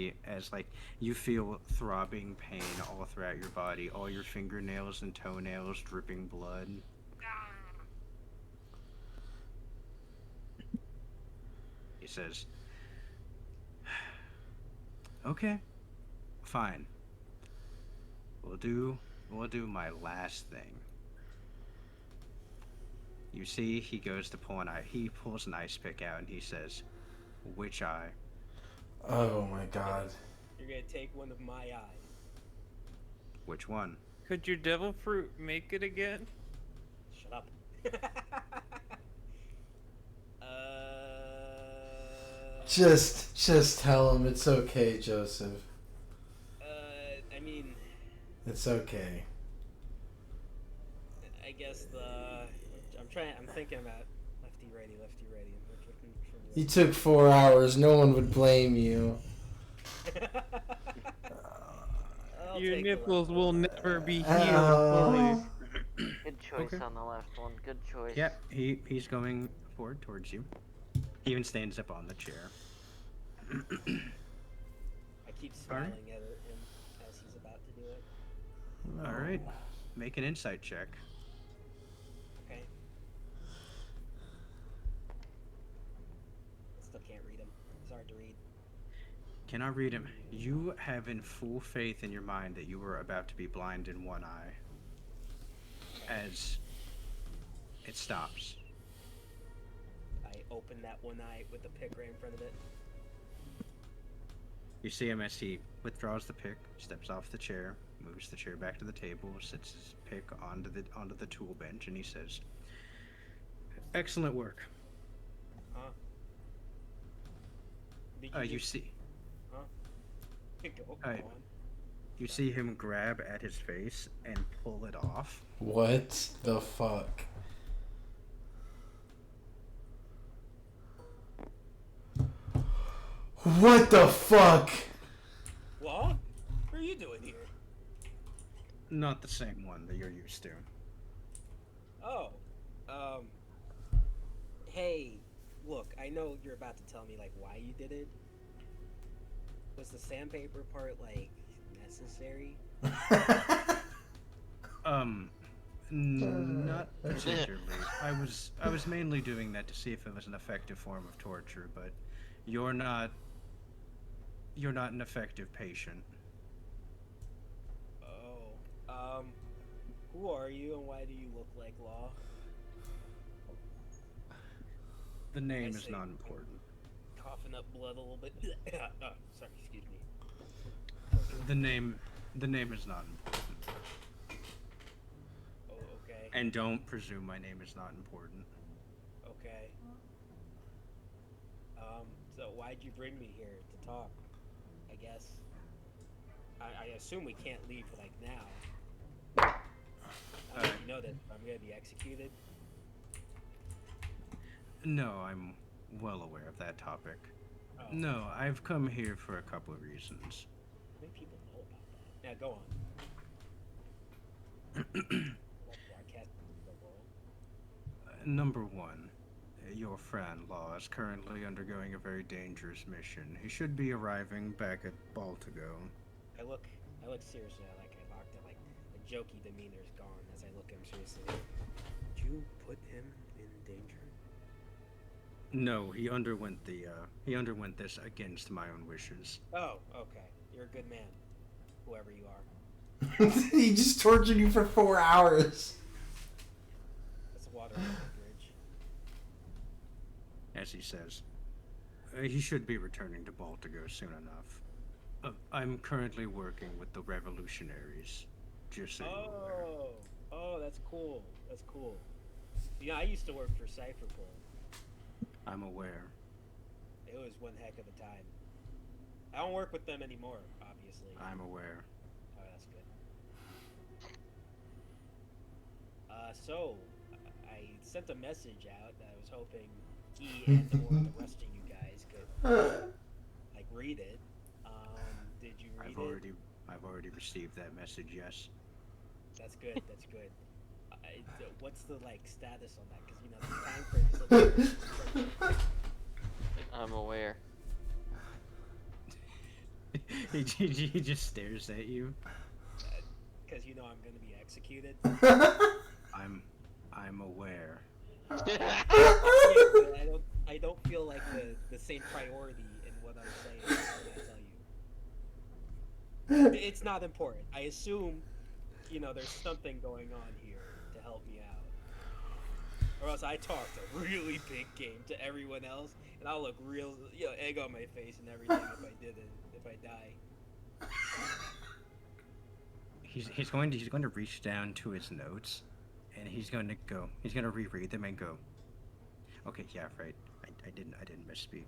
you feel throbbing pain all throughout your body, all your fingernails and toenails dripping blood. He says, "Okay, fine. We'll do my last thing." You see, he goes to pull he pulls an ice pick out and he says, "Which eye?" Oh my god. You're gonna take one of my eyes. Which one? Could your devil fruit make it again? Shut up. Just tell him it's okay, Joseph. I mean, It's okay. I guess I'm thinking about lefty, righty. You took 4 hours. No one would blame you. Your nipples will never be healed Oh. fully. Good choice Okay. on the left one. Good choice. Yeah, he's going forward towards you. He even stands up on the chair. I keep smiling at him as he's about to do it. All right, make an insight check. Okay. Still can't read him. It's hard to read. Cannot read him. You have in full faith in your mind that you are about to be blind in one eye. As it stops. I open that one eye with the pick right in front of it. You see him as he withdraws the pick, steps off the chair, moves the chair back to the table, sits his pick onto the tool bench, and he says, "Excellent work." Huh? You see. Huh? Go Alright. on. You see him grab at his face and pull it off. What the fuck? What the fuck? What? What are you doing here? Not the same one that you're used to. Oh, um, hey, look, I know you're about to tell me like why you did it. Was the sandpaper part like necessary? Not particularly. I was mainly doing that to see if it was an effective form of torture, but you're not you're not an effective patient. Oh, who are you and why do you look like Law? The name I is say, not important. coughing up blood a little bit. Sorry, excuse me. The name the name is not important. Oh, okay, And don't presume my name is not important. okay. So why'd you bring me here to talk? I guess. I assume we can't leave like now. I don't know if you know that I'm gonna be executed. No, I'm well aware of that topic. Oh, No, I've come here for a couple of reasons. many people know about that. Yeah, go on. Like broadcasting to the world. Number one, your friend Law is currently undergoing a very dangerous mission. He should be arriving back at Baltigo. I look seriously. I locked it. Like the jokey demeanor's gone as I look at him seriously. Did you put him in danger? No, he underwent this against my own wishes. Oh, okay. You're a good man, whoever you are. He just tortured you for 4 hours. That's water under the bridge. As he says. He should be returning to Baltigo soon enough. I'm currently working with the revolutionaries. Just so you're aware. Oh, that's cool. That's cool. You know, I used to work for Cypherpol. I'm aware. It was one heck of a time. I don't work with them anymore, obviously. I'm aware. Oh, that's good. So, I sent a message out that I was hoping he and the rest of you guys could, like, read it. Did you read it? I've already received that message, yes. That's good, that's good. What's the, like, status on that? Because, you know, the time frame is a little... I'm aware. he just stares at you. Because, you know, I'm going to be executed. I'm aware. Yeah, but I don't feel like the same priority in what I'm saying when I tell you. It's not important. I assume, you know, there's something going on here to help me out. Or else I talked a really big game to everyone else, and I'll look real, you know, egg on my face and everything if I die. He's going to reach down to his notes, and he's going to reread them and go, okay, yeah, right, I didn't misspeak.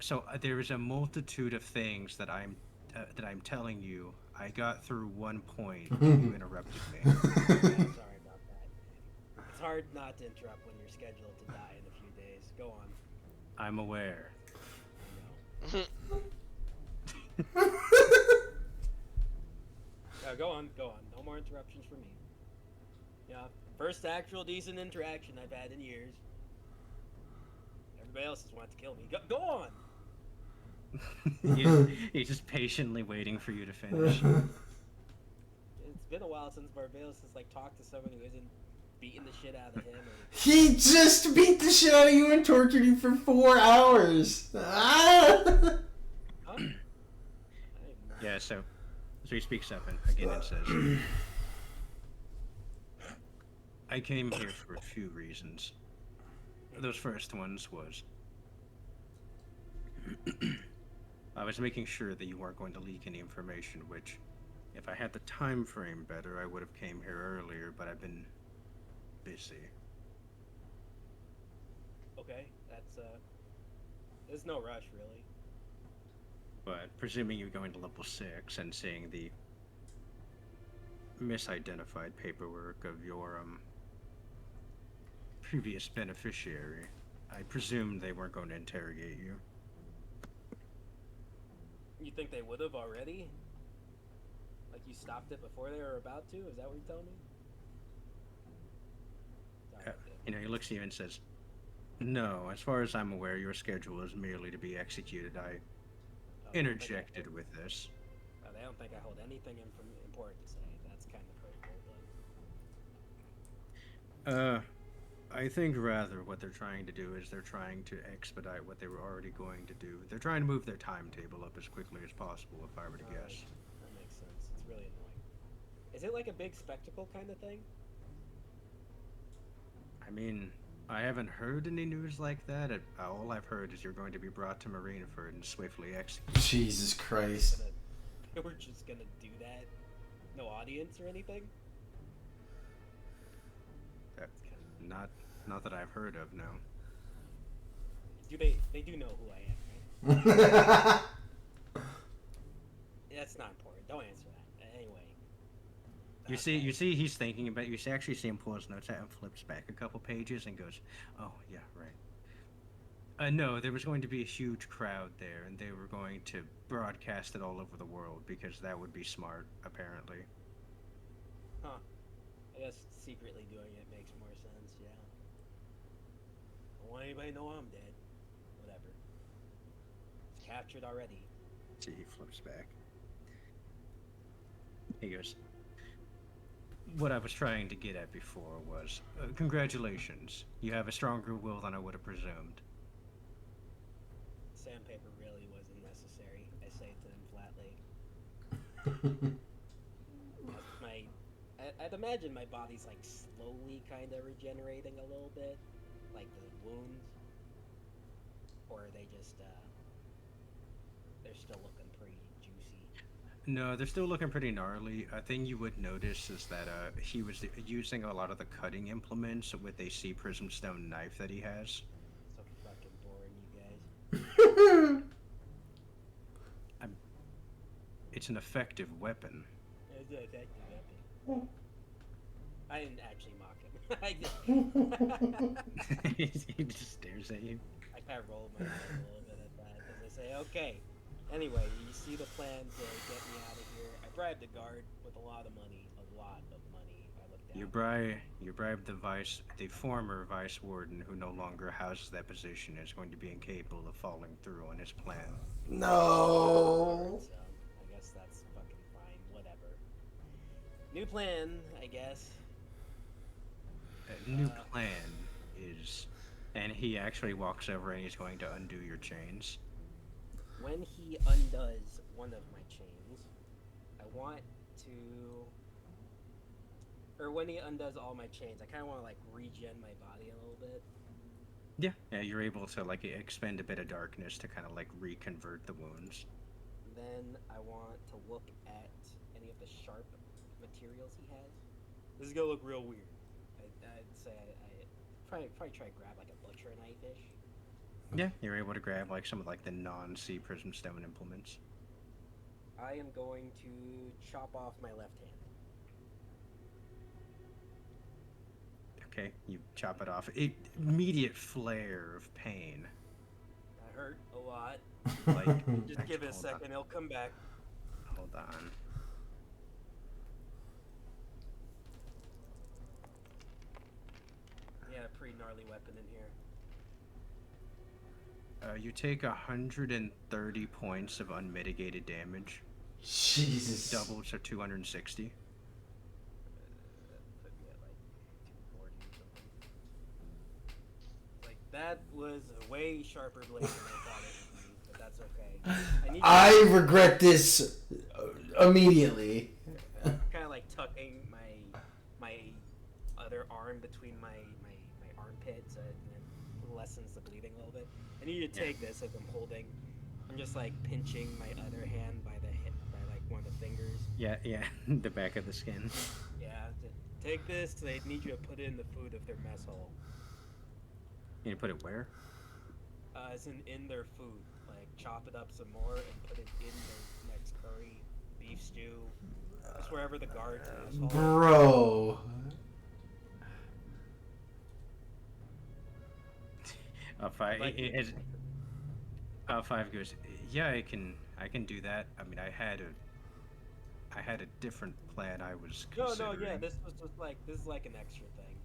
So there is a multitude of things that I'm telling you. I got through one point, you interrupted me. Yeah, sorry about that. It's hard not to interrupt when you're scheduled to die in a few days. Go on. I'm aware. I know. Go on. No more interruptions for me. Yeah, first actual decent interaction I've had in years. Everybody else has wanted to kill me. Go on! He's just patiently waiting for you to finish. It's been a while since Barbados has, like, talked to someone who isn't beating the shit out of him. He just beat the shit out of you and tortured you for 4 hours. Huh? Yeah, so he speaks up and says, I came here for a few reasons. Those first ones was I was making sure that you weren't going to leak any information, which, if I had the time frame better, I would have came here earlier, but I've been busy. Okay, there's no rush, really. But presuming you're going to level 6 and seeing the misidentified paperwork of your, previous beneficiary, I presumed they weren't going to interrogate you. You think they would have already? Like, you stopped it before they were about to? Is that what you're telling me? Alright, He looks at you and says, "No, as far as I'm aware, your schedule is merely to be executed. I they don't think interjected with this." they don't think I hold anything important to say. That's kind of hurtful, but... I think rather what they're trying to do is they're trying to expedite what they were already going to do. They're trying to move their timetable up as quickly as possible, if I were to guess. That makes sense. It's really annoying. Is it like a big spectacle kind of thing? I mean, I haven't heard any news like that. All I've heard is you're going to be brought to Marineford and swiftly executed. Jesus Christ. We're just gonna do that? No audience or anything? Not that I've heard of, no. Do they do know who I am, right? That's not important. Don't answer that. Anyway. You see he's thinking about you actually see him pull his notes out and flips back a couple pages and goes, "Oh, yeah, right. No, there was going to be a huge crowd there, and they were going to broadcast it all over the world because that would be smart, apparently." Huh. I guess secretly doing it makes more sense, yeah. Don't want anybody to know I'm dead. Whatever. It's captured already. See, he flips back. He goes, "What I was trying to get at before was, congratulations. You have a stronger will than I would have presumed." Sandpaper really wasn't necessary, I say to him flatly. I'd imagine my body's like slowly kind of regenerating a little bit, like the wounds, or are they just they're still looking pretty juicy? No, they're still looking pretty gnarly. A thing you would notice is that he was using a lot of the cutting implements with a sea prism stone knife that he has. So fucking boring, you guys. It's an effective weapon. It's an effective weapon. I didn't actually mock him. I just... He just stares at you. I kind of rolled my eyes a little bit at that because I say, okay. Anyway, you see the plan to get me out of here. I bribed the guard with a lot of money. I looked down. You bribed the former vice warden who no longer houses that position is going to be incapable of following through on his plan. No. So, I guess that's fucking fine. Whatever. New plan, I guess. New plan is, and he actually walks over and he's going to undo your chains. When he undoes one of my chains, I want to, or when he undoes all my chains, I kind of want to like regen my body a little bit. Yeah, you're able to like expend a bit of darkness to kind of like reconvert the wounds. Then I want to look at any of the sharp materials he has. This is gonna look real weird. I'd say I probably try to grab like a butcher knife-ish. Yeah, you're able to grab like some of like the non-sea prism stone implements. I am going to chop off my left hand. Okay, you chop it off. Immediate flare of pain. That hurt a lot. Like, Just give it a second, it'll come back. Hold on. Yeah, pretty gnarly weapon in here. You take 130 points of unmitigated damage. Jesus. Double to 260. Put me at like 240 or something. Like, that was a way sharper blade than I thought it would be, but that's okay. I regret this immediately. Kind of like tucking my other arm between my armpit so it lessens the bleeding a little bit. I need to take this as I'm holding. I'm just like pinching my other hand by the hip, by like one of the fingers. Yeah, the back of the skin. Yeah, take this. They need you to put it in the food of their mess hall. You put it where? As in their food. Like chop it up some more and put it in their next curry, beef stew, just wherever the guards mess hall. Bro. Five goes, yeah, I can do that. I mean, I had a different plan I was considering. No, yeah, this is like an extra thing.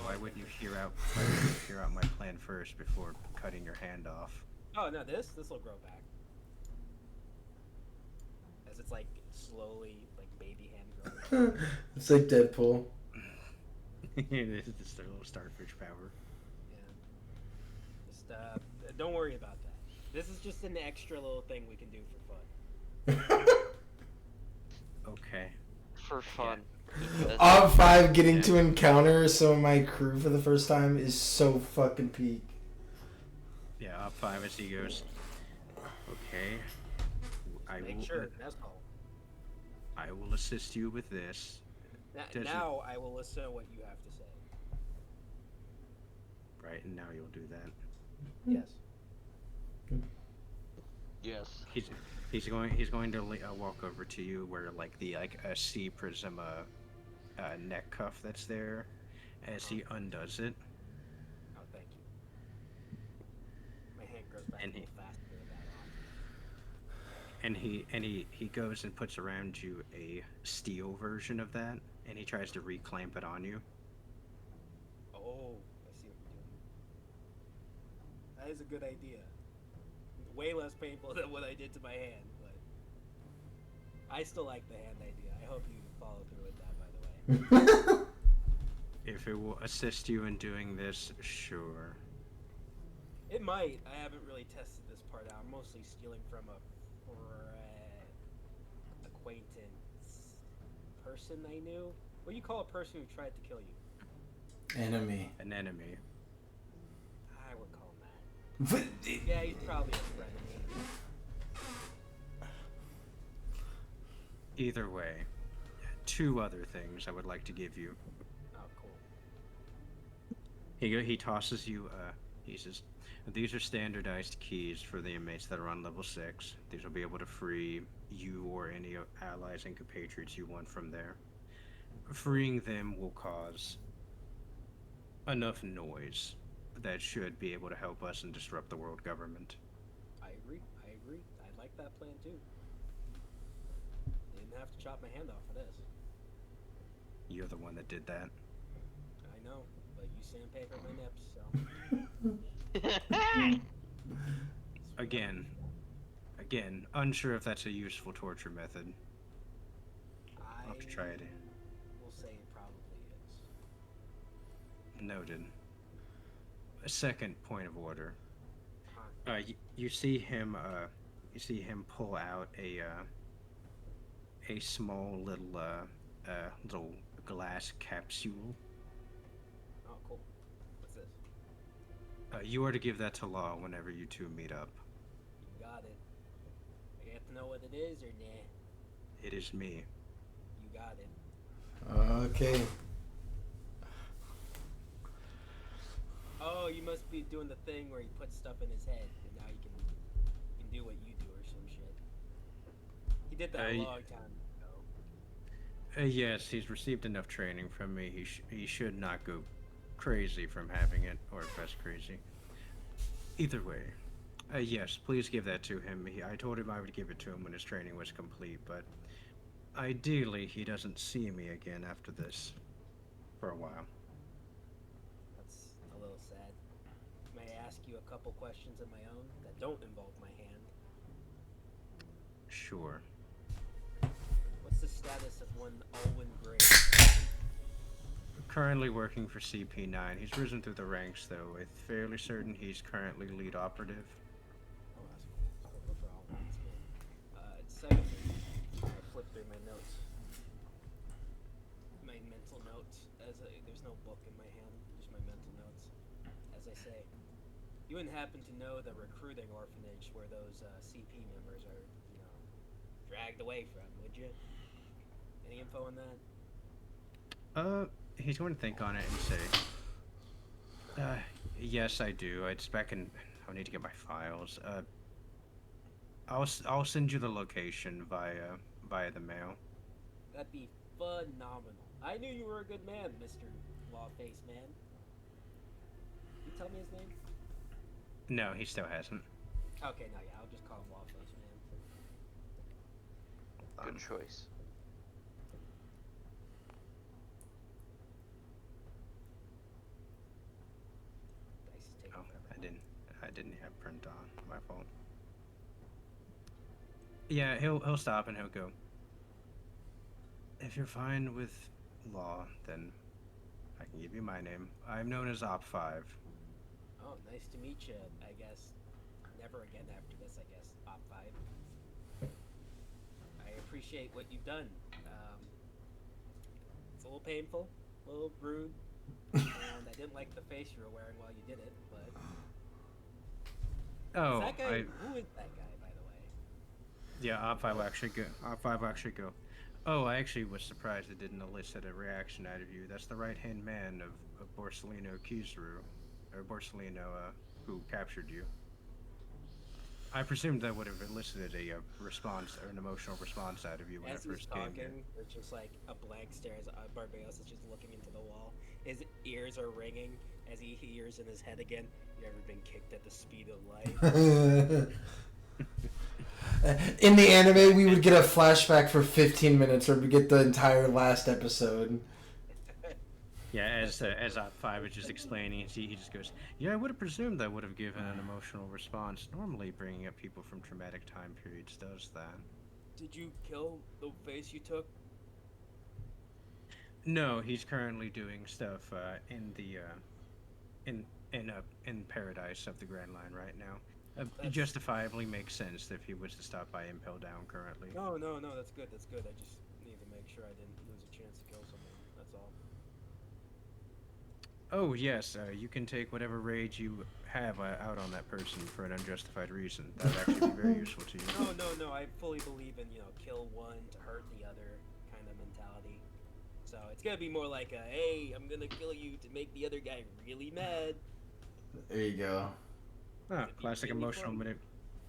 Why wouldn't you hear out my plan first before cutting your hand off? Oh no, this will grow back. As it's like slowly, like baby hand growing. It's like Deadpool. This is their little starfish power. Yeah. Just don't worry about that. This is just an extra little thing we can do for fun. Okay. For fun. Op 5 getting to encounter some of my crew for the first time is so fucking peak. Yeah, Op 5 as he goes. Okay. That's all. I will assist you with this. Now I will listen to what you have to say. Right, and now you'll do that. Yes. Yes. He's going to walk over to you where like a C prism neck cuff that's there, as he undoes it. Oh, thank you. My hand grows back a little faster than that. And he goes and puts around you a steel version of that, and he tries to reclamp it on you. Oh, I see what you're doing. That is a good idea. Way less painful than what I did to my hand, but I still like the hand idea. I hope you follow through with that, by the way. If it will assist you in doing this, sure. It might. I haven't really tested this part out. I'm mostly stealing from a acquaintance person I knew. What do you call a person who tried to kill you? Enemy. An enemy. I would call him that. Yeah, he's probably a friend of me. Either way, two other things I would like to give you. Oh, cool. He tosses you. He says, "These are standardized keys for the inmates that are on level 6. These will be able to free you or any allies and compatriots you want from there. Freeing them will cause enough noise that should be able to help us and disrupt the world government." I agree. I like that plan too. Didn't have to chop my hand off for this. You're the one that did that. I know, but you sandpapered my nips, so. Again, unsure if that's a useful torture method. I'll have to try it. We'll say it probably is. Noted. A second point of order. Huh. You see him pull out a small little glass capsule. Oh, cool. What's this? You are to give that to Law whenever you two meet up. You got it. I have to know what it is or nah? It is me. You got it. Okay. Oh, you must be doing the thing where he puts stuff in his head, and now he can do what you do or some shit. He did that a long time ago. Yes, he's received enough training from me. He should not go crazy from having it, or press crazy. Either way, yes, please give that to him. I told him I would give it to him when his training was complete, but ideally he doesn't see me again after this for a while. That's a little sad. May I ask you a couple questions of my own that don't involve my hand? Sure. What's the status of one Alwyn Gray? Currently working for CP9. He's risen through the ranks, though. It's fairly certain he's currently lead operative. Oh, that's cool. No problem. That's good. Secondly, I flipped through my notes. My mental notes. There's no book in my hand, just my mental notes. As I say, you wouldn't happen to know the recruiting orphanage where those CP members are, dragged away from, would you? Any info on that? He's going to think on it and say, yes, I do. It's back in. I'll need to get my files. I'll send you the location via the mail. That'd be phenomenal. I knew you were a good man, Mr. Law-Face Man. You tell me his name? No, he still hasn't. Okay, no, yeah, I'll just call him Law-Face Man. Good choice. print on. My fault. Yeah, he'll stop and he'll go. If you're fine with law, then I can give you my name. I'm known as Op 5. Oh, nice to meet you. I guess never again after this. I guess Op 5. I appreciate what you've done. It's a little painful, a little rude, and I didn't like the face you were wearing while you did it. But Oh, is that guy? Who is that guy, by the way? Yeah, Op 5 will actually go. Op 5 will actually go. Oh, I actually was surprised it didn't elicit a reaction out of you. That's the right-hand man of Borsellino Kizaru, or Borsellino, who captured you. I presumed that would have elicited a response, or an emotional response out of you when As it he's first came talking, here. there's just like a blank stare as Barbados is just looking into the wall. His ears are ringing as he hears in his head again, "You ever been kicked at the speed of light?" In the anime, we would get a flashback for 15 minutes, or we get the entire last episode. Yeah, as Op 5 is just explaining, he just goes, "Yeah, I would have presumed that would have given an emotional response. Normally, bringing up people from traumatic time periods does that." Did you kill the face you took? No, he's currently doing stuff in the in paradise of the Grand Line right now. It justifiably makes sense if he was to stop by Impel Down currently. No, that's good. That's good. I just need to make sure I didn't lose a chance to kill someone. That's all. Oh yes, you can take whatever rage you have out on that person for an unjustified reason. That would actually be very useful to you. No. I fully believe in kill one to hurt the other kind of mentality. So it's gonna be more like a, hey, I'm gonna kill you to make the other guy really mad. There you go. Ah, classic really emotional fun?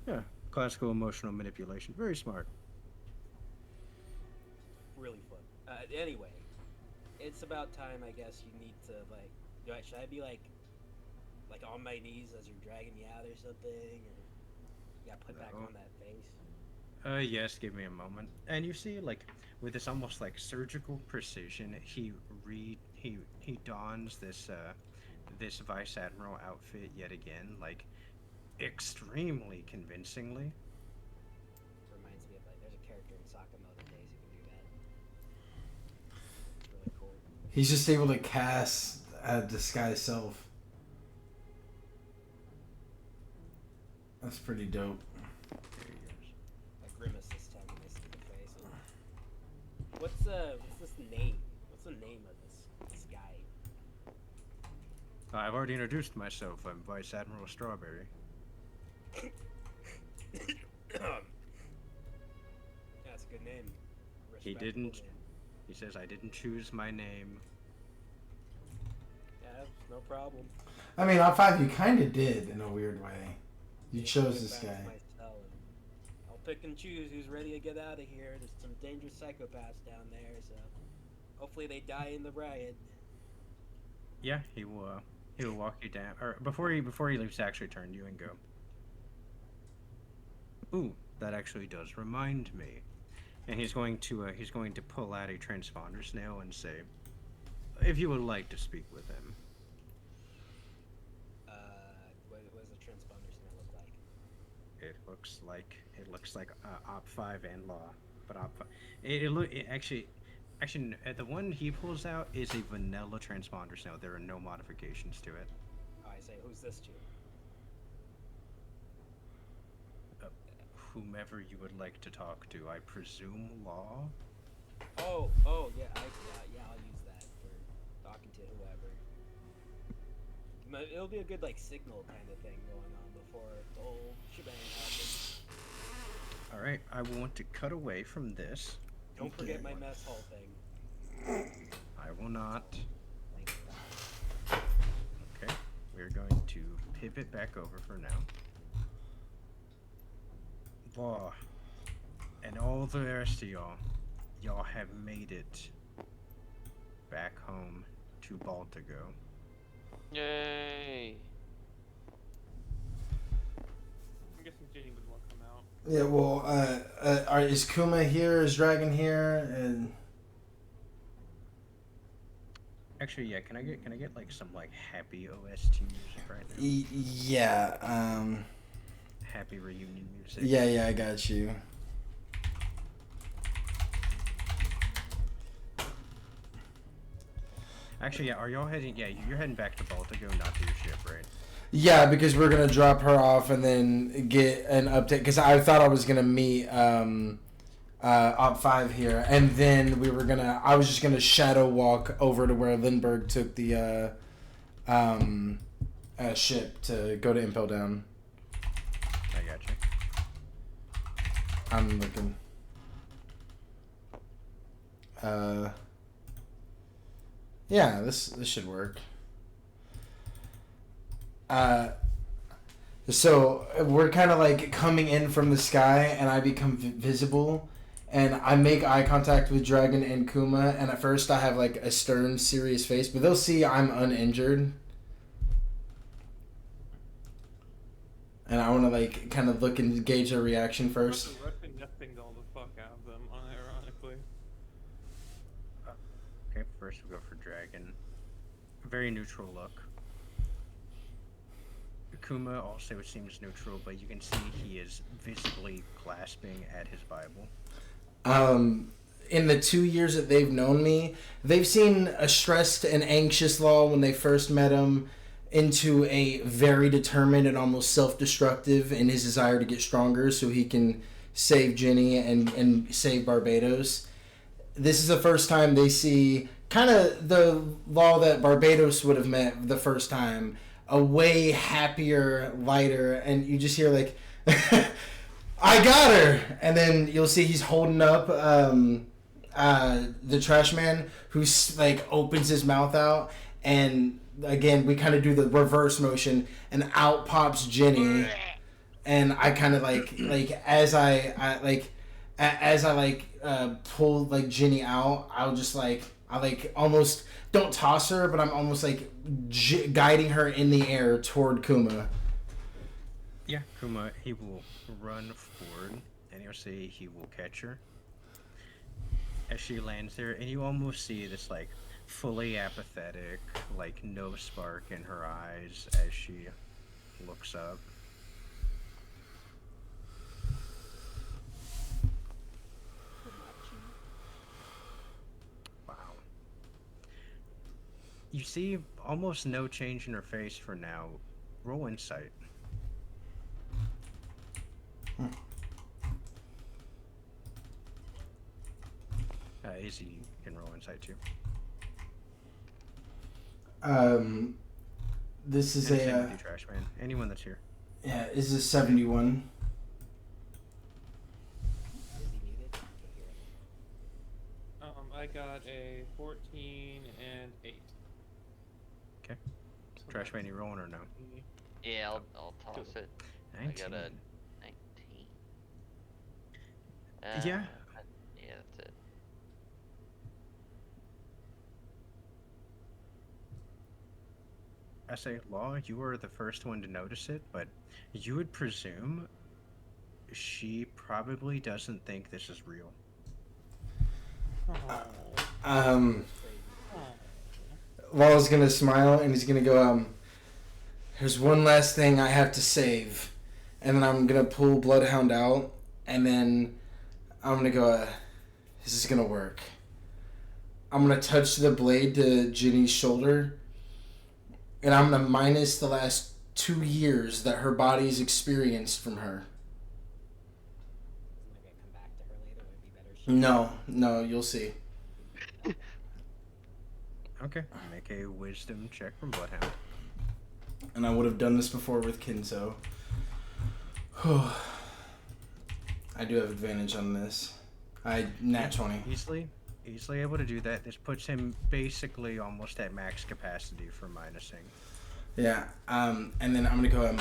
Yeah, classical emotional manipulation. Very smart. Really fun. Anyway, it's about time. I guess you need to should I be like on my knees as you're dragging me out or something, or you gotta put back No. on that face? Yes, give me a moment. And you see, like, with this almost like surgical precision, he dons this this vice admiral outfit yet again, like, extremely convincingly. Reminds me of there's a character in Sakamoto Days who can do that. It's really cool. He's just able to cast a disguise self. That's pretty dope. There he goes. I grimace this time when I see the face. What's this name? What's the name of this guy? I've already introduced myself. I'm Vice Admiral Strawberry. That's a good name. He Respectable didn't. name. He says I didn't choose my name. Yeah, no problem. I mean, on 5, you kind of did in a weird way. You Yeah, chose get this back to guy. my cell and I'll pick and choose who's ready to get out of here. There's some dangerous psychopaths down there, so hopefully they die in the riot. Yeah, he will walk you down. Or before he leaves to actually turn to you and go. Ooh, that actually does remind me. And he's going to pull out a transponder snail and say, if you would like to speak with him. What does a transponder snail look like? It looks like Op 5 and Law, but Op 5. Actually, the one he pulls out is a vanilla transponder snail. There are no modifications to it. Oh, I say, who's this to? Whomever you would like to talk to, I presume Law. Oh, yeah, I'll use that for talking to whoever. It'll be a good signal kind of thing going on before the whole shebang happens. All right, I want to cut away from this. Don't forget my mess hall thing. I will not. Thank you. Okay, we're going to pivot back over for now. Law, and all the rest of y'all have made it back home to Baltigo. Yay! I'm guessing Ginny would want to come out. Yeah, well, is Kuma here? Is Dragon here? And Actually, yeah. Can I get like some happy OST music right now? yeah, happy reunion music. Yeah, I got you. Actually, yeah, are y'all heading? Yeah, you're heading back to Baltigo, not to your ship, right? Yeah, because we're gonna drop her off and then get an update. Because I thought I was gonna meet Op 5 here, and then I was just gonna shadow walk over to where Lindbergh took the ship to go to Impel Down. I got you. I'm looking. Yeah, this should work. So we're kind of like coming in from the sky, and I become visible, and I make eye contact with Dragon and Kuma, and at first I have like a stern, serious face, but they'll see I'm uninjured. And I want to like kind of look and gauge their reaction first. Nothing all the fuck out of them, unironically. Okay, first we go for Dragon. Very neutral look. Kuma also seems neutral, but you can see he is visibly clasping at his Bible. In the 2 years that they've known me, they've seen a stressed and anxious Law when they first met him, into a very determined and almost self-destructive in his desire to get stronger so he can save Ginny and save Barbados. This is the first time they see kind of the Law that Barbados would have met the first time. A way happier, lighter, and you just hear like, I got her! And then you'll see he's holding up the trash man, who's like opens his mouth out, and again we kind of do the reverse motion, and out pops Ginny, and I kind of like as I pull like Ginny out, I'll just I almost don't toss her, but I'm almost like guiding her in the air toward Kuma. Yeah, Kuma, he will run forward, and you'll see he will catch her as she lands there, and you almost see this like fully apathetic, like no spark in her eyes as she looks up. Wow. You see almost no change in her face for now. Roll insight. Izzy, you can roll insight too. This is And same with you, Trash Man. Anyone that's here. Yeah, is a 71. Is he muted? Can't hear him. I got a 14 and 8. Okay. So Trash Man, you rolling or no? Yeah, I'll toss it. 19. I got a 19. Yeah. Yeah, that's it. I say, Law, you were the first one to notice it, but you would presume she probably doesn't think this is real. Law's gonna smile and he's gonna go, there's one last thing I have to save. And then I'm gonna pull Bloodhound out, and then I'm gonna go, this is gonna work. I'm gonna touch the blade to Ginny's shoulder, and I'm gonna minus the last 2 years that her body's experienced from her. Isn't that gonna come back to her later? Would it be better? No, you'll see. Okay. Make a wisdom check from Bloodhound. And I would have done this before with Kinzo. I do have advantage on this. Nat 20. Easily able to do that. This puts him basically almost at max capacity for minusing. Yeah, and then I'm gonna go,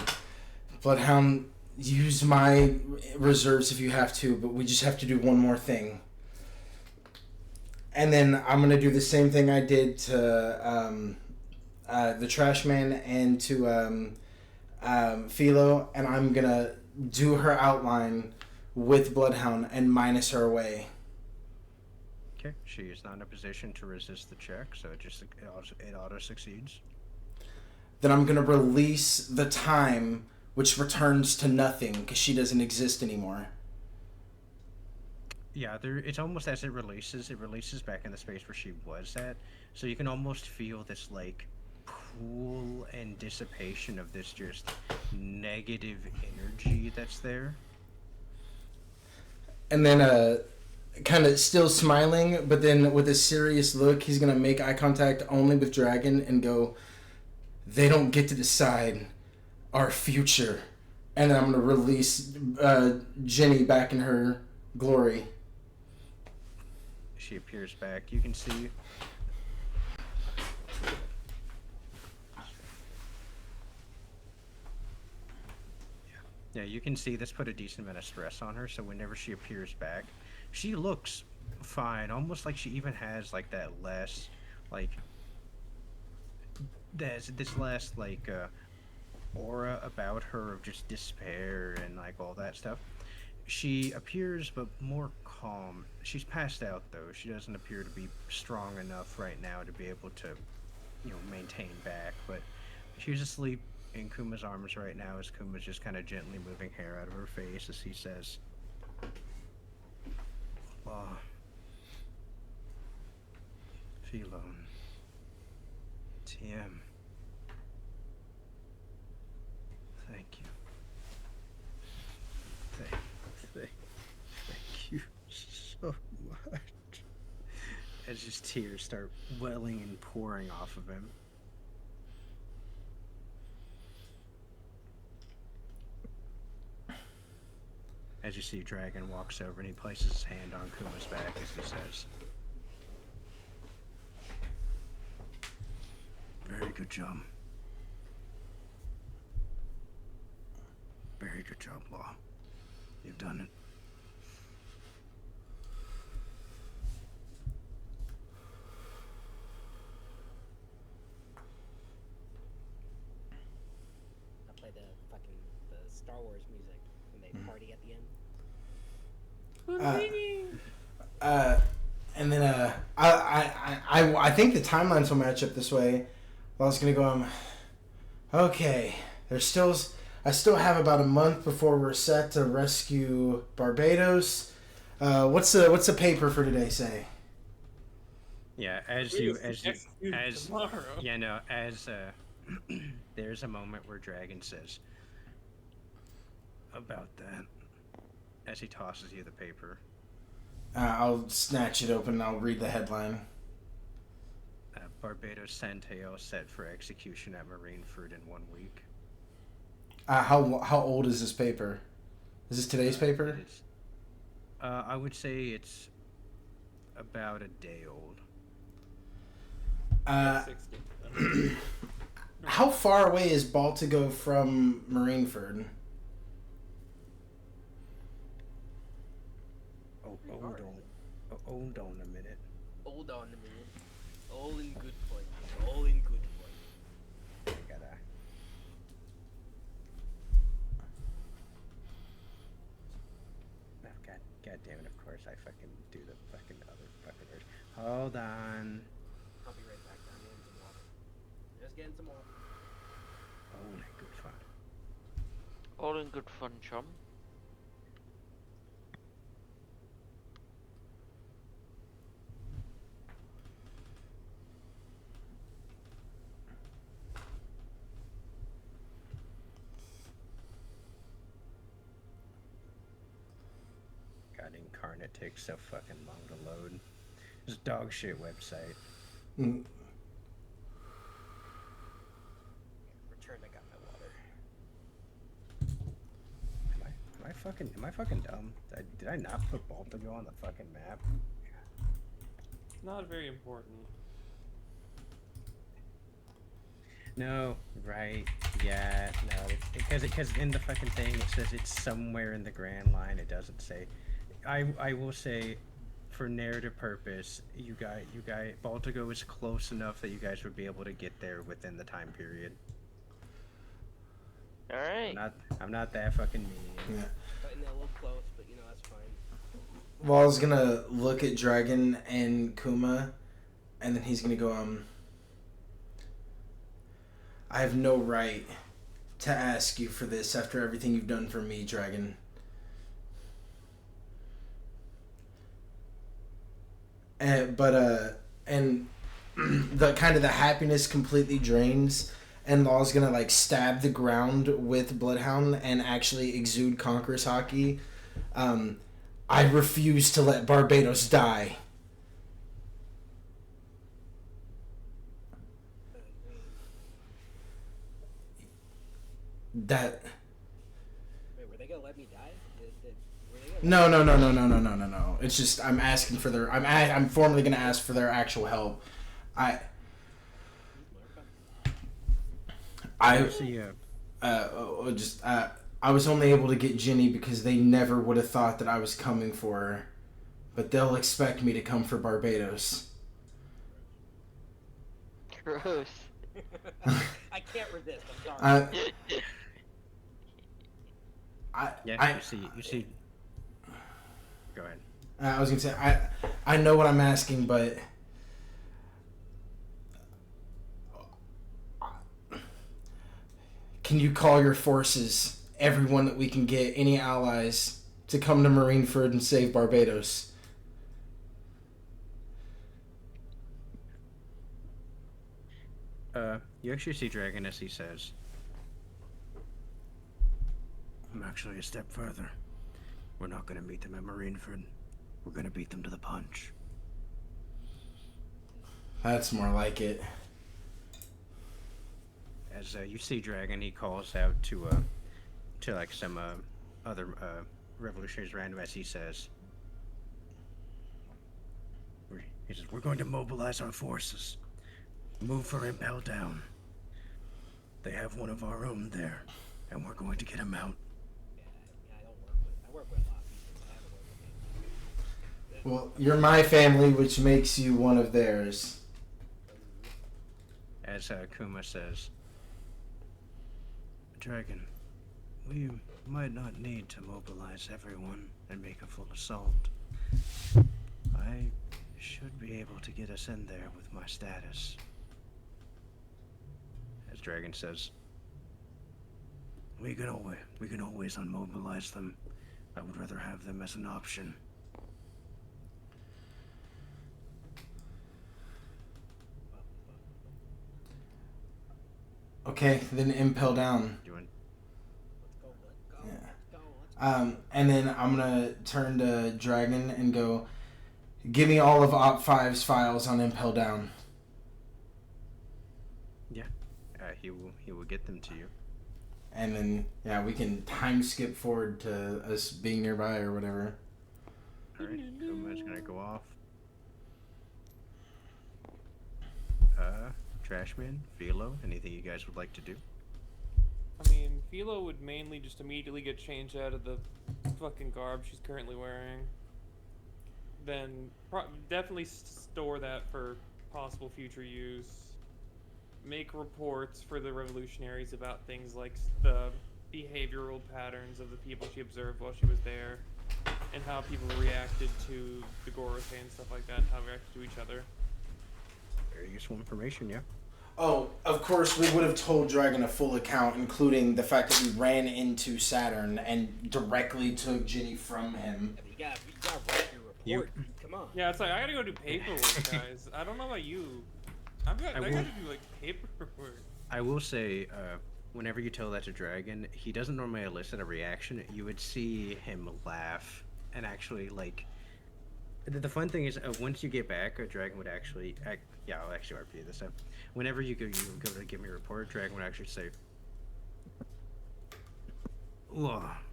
Bloodhound, use my reserves if you have to, but we just have to do one more thing. And then I'm gonna do the same thing I did to the Trash Man and to Philo, and I'm gonna do her outline with Bloodhound and minus her away. Okay, she is not in a position to resist the check, so it auto succeeds. Then I'm gonna release the time which returns to nothing because she doesn't exist anymore. Yeah, it's almost as it releases back in the space where she was at. So you can almost feel this like pool and dissipation of this just negative energy that's there. And then kind of still smiling, but then with a serious look, he's gonna make eye contact only with Dragon and go, "They don't get to decide our future." And then I'm gonna release Ginny back in her glory. She appears back. You can see. Yeah, you can see this put a decent amount of stress on her, so whenever she appears back, she looks fine, almost like she even has like that less, like, there's this last like aura about her of just despair and like all that stuff. She appears but more calm. She's passed out though. She doesn't appear to be strong enough right now to be able to, maintain back, but she's asleep in Kuma's arms right now as Kuma's just kind of gently moving hair out of her face as he says, "Oh, Philon, TM, thank you. Thank you so much." As his tears start welling and pouring off of him. As you see, Dragon walks over and he places his hand on Kuma's back as he says, "Very good job. Very good job, Law. You've done it." I'll play the Star Wars music when they party at the end. And then I think the timelines will match up this way. I was gonna go. Okay, I still have about a month before we're set to rescue Barbados. What's the paper for today say? Yeah, as tomorrow. yeah, no, as there's a moment where Dragon says about that as he tosses you the paper. I'll snatch it open and I'll read the headline. Barbados Centeo set for execution at Marineford in 1 week. How old is this paper? Is this today's paper? I would say it's about a day old. 60. How far away is Baltigo from Marineford? Hold on a minute. Hold on a minute. All in good point. All in good point. I gotta. Oh, God damn it! Of course, I fucking do the fucking other fucking words. Hold on. I'll be right back. I'm getting some water. Just getting some water. Oh, good fun. All in good fun, chum. God, Incarnate takes so fucking long to load. This dog shit website. Mm. Returned, I got my water. Am I fucking dumb? Did I not put Baltigo on the fucking map? Not very important. No, right, yeah, no, because in the fucking thing it says it's somewhere in the Grand Line. It doesn't say. I will say, for narrative purpose, you guys, Baltigo is close enough that you guys would be able to get there within the time period. All right. I'm not that fucking mean. Yeah. Cutting it a little close, but that's fine. Well, I was gonna look at Dragon and Kuma, and then he's gonna go, I have no right to ask you for this after everything you've done for me, Dragon. And the kind of the happiness completely drains, and Law's gonna like stab the ground with Bloodhound and actually exude Conqueror's hockey. I refuse to let Barbados die. That. Wait, were they gonna let me die? No. It's just I'm asking for their. I'm formally gonna ask for their actual help. I See, I was only able to get Ginny because they never would have thought that I was coming for her, but they'll expect me to come for Barbados. Gross. I can't resist. I'm sorry. you see. Go ahead. I was gonna say I know what I'm asking, but can you call your forces, everyone that we can get, any allies, to come to Marineford and save Barbados? You actually see Dragon as he says, I'm actually a step further. We're not going to meet them at Marineford. We're going to beat them to the punch. That's more like it. As you see Dragon, he calls out to like some other revolutionaries random as he says, we're going to mobilize our forces. Move for Impel Down. They have one of our own there, and we're going to get him out. I work with a lot of people, but I haven't worked with Well, you're my family, which makes you one of theirs. As Kuma says, Dragon, we might not need to mobilize everyone and make a full assault. I should be able to get us in there with my status. As Dragon says, we can always unmobilize them. I would rather have them as an option. Okay, then Impel Down. You want? And then I'm gonna turn to Dragon and go, give me all of Op 5's files on Impel Down. Yeah, he will get them to you. And then we can time skip forward to us being nearby or whatever. All right, Kuma's gonna go off. Trashman, Philo, anything you guys would like to do? I mean, Philo would mainly just immediately get changed out of the fucking garb she's currently wearing. Then definitely store that for possible future use. Make reports for the revolutionaries about things like the behavioral patterns of the people she observed while she was there, and how people reacted to the Gorosei and stuff like that, and how they reacted to each other. Very useful information, yeah. Oh, of course, we would have told Dragon a full account, including the fact that we ran into Saturn and directly took Ginny from him. You gotta write your report. Come on. Yeah, it's like, I gotta go do paperwork, guys. I don't know about you. I gotta do, like, paperwork. I will say, whenever you tell that to Dragon, he doesn't normally elicit a reaction. You would see him laugh and actually, like... The fun thing is, once you get back, Dragon would actually... yeah, I'll actually RP this up. Whenever you go to give me a report, Dragon would actually say,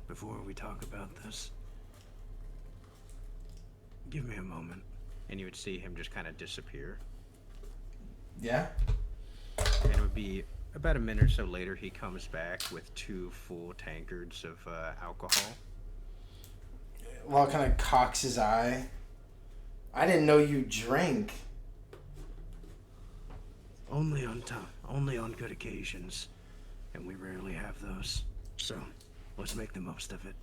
before we talk about this, give me a moment. And you would see him just kind of disappear. Yeah? And it would be about a minute or so later, he comes back with 2 full tankards of alcohol. Law kind of cocks his eye. I didn't know you drank. Only on good occasions, and we rarely have those. So, let's make the most of it.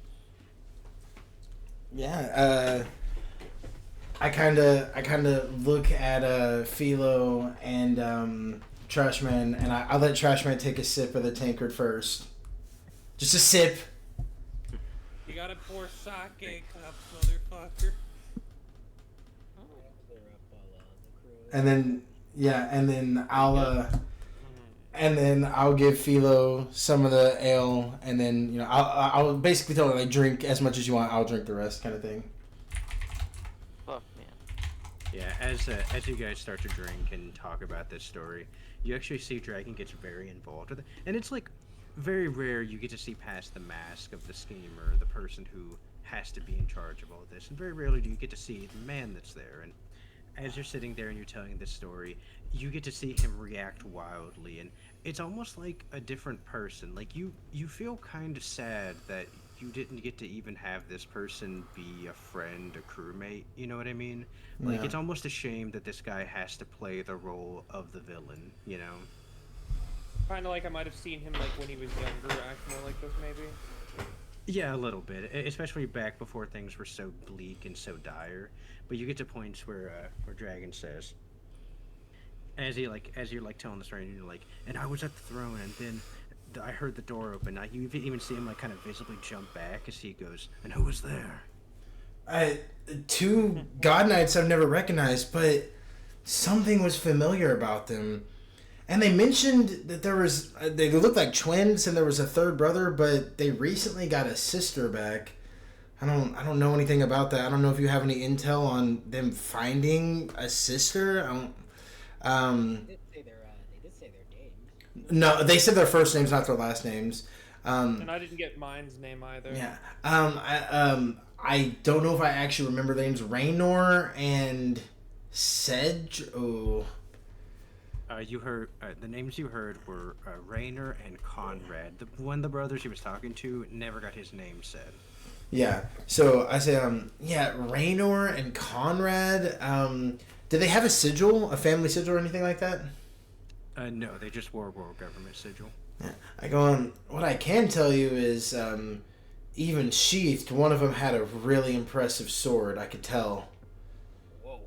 Yeah, I kind of look at Philo and Trashman, and I let Trashman take a sip of the tankard first. Just a sip. You gotta pour sake cups, motherfucker. And then I'll give Philo some of the ale, and then I'll basically tell her like drink as much as you want. I'll drink the rest, kind of thing. Fuck, man. Yeah, as you guys start to drink and talk about this story, you actually see Dragon gets very involved with it, and it's like very rare you get to see past the mask of the schemer, the person who has to be in charge of all this, and very rarely do you get to see the man that's there. And as you're sitting there and you're telling this story, you get to see him react wildly, and it's almost like a different person. Like you feel kind of sad that you didn't get to even have this person be a friend, a crewmate. You know what I mean? Like Yeah. it's almost a shame that this guy has to play the role of the villain. You know? Kind of like I might have seen him like when he was younger, act more like this, maybe. Yeah, a little bit, especially back before things were so bleak and so dire. But you get to points where Dragon says, as you're telling the story, and you're like, and I was at the throne, and then I heard the door open. Now you even see him like kind of visibly jump back as he goes, and who was there? Two God Knights I've never recognized, but something was familiar about them. And they mentioned that they looked like twins, and there was a third brother, but they recently got a sister back. I don't know anything about that. I don't know if you have any intel on them finding a sister. They did say their names. No, they said their first names, not their last names. And I didn't get mine's name either. Yeah. I don't know if I actually remember their names. Raynor and Sedge. Oh. You heard the names you heard were Raynor and Conrad. One of the brothers he was talking to never got his name said. Yeah. So I say, Raynor and Conrad. Did they have a sigil, a family sigil, or anything like that? No, they just wore a world government sigil. Yeah. I go on. What I can tell you is, even sheathed, one of them had a really impressive sword. I could tell. Whoa.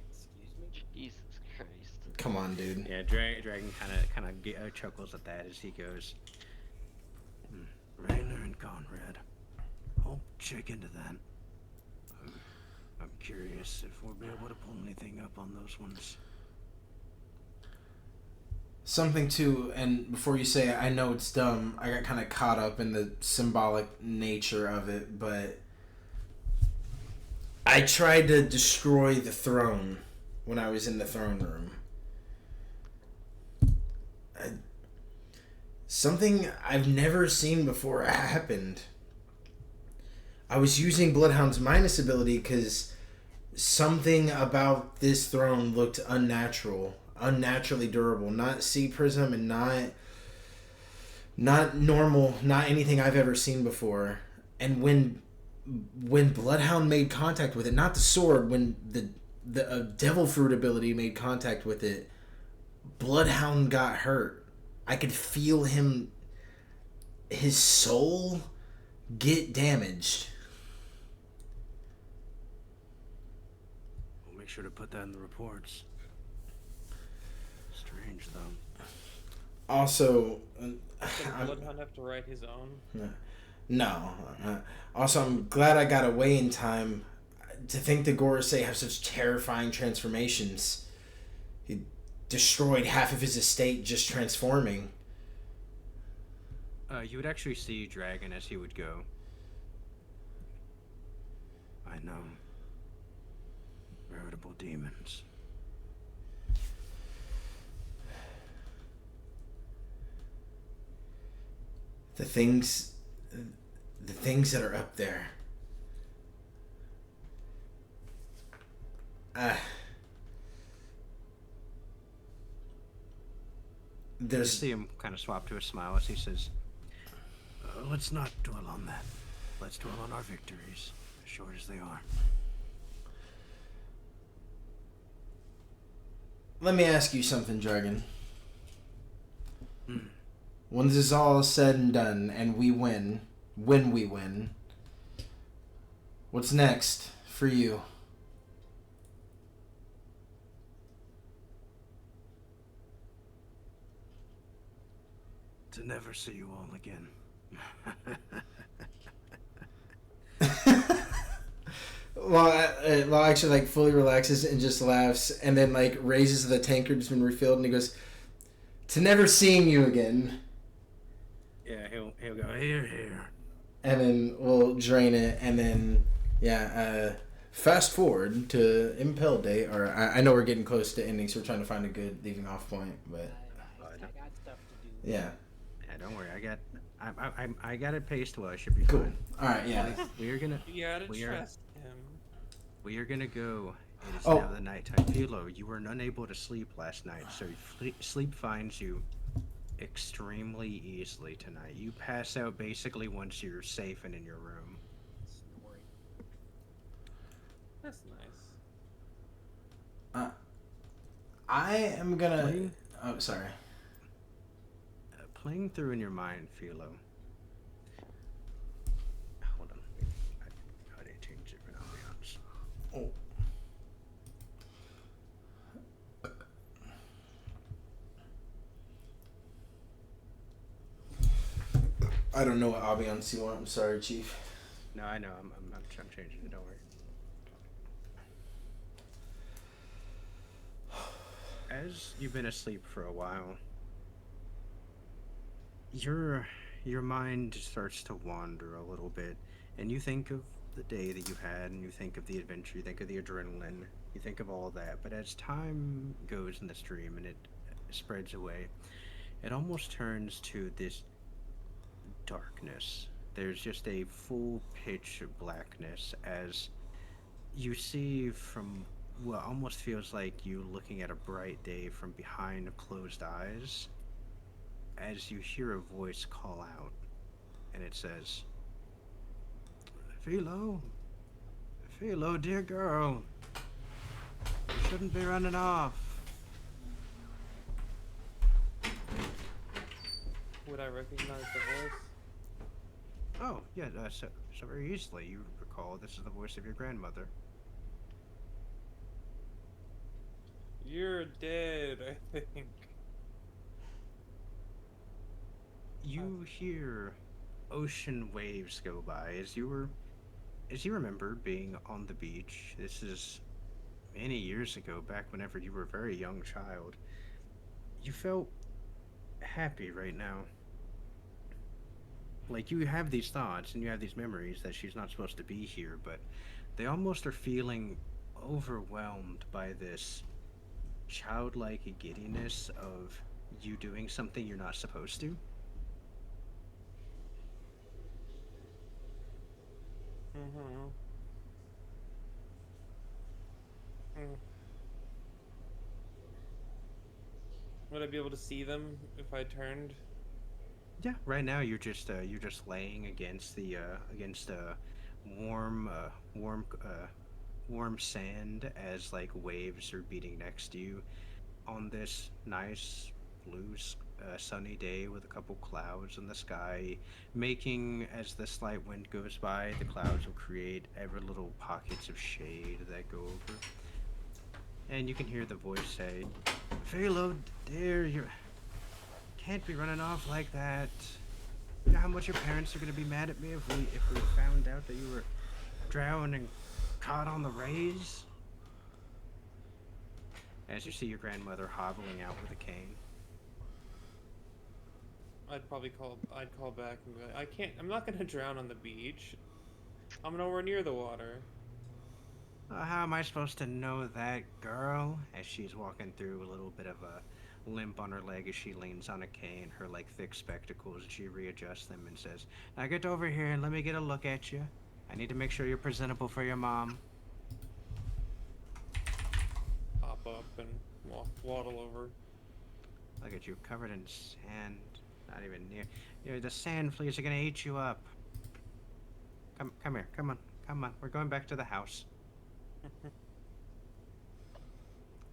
Excuse me? Jesus Christ. Come on, dude. Yeah, Dragon kind of chuckles at that as he goes, Raynor and Conrad. I'll check into that. I'm curious if we'll be able to pull anything up on those ones. Something too, and before you say it, I know it's dumb. I got kind of caught up in the symbolic nature of it, but I tried to destroy the throne when I was in the throne room. Something I've never seen before happened. I was using Bloodhound's minus ability because something about this throne looked unnatural, unnaturally durable, not sea prism and not normal, not anything I've ever seen before. And when Bloodhound made contact with it, not the sword, when the devil fruit ability made contact with it, Bloodhound got hurt. I could feel his soul get damaged. We'll make sure to put that in the reports. Strange, though. Also, Does Bloodhound have to write his own? No. Also, I'm glad I got away in time. To think the Gorosei have such terrifying transformations. He destroyed half of his estate just transforming. You would actually see Dragon as he would go. I know. Veritable demons. The things that are up there. You see him kind of swap to a smile as he says, let's not dwell on that. Let's dwell on our victories, as short as they are. Let me ask you something, Dragon. When this is all said and done and we win, when we win, what's next for you? To never see you all again. Law actually like fully relaxes and just laughs, and then like raises the tankard that's been refilled, and he goes, "To never seeing you again." Yeah, he'll go here. And then we'll drain it, and then fast forward to Impel Day, or I know we're getting close to ending, so we're trying to find a good leaving off point, but I got stuff to do. yeah, Yeah, don't worry. I got it paced well. I should be cool. fine. All right, yeah. We are gonna You gotta we are trust him. we are gonna go. It is Oh. now the nighttime. Philo, you were unable to sleep last night, so sleep finds you extremely easily tonight. You pass out basically once you're safe and in your room. Snoring. That's nice. I am gonna. Playing- Oh, sorry. Playing through in your mind, Philo. Hold on. I didn't change it for ambiance. Oh. I don't know what ambiance you want. I'm sorry, Chief. No, I know. I'm changing it. Don't worry. As you've been asleep for a while, your mind starts to wander a little bit, and you think of the day that you had, and you think of the adventure, you think of the adrenaline, you think of all that. But as time goes in the stream and it spreads away, it almost turns to this darkness. There's just a full pitch of blackness as you see from what almost feels like you looking at a bright day from behind closed eyes, as you hear a voice call out, and it says, Philo, dear girl, you shouldn't be running off. Would I recognize the voice? Oh, yeah, so very easily you recall this is the voice of your grandmother. You're dead, I think. You hear ocean waves go by as you remember being on the beach. This is many years ago, back whenever you were a very young child. You felt happy right now. Like you have these thoughts and you have these memories that she's not supposed to be here, but they almost are feeling overwhelmed by this childlike giddiness of you doing something you're not supposed to. Mm-hmm. Would I be able to see them if I turned? Yeah, right now you're just laying against the warm warm sand as like waves are beating next to you on this nice blue sunny day with a couple clouds in the sky, making as the slight wind goes by, the clouds will create ever little pockets of shade that go over. And you can hear the voice say, Philo, dear, you can't be running off like that. You know how much your parents are gonna be mad at me if we found out that you were drowned and caught on the rays? As you see your grandmother hobbling out with a cane. I'd call back and be like, I'm not gonna drown on the beach. I'm nowhere near the water. How am I supposed to know that, girl? As she's walking through a little bit of a limp on her leg as she leans on a cane, her like thick spectacles, and she readjusts them and says, Now get over here and let me get a look at you. I need to make sure you're presentable for your mom. Pop up and waddle over. Look at you, covered in sand. Not even near. The sand fleas are gonna eat you up. Come here, come on. We're going back to the house.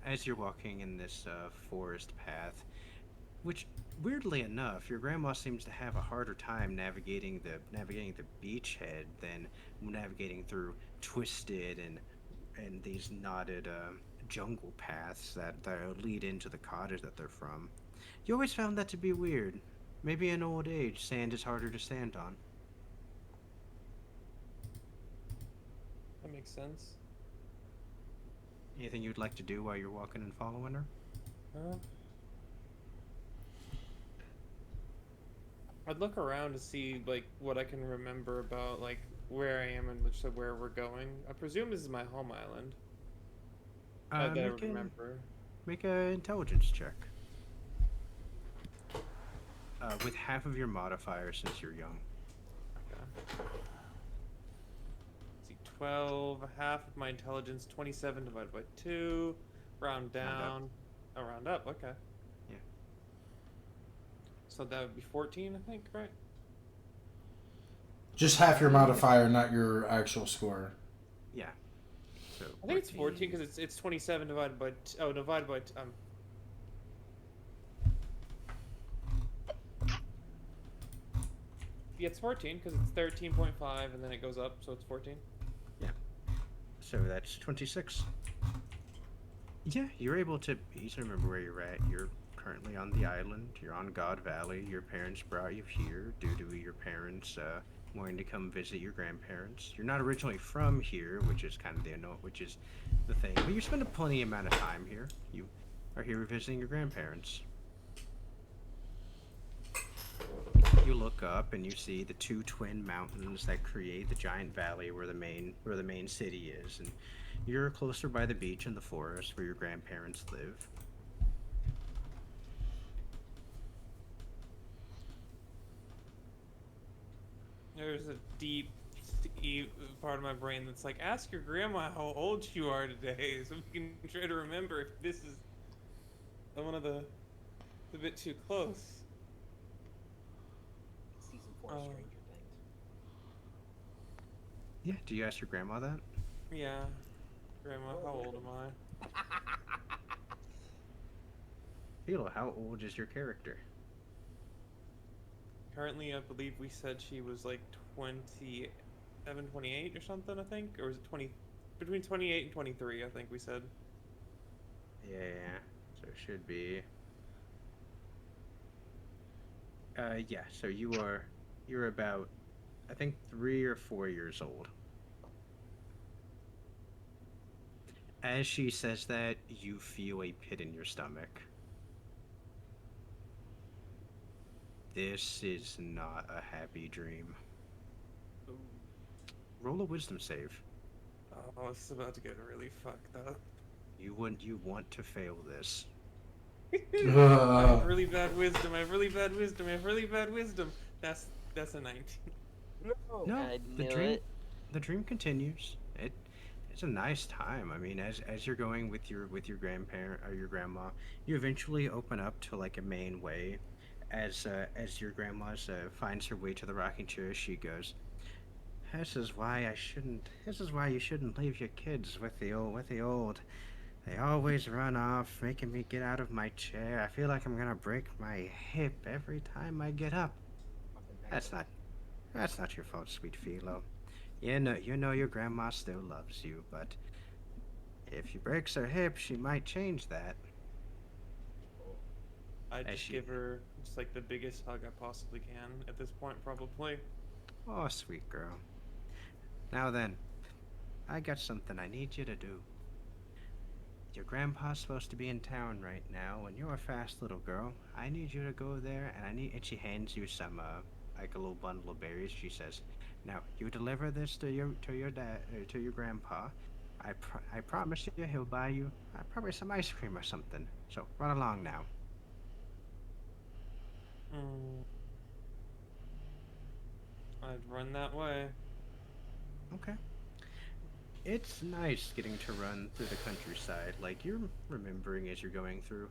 As you're walking in this forest path, which weirdly enough, your grandma seems to have a harder time navigating the beachhead than navigating through twisted and these knotted jungle paths that lead into the cottage that they're from. You always found that to be weird. Maybe in old age, sand is harder to stand on. That makes sense. Anything you'd like to do while you're walking and following her? I'd look around to see like what I can remember about like where I am and where we're going. I presume this is my home island. That I remember. Make an intelligence check. With half of your modifier since you're young. Okay. Let's see, 12, half of my intelligence, 27 divided by 2, round down. Oh, round up, okay. Yeah. So that would be 14, I think, right? Just half your modifier, not your actual score. Yeah. So I think it's 14 because it's 27 divided by divided by yeah, it's 14 because it's 13.5 and then it goes up, so it's 14. Yeah. So that's 26. Yeah, you're able to easily remember where you're at. You're currently on the island. You're on God Valley. Your parents brought you here due to your parents wanting to come visit your grandparents. You're not originally from here, which is kind of the thing. But you're spending plenty amount of time here. You are here visiting your grandparents. You look up and you see the two twin mountains that create the giant valley where the main city is, and you're closer by the beach and the forest where your grandparents live. There's a deep part of my brain that's like, ask your grandma how old you are today, so we can try to remember if this is one of the a bit too close. Season 4 Stranger Things. Yeah, do you ask your grandma that? Yeah. Grandma, how old am I? Philo, how old is your character? Currently, I believe we said she was like 27, 28 or something, I think? Or was it 20? Between 28 and 23, I think we said. Yeah, so it should be... yeah, so you're about, I think, 3 or 4 years old. As she says that, you feel a pit in your stomach. This is not a happy dream. Ooh. Roll a wisdom save. Oh, this is about to get really fucked up. You want to fail this. I have really bad wisdom. I have really bad wisdom. I have really bad wisdom. That's a 19. No, I knew it. The dream continues. It's a nice time. I mean, as you're going with your grandparent or your grandma, you eventually open up to like a main way. As your grandma finds her way to the rocking chair, she goes, This is why you shouldn't leave your kids with the old. They always run off, making me get out of my chair. I feel like I'm gonna break my hip every time I get up. That's not your fault, sweet Philo. You know your grandma still loves you, but if she breaks her hip, she might change that. I just give her just like the biggest hug I possibly can at this point, probably. Oh, sweet girl. Now then, I got something I need you to do. Your grandpa's supposed to be in town right now, and you're a fast little girl. I need you to go there, and she hands you some like a little bundle of berries. She says, "Now you deliver this to your dad, to your grandpa. I promise you he'll buy you probably some ice cream or something. So run along now." I'd run that way. Okay. It's nice getting to run through the countryside. Like, you're remembering as you're going through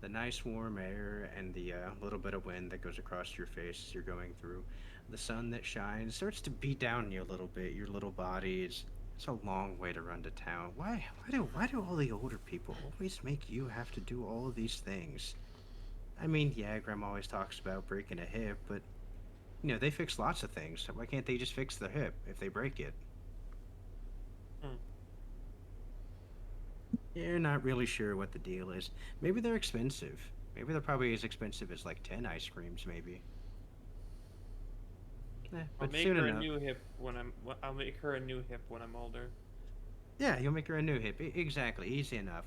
the nice warm air and the little bit of wind that goes across your face as you're going through. The sun that shines starts to beat down you a little bit. Your little body is... It's a long way to run to town. Why do all the older people always make you have to do all of these things? I mean, yeah, Grandma always talks about breaking a hip, but, you know, they fix lots of things. So why can't they just fix their hip if they break it? You're not really sure what the deal is. Maybe they're expensive. Maybe they're probably as expensive as like 10 ice creams, maybe. I'll But make soon her a enough. new hip when I'll make her a new hip when I'm older. Yeah, you'll make her a new hip. Exactly, easy enough.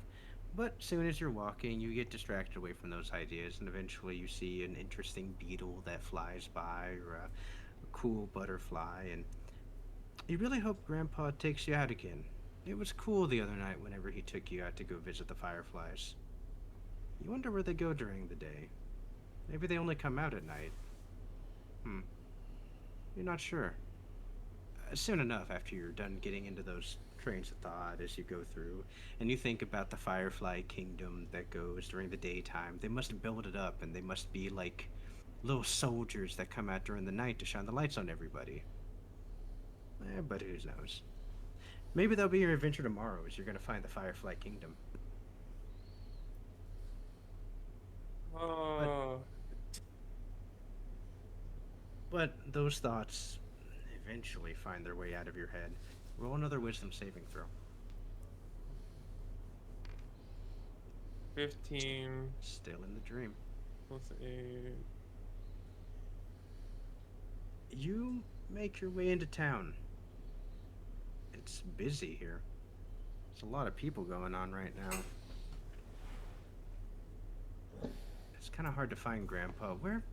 But soon as you're walking, you get distracted away from those ideas, and eventually you see an interesting beetle that flies by, or a cool butterfly, and you really hope Grandpa takes you out again. It was cool the other night whenever he took you out to go visit the fireflies. You wonder where they go during the day. Maybe they only come out at night. Hmm, you're not sure. Soon enough, after you're done getting into those trains of thought as you go through, and you think about the Firefly Kingdom that goes during the daytime, they must build it up, and they must be like little soldiers that come out during the night to shine the lights on everybody. But who knows? Maybe that'll be your adventure tomorrow, as you're gonna find the Firefly Kingdom. But Oh, but those thoughts eventually find their way out of your head. Roll another wisdom saving throw. 15 Still in the dream. plus 8. You make your way into town. It's busy here. There's a lot of people going on right now. It's kind of hard to find Grandpa. Where?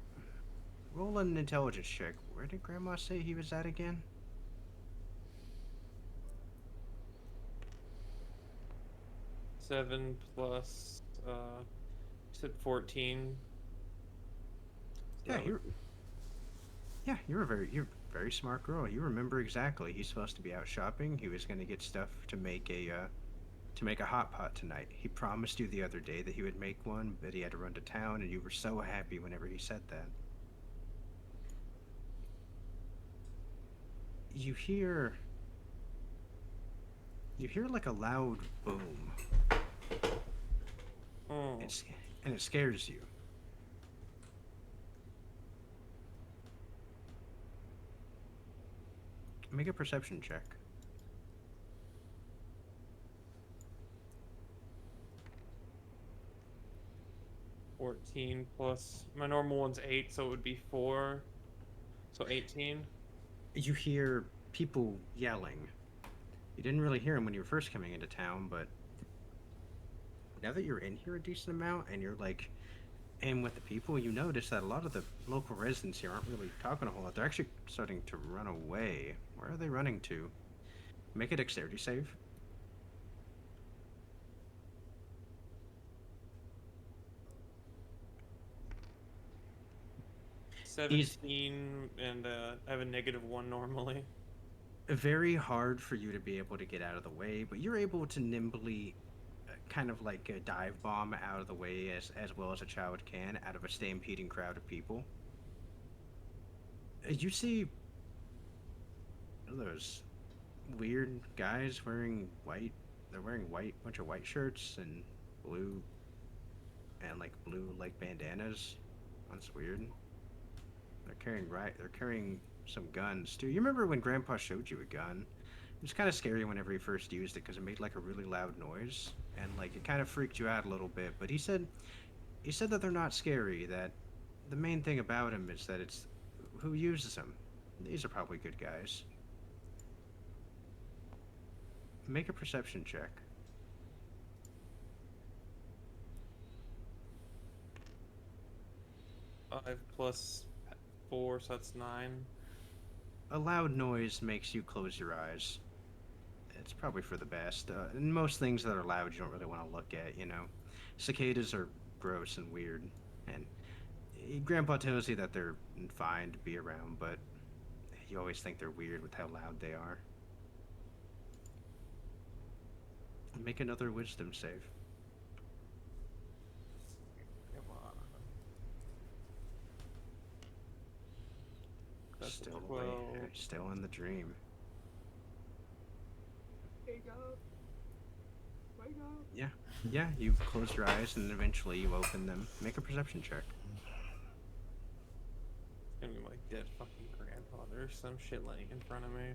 Roll an intelligence check. Where did Grandma say he was at again? 7 plus you said 14. Yeah, So you're a very smart girl. You remember exactly. He's supposed to be out shopping. He was gonna get stuff to make a hot pot tonight. He promised you the other day that he would make one, but he had to run to town, and you were so happy whenever he said that. You hear like a loud boom. oh, It's and it scares you. Make a perception check. 14 plus my normal one's 8, so it would be 4. So 18. You hear people yelling. You didn't really hear them when you were first coming into town, but now that you're in here a decent amount and you're like in with the people, you notice that a lot of the local residents here aren't really talking a whole lot. They're actually starting to run away. Where are they running to? Make a dexterity save. 17, and I have a -1 normally. Very hard for you to be able to get out of the way, but you're able to nimbly kind of like a dive bomb out of the way as well as a child can out of a stampeding crowd of people. You see those weird guys wearing white. They're wearing white, bunch of white shirts and blue blue like bandanas. That's weird. They're carrying some guns too. You remember when Grandpa showed you a gun? It was kind of scary whenever he first used it because it made like a really loud noise and like it kind of freaked you out a little bit. But he said that they're not scary. That the main thing about him is that it's who uses them. These are probably good guys. Make a perception check. 5 plus 4, so that's 9. A loud noise makes you close your eyes. It's probably for the best. And most things that are loud you don't really want to look at, you know. Cicadas are gross and weird. And Grandpa tells you that they're fine to be around, but you always think they're weird with how loud they are. Make another wisdom save. Come on. That's Still, 12. still in the dream. Wake up. Wake up. Yeah, you close your eyes and eventually you open them. Make a perception check. It's gonna be my dead fucking grandpa. There's some shit laying in front of me.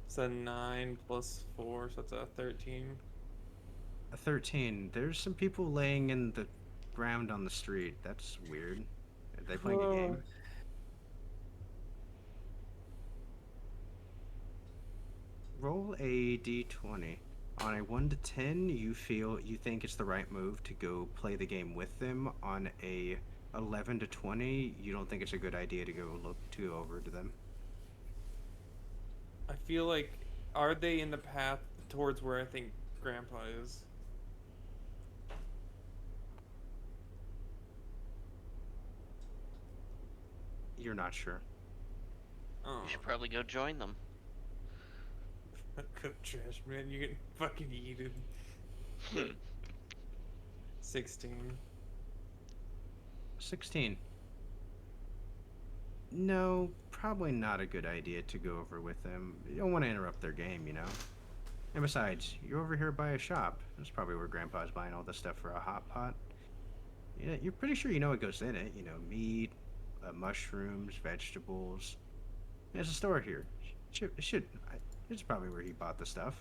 It's a 9 plus 4, so it's a 13. A 13. There's some people laying in the ground on the street. That's weird. Are they playing a game? Roll a d20. On a 1 to 10, you think it's the right move to go play the game with them. On a 11 to 20, you don't think it's a good idea to go over to them. I feel like, are they in the path towards where I think Grandpa is? You're not sure. Oh. You should probably go join them. Trash man, you're getting fucking yeeted. 16. 16. No, probably not a good idea to go over with them. You don't want to interrupt their game, you know? And besides, you're over here by a shop. That's probably where Grandpa's buying all this stuff for a hot pot. Yeah, you're pretty sure you know what goes in it. You know, meat, mushrooms, vegetables. There's a store here. It's probably where he bought the stuff.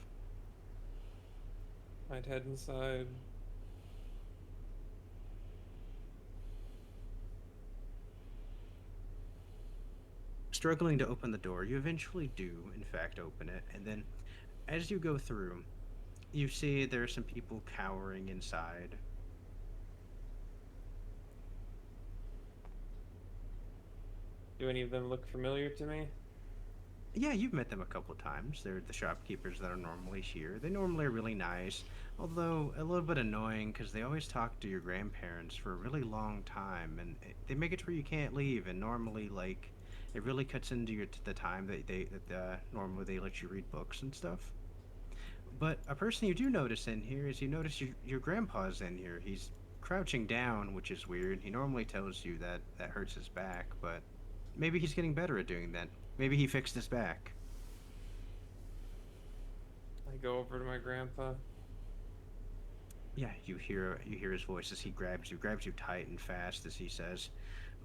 I'd head inside. Struggling to open the door, you eventually do, in fact, open it. And then, as you go through, you see there are some people cowering inside. Do any of them look familiar to me? Yeah, you've met them a couple of times. They're the shopkeepers that are normally here. They normally are really nice, although a little bit annoying because they always talk to your grandparents for a really long time, and they make it to where you can't leave. And normally, like, it really cuts into the time that normally they let you read books and stuff. But a person you do notice in here is you notice your grandpa's in here. He's crouching down, which is weird. He normally tells you that that hurts his back, but maybe he's getting better at doing that. Maybe he fixed his back. I go over to my grandpa. Yeah, you hear his voice as he grabs you tight and fast as he says,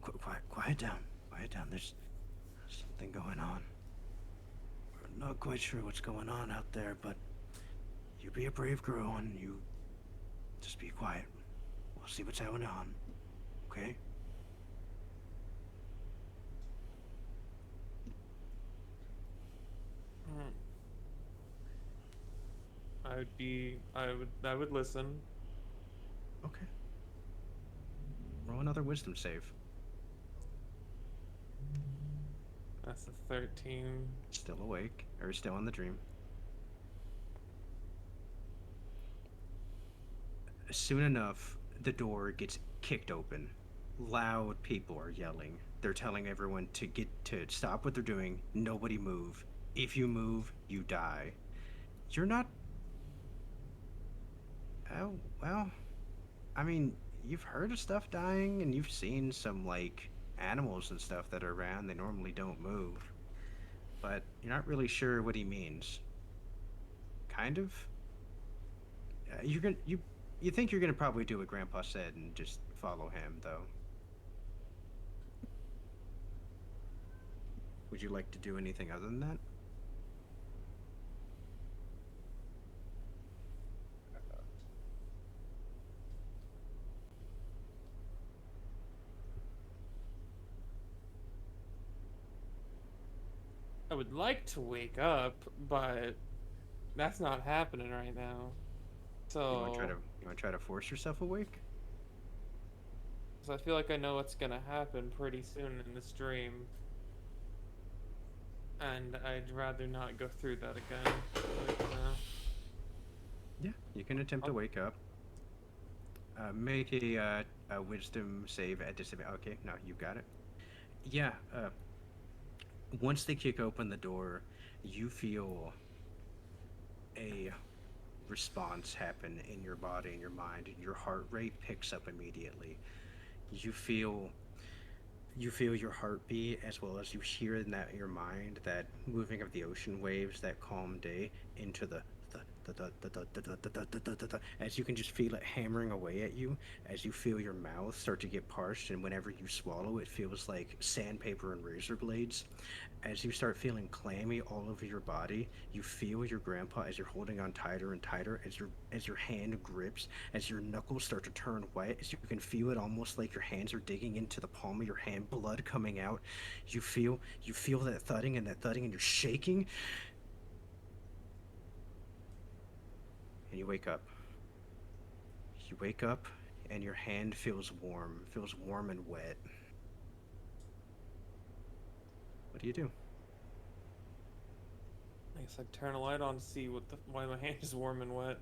Quiet down, quiet down. There's something going on. We're not quite sure what's going on out there, but you be a brave girl and you just be quiet. We'll see what's going on, okay? I would listen. Okay. Roll another wisdom save. That's a 13. Still awake, or still in the dream. Soon enough, the door gets kicked open. Loud people are yelling. They're telling everyone to stop what they're doing. Nobody move. If you move, you die. You're not... Oh, well... I mean, you've heard of stuff dying, and you've seen some, like, animals and stuff that are around. They normally don't move. But you're not really sure what he means. Kind of? You think you're gonna probably do what Grandpa said and just follow him, though. Would you like to do anything other than that? I would like to wake up, but that's not happening right now. So You want to try to force yourself awake? I feel like I know what's gonna happen pretty soon in this dream, and I'd rather not go through that again. Yeah, you can attempt to wake up. Make a wisdom save at disadvantage. Okay, no, you got it. Yeah, once they kick open the door, you feel a response happen in your body and your mind, and your heart rate picks up immediately. You feel your heartbeat, as well as you hear in your mind that moving of the ocean waves, that calm day, into the as you can just feel it hammering away at you, as you feel your mouth start to get parched, and whenever you swallow, it feels like sandpaper and razor blades. As you start feeling clammy all over your body, you feel your grandpa as you're holding on tighter and tighter, as your hand grips, as your knuckles start to turn white, as you can feel it almost like your hands are digging into the palm of your hand, blood coming out. You feel that thudding, and you're shaking. and you wake up. You wake up, and your hand feels warm and wet. What do you do? I guess I'd turn a light on to see why my hand is warm and wet.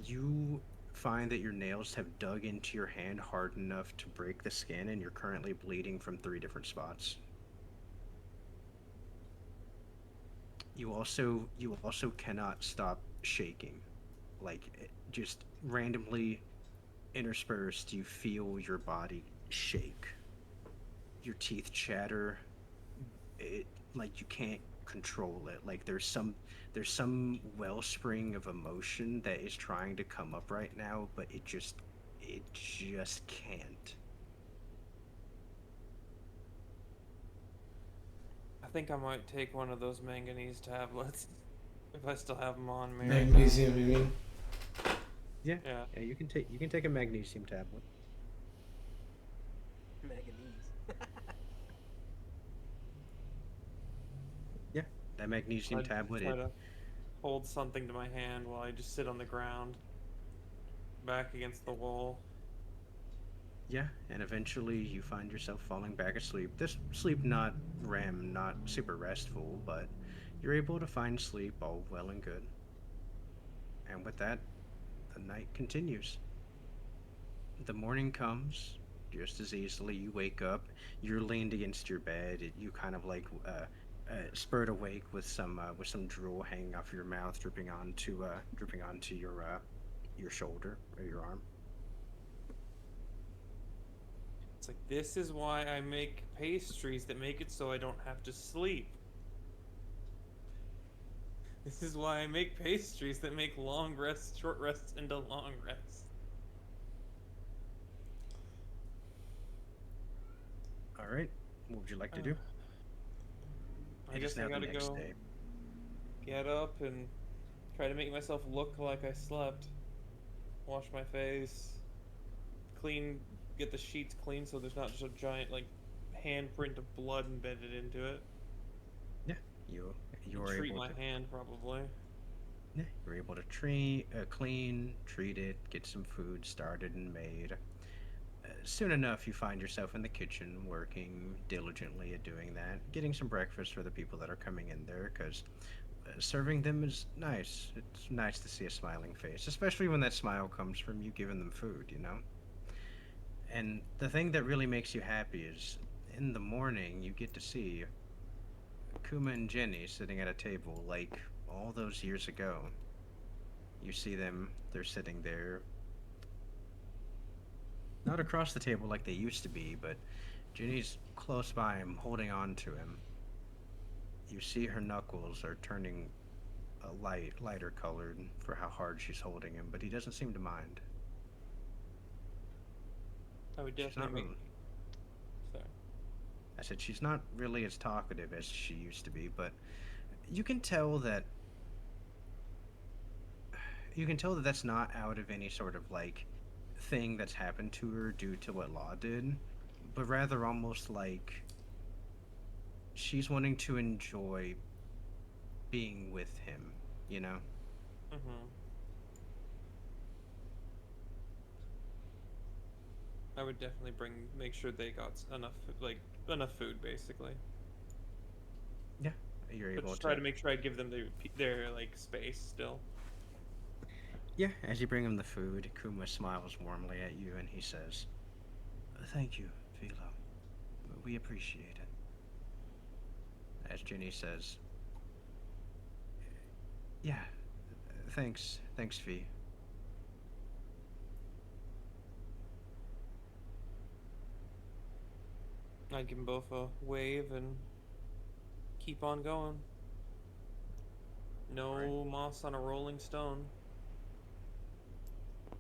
You find that your nails have dug into your hand hard enough to break the skin, and you're currently bleeding from 3 different spots. You also cannot stop shaking. Like, just randomly interspersed, you feel your body shake. Your teeth chatter. Like you can't control it. Like there's some wellspring of emotion that is trying to come up right now, but it just can't. I think I might take one of those manganese tablets if I still have them on me. Magnesium, you mean? Yeah. Yeah. You can take a magnesium tablet. Manganese. Yeah, that magnesium I'd tablet. try to hold something to my hand while I just sit on the ground, back against the wall. Yeah, and eventually you find yourself falling back asleep. This sleep not REM, not super restful, but you're able to find sleep all well and good. And with that, the night continues. The morning comes just as easily. You wake up, you're leaned against your bed, you kind of like spurred awake with some drool hanging off your mouth, dripping onto your shoulder or your arm. It's like, this is why I make pastries that make it so I don't have to sleep. This is why I make pastries that make long rests, short rests into long rests. All right, what would you like to do? I It is guess I now the gotta next go day. get up and try to make myself look like I slept. Wash my face, get the sheets clean so there's not just a giant like handprint of blood embedded into it. Yeah, you're Treat able my to. hand probably. Yeah, you're able to clean, treat it, get some food started and made. Soon enough, you find yourself in the kitchen working diligently at doing that, getting some breakfast for the people that are coming in there, because serving them is nice. It's nice to see a smiling face, especially when that smile comes from you giving them food, you know? And the thing that really makes you happy is in the morning you get to see Kuma and Jenny sitting at a table like all those years ago. You see them, they're sitting there, not across the table like they used to be, but Jenny's close by him, holding on to him. You see her knuckles are turning a lighter colored for how hard she's holding him, but he doesn't seem to mind. I would She's not definitely really, Sorry. I said she's not really as talkative as she used to be, but you can tell that that's not out of any sort of like thing that's happened to her due to what Law did, but rather almost like she's wanting to enjoy being with him, you know? Mm-hmm. I would definitely make sure they got enough food, basically. Yeah, you're But able just to. try to make sure I give them their like space still. Yeah, as you bring him the food, Kuma smiles warmly at you and he says, "Thank you, Philo. We appreciate it." As Ginny says, "Yeah, thanks, Fee." I'd give them both a wave and keep on going. No Right. moss on a rolling stone.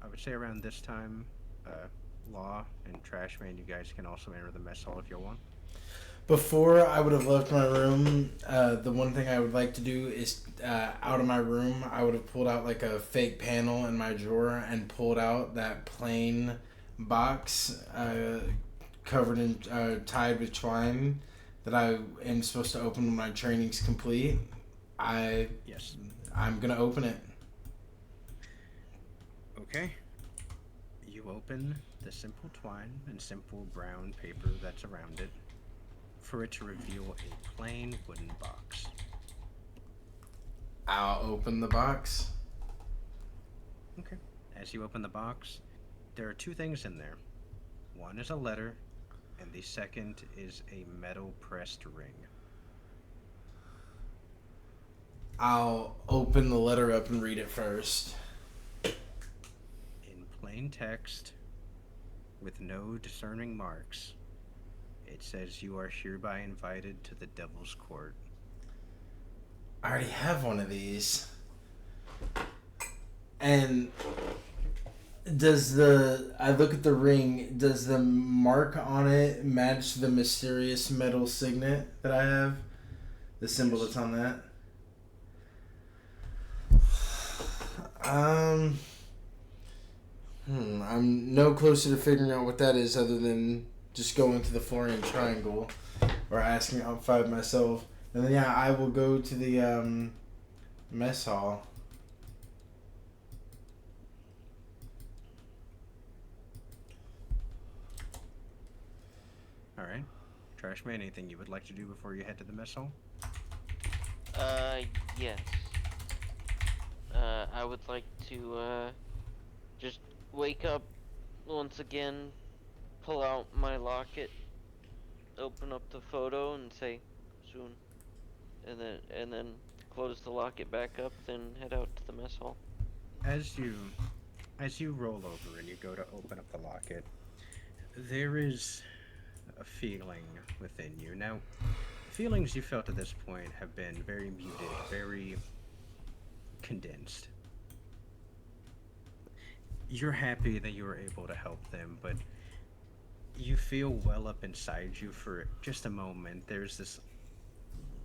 I would say around this time, Law and Trashman, you guys can also enter the mess hall if you want. Before I would have left my room, the one thing I would like to do is out of my room, I would have pulled out like a fake panel in my drawer and pulled out that plain box covered in tied with twine that I am supposed to open when my training's complete. Yes. I'm gonna open it. Okay. You open the simple twine and simple brown paper that's around it for it to reveal a plain wooden box. I'll open the box. Okay. As you open the box, there are two things in there. One is a letter, and the second is a metal pressed ring. I'll open the letter up and read it first. In plain text, with no discerning marks, it says you are hereby invited to the Devil's Court. I already have one of these. And I look at the ring, does the mark on it match the mysterious metal signet that I have? The symbol that's on that? I'm no closer to figuring out what that is other than just going to the Florian Triangle or asking outside myself. And then, yeah, I will go to the mess hall. Alright. Trashman, anything you would like to do before you head to the mess hall? Yes. I would like to, just wake up once again, pull out my locket, open up the photo and say, soon. And then close the locket back up, then head out to the mess hall. As you roll over and you go to open up the locket, there is a feeling within you. Now, feelings you felt at this point have been very muted, very condensed. You're happy that you were able to help them, but you feel well up inside you for just a moment. There's this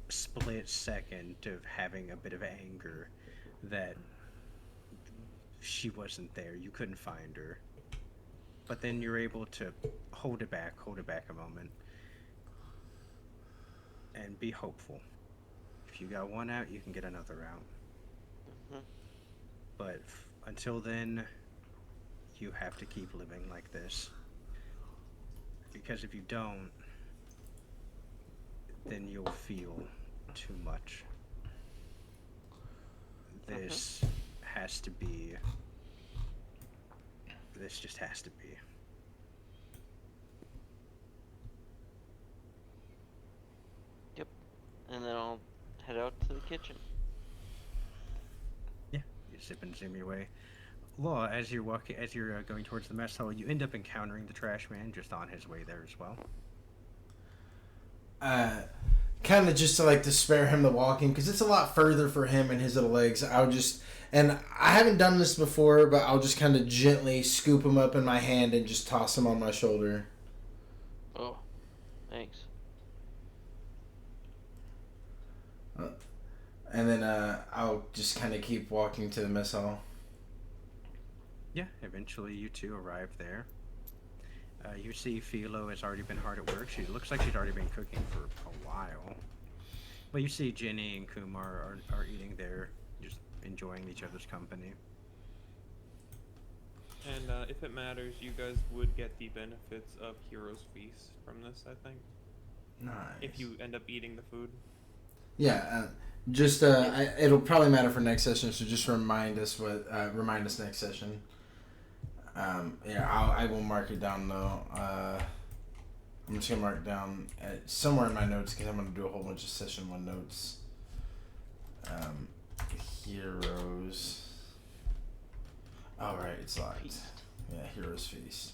split second of having a bit of anger that she wasn't there, you couldn't find her. But then you're able to hold it back a moment, and be hopeful. If you got one out, you can get another out. But until then, you have to keep living like this. Because if you don't, then you'll feel too much. This has to be... This just has to be. Yep. And then I'll head out to the kitchen. Yeah, you zip and zoom your way. Law, as you're going towards the mess hall, you end up encountering the trash man just on his way there as well. Kind of just to spare him the walking, because it's a lot further for him and his little legs. And I haven't done this before, but I'll just kind of gently scoop him up in my hand and just toss him on my shoulder. Oh, thanks. And then I'll just kind of keep walking to the mess hall. Yeah, eventually you two arrive there. You see Philo has already been hard at work. She looks like she's already been cooking for a while. But you see Ginny and Kumar are eating there, just enjoying each other's company. And if it matters, you guys would get the benefits of Hero's Feast from this, I think. Nice. If you end up eating the food. Yeah, it'll probably matter for next session, so just remind us next session. I will mark it down though. I'm just gonna mark it down somewhere in my notes because I'm gonna do a whole bunch of session 1 notes. Heroes. Oh right, it's locked. Feast. Yeah, Heroes Feast.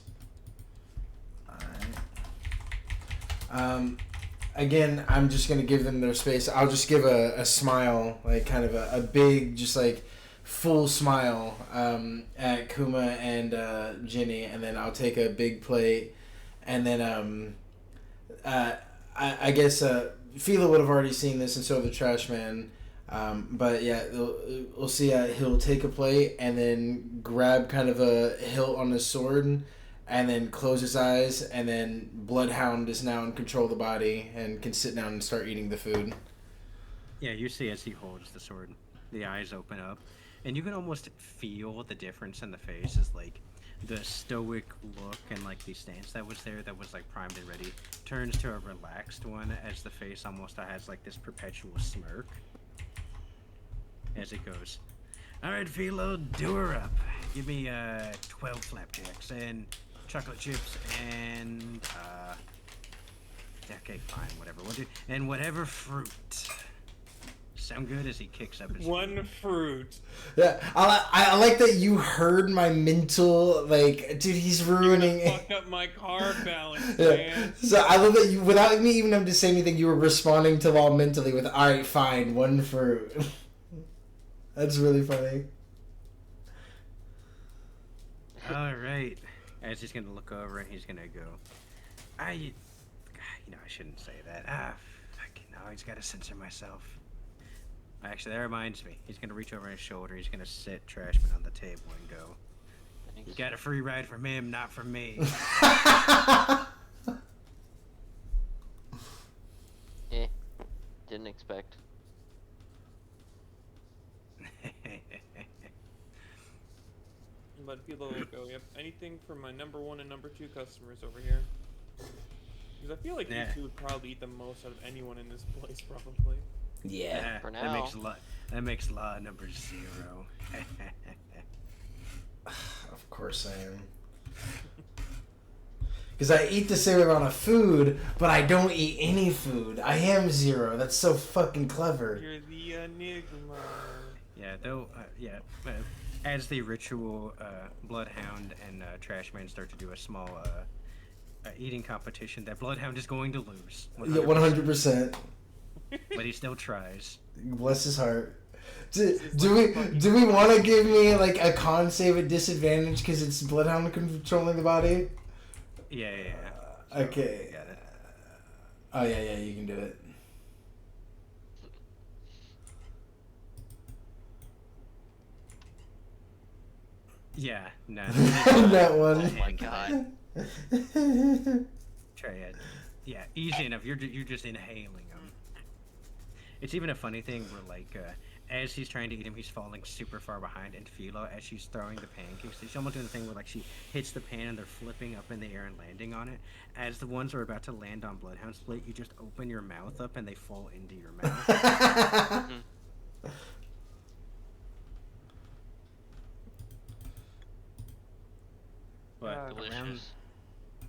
Alright. Again, I'm just gonna give them their space. I'll just give a smile, kind of a big, just full smile at Kuma and Ginny, and then I'll take a big plate, and then I guess Philo would have already seen this, and so the trash man. But yeah, we'll see. He'll take a plate and then grab kind of a hilt on his sword, and then close his eyes, and then Bloodhound is now in control of the body and can sit down and start eating the food. Yeah, you see as he holds the sword, the eyes open up. and you can almost feel the difference in the faces, like the stoic look and like the stance that was there, that was like primed and ready, turns to a relaxed one as the face almost has like this perpetual smirk as it goes. All right, Philo, do her up. Give me 12 flapjacks and chocolate chips and okay, fine, whatever. And whatever fruit. Sound good as he kicks up his One fruit. Yeah, I like that you heard my mental, like, dude, he's ruining. Fuck up my card balance, Yeah. man. So I love that you, without me even having to say anything, you were responding to Law mentally with, all right, fine, one fruit. That's really funny. All right. As he's gonna look over and he's gonna go, I shouldn't say that. Fucking no, he's gotta censor myself. Actually, that reminds me. He's gonna reach over his shoulder. He's gonna sit Trashman on the table and go, "You got a free ride from him, not from me." Didn't expect. But Philo will go, yep, anything for my number 1 and number 2 customers over here. Because I feel like these two would probably eat the most out of anyone in this place, probably. Yeah. For That now. makes law number 0. Of course I am. Because I eat the same amount of food, but I don't eat any food. I am 0. That's so fucking clever. You're the enigma. Yeah, though. As the ritual Bloodhound and Trashman start to do a small eating competition, that Bloodhound is going to lose. 100%. 100%. But he still tries. Bless his heart. Do we want to give me like a con save at disadvantage because it's Bloodhound controlling the body? Yeah. Okay. Got it. Oh yeah, you can do it. Yeah, no. That one. Oh my god. Try it. Yeah, easy enough. You're just inhaling them. It's even a funny thing where like as he's trying to eat him, he's falling super far behind, and Philo, as she's throwing the pancakes, she's almost doing the thing where like she hits the pan and they're flipping up in the air and landing on it. As the ones are about to land on Bloodhound's plate, you just open your mouth up and they fall into your mouth. Delicious.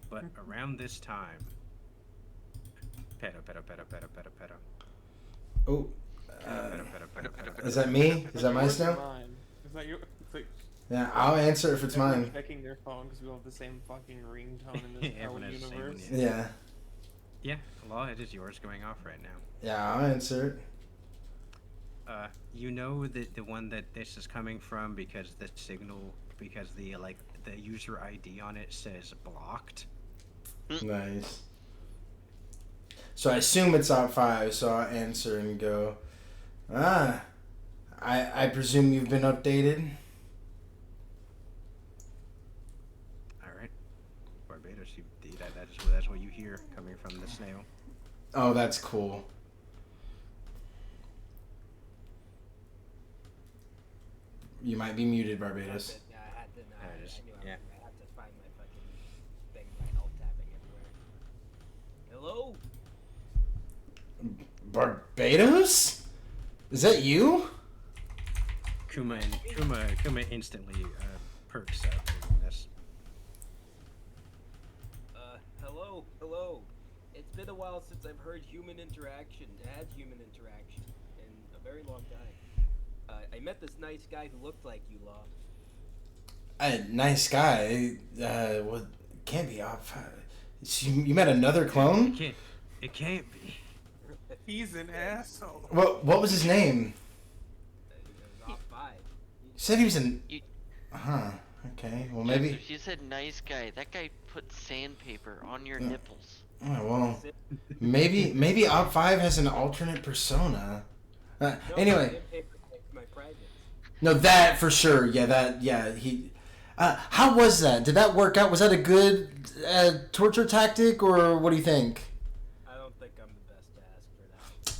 But around this time, pedo. Oh. Pedo. Is that me? Is that mine Yours or now? mine? Is that your? It's like Yeah, I'll answer if it's everyone mine. checking their phone because we all have the same fucking ringtone in this Everyone parallel has the same universe. one, Yeah. Yeah, Law, it is yours going off right now. Yeah, I'll answer it. You know the one that this is coming from because the signal, because the user ID on it says blocked. Nice. So I assume it's op 5, so I'll answer and go, I presume you've been updated? Alright. Barbados, that's what you hear coming from the snail. Oh, that's cool. You might be muted, Barbados. Yeah, I had to. There it is. I knew Yeah. I had to find my fucking thing by alt tapping everywhere. Hello. Barbados? Is that you? Kuma instantly perks up doing this. Hello. It's been a while since I've heard had human interaction in a very long time. I met this nice guy who looked like you, Law. A nice guy. What? Can't be off. You met another clone? It can't be. He's an asshole. What was his name? It was off 5. You said he was an. Huh. Okay. Well, maybe. She said nice guy. That guy put sandpaper on your nipples. Oh, well, maybe Op 5 has an alternate persona. Anyway. My privates. No, that for sure. Yeah, he. How was that? Did that work out? Was that a good torture tactic, or what do you think? I don't think I'm the best to ask for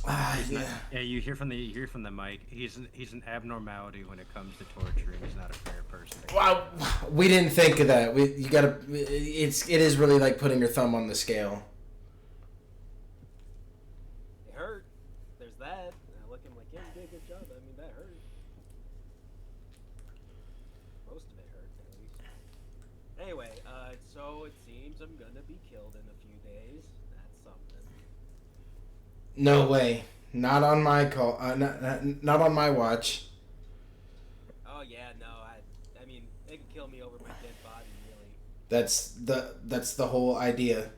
that. Yeah, you hear from the mic. He's an abnormality when it comes to torturing. He's not a fair person. Wow, we didn't think of that. It is really like putting your thumb on the scale. It hurt. There's that. And I look at him like, yeah, you did a good job. I mean, that hurt. Most of it hurt, at least. Anyway, so it seems I'm gonna be killed in a few days. That's something. No way. Not on my call. Not on my watch. Oh yeah, no. I mean, they can kill me over my dead body, really. That's the whole idea.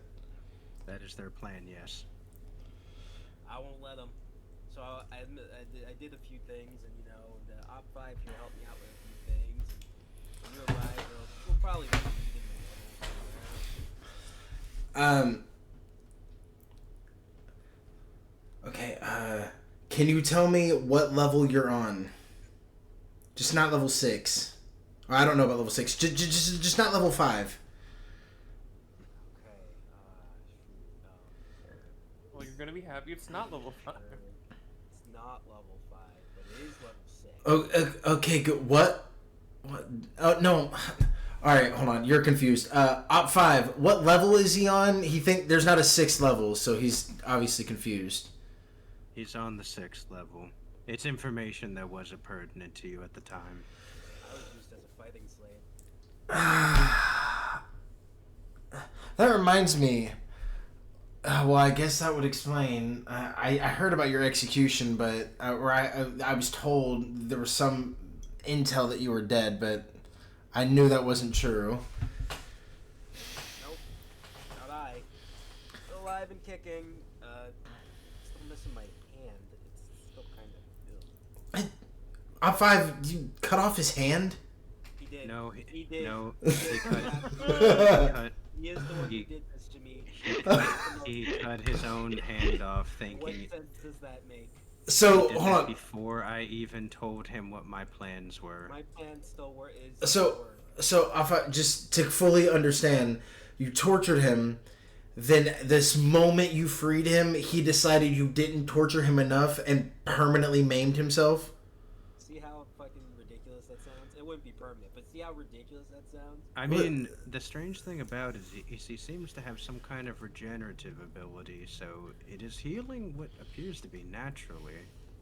That is their plan. Yes. I won't let them. So I did a few things, and you know, the Op 5 here helped me out with a few things. And when you arrive, we'll probably be meeting somewhere. Okay. Can you tell me what level you're on? Just not level 6. Or I don't know about level 6. Just not level 5. Okay. Well, you're gonna be happy it's not level 5. It's not level 5, but it is level 6. Oh, okay. Good. What? Oh no. All right, hold on. You're confused. Op 5. What level is he on? He think there's not a 6th level, so he's obviously confused. He's on the 6th level. It's information that wasn't pertinent to you at the time. I was used as a fighting slave. That reminds me. Well, I guess that would explain. I heard about your execution, but I was told there was some intel that you were dead, but I knew that wasn't true. Nope. Not I. Still alive and kicking. Still missing my hand. It's still kind of. Op 5, you cut off his hand? He did. No, he did. No, he cut. He is the one who did this to me. He cut his own hand off, What thinking. sense does that make? So, He did hold that on. before I even told him what my plans were. My plan still is. So, just to fully understand, you tortured him. Then, this moment you freed him, he decided you didn't torture him enough and permanently maimed himself. See how fucking ridiculous that sounds? It wouldn't be permanent, but see how ridiculous that sounds? I mean, the strange thing about it is he seems to have some kind of regenerative ability, so it is healing what appears to be naturally.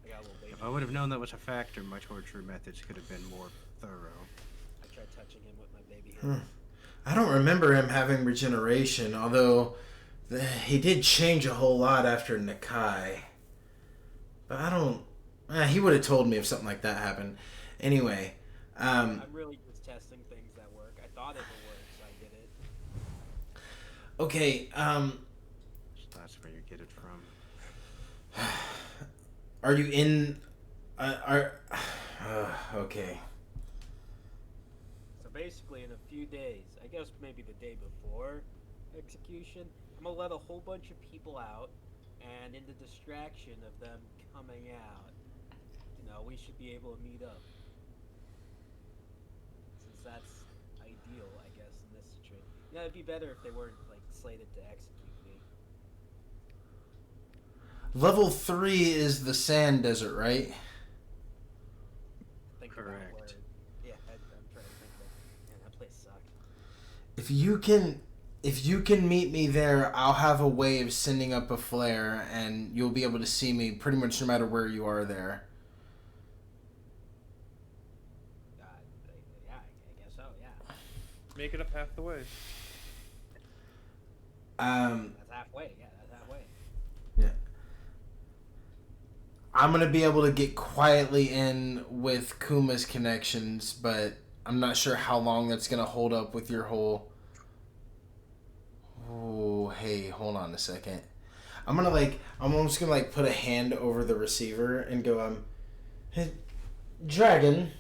I got a little baby. If I would have known that was a factor, my torture methods could have been more thorough. I tried touching him with my baby hand. I don't remember him having regeneration, although he did change a whole lot after Nakai. But I don't... he would have told me if something like that happened. Anyway, I'm really just testing things that work. I thought it would work, so I did it. okay, So that's where you get it from. are you in... okay. So basically, in a few days, I guess maybe the day before execution, I'm gonna let a whole bunch of people out, and in the distraction of them coming out, you know, we should be able to meet up. Since that's ideal, I guess, in this situation. Yeah, it'd be better if they weren't, like, slated to execute me. Level 3 is the sand desert, right? Think about Correct. where- Yeah, I'm trying to think of it. Man, that place sucked. If you can meet me there, I'll have a way of sending up a flare, and you'll be able to see me pretty much no matter where you are there. Yeah, I guess so, yeah. Make it up half the way. Um, That's halfway, yeah, that's halfway. yeah. I'm gonna be able to get quietly in with Kuma's connections, but I'm not sure how long that's gonna hold up with your whole... Oh, hey, hold on a second. I'm almost gonna like put a hand over the receiver and go, hey, Dragon.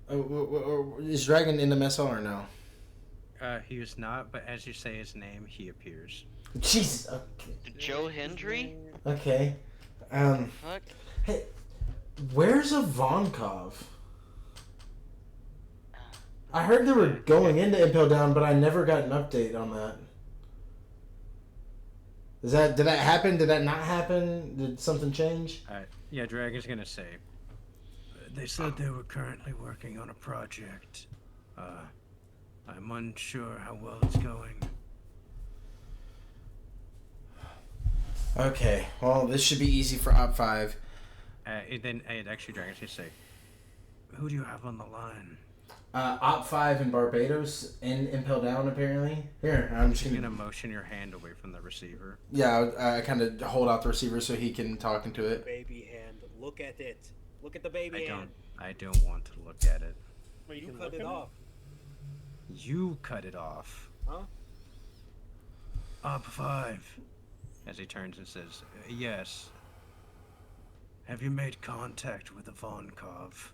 Is Dragon in MSL or no? He is not, but as you say his name, he appears. Jesus. Okay. Joe Hendry? Okay. Fuck. Hey, where's Ivankov? I heard they were going into Impel Down, but I never got an update on that. Did that happen? Did that not happen? Did something change? Yeah, Dragon's gonna say. They said they were currently working on a project. I'm unsure how well it's going. Okay, well, this should be easy for Op 5. Actually, Dragon's gonna say, who do you have on the line? Op 5 in Barbados and Impel Down, apparently. Here, I'm just gonna motion your hand away from the receiver. Yeah, I kind of hold out the receiver so he can talk into it. Baby hand. Look at it. Look at the baby hand. I don't want to look at it. Well, you cut it off. You cut it off. Huh? Op 5. As he turns and says, yes. Have you made contact with Ivankov?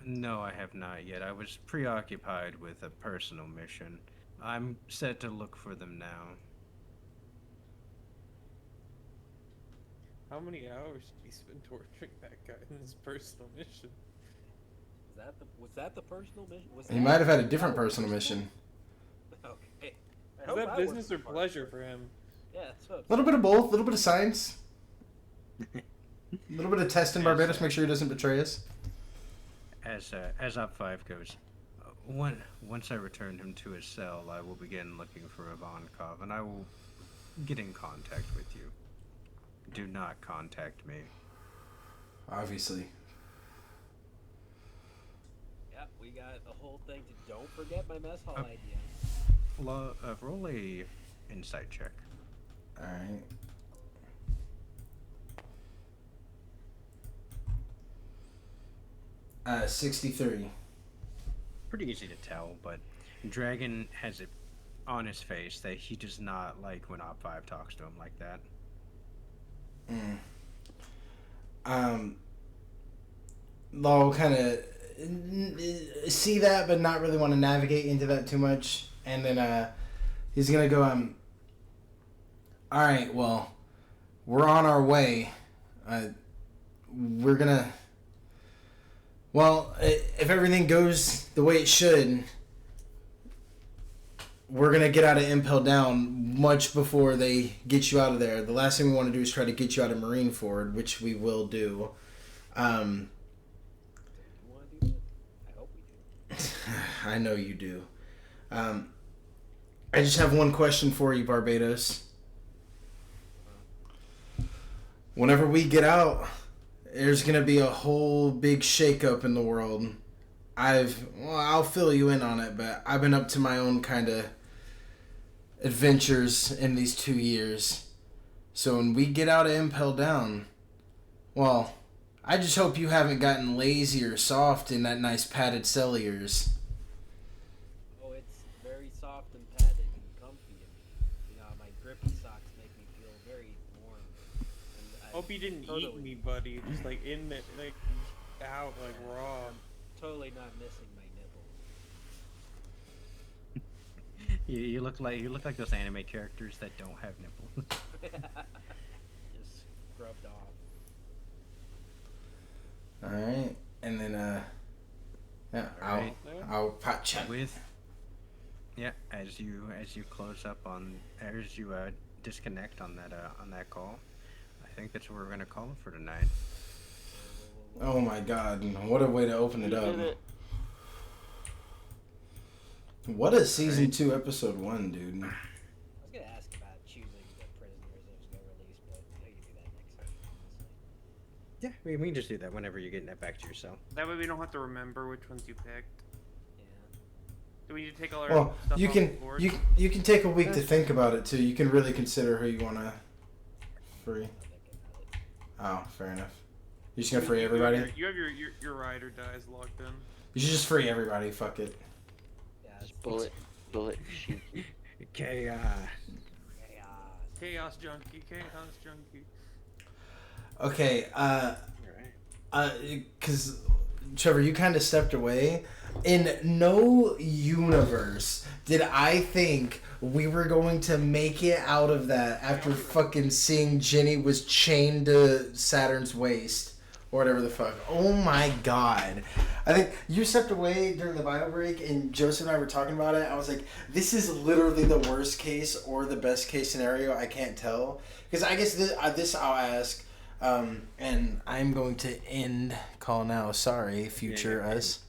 No, I have not yet. I was preoccupied with a personal mission. I'm set to look for them now. How many hours did he spend torturing that guy in his personal mission? Was that the personal mission? He might have had a different personal mission. Okay. Is that business or pleasure for him? Yeah, that's what A little bit of both, a little bit of science. A little bit of test in Barbados, make sure he doesn't betray us. As Op 5 goes, once I return him to his cell, I will begin looking for Ivankov, and I will get in contact with you. Do not contact me. Obviously. Yeah, we got a whole thing to don't forget my mess hall idea. Roll a insight check. Alright. Uh, 63. Pretty easy to tell, but Dragon has it on his face that he does not like when Op 5 talks to him like that. I'll kind of see that, but not really want to navigate into that too much. And then he's gonna go, all right, well, we're on our way. We're gonna, well, if everything goes the way it should, we're gonna get out of Impel Down much before they get you out of there. The last thing we want to do is try to get you out of Marineford, which we will do. I know you do. I just have one question for you, Barbados. Whenever we get out, there's gonna be a whole big shakeup in the world. I'll fill you in on it, but I've been up to my own kind of adventures in these 2 years. So when we get out of Impel Down, well, I just hope you haven't gotten lazy or soft in that nice padded cell of yours. Oh, it's very soft and padded and comfy, and my grippy socks make me feel very warm. And Hope you didn't eat me, buddy. Just like in it, like out, like raw. Totally not missing my nipples. You look like those anime characters that don't have nipples. Just scrubbed off. All right, and then yeah, I'll pot check. As you close up on, as you disconnect on that call, I think that's what we're gonna call it for tonight. Oh my God! What a way to open it up. What a season 2, episode 1, dude. I was gonna ask about choosing the prisoners that was gonna release, but I can do that next time. Honestly. Yeah, we can just do that whenever you get that back to your cell. That way we don't have to remember which ones you picked. Yeah. Do we need to take all our Well, stuff you off can the board? you can take a week to think about it too. You can really consider who you wanna free. I'll think about it. Oh, fair enough. You just gonna free everybody? You have your ride or dies locked in. You should just free everybody. Fuck it. Yeah, Just bullet shoot. Chaos. Chaos junkie. Okay. Alright. Because Trevor, you kind of stepped away. In no universe did I think we were going to make it out of that after fucking seeing Ginny was chained to Saturn's waist. or whatever the fuck. Oh my god. I think you stepped away during the bio break and Joseph and I were talking about it. I was like, this is literally the worst case or the best case scenario. I can't tell. Because I guess this I'll ask, and I'm going to end call now. Sorry, future us.